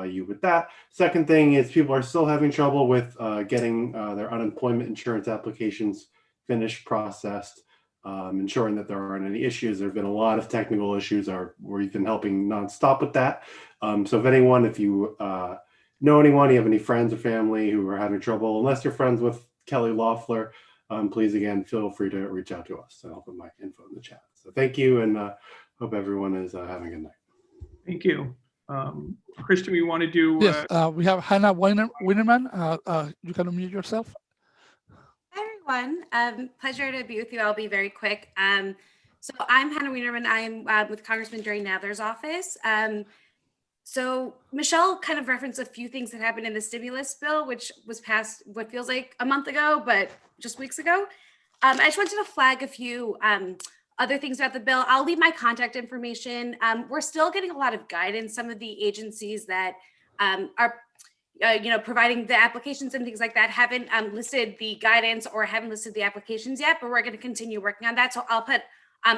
you with that. Second thing is people are still having trouble with getting their unemployment insurance applications finished, processed, ensuring that there aren't any issues. There have been a lot of technical issues we've been helping nonstop with that. So if you know anyone, you have any friends or family who are having trouble, unless you're friends with Kelly Loeffler, please, again, feel free to reach out to us. I'll put my info in the chat. So thank you, and hope everyone is having a good night. Thank you. Kristen, we want to do... Yes, we have Hannah Winerman. You can unmute yourself. Hi, everyone. Pleasure to be with you. I'll be very quick. So I'm Hannah Wienerman. I'm with Congressman Jerry Nadler's office. So Michelle kind of referenced a few things that happened in the stimulus bill, which was passed what feels like a month ago, but just weeks ago. I just wanted to flag a few other things about the bill. I'll leave my contact information. We're still getting a lot of guidance. Some of the agencies that are providing the applications and things like that haven't listed the guidance or haven't listed the applications yet, but we're going to continue working on that. So I'll put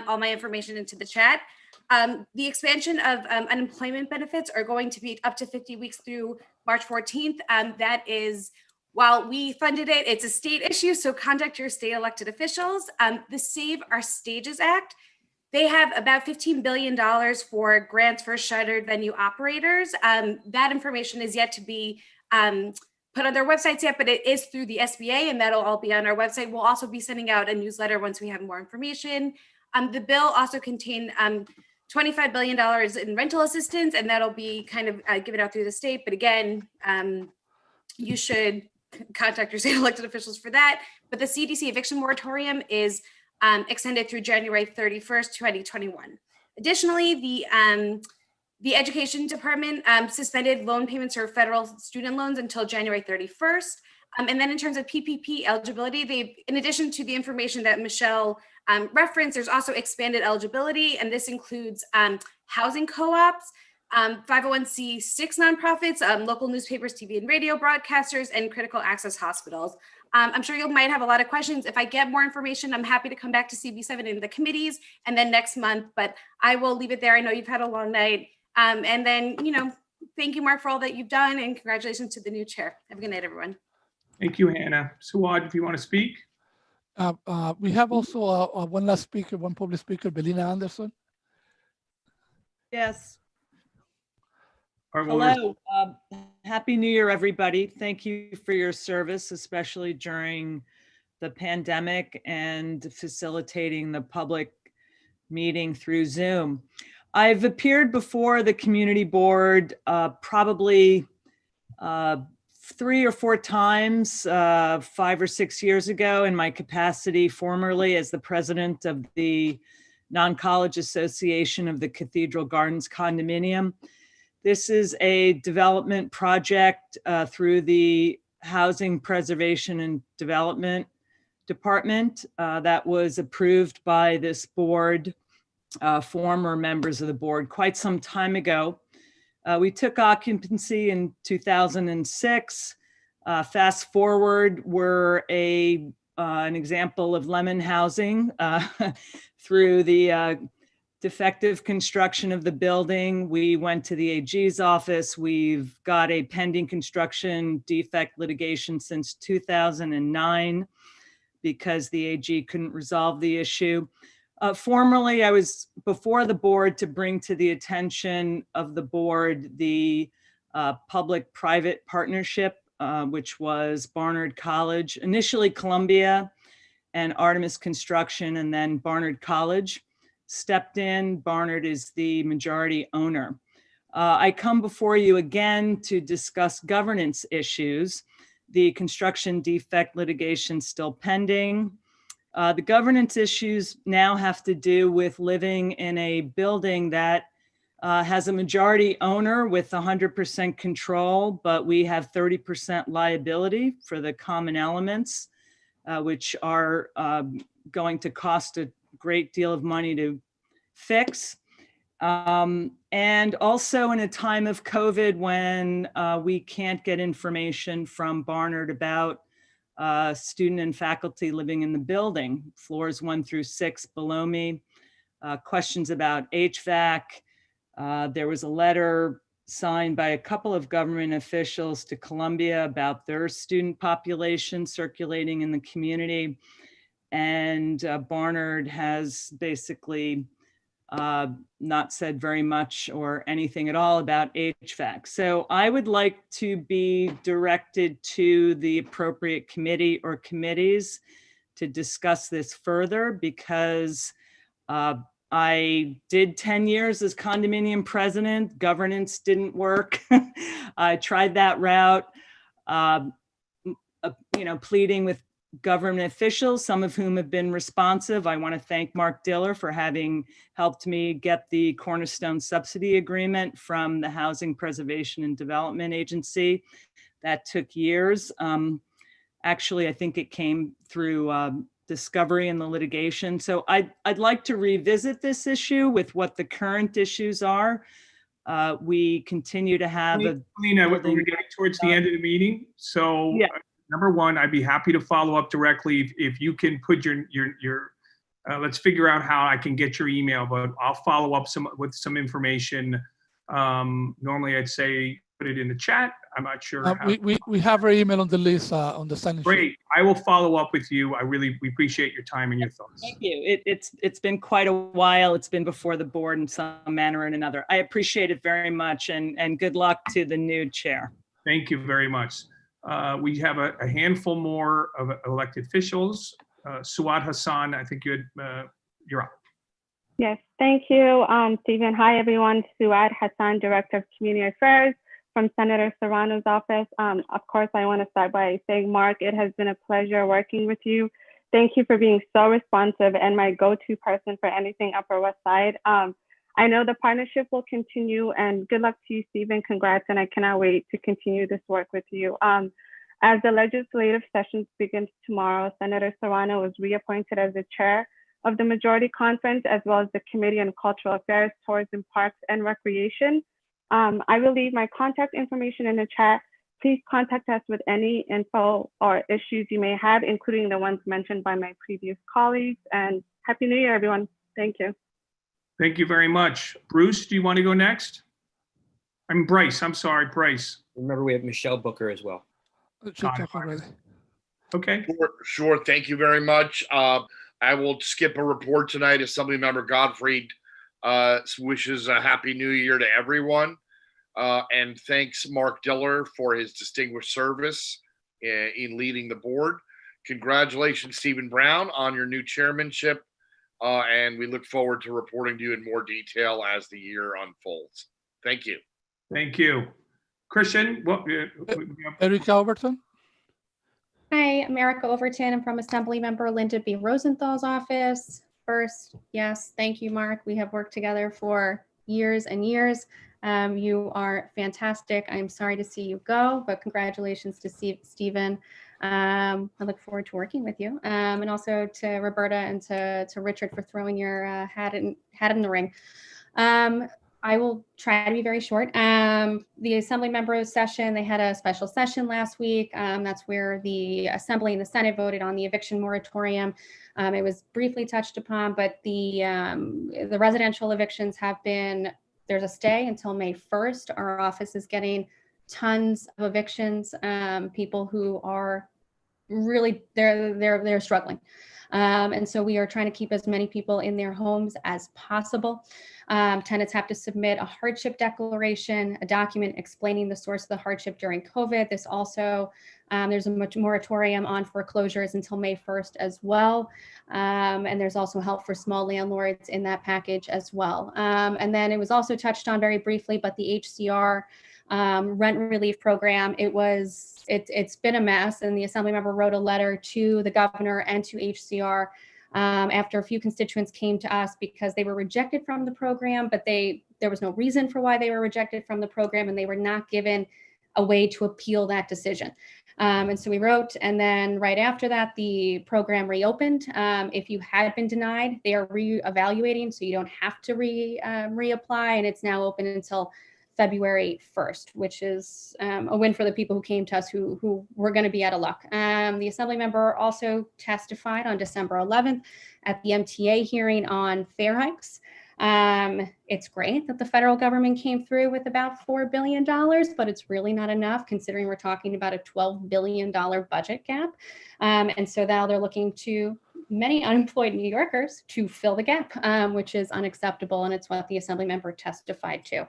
all my information into the chat. The expansion of unemployment benefits are going to be up to 50 weeks through March 14th. That is, while we funded it, it's a state issue, so contact your state elected officials. The Save Our Stages Act, they have about $15 billion for grants for shuttered venue operators. That information is yet to be put on their websites yet, but it is through the SBA, and that'll all be on our website. We'll also be sending out a newsletter once we have more information. The bill also contained $25 billion in rental assistance, and that'll be kind of given out through the state. But again, you should contact your state elected officials for that. But the CDC eviction moratorium is extended through January 31st, 2021. Additionally, the Education Department suspended loan payments for federal student loans until January 31st. And then in terms of PPP eligibility, in addition to the information that Michelle referenced, there's also expanded eligibility, and this includes housing co-ops, 501c6 nonprofits, local newspapers, TV and radio broadcasters, and critical access hospitals. I'm sure you might have a lot of questions. If I get more information, I'm happy to come back to CB7 in the committees and then next month, but I will leave it there. I know you've had a long night. And then, thank you, Mark, for all that you've done, and congratulations to the new chair. Have a good night, everyone. Thank you, Hannah. Suad, if you want to speak. We have also one last speaker, one public speaker, Belina Anderson. Yes. All right, well, hello. Happy New Year, everybody. Thank you for your service, especially during the pandemic and facilitating the public meeting through Zoom. I've appeared before the community board probably 3 or 4 times, 5 or 6 years ago, in my capacity formerly as the president of the Non-College Association of the Cathedral Gardens Condominium. This is a development project through the Housing Preservation and Development Department that was approved by this board, former members of the board, quite some time ago. We took occupancy in 2006. Fast forward, we're an example of lemon housing through the defective construction of the building. We went to the AG's office. We've got a pending construction defect litigation since 2009 because the AG couldn't resolve the issue. Formerly, I was before the board to bring to the attention of the board the public-private partnership, which was Barnard College, initially Columbia and Artemis Construction, and then Barnard College stepped in. Barnard is the majority owner. I come before you again to discuss governance issues. The construction defect litigation still pending. The governance issues now have to do with living in a building that has a majority owner with 100% control, but we have 30% liability for the common elements, which are going to cost a great deal of money to fix. And also in a time of COVID when we can't get information from Barnard about student and faculty living in the building, floors 1 through 6 below me, questions about HVAC. There was a letter signed by a couple of government officials to Columbia about their student population circulating in the community. And Barnard has basically not said very much or anything at all about HVAC. So I would like to be directed to the appropriate committee or committees to discuss this further, because I did 10 years as condominium president. Governance didn't work. I tried that route, pleading with government officials, some of whom have been responsive. I want to thank Mark Diller for having helped me get the Cornerstone subsidy agreement from the Housing Preservation and Development Agency. That took years. Actually, I think it came through discovery in the litigation. So I'd like to revisit this issue with what the current issues are. We continue to have Lena, we're getting towards the end of the meeting. So yeah. Number one, I'd be happy to follow up directly if you can put your let's figure out how I can get your email, but I'll follow up with some information. Normally I'd say put it in the chat. I'm not sure. We have our email on the list on the sign-in sheet. Great. I will follow up with you. We appreciate your time and your thoughts. Thank you. It's been quite a while. It's been before the board in some manner or another. I appreciate it very much, and good luck to the new chair. Thank you very much. We have a handful more of elected officials. Suad Hassan, I think you're up. Yes, thank you, Stephen. Hi, everyone. Suad Hassan, Director of Community Affairs from Senator Serrano's office. Of course, I want to start by saying, Mark, it has been a pleasure working with you. Thank you for being so responsive and my go-to person for anything Upper West Side. I know the partnership will continue, and good luck to you, Stephen. Congrats, and I cannot wait to continue this work with you. As the legislative session begins tomorrow, Senator Serrano was reappointed as the chair of the Majority Conference, as well as the Committee on Cultural Affairs, Tourism, Parks, and Recreation. I will leave my contact information in the chat. Please contact us with any info or issues you may have, including the ones mentioned by my previous colleagues. And Happy New Year, everyone. Thank you. Thank you very much. Bruce, do you want to go next? I'm Bryce. I'm sorry, Bryce. Remember, we have Michelle Booker as well. Okay. Sure. Thank you very much. I will skip a report tonight. Assemblymember Gottfried wishes a Happy New Year to everyone. And thanks Mark Diller for his distinguished service in leading the board. Congratulations, Stephen Brown, on your new chairmanship. And we look forward to reporting to you in more detail as the year unfolds. Thank you. Thank you. Christian, Erica Overton. Hi, I'm Erica Overton. I'm from Assemblymember Linda B. Rosenthal's office. First, yes, thank you, Mark. We have worked together for years and years. You are fantastic. I'm sorry to see you go, but congratulations to Stephen. I look forward to working with you, and also to Roberta and to Richard for throwing your hat in the ring. I will try to be very short. The Assembly member session, they had a special session last week. That's where the Assembly and the Senate voted on the eviction moratorium. It was briefly touched upon, but the residential evictions have been, there's a stay until May 1st. Our office is getting tons of evictions, people who are really, they're struggling. And so we are trying to keep as many people in their homes as possible. Tenants have to submit a hardship declaration, a document explaining the source of the hardship during COVID. This also, there's a moratorium on foreclosures until May 1st as well. And there's also help for small landlords in that package as well. And then it was also touched on very briefly, but the HCR rent relief program, it's been a mess, and the Assembly member wrote a letter to the governor and to HCR after a few constituents came to us because they were rejected from the program, but there was no reason for why they were rejected from the program, and they were not given a way to appeal that decision. And so we wrote, and then right after that, the program reopened. If you had been denied, they are reevaluating, so you don't have to reapply, and it's now open until February 1st, which is a win for the people who came to us who were going to be out of luck. The Assembly member also testified on December 11th at the MTA hearing on fare hikes. It's great that the federal government came through with about $4 billion, but it's really not enough considering we're talking about a $12 billion budget gap. And so now they're looking to many unemployed New Yorkers to fill the gap, which is unacceptable. And it's what the Assembly member testified to.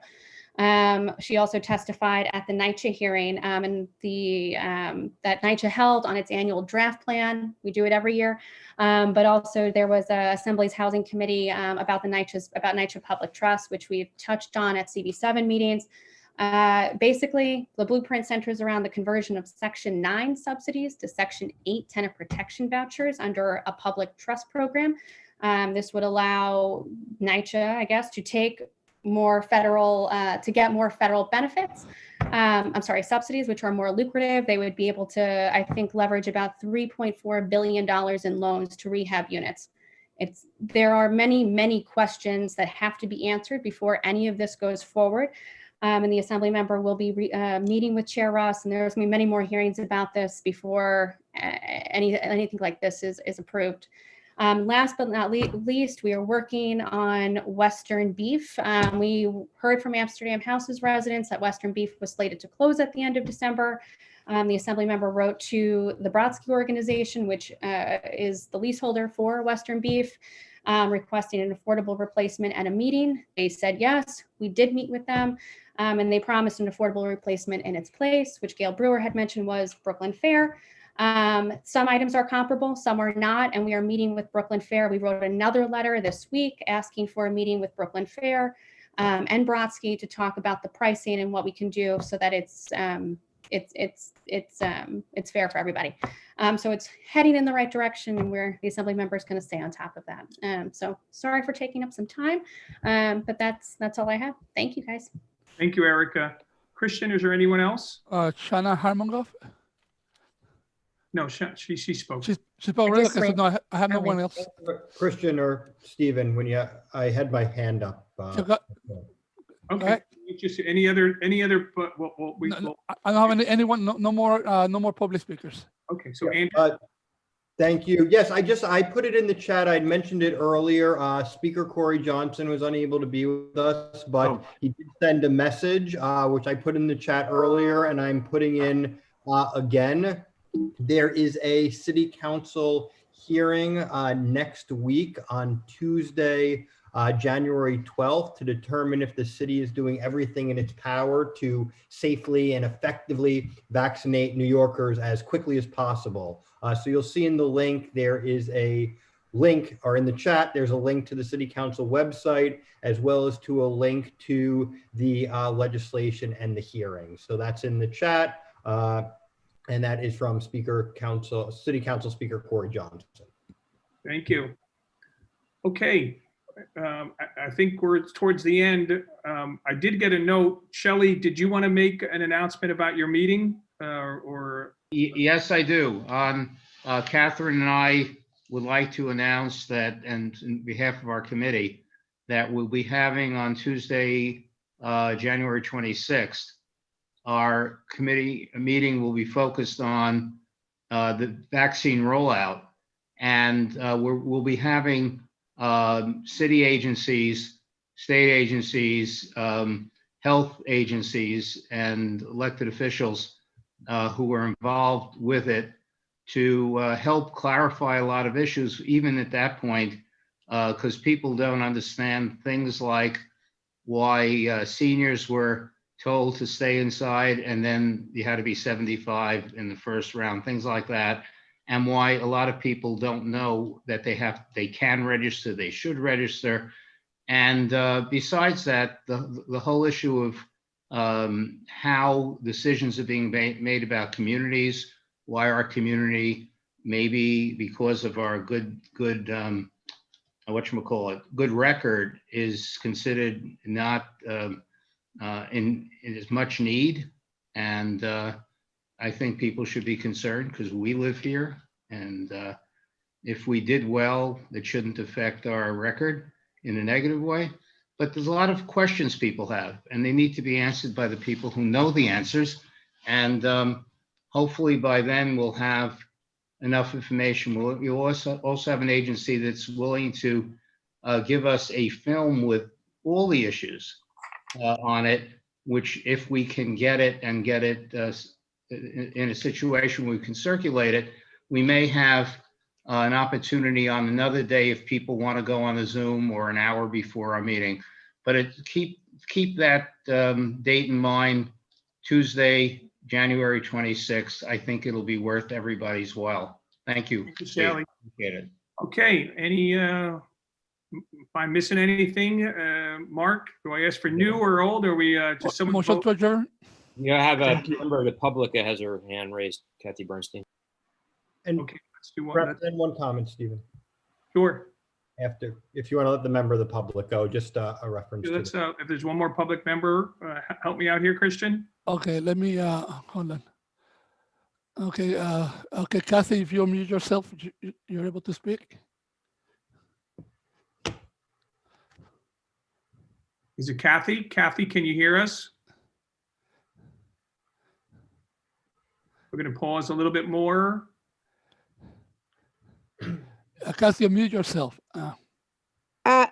She also testified at the NYCHA hearing, and that NYCHA held on its annual draft plan. We do it every year, but also there was a Assembly's Housing Committee about NYCHA Public Trust, which we've touched on at CB7 meetings. Basically, the blueprint centers around the conversion of Section 9 subsidies to Section 8 tenant protection vouchers under a public trust program. This would allow NYCHA, I guess, to take more federal, to get more federal benefits. Subsidies, which are more lucrative. They would be able to, I think, leverage about $3.4 billion in loans to rehab units. There are many, many questions that have to be answered before any of this goes forward. And the Assembly member will be meeting with Chair Ross, and there's going to be many more hearings about this before anything like this is approved. Last but not least, we are working on Western Beef. We heard from Amsterdam House's residents that Western Beef was slated to close at the end of December. The Assembly member wrote to the Brodsky organization, which is the leaseholder for Western Beef, requesting an affordable replacement and a meeting. They said yes. We did meet with them, and they promised an affordable replacement in its place, which Gail Brewer had mentioned was Brooklyn Fair. Some items are comparable, some are not, and we are meeting with Brooklyn Fair. We wrote another letter this week asking for a meeting with Brooklyn Fair and Brodsky to talk about the pricing and what we can do so that it's fair for everybody. So it's heading in the right direction, and the Assembly member is going to stay on top of that. So sorry for taking up some time, but that's all I have. Thank you, guys. Thank you, Erica. Christian, is there anyone else? Shana Harmongoff. No, she spoke. She spoke already. Okay, so no, I have no one else. Christian or Stephen, I had my hand up. Okay. Just any other? I don't have anyone. No more public speakers. Okay, so Andrew. Thank you. Yes, I put it in the chat. I'd mentioned it earlier. Speaker Corey Johnson was unable to be with us, but he did send a message, which I put in the chat earlier, and I'm putting in again. There is a city council hearing next week on Tuesday, January 12th, to determine if the city is doing everything in its power to safely and effectively vaccinate New Yorkers as quickly as possible. So you'll see in the link, there is a link, or in the chat, there's a link to the city council website, as well as to a link to the legislation and the hearing. So that's in the chat. And that is from City Council Speaker Corey Johnson. Thank you. Okay, I think we're towards the end. I did get a note. Shelley, did you want to make an announcement about your meeting or? Yes, I do. Catherine and I would like to announce that, and in behalf of our committee, that we'll be having on Tuesday, January 26th, our committee meeting will be focused on the vaccine rollout. And we'll be having city agencies, state agencies, health agencies, and elected officials who were involved with it to help clarify a lot of issues, even at that point, because people don't understand things like why seniors were told to stay inside and then you had to be 75 in the first round, things like that, and why a lot of people don't know that they can register, they should register. And besides that, the whole issue of how decisions are being made about communities, why our community, maybe because of our good record, is considered not in as much need. And I think people should be concerned because we live here. And if we did well, it shouldn't affect our record in a negative way. But there's a lot of questions people have, and they need to be answered by the people who know the answers. And hopefully by then we'll have enough information. We'll also have an agency that's willing to give us a film with all the issues on it, which if we can get it and get it in a situation where we can circulate it, we may have an opportunity on another day if people want to go on a Zoom or an hour before our meeting. But keep that date in mind, Tuesday, January 26th. I think it'll be worth everybody's while. Thank you. Thank you, Shelley. Appreciate it. Okay, if I'm missing anything, Mark, do I ask for new or old, or are we just someone? Motion to adjourn. Yeah, I have a member of the public that has her hand raised, Kathy Bernstein. And okay, let's do one comment, Stephen. Sure. After, if you want to let the member of the public go, just a reference. Let's, if there's one more public member, help me out here, Christian. Okay, let me, hold on. Okay, okay, Kathy, if you unmute yourself, you're able to speak. Is it Kathy? Kathy, can you hear us? We're going to pause a little bit more. Kathy, unmute yourself.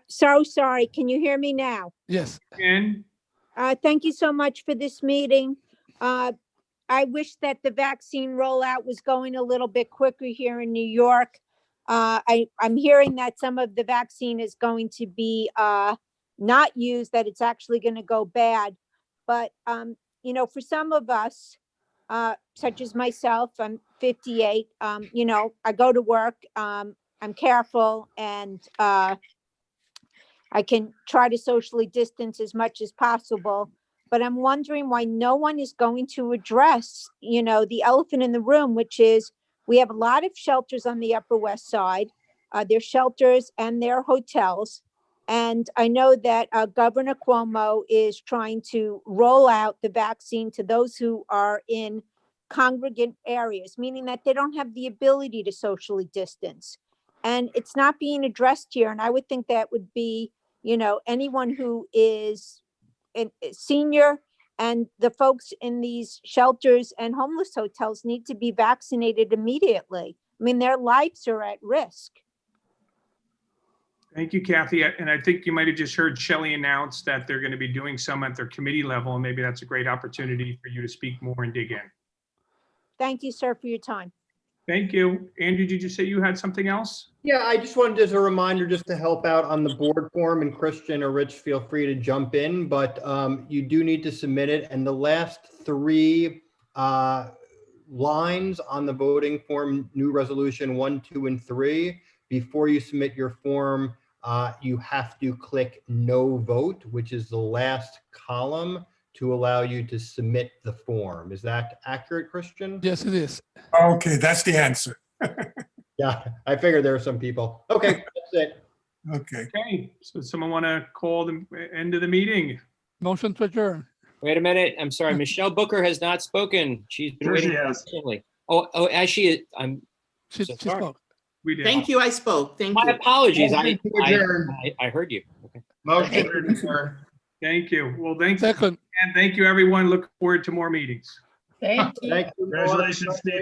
So sorry. Can you hear me now? Yes. Again. Thank you so much for this meeting. I wish that the vaccine rollout was going a little bit quicker here in New York. I'm hearing that some of the vaccine is going to be not used, that it's actually going to go bad. But, you know, for some of us, such as myself, I'm 58, you know, I go to work, I'm careful, and I can try to socially distance as much as possible. But I'm wondering why no one is going to address, you know, the elephant in the room, which is we have a lot of shelters on the Upper West Side. There's shelters and there are hotels. And I know that Governor Cuomo is trying to roll out the vaccine to those who are in congregate areas, meaning that they don't have the ability to socially distance. And it's not being addressed here. And I would think that would be, you know, anyone who is a senior, and the folks in these shelters and homeless hotels need to be vaccinated immediately. I mean, their lives are at risk. Thank you, Kathy. And I think you might have just heard Shelley announce that they're going to be doing some at their committee level, and maybe that's a great opportunity for you to speak more and dig in. Thank you, sir, for your time. Thank you. Andrew, did you say you had something else? Yeah, I just wanted, as a reminder, just to help out on the board form, and Christian or Rich, feel free to jump in, but you do need to submit it. And the last three lines on the voting form, new resolution 1, 2, and 3, before you submit your form, you have to click no vote, which is the last column, to allow you to submit the form. Is that accurate, Christian? Yes, it is. Okay, that's the answer. Yeah, I figured there are some people. Okay, that's it. Okay. Okay, so someone want to call the end of the meeting? Motion to adjourn. Wait a minute. I'm sorry. Michelle Booker has not spoken. She's been Sure she waiting has. patiently. Oh, as she, I'm She so sorry. spoke. We did. Thank you, I spoke. Thank My you. apologies. Motion to adjourn. I heard you. Okay. Motion to adjourn. Thank you. Well, thanks. Second. And thank you, everyone. Look forward to more meetings. Thank you. Thank you. Congratulations, Steve.